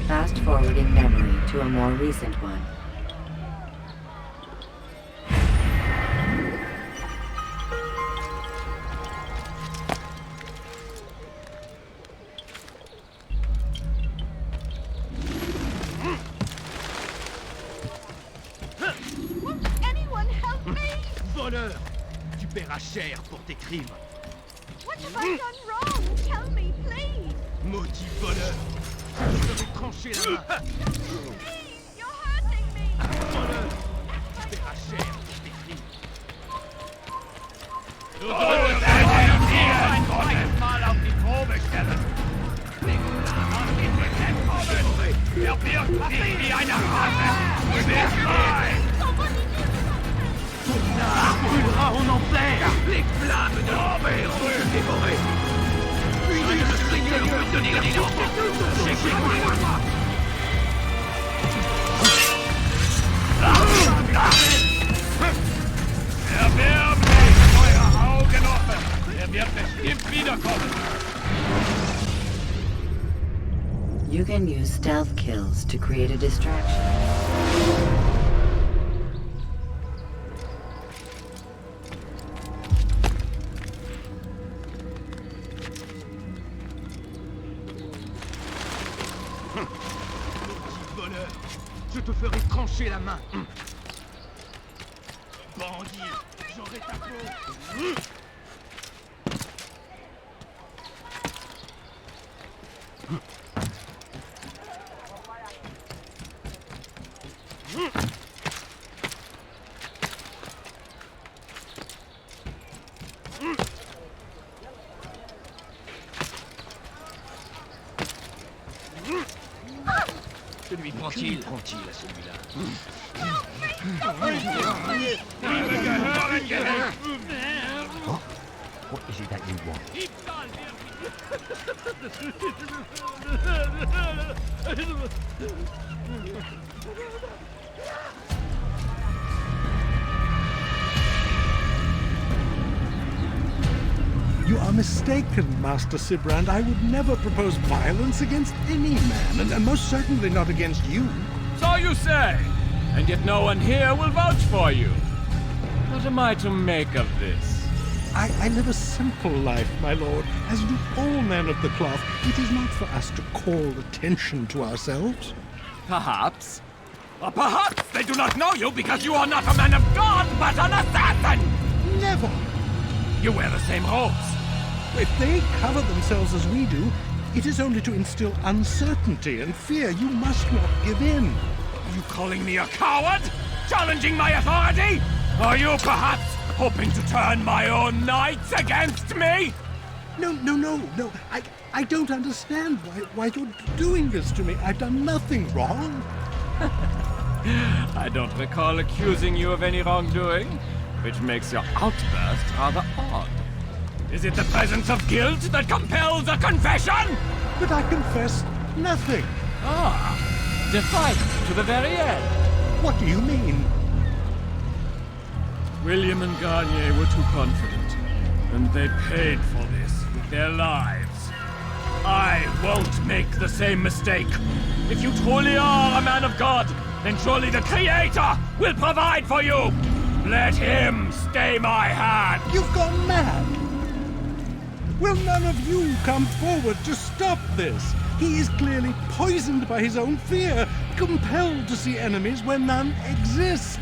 Fast-forwarding memory to a more recent one. Won't anyone help me? Voleur! Tu paieras cher pour tes crimes. What have I done wrong? Tell me, please. Maudit voleur! Je vais trancher la main. Please, you're hurting me. Voleur! Tu paieras cher pour tes crimes. Du solltest einen mal auf die Probe stellen. Er wird dich wie eine Ratte. Du wirst frei. Brûlera en enfer! Les flammes de l'enfer vont te dévorer! Une de Seigneur peut donner la Erwärmt mich, eure Augen offen. Er wird bestimmt wiederkommen. You can use stealth kills to create a distraction. voleur! Je te ferai trancher la main! Bandit! J'aurai ta peau! Tranquille, tranquille, celui-là. What is it that you want? You are mistaken, Master Sibrand. I would never propose violence against any man, and most certainly not against you. So you say, and yet no one here will vouch for you. What am I to make of this? I live a simple life, my lord, as do all men of the cloth. It is not for us to call attention to ourselves. Perhaps. Or perhaps they do not know you because you are not a man of God, but an assassin! Never! You wear the same robes. If they cover themselves as we do, it is only to instill uncertainty and fear. You must not give in. Are you calling me a coward? Challenging my authority? Are you perhaps hoping to turn my own knights against me? No. I don't understand why you're doing this to me. I've done nothing wrong. I don't recall accusing you of any wrongdoing, which makes your outburst rather odd. Is it the presence of guilt that compels a confession? But I confess nothing. Ah, defiant to the very end. What do you mean? William and Garnier were too confident, and they paid for this with their lives. I won't make the same mistake. If you truly are a man of God, then surely the Creator will provide for you. Let him stay my hand. You've gone mad. Will none of you come forward to stop this? He is clearly poisoned by his own fear, compelled to see enemies where none exist.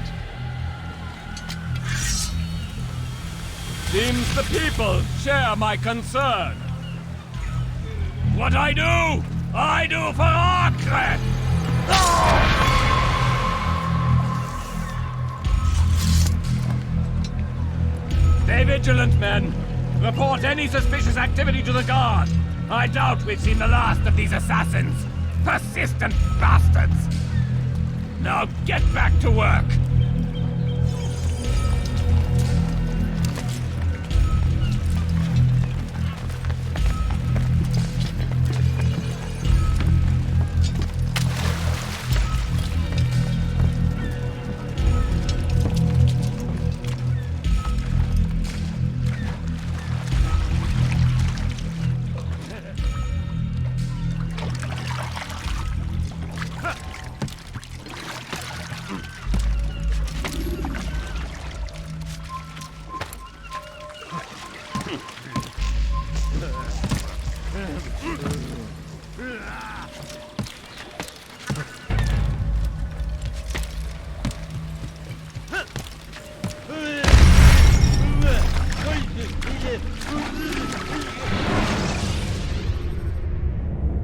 Seems the people share my concern. What I do for Acre! Stay vigilant, men. Report any suspicious activity to the guard. I doubt we've seen the last of these assassins. Persistent bastards. Now get back to work.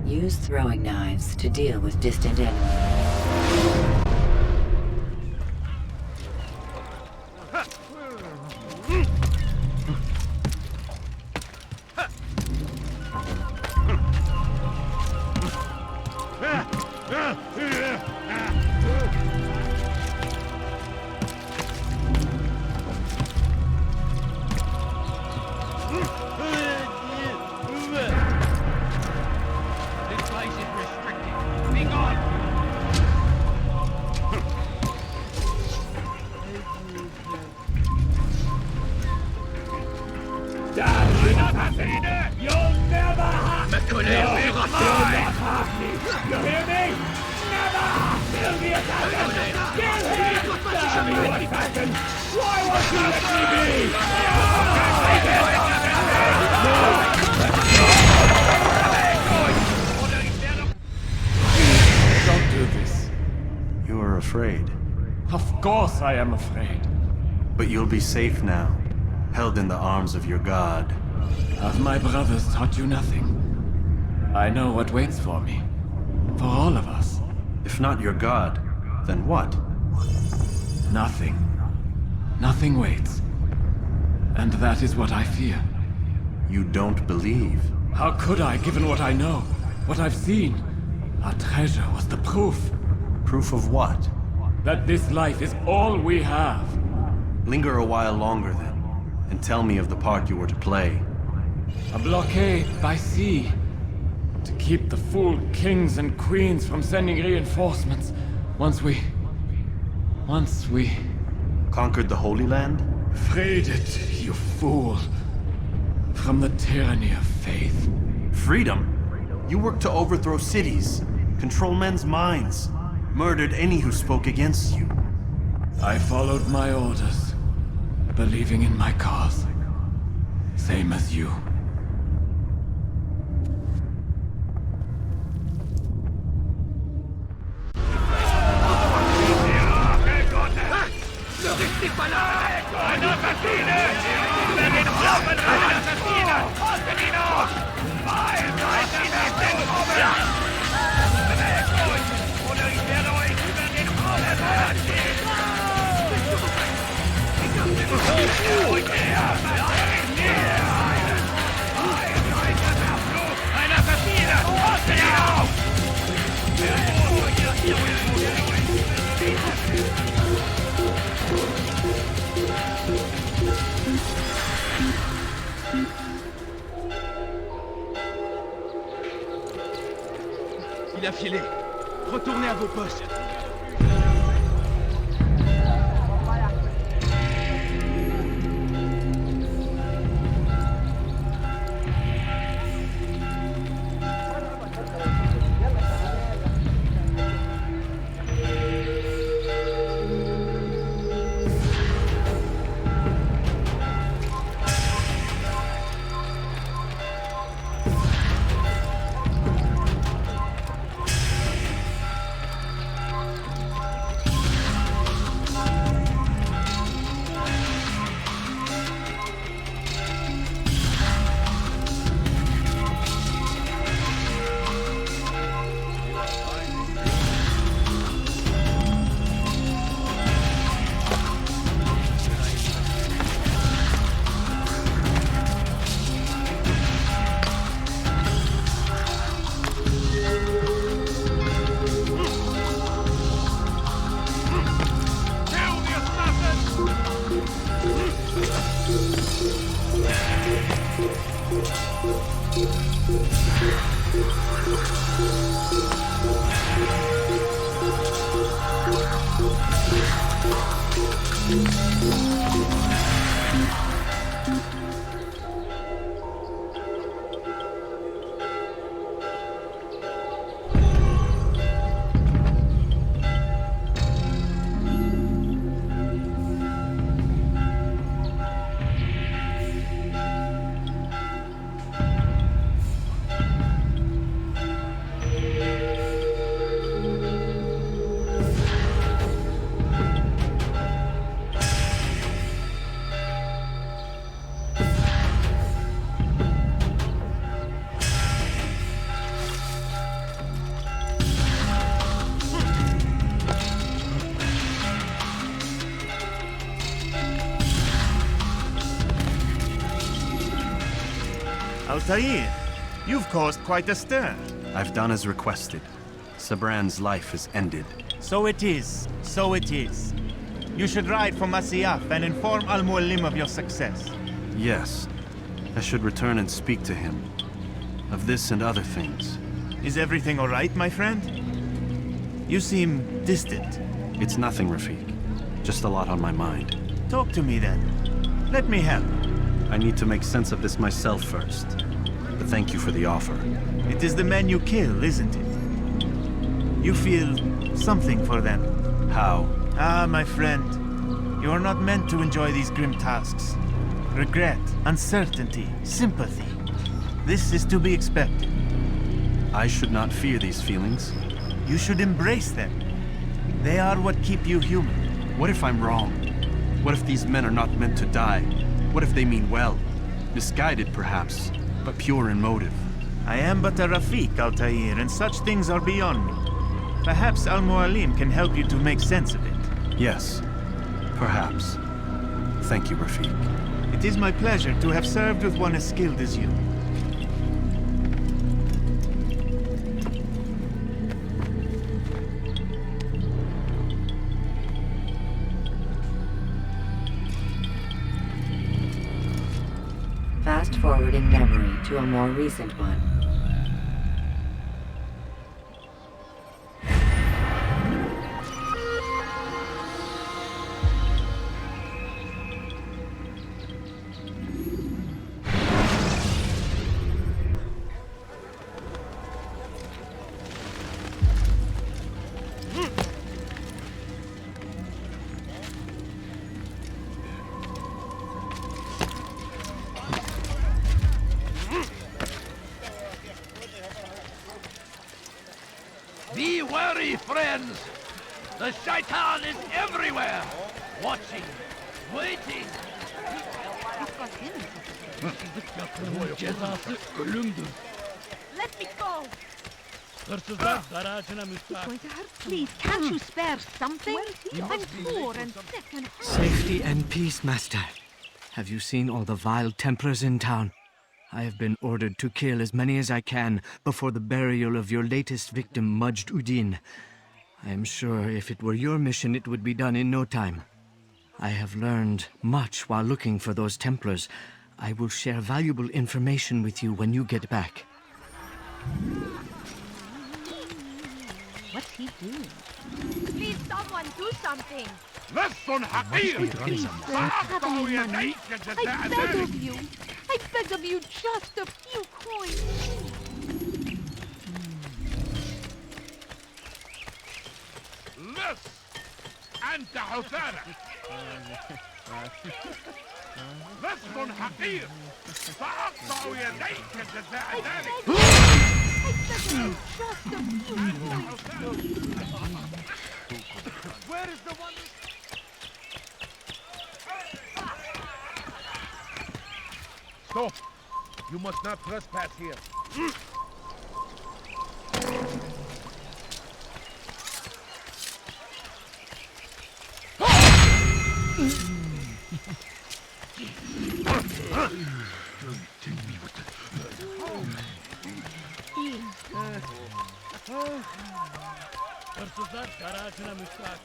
Use throwing knives to deal with distant enemies. Don't do this. You are afraid. Of course I am afraid. But you'll be safe now, held in the arms of your god. Have my brothers taught you nothing? I know what waits for me. For all of us. If not your god, then what? Nothing. Nothing waits. And that is what I fear. You don't believe. How could I, given what I know? What I've seen? Our treasure was the proof. Proof of what? That this life is all we have. Linger a while longer then, and tell me of the part you were to play. A blockade by sea. To keep the fool kings and queens from sending reinforcements. Once we... Conquered the Holy Land? Freed it, you fool. From the tyranny of faith. Freedom? You worked to overthrow cities, control men's minds, murdered any who spoke against you. I followed my orders, believing in my cause. same as you. Il a filé. Retournez à vos postes. Altair, you've caused quite a stir. I've done as requested. Sibrand's life is ended. So it is. So it is. You should ride for Masyaf and inform Al-Muallim of your success. Yes. I should return and speak to him. Of this and other things. Is everything all right, my friend? You seem distant. It's nothing, Rafik. Just a lot on my mind. Talk to me then. Let me help. I need to make sense of this myself first. But thank you for the offer. It is the men you kill, isn't it? You feel something for them. How? Ah, my friend. You are not meant to enjoy these grim tasks. Regret, uncertainty, sympathy. This is to be expected. I should not fear these feelings. You should embrace them. They are what keep you human. What if I'm wrong? What if these men are not meant to die? What if they mean well? Misguided, perhaps, but pure in motive. I am but a Rafik, Altair, and such things are beyond me. Perhaps Al-Muallim can help you to make sense of it. Yes, perhaps. Thank you, Rafik. It is my pleasure to have served with one as skilled as you. Fast-forwarding memory to a more recent one. Be wary, friends! The shaitan is everywhere! Watching, waiting! Let me go! Hırsızlar garajına müstahak. Please, can't you spare something? I'm poor and sick and Safety and peace, Master. Have you seen all the vile Templars in town? I have been ordered to kill as many as I can before the burial of your latest victim, Majd. I am sure if it were your mission, it would be done in no time. I have learned much while looking for those Templars. I will share valuable information with you when you get back. What's he doing? Please, someone do something! لص حقير! Please, sir, have any money? I beg of you! I beg of you, just a few coins! لص! أنت حثالة! لص حقير! سأقطع يديك جزاء ذلك! Where is the one? Stop! You must not trespass here. Hırsızlar garajına müstahak.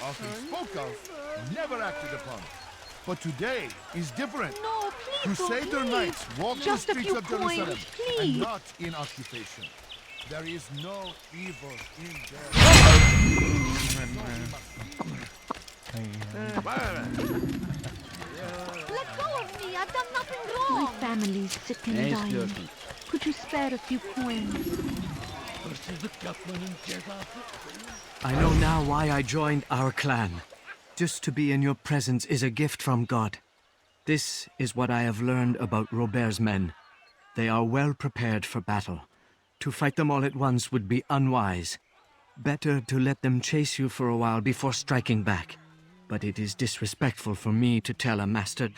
Often spoke of, never acted upon. But today is different. No, please, Crusader please. knights walk Just the a streets few of Jerusalem coins, and please. not in occupation. There is no evil in them. Let go of me! I've done nothing wrong! My family's sick and dying. Could you spare a few coins? Hırsızlık yapmanın cezası. I know now why I joined our clan. Just to be in your presence is a gift from God. This is what I have learned about Robert's men. They are well prepared for battle. To fight them all at once would be unwise. Better to let them chase you for a while before striking back. But it is disrespectful for me to tell a master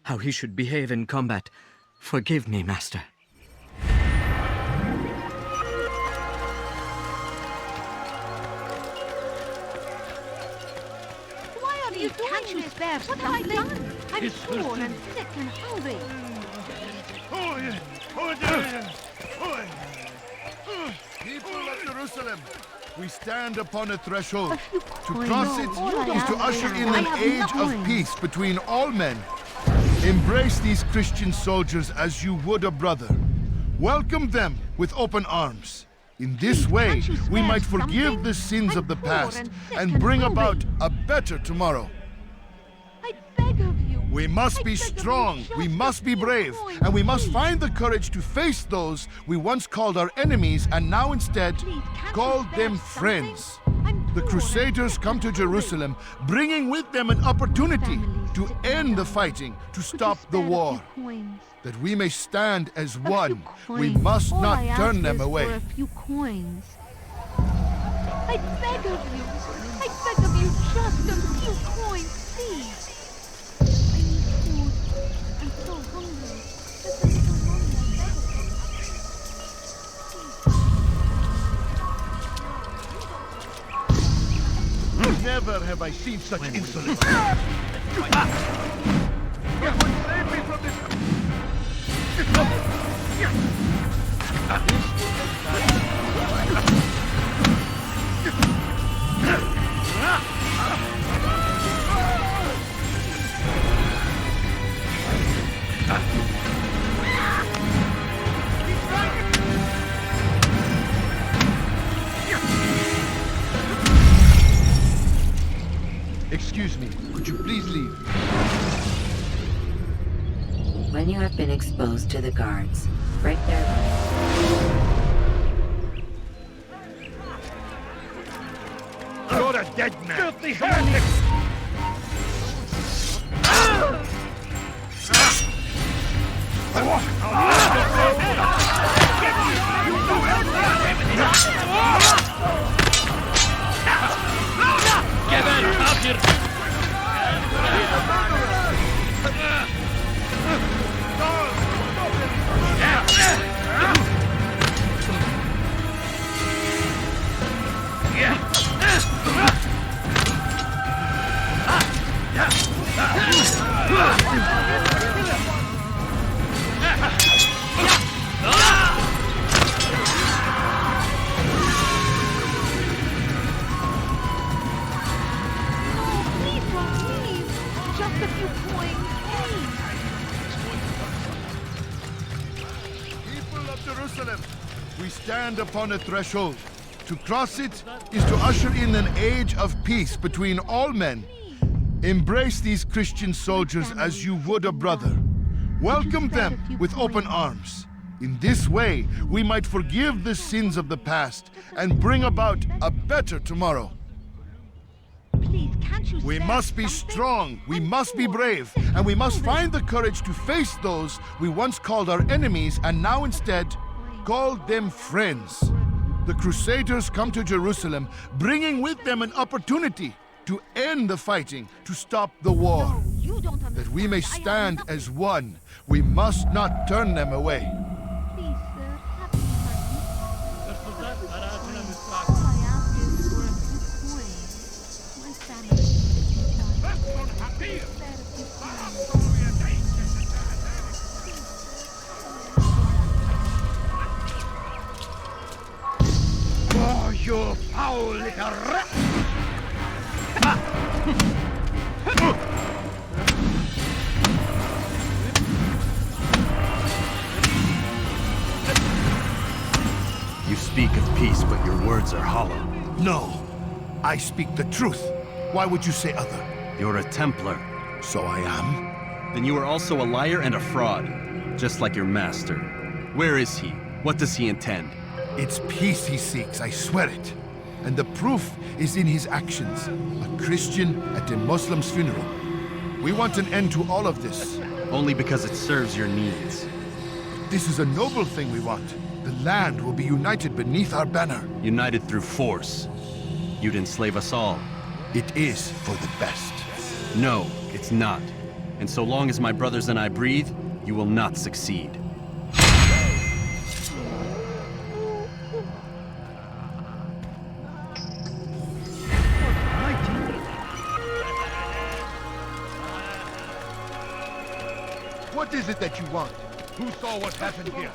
how he should behave in combat. Forgive me, Master. Why are you doing Can't you this? Spare what have I done? I'm poor and sick and hungry. People of Jerusalem, we stand upon a threshold. To coins. cross it is to usher in an age of coins. peace between all men. Embrace these Christian soldiers as you would a brother. Welcome them with open arms. In this way, we might forgive the sins of the past and bring about a better tomorrow. I beg of you. We must be strong, we must be brave, and we must find the courage to face those we once called our enemies and now instead call them friends. The Crusaders come to Jerusalem, bringing with them an opportunity to end the fighting, to stop the war. That we may stand as one, we must not turn them away. For a few coins. I beg of you. I beg of you, just a few coins, please. I need food. I'm so hungry. Just a little money. Never have I seen such insolence. Save me from this. Excuse me, could you please leave? When you have been exposed to the guards, break their legs dead man! Filthy heretics! We stand upon a threshold. To cross it is to usher in an age of peace between all men. Embrace these Christian soldiers as you would a brother. Welcome them with open arms. In this way, we might forgive the sins of the past and bring about a better tomorrow. We must be strong, we must be brave, and we must find the courage to face those we once called our enemies and now instead call them friends. The Crusaders come to Jerusalem, bringing with them an opportunity to end the fighting, to stop the war. That we may stand as one, we must not turn them away. Oh, you foul little rat! You speak of peace, but your words are hollow. No, I speak the truth. Why would you say other? You're a Templar. So I am? Then you are also a liar and a fraud, just like your master. Where is he? What does he intend? It's peace he seeks, I swear it. And the proof is in his actions. A Christian at a Muslim's funeral. We want an end to all of this. Only because it serves your needs. This is a noble thing we want. The land will be united beneath our banner. United through force. You'd enslave us all. It is for the best. No, it's not. And so long as my brothers and I breathe, you will not succeed. What is it that you want? Who saw what happened here?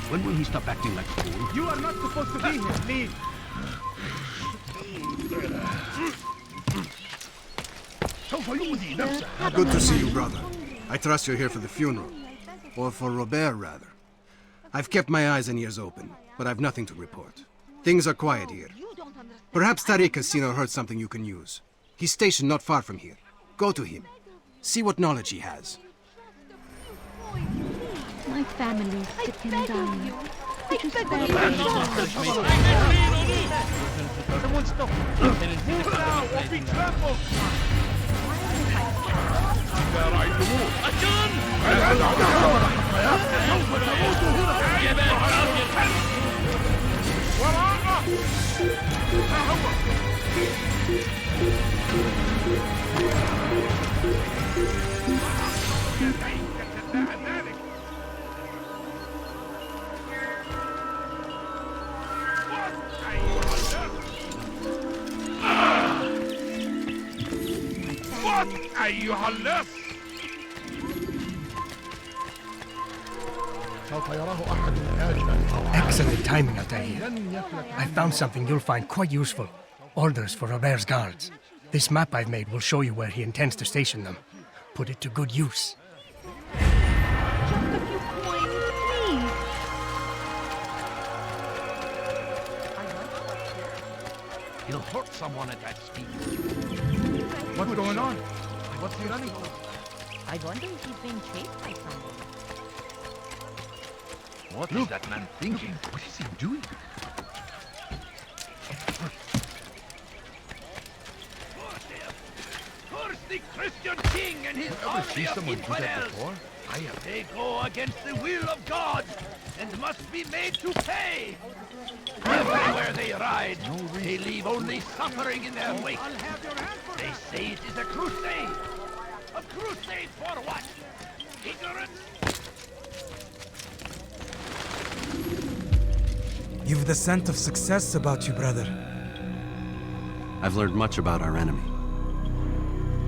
When will he stop acting like a fool? You are not supposed to be here. Leave. Good to see you, brother. I trust you're here for the funeral. Or for Robert, rather. I've kept my eyes and ears open, but I've nothing to report. Things are quiet here. Perhaps Tariq has seen or heard something you can use. He's stationed not far from here. Go to him. See what knowledge he has. My family is sick and dying. Could you spare me? Someone stop. Move now or be trampled. أيها اللص Excellent timing, Altair. I found something you'll find quite useful. Orders for Robert's guards. This map I've made will show you where he intends to station them. Put it to good use. Just a few coins, please. He'll hurt someone at that speed. What's going on? What's he running for? I wonder if he's being chased by someone. What is that man thinking? What is he doing? Curse the Christian king and his army of infidels! They go against the will of God and must be made to pay. Everywhere they ride, they leave only suffering in their wake. They say it is a crusade. A crusade for what? Ignorance? You've the scent of success about you, brother. I've learned much about our enemy.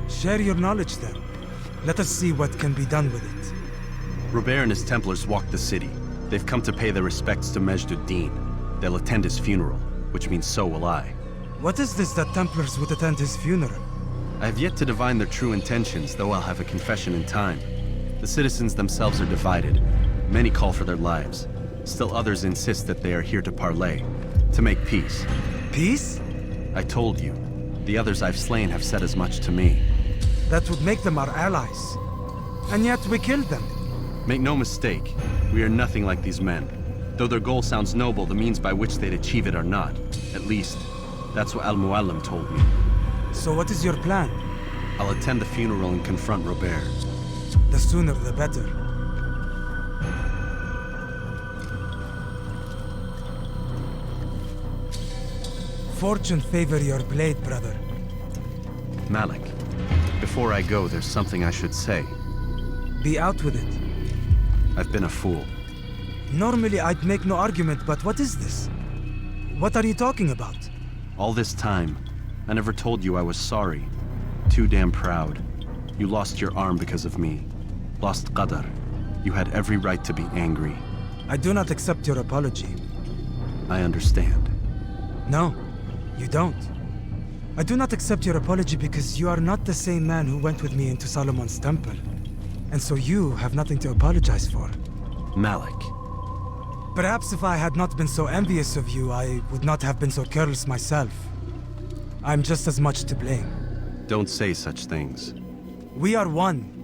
Share your knowledge then. Let us see what can be done with it. Robert and his Templars walked the city. They've come to pay their respects to Majd ad-Din. They'll attend his funeral, which means so will I. What is this that Templars would attend his funeral? I have yet to divine their true intentions, though I'll have a confession in time. The citizens themselves are divided. Many call for their lives. Still others insist that they are here to parley, to make peace. Peace? I told you. The others I've slain have said as much to me. That would make them our allies. And yet we killed them. Make no mistake, we are nothing like these men. Though their goal sounds noble, the means by which they'd achieve it are not. At least, that's what Al-Muallim told me. So what is your plan? I'll attend the funeral and confront Robert. The sooner the better. Fortune favor your blade, brother. Malik, before I go, there's something I should say. Be out with it. I've been a fool. Normally I'd make no argument, but what is this? What are you talking about? All this time, I never told you I was sorry. Too damn proud. You lost your arm because of me. Lost Qadar. You had every right to be angry. I do not accept your apology. I understand. No, you don't. I do not accept your apology because you are not the same man who went with me into Solomon's temple. And so you have nothing to apologize for. Malik. Perhaps if I had not been so envious of you, I would not have been so careless myself. I'm just as much to blame. Don't say such things. We are one.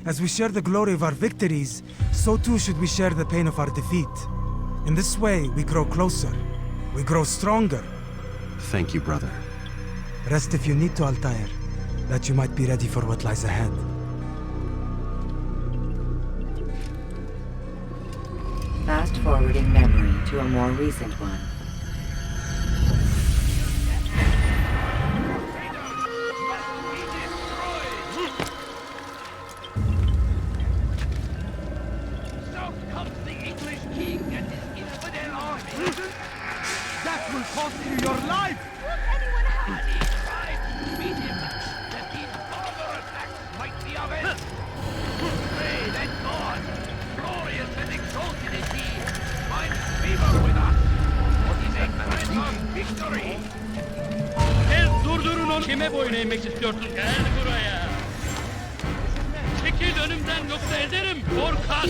As we share the glory of our victories, so too should we share the pain of our defeat. In this way, we grow closer. We grow stronger. Thank you, brother. Rest if you need to, Altair, that you might be ready for what lies ahead. Fast-forwarding memory to a more recent one. South comes the English king and his infidel army. That will cost you your life! And he tried to beat him, that these further attacks might be avenged. Pray that God, glorious and exalted is he, finds favor with us, for he makes friends of victory. Durdurun onu. Kime boyun eğmek istiyorsun? Gel buraya. Çekil önümden yoksa ederim. Korkak.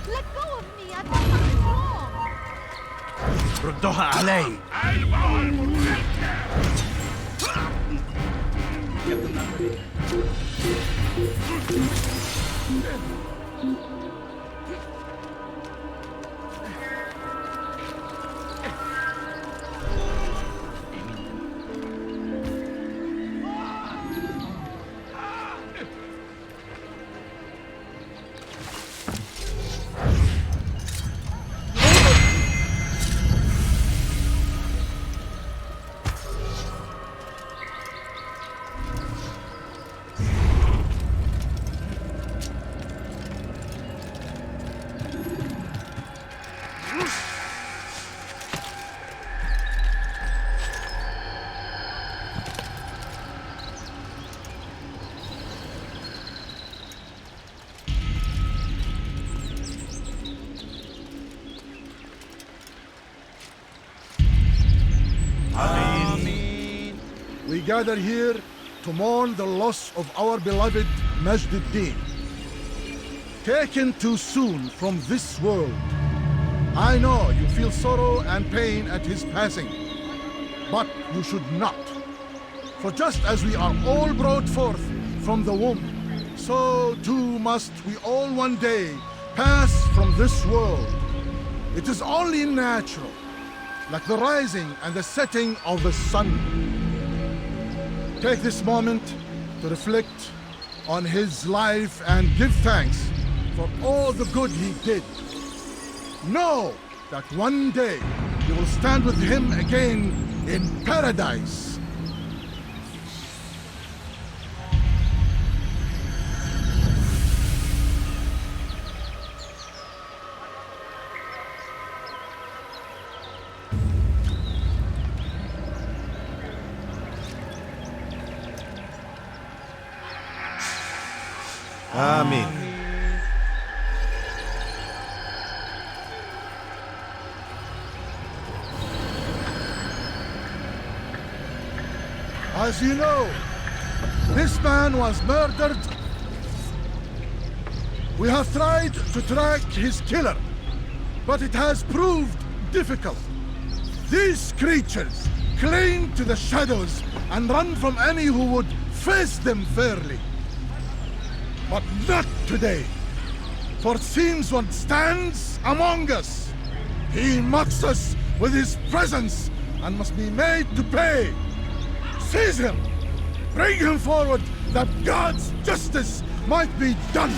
Let go of me! I thought I was wrong! ردوها علي. We gather here to mourn the loss of our beloved Majd, taken too soon from this world. I know you feel sorrow and pain at his passing, but you should not. For just as we are all brought forth from the womb, so too must we all one day pass from this world. It is only natural, like the rising and the setting of the sun. Take this moment to reflect on his life and give thanks for all the good he did. Know that one day you will stand with him again in paradise. Amen. As you know, this man was murdered. We have tried to track his killer, but it has proved difficult. These creatures cling to the shadows and run from any who would face them fairly. But not today, for it seems one stands among us. He mocks us with his presence and must be made to pay. Seize him! Bring him forward that God's justice might be done!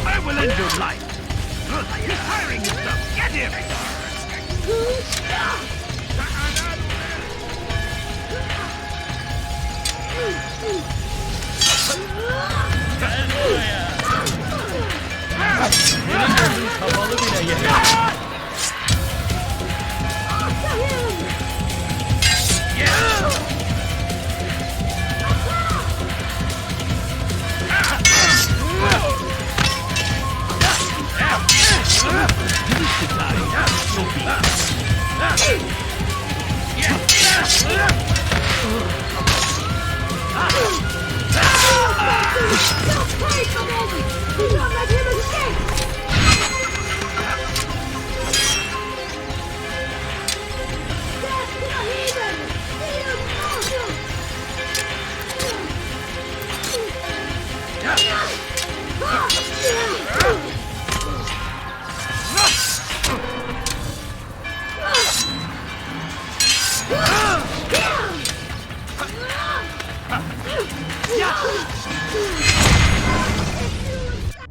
I will end your life. He's hiring himself. Get him! Yeah!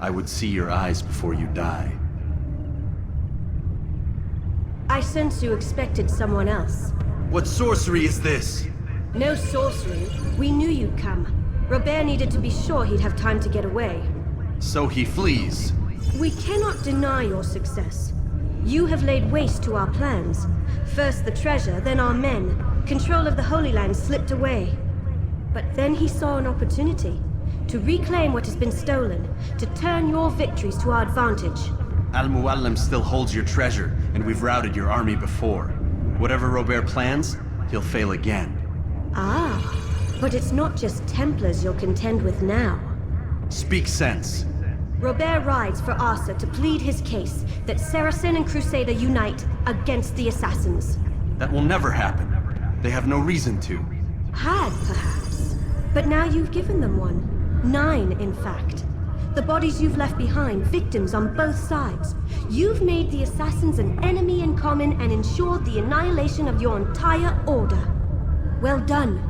I would see your eyes before you die. I sense you expected someone else. What sorcery is this? No sorcery. We knew you'd come. Robert needed to be sure he'd have time to get away. So he flees. We cannot deny your success. You have laid waste to our plans. First the treasure, then our men. Control of the Holy Land slipped away. But then he saw an opportunity to reclaim what has been stolen, to turn your victories to our advantage. Al-Muallim still holds your treasure, and we've routed your army before. Whatever Robert plans, he'll fail again. Ah, but it's not just Templars you'll contend with now. Speak sense. Robert rides for Arsuf to plead his case that Saracen and Crusader unite against the assassins. That will never happen. They have no reason to. Had, perhaps. But now you've given them one. 9, in fact. The bodies you've left behind, victims on both sides. You've made the assassins an enemy in common and ensured the annihilation of your entire order. Well done.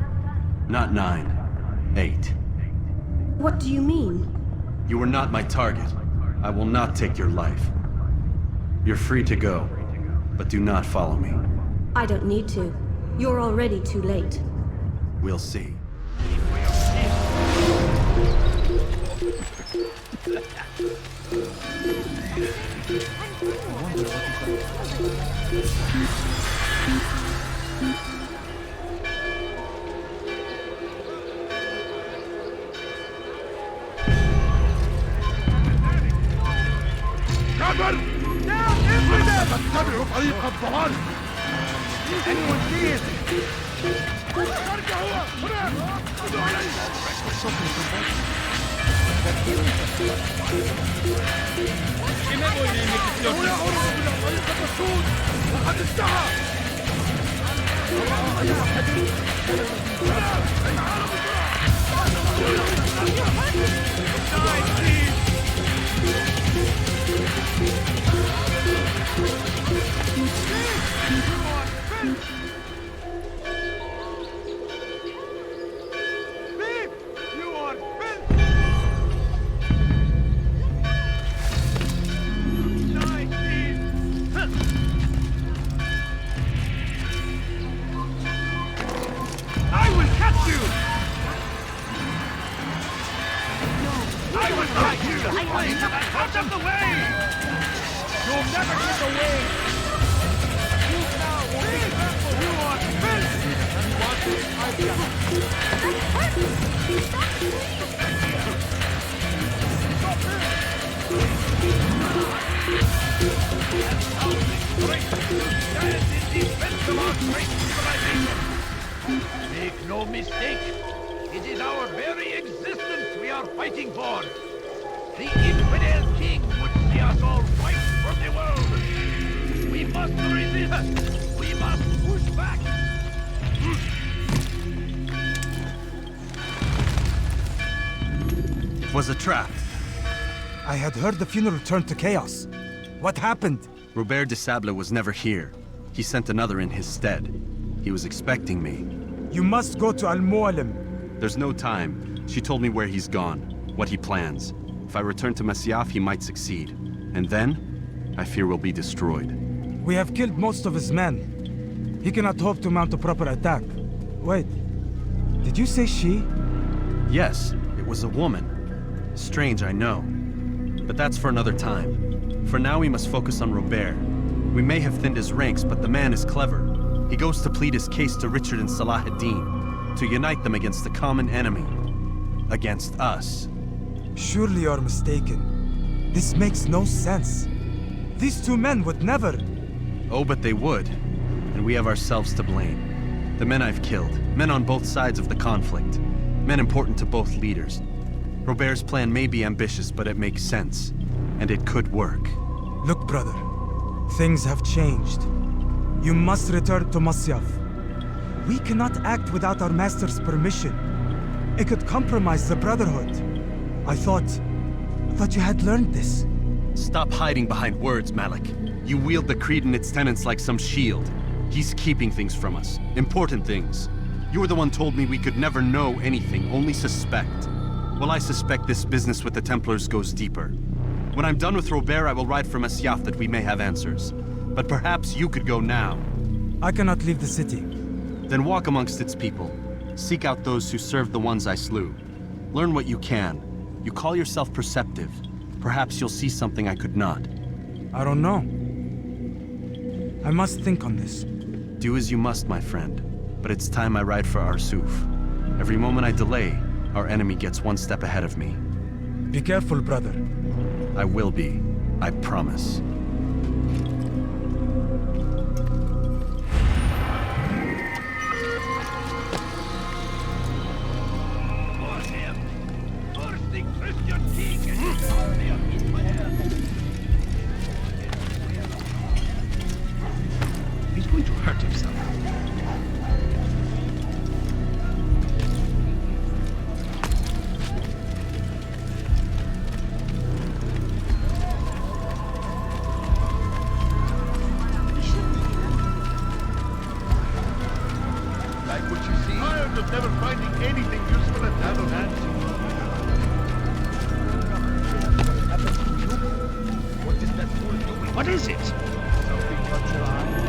Not 9. 8. What do you mean? You were not my target. I will not take your life. You're free to go, but do not follow me. I don't need to. You're already too late. We'll see. Cover! Down, everyone! تتبعوا طريق الضلال! Anyone see it? خرج هو! هنا! خذوا هنا أرغب إلى طريق السود! وقد انتهى! Out of the way! You'll never get away! You now will be careful! You are finished! And what is my Stand in defense of our great civilization! Make no mistake, it is our very existence we are fighting for! The infidel king would see us all wiped from the world! We must resist! We must push back! It was a trap. I had heard the funeral turned to chaos. What happened? Robert De Sable was never here. He sent another in his stead. He was expecting me. You must go to Al-Muallim. There's no time. She told me where he's gone, what he plans. If I return to Masyaf, he might succeed. And then, I fear we'll be destroyed. We have killed most of his men. He cannot hope to mount a proper attack. Wait, did you say she? Yes, it was a woman. Strange, I know. But that's for another time. For now, we must focus on Robert. We may have thinned his ranks, but the man is clever. He goes to plead his case to Richard and Salah ad-Din, to unite them against the common enemy. Against us. Surely you're mistaken. This makes no sense. These two men would never... Oh, but they would. And we have ourselves to blame. The men I've killed, men on both sides of the conflict, men important to both leaders. Robert's plan may be ambitious, but it makes sense. And it could work. Look, brother. Things have changed. You must return to Masyaf. We cannot act without our master's permission. It could compromise the Brotherhood. I thought you had learned this. Stop hiding behind words, Malik. You wield the creed and its tenets like some shield. He's keeping things from us. Important things. You were the one told me we could never know anything, only suspect. Well, I suspect this business with the Templars goes deeper. When I'm done with Robert, I will ride for Masyaf that we may have answers. But perhaps you could go now. I cannot leave the city. Then walk amongst its people. Seek out those who served the ones I slew. Learn what you can. You call yourself perceptive. Perhaps you'll see something I could not. I don't know. I must think on this. Do as you must, my friend. But it's time I ride for Arsuf. Every moment I delay, our enemy gets one step ahead of me. Be careful, brother. I will be. I promise. He's going to hurt himself. Like what you see? Tired of never finding anything useful at hand. What is that fool doing? What is it? Something caught your eye.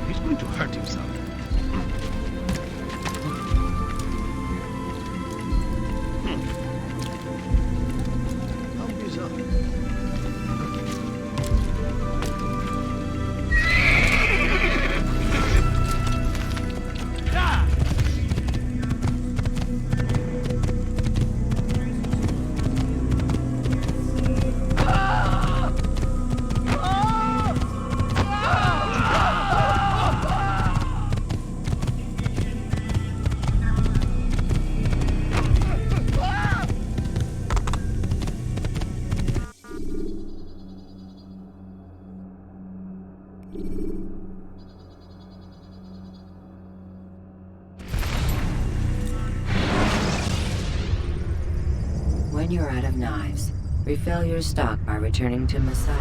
He's going to hurt himself. When you're out of knives, refill your stock by returning to Masyaf.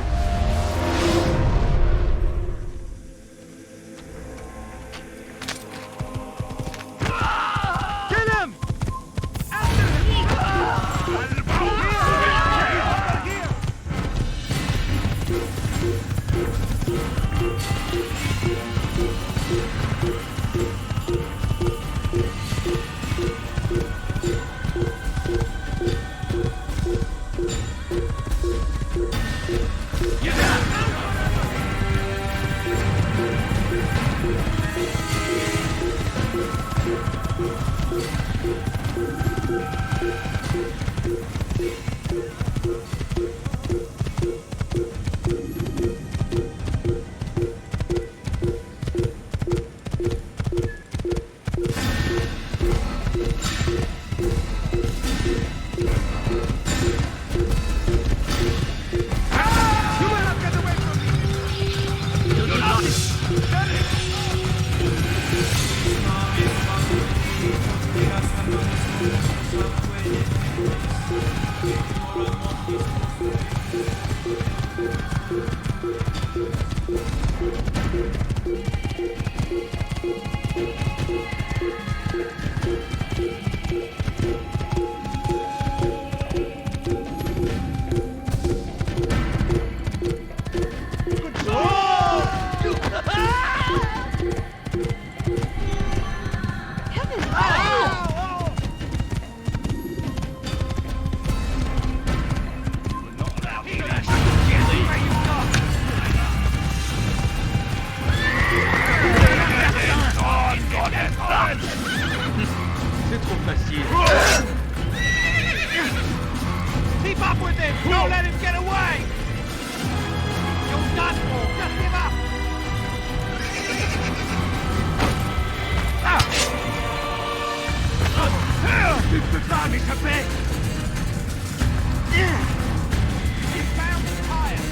C'est trop facile. Keep up with him! Don't let him get away! You're done for! Just give up! Tu peux pas m'échapper! He's found the tire!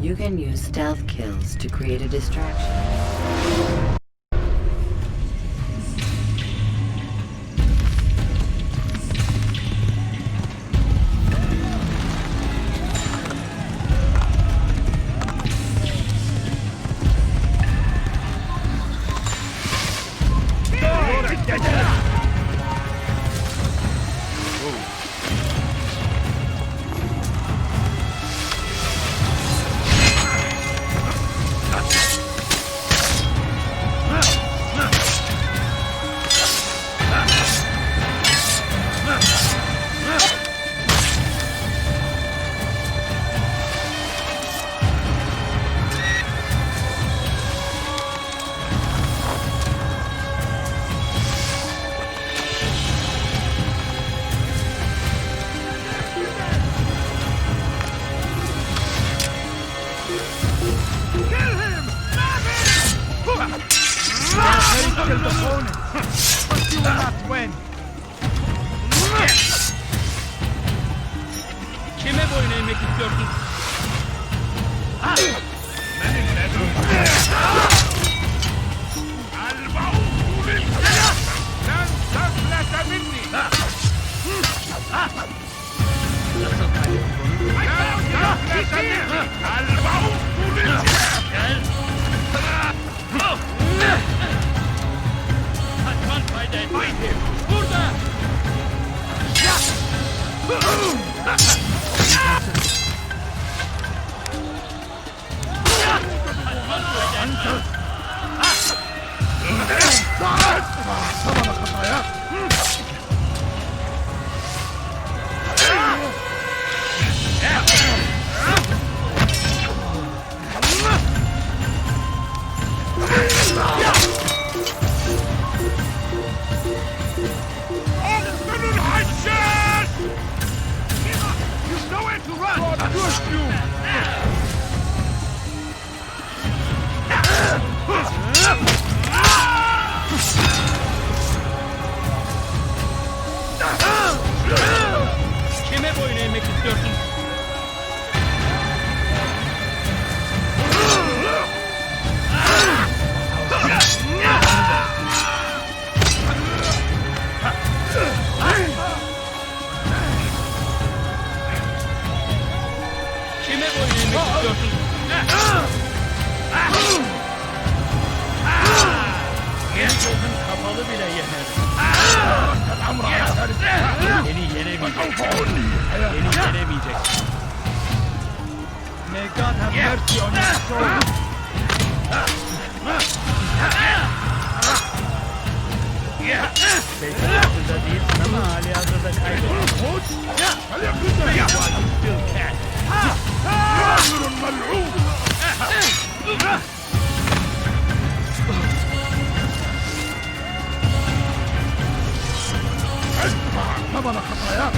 You can use stealth kills to create a distraction. Kime boyun eğmek istiyorsun? Burada! Kime boyun eğmek istiyorsun? Kime boyun eğmek istiyorsun? Senin gözün kapalı bile yener. Beni yenemeyeceksin. Beni yenemeyeceksin. May God have mercy on your soul. Belki hazırda değilsin ama hali hazırda kaybettin. While you still can. bana kafaya.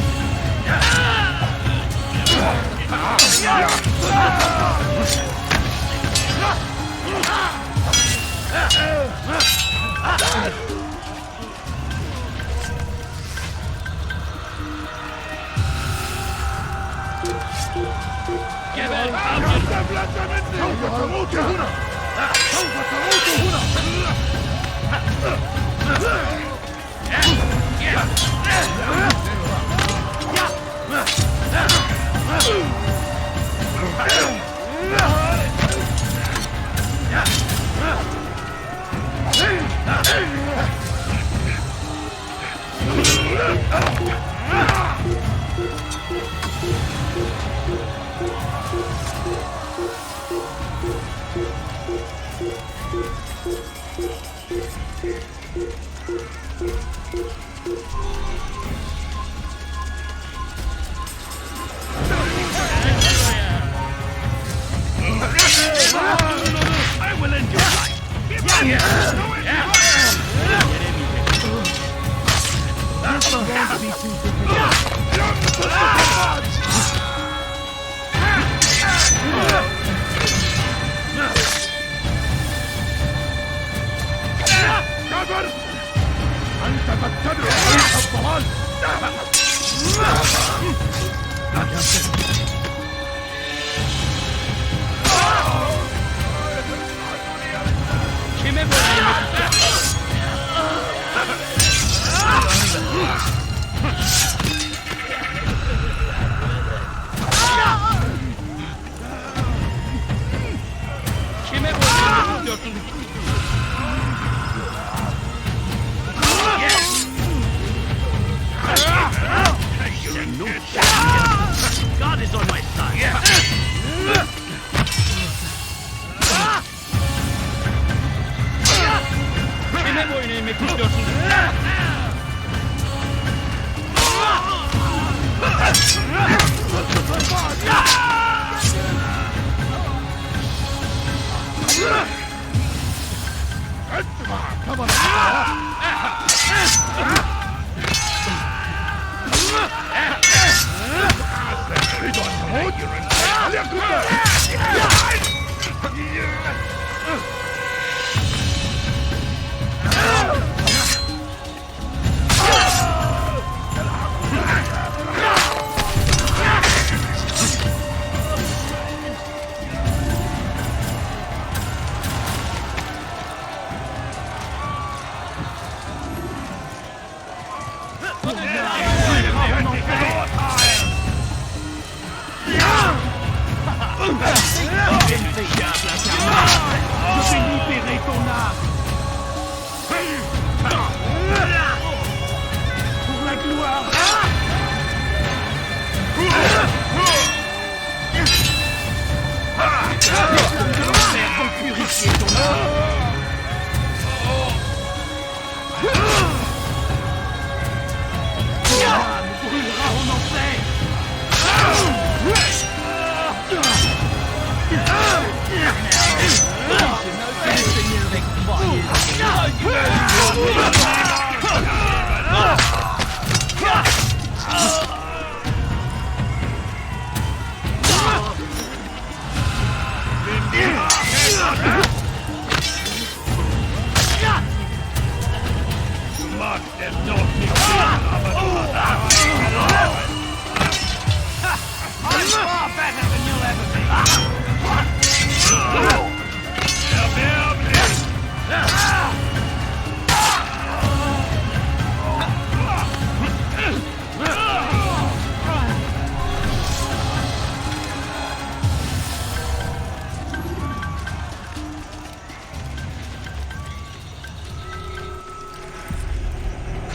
سوف تموت هنا. سوف تموت هنا.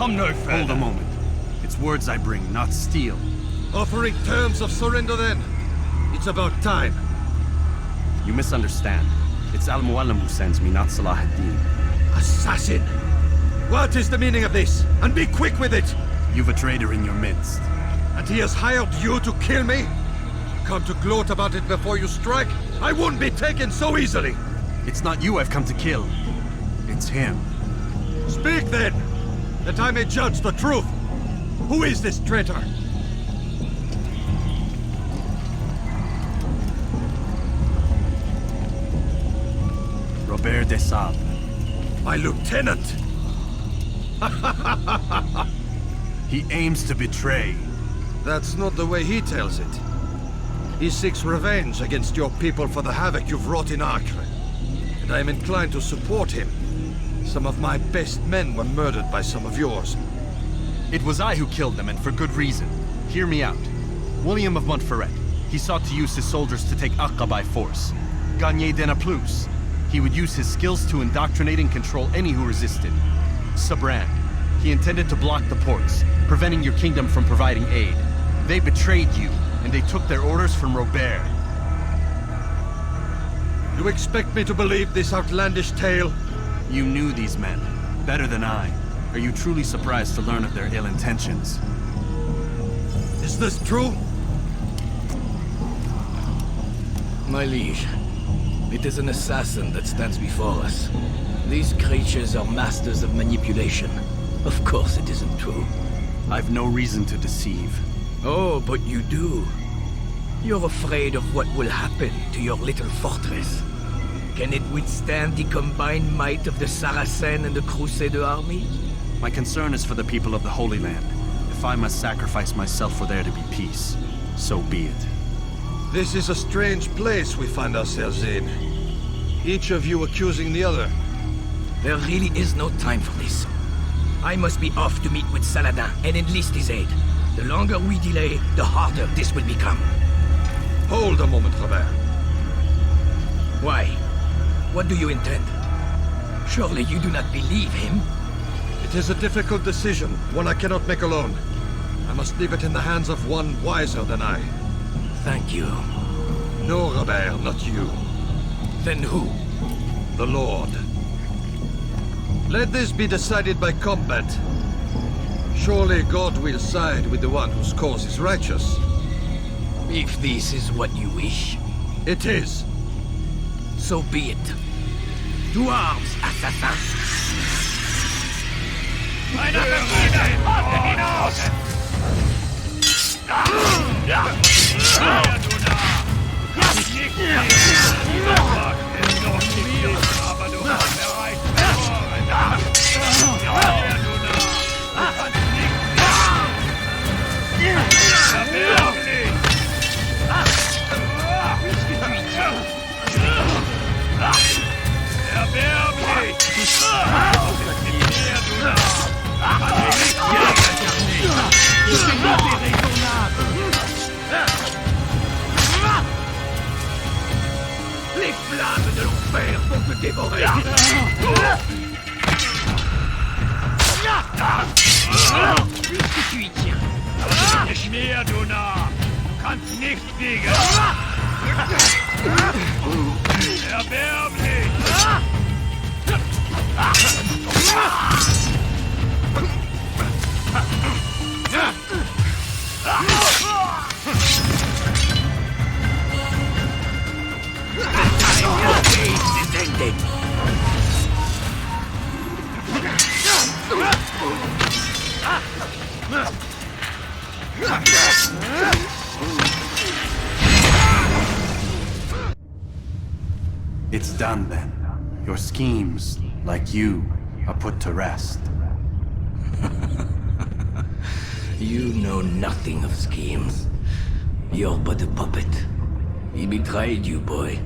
Come no further. Hold a moment. It's words I bring, not steel. Offering terms of surrender then. It's about time. You misunderstand. It's Al-Mualim who sends me, not Salah ad-Din. Assassin! What is the meaning of this? And be quick with it! You've a traitor in your midst. And he has hired you to kill me? Come to gloat about it before you strike? I wouldn't be taken so easily! It's not you I've come to kill. It's him. Speak then! That I may judge the truth! Who is this traitor? Robert De Sable. My lieutenant! He aims to betray. That's not the way he tells it. He seeks revenge against your people for the havoc you've wrought in Acre. And I am inclined to support him. Some of my best men were murdered by some of yours. It was I who killed them, and for good reason. Hear me out. William of Montferrat. He sought to use his soldiers to take Acre by force. Garnier de Naplouse. He would use his skills to indoctrinate and control any who resisted. Sibrand. He intended to block the ports, preventing your kingdom from providing aid. They betrayed you, and they took their orders from Robert. You expect me to believe this outlandish tale? You knew these men, better than I. Are you truly surprised to learn of their ill intentions? Is this true? My liege, it is an assassin that stands before us. These creatures are masters of manipulation. Of course it isn't true. I've no reason to deceive. Oh, but you do. You're afraid of what will happen to your little fortress. Can it withstand the combined might of the Saracen and the Crusader army? My concern is for the people of the Holy Land. If I must sacrifice myself for there to be peace, so be it. This is a strange place we find ourselves in. Each of you accusing the other. There really is no time for this. I must be off to meet with Saladin and enlist his aid. The longer we delay, the harder this will become. Hold a moment, Robert. Why? What do you intend? Surely you do not believe him? It is a difficult decision, one I cannot make alone. I must leave it in the hands of one wiser than I. Thank you. No, Robert, not you. Then who? The Lord. Let this be decided by combat. Surely God will side with the one whose cause is righteous. If this is what you wish. It is. So be it. To arms, assassin! me dévorer. Puisque tu y tiens. Ich mir, du Narr! Du kannst nicht fliegen! Erbärmlich! Is ended. It's done then. Your schemes, like you, are put to rest. You know nothing of schemes. You're but a puppet. He betrayed you, boy.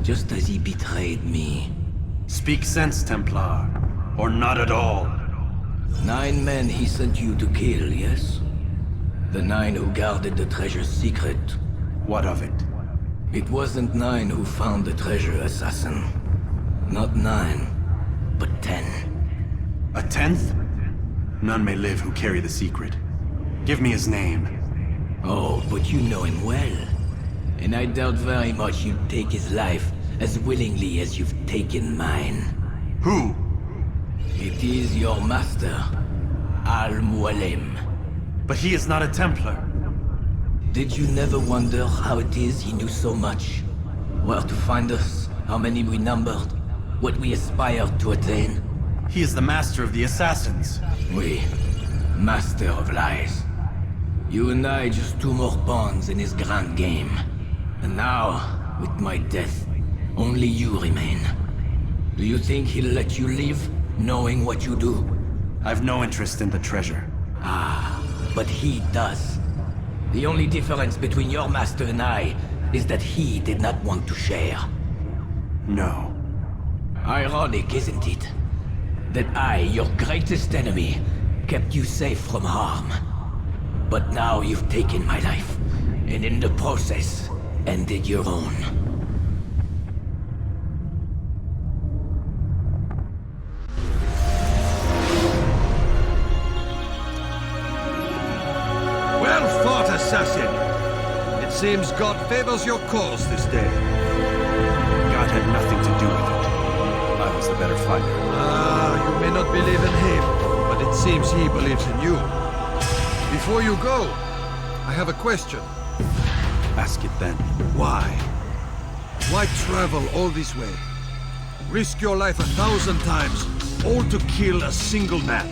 Just as he betrayed me. Speak sense, Templar. Or not at all. 9 men he sent you to kill, yes? The 9 who guarded the treasure's secret. What of it? It wasn't 9 who found the treasure, assassin. Not 9, but 10. A 10th? None may live who carry the secret. Give me his name. Oh, but you know him well. And I doubt very much you'd take his life as willingly as you've taken mine. Who? It is your master, Al-Mualim. But he is not a Templar. Did you never wonder how it is he knew so much? Where to find us, how many we numbered, what we aspired to attain? He is the master of the assassins. Oui, master of lies. You and I just 2 more pawns in his grand game. And now, with my death, only you remain. Do you think he'll let you live, knowing what you do? I've no interest in the treasure. Ah, but he does. The only difference between your master and I is that he did not want to share. No. Ironic, isn't it? That I, your greatest enemy, kept you safe from harm. But now you've taken my life, and in the process, ended your own. Well fought, assassin! It seems God favors your cause this day. God had nothing to do with it. I was the better fighter. You may not believe in him, but it seems he believes in you. Before you go, I have a question. Ask it then. Why? Why travel all this way? Risk your life 1,000 times, all to kill a single man.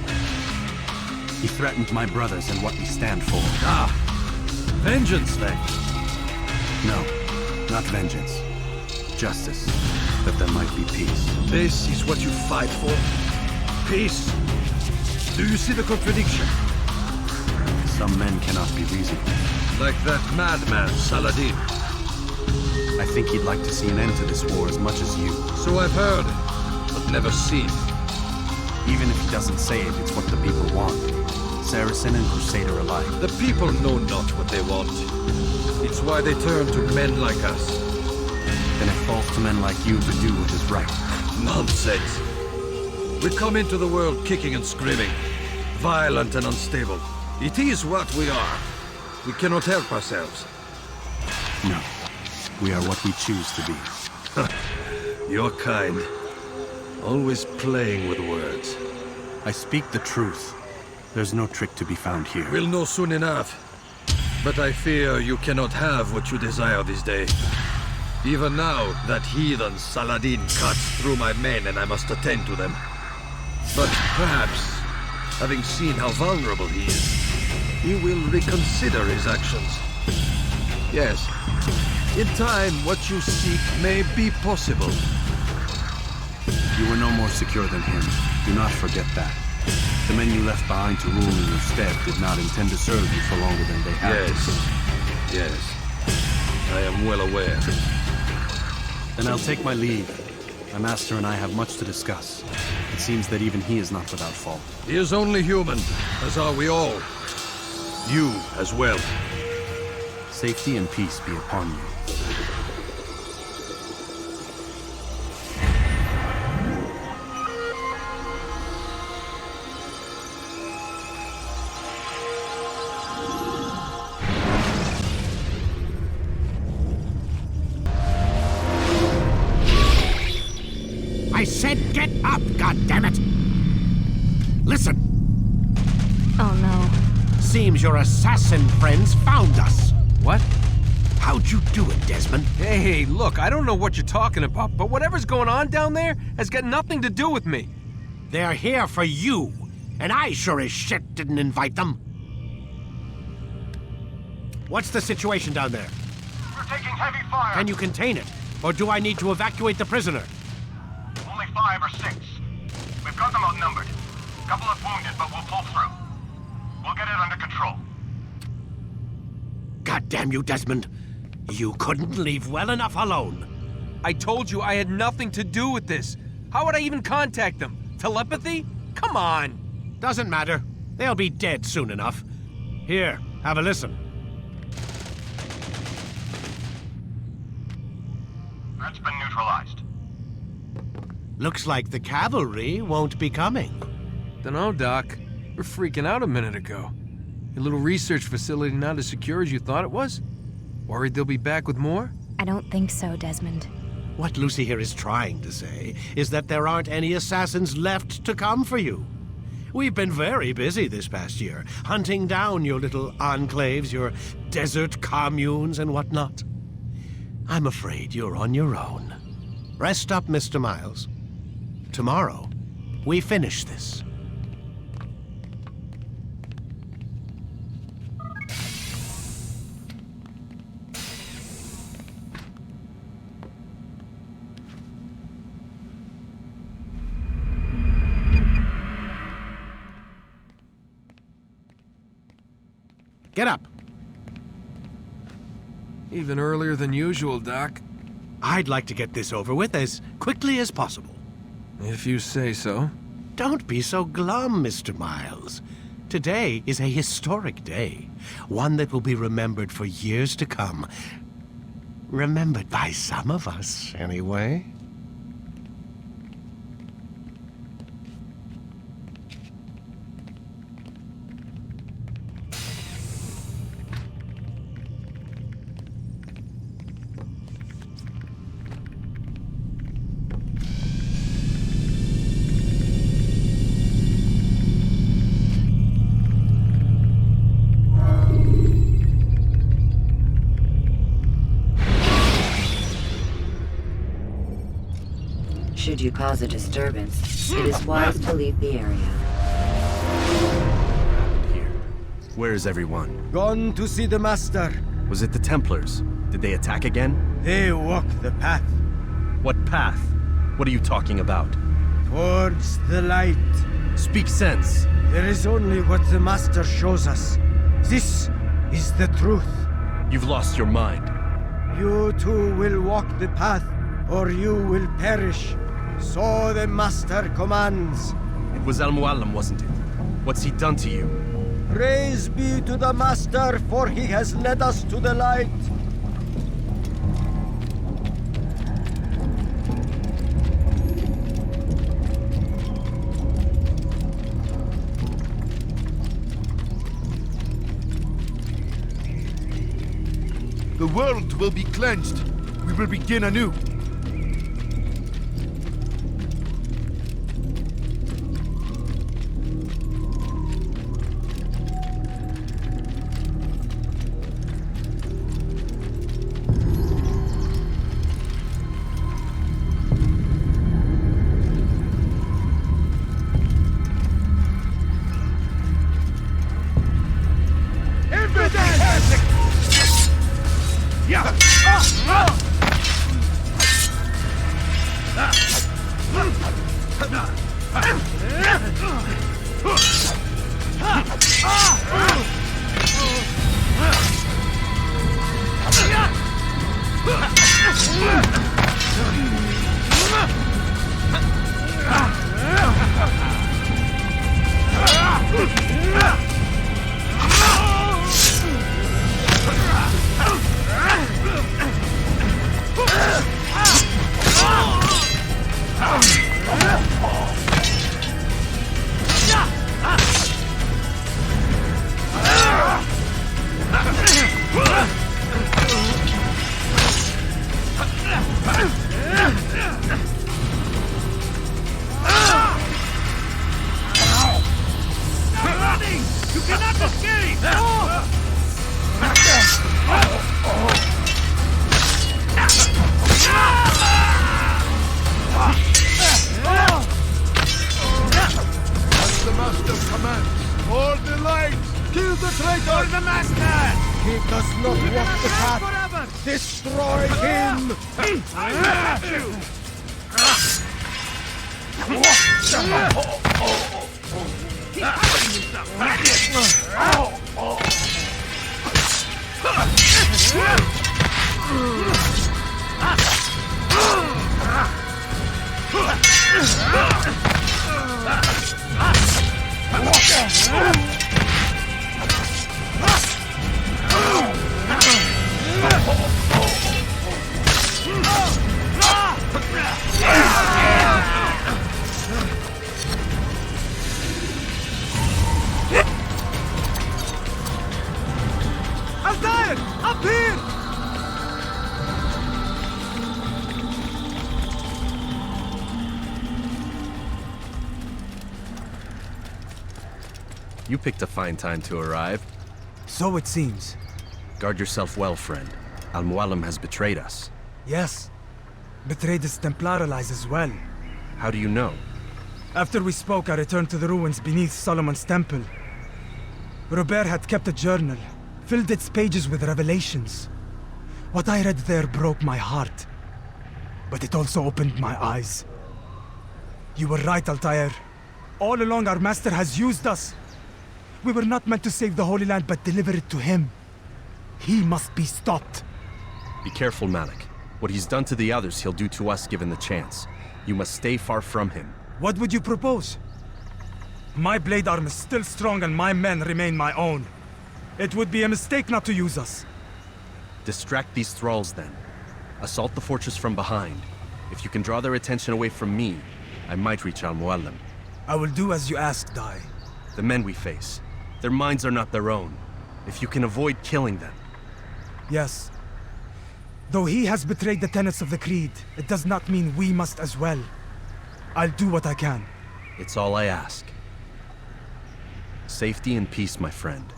He threatened my brothers and what we stand for. Ah, vengeance then? No, not vengeance. Justice, that there might be peace. This is what you fight for? Peace? Do you see the contradiction? Some men cannot be reasoned. Like that madman, Saladin. I think he'd like to see an end to this war as much as you. So I've heard, but never seen. Even if he doesn't say it, it's what the people want. Saracen and Crusader alike. The people know not what they want. It's why they turn to men like us. Then it falls to men like you to do what is right. Nonsense. We come into the world kicking and screaming, violent and unstable. It is what we are. We cannot help ourselves. No. We are what we choose to be. Your kind. Always playing with words. I speak the truth. There's no trick to be found here. We'll know soon enough. But I fear you cannot have what you desire this day. Even now, that heathen Saladin cuts through my men and I must attend to them. But perhaps, having seen how vulnerable he is, he will reconsider his actions. Yes, in time, what you seek may be possible. You were no more secure than him. Do not forget that. The men you left behind to rule in your stead did not intend to serve you for longer than they had to. Yes. I am well aware. Then I'll take my leave. My master and I have much to discuss. It seems that even he is not without fault. He is only human, as are we all. You as well. Safety and peace be upon you. I said get up, goddammit! Listen. Oh no. Seems your assassin friends found us. What? How'd you do it, Desmond? Hey, look, I don't know what you're talking about, but whatever's going on down there has got nothing to do with me. They're here for you, and I sure as shit didn't invite them. What's the situation down there? We're taking heavy fire. Can you contain it, or do I need to evacuate the prisoner? Only 5 or 6. We've got them outnumbered. Couple of wounded, but we'll pull through. We'll get it under control. God damn you, Desmond. You couldn't leave well enough alone. I told you I had nothing to do with this. How would I even contact them? Telepathy? Come on. Doesn't matter. They'll be dead soon enough. Here, have a listen. Threat's been neutralized. Looks like the cavalry won't be coming. Dunno, Doc. We're freaking out a minute ago. Your little research facility not as secure as you thought it was? Worried they'll be back with more? I don't think so, Desmond. What Lucy here is trying to say is that there aren't any assassins left to come for you. We've been very busy this past year, hunting down your little enclaves, your desert communes and whatnot. I'm afraid you're on your own. Rest up, Mr. Miles. Tomorrow, we finish this. Get up. Even earlier than usual, Doc. I'd like to get this over with as quickly as possible. If you say so. Don't be so glum, Mr. Miles. Today is a historic day. One that will be remembered for years to come. Remembered by some of us, anyway. Should you cause a disturbance, it is wise to leave the area. Where is everyone? Gone to see the Master. Was it the Templars? Did they attack again? They walk the path. What path? What are you talking about? Towards the light. Speak sense. There is only what the Master shows us. This is the truth. You've lost your mind. You too will walk the path, or you will perish. So the Master commands. It was Al-Muallim, wasn't it? What's he done to you? Praise be to the Master, for he has led us to the light. The world will be cleansed. We will begin anew. him! I have you! Altair! Up here! You picked a fine time to arrive. So it seems. Guard yourself well, friend. Al-Mualim has betrayed us. Yes. Betrayed his Templar allies as well. How do you know? After we spoke, I returned to the ruins beneath Solomon's temple. Robert had kept a journal, filled its pages with revelations. What I read there broke my heart. But it also opened my eyes. You were right, Altair. All along our master has used us. We were not meant to save the Holy Land, but deliver it to him. He must be stopped. Be careful, Malik. What he's done to the others, he'll do to us given the chance. You must stay far from him. What would you propose? My blade arm is still strong and my men remain my own. It would be a mistake not to use us. Distract these thralls, then. Assault the fortress from behind. If you can draw their attention away from me, I might reach Al-Mualim. I will do as you ask, Dai. The men we face, their minds are not their own. If you can avoid killing them. Yes. Though he has betrayed the tenets of the Creed, it does not mean we must as well. I'll do what I can. It's all I ask. Safety and peace, my friend.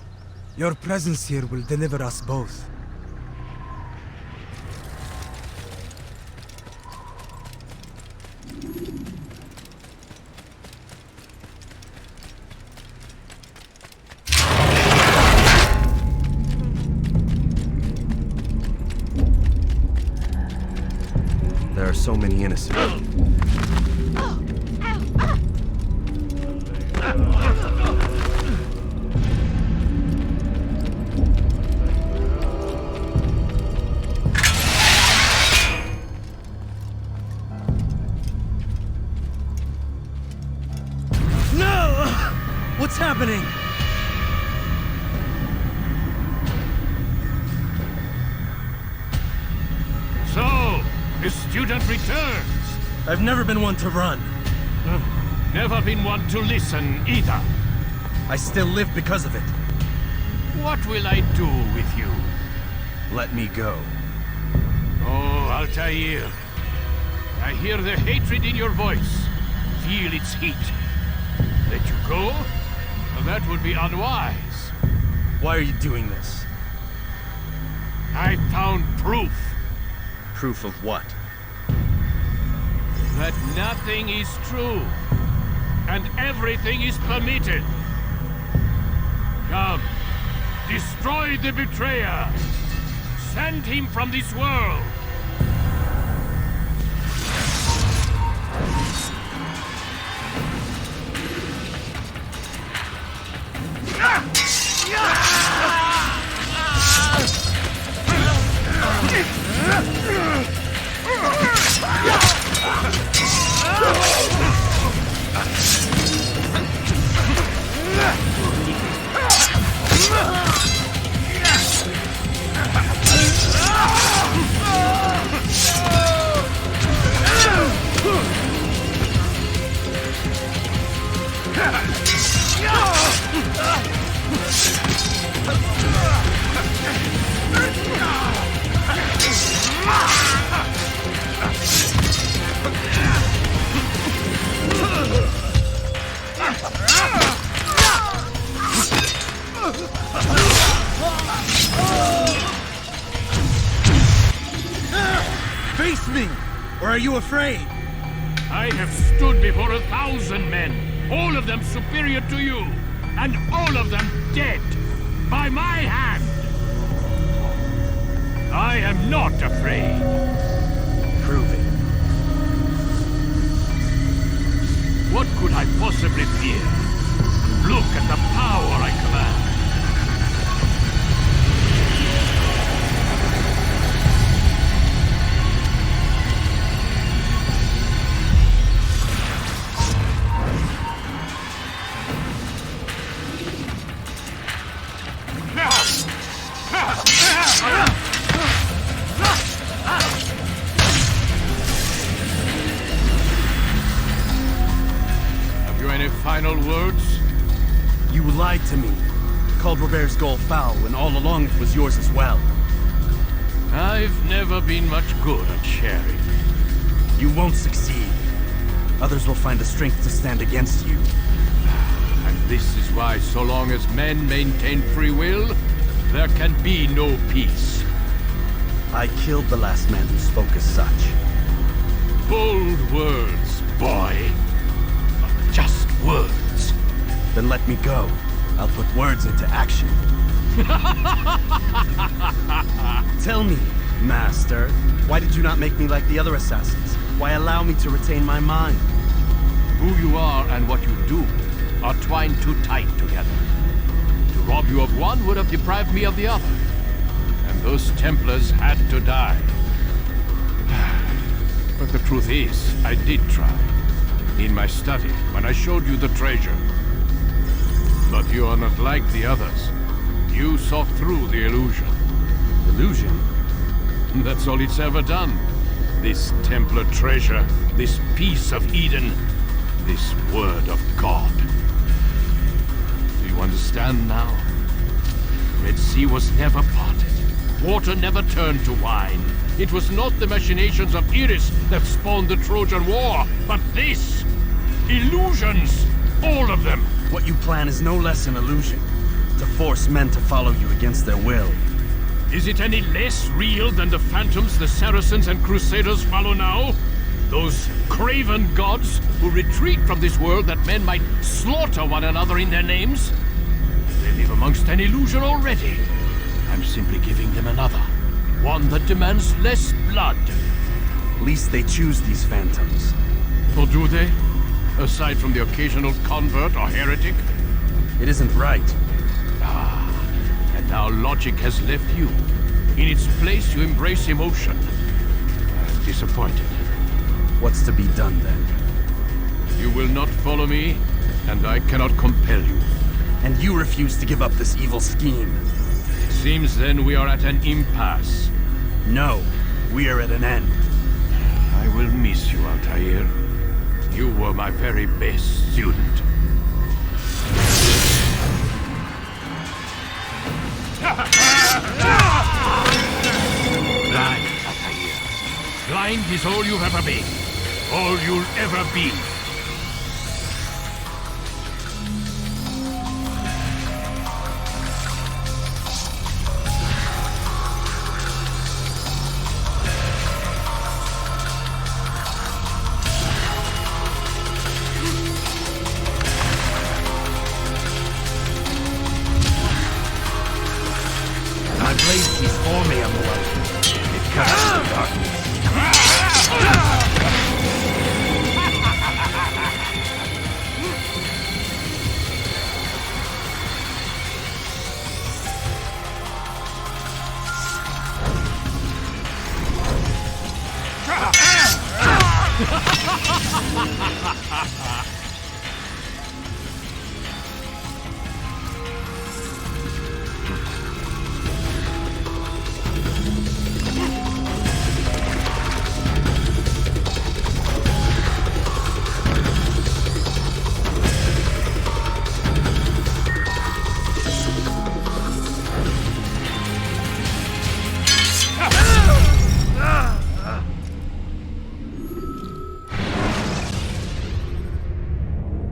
Your presence here will deliver us both. There are so many innocent. No! What's happening? So, the student returns. I've never been one to run. Never been one to listen either. I still live because of it. What will I do with you? Let me go. Oh, Altair. I hear the hatred in your voice. Feel its heat. Let you go? Well, that would be unwise. Why are you doing this? I found proof. Proof of what? That nothing is true. And everything is permitted. Come. Destroy the betrayer. Send him from this world. Face me! Or are you afraid? I have stood before 1,000 men, all of them superior to you, and all of them dead, by my hand. I am not afraid. Prove it. What could I possibly fear? Look at the power I command. Final words? You lied to me. Called Robert's goal foul, when all along it was yours as well. I've never been much good at sharing. You won't succeed. Others will find the strength to stand against you. And this is why, so long as men maintain free will, there can be no peace. I killed the last man who spoke as such. Bold words, boy. Just words. Then let me go. I'll put words into action. Tell me, Master, why did you not make me like the other assassins? Why allow me to retain my mind? Who you are and what you do are twined too tight together. To rob you of one would have deprived me of the other. And those Templars had to die. But the truth is, I did try. In my study, when I showed you the treasure. But you are not like the others. You saw through the illusion. Illusion? That's all it's ever done. This Templar treasure, this piece of Eden, this word of God. Do you understand now? Red Sea was never parted. Water never turned to wine. It was not the machinations of Iris that spawned the Trojan War, but this! Illusions! All of them! What you plan is no less an illusion. To force men to follow you against their will. Is it any less real than the phantoms the Saracens and Crusaders follow now? Those craven gods who retreat from this world that men might slaughter one another in their names? They live amongst an illusion already. I'm simply giving them another. One that demands less blood. At least they choose these phantoms. Or do they? Aside from the occasional convert or heretic? It isn't right. Ah, and now logic has left you. In its place, you embrace emotion. I'm disappointed. What's to be done then? You will not follow me, and I cannot compel you. And you refuse to give up this evil scheme. It seems then we are at an impasse. No, we are at an end. I will miss you, Altair. You were my very best student. Blind, Altair. Blind is all you've ever been. All you'll ever be.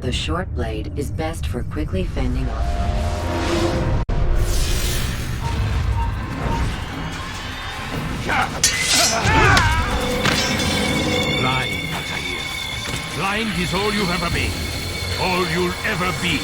The short blade is best for quickly fending off. Blind, Altair. Blind is all you've ever been. All you'll ever be.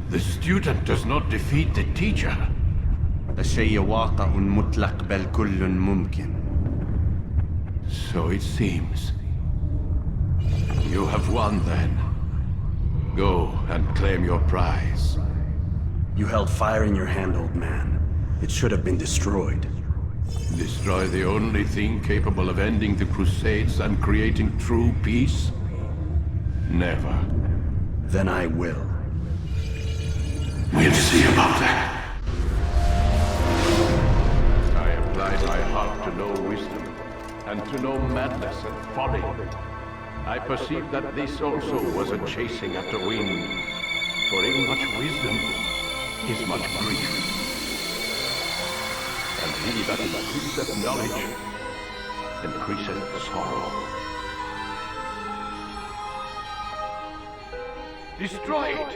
The student does not defeat the teacher. الشيء واقع مطلق بل كل ممكن. So it seems. You have won then. Go and claim your prize. You held fire in your hand, old man. It should have been destroyed. Destroy the only thing capable of ending the Crusades and creating true peace? Never. Then I will. We'll see about that. I applied my heart to know wisdom, and to know madness and folly. I perceived that this also was a chasing after wind. For in much wisdom is much grief. And he that increaseth knowledge increaseth sorrow. Destroy it!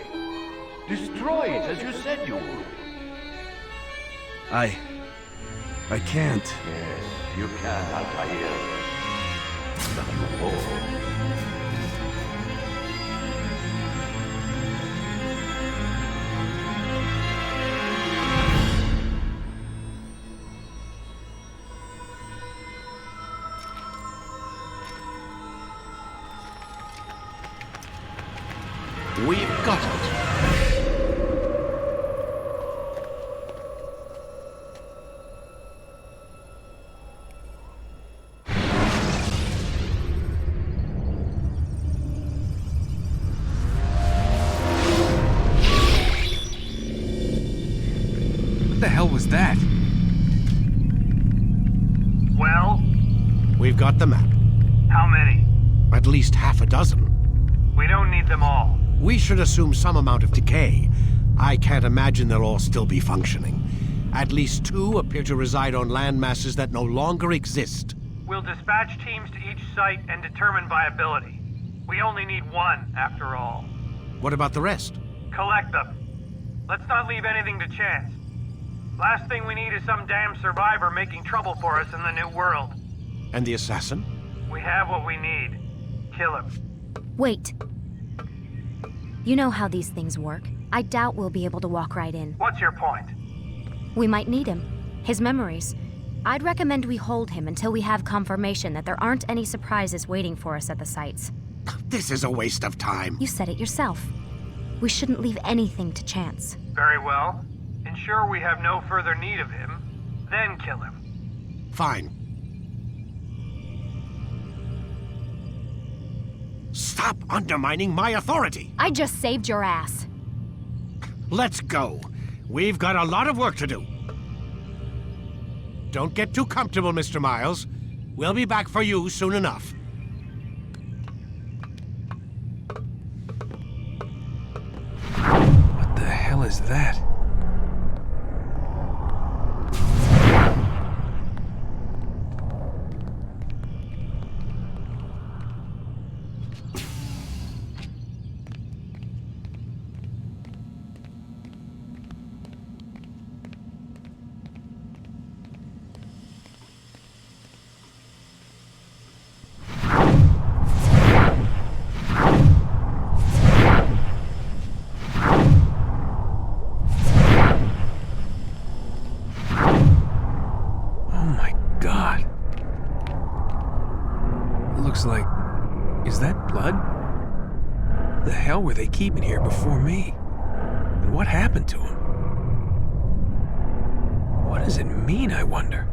Destroy it as you said you would. I can't. Yes, you can, Altair. But you won't. We've got it. What the hell was that? Well? We've got the map. How many? At least half a dozen. We don't need them all. We should assume some amount of decay. I can't imagine they'll all still be functioning. At least 2 appear to reside on land masses that no longer exist. We'll dispatch teams to each site and determine viability. We only need 1, after all. What about the rest? Collect them. Let's not leave anything to chance. Last thing we need is some damn survivor making trouble for us in the new world. And the assassin? We have what we need. Kill him. Wait. You know how these things work. I doubt we'll be able to walk right in. What's your point? We might need him. His memories. I'd recommend we hold him until we have confirmation that there aren't any surprises waiting for us at the sites. This is a waste of time. You said it yourself. We shouldn't leave anything to chance. Very well. Ensure we have no further need of him, then kill him. Fine. Stop undermining my authority! I just saved your ass. Let's go. We've got a lot of work to do. Don't get too comfortable, Mr. Miles. We'll be back for you soon enough. What the hell is that? Like, is that blood? What the hell were they keeping here before me? And what happened to him? What does it mean, I wonder?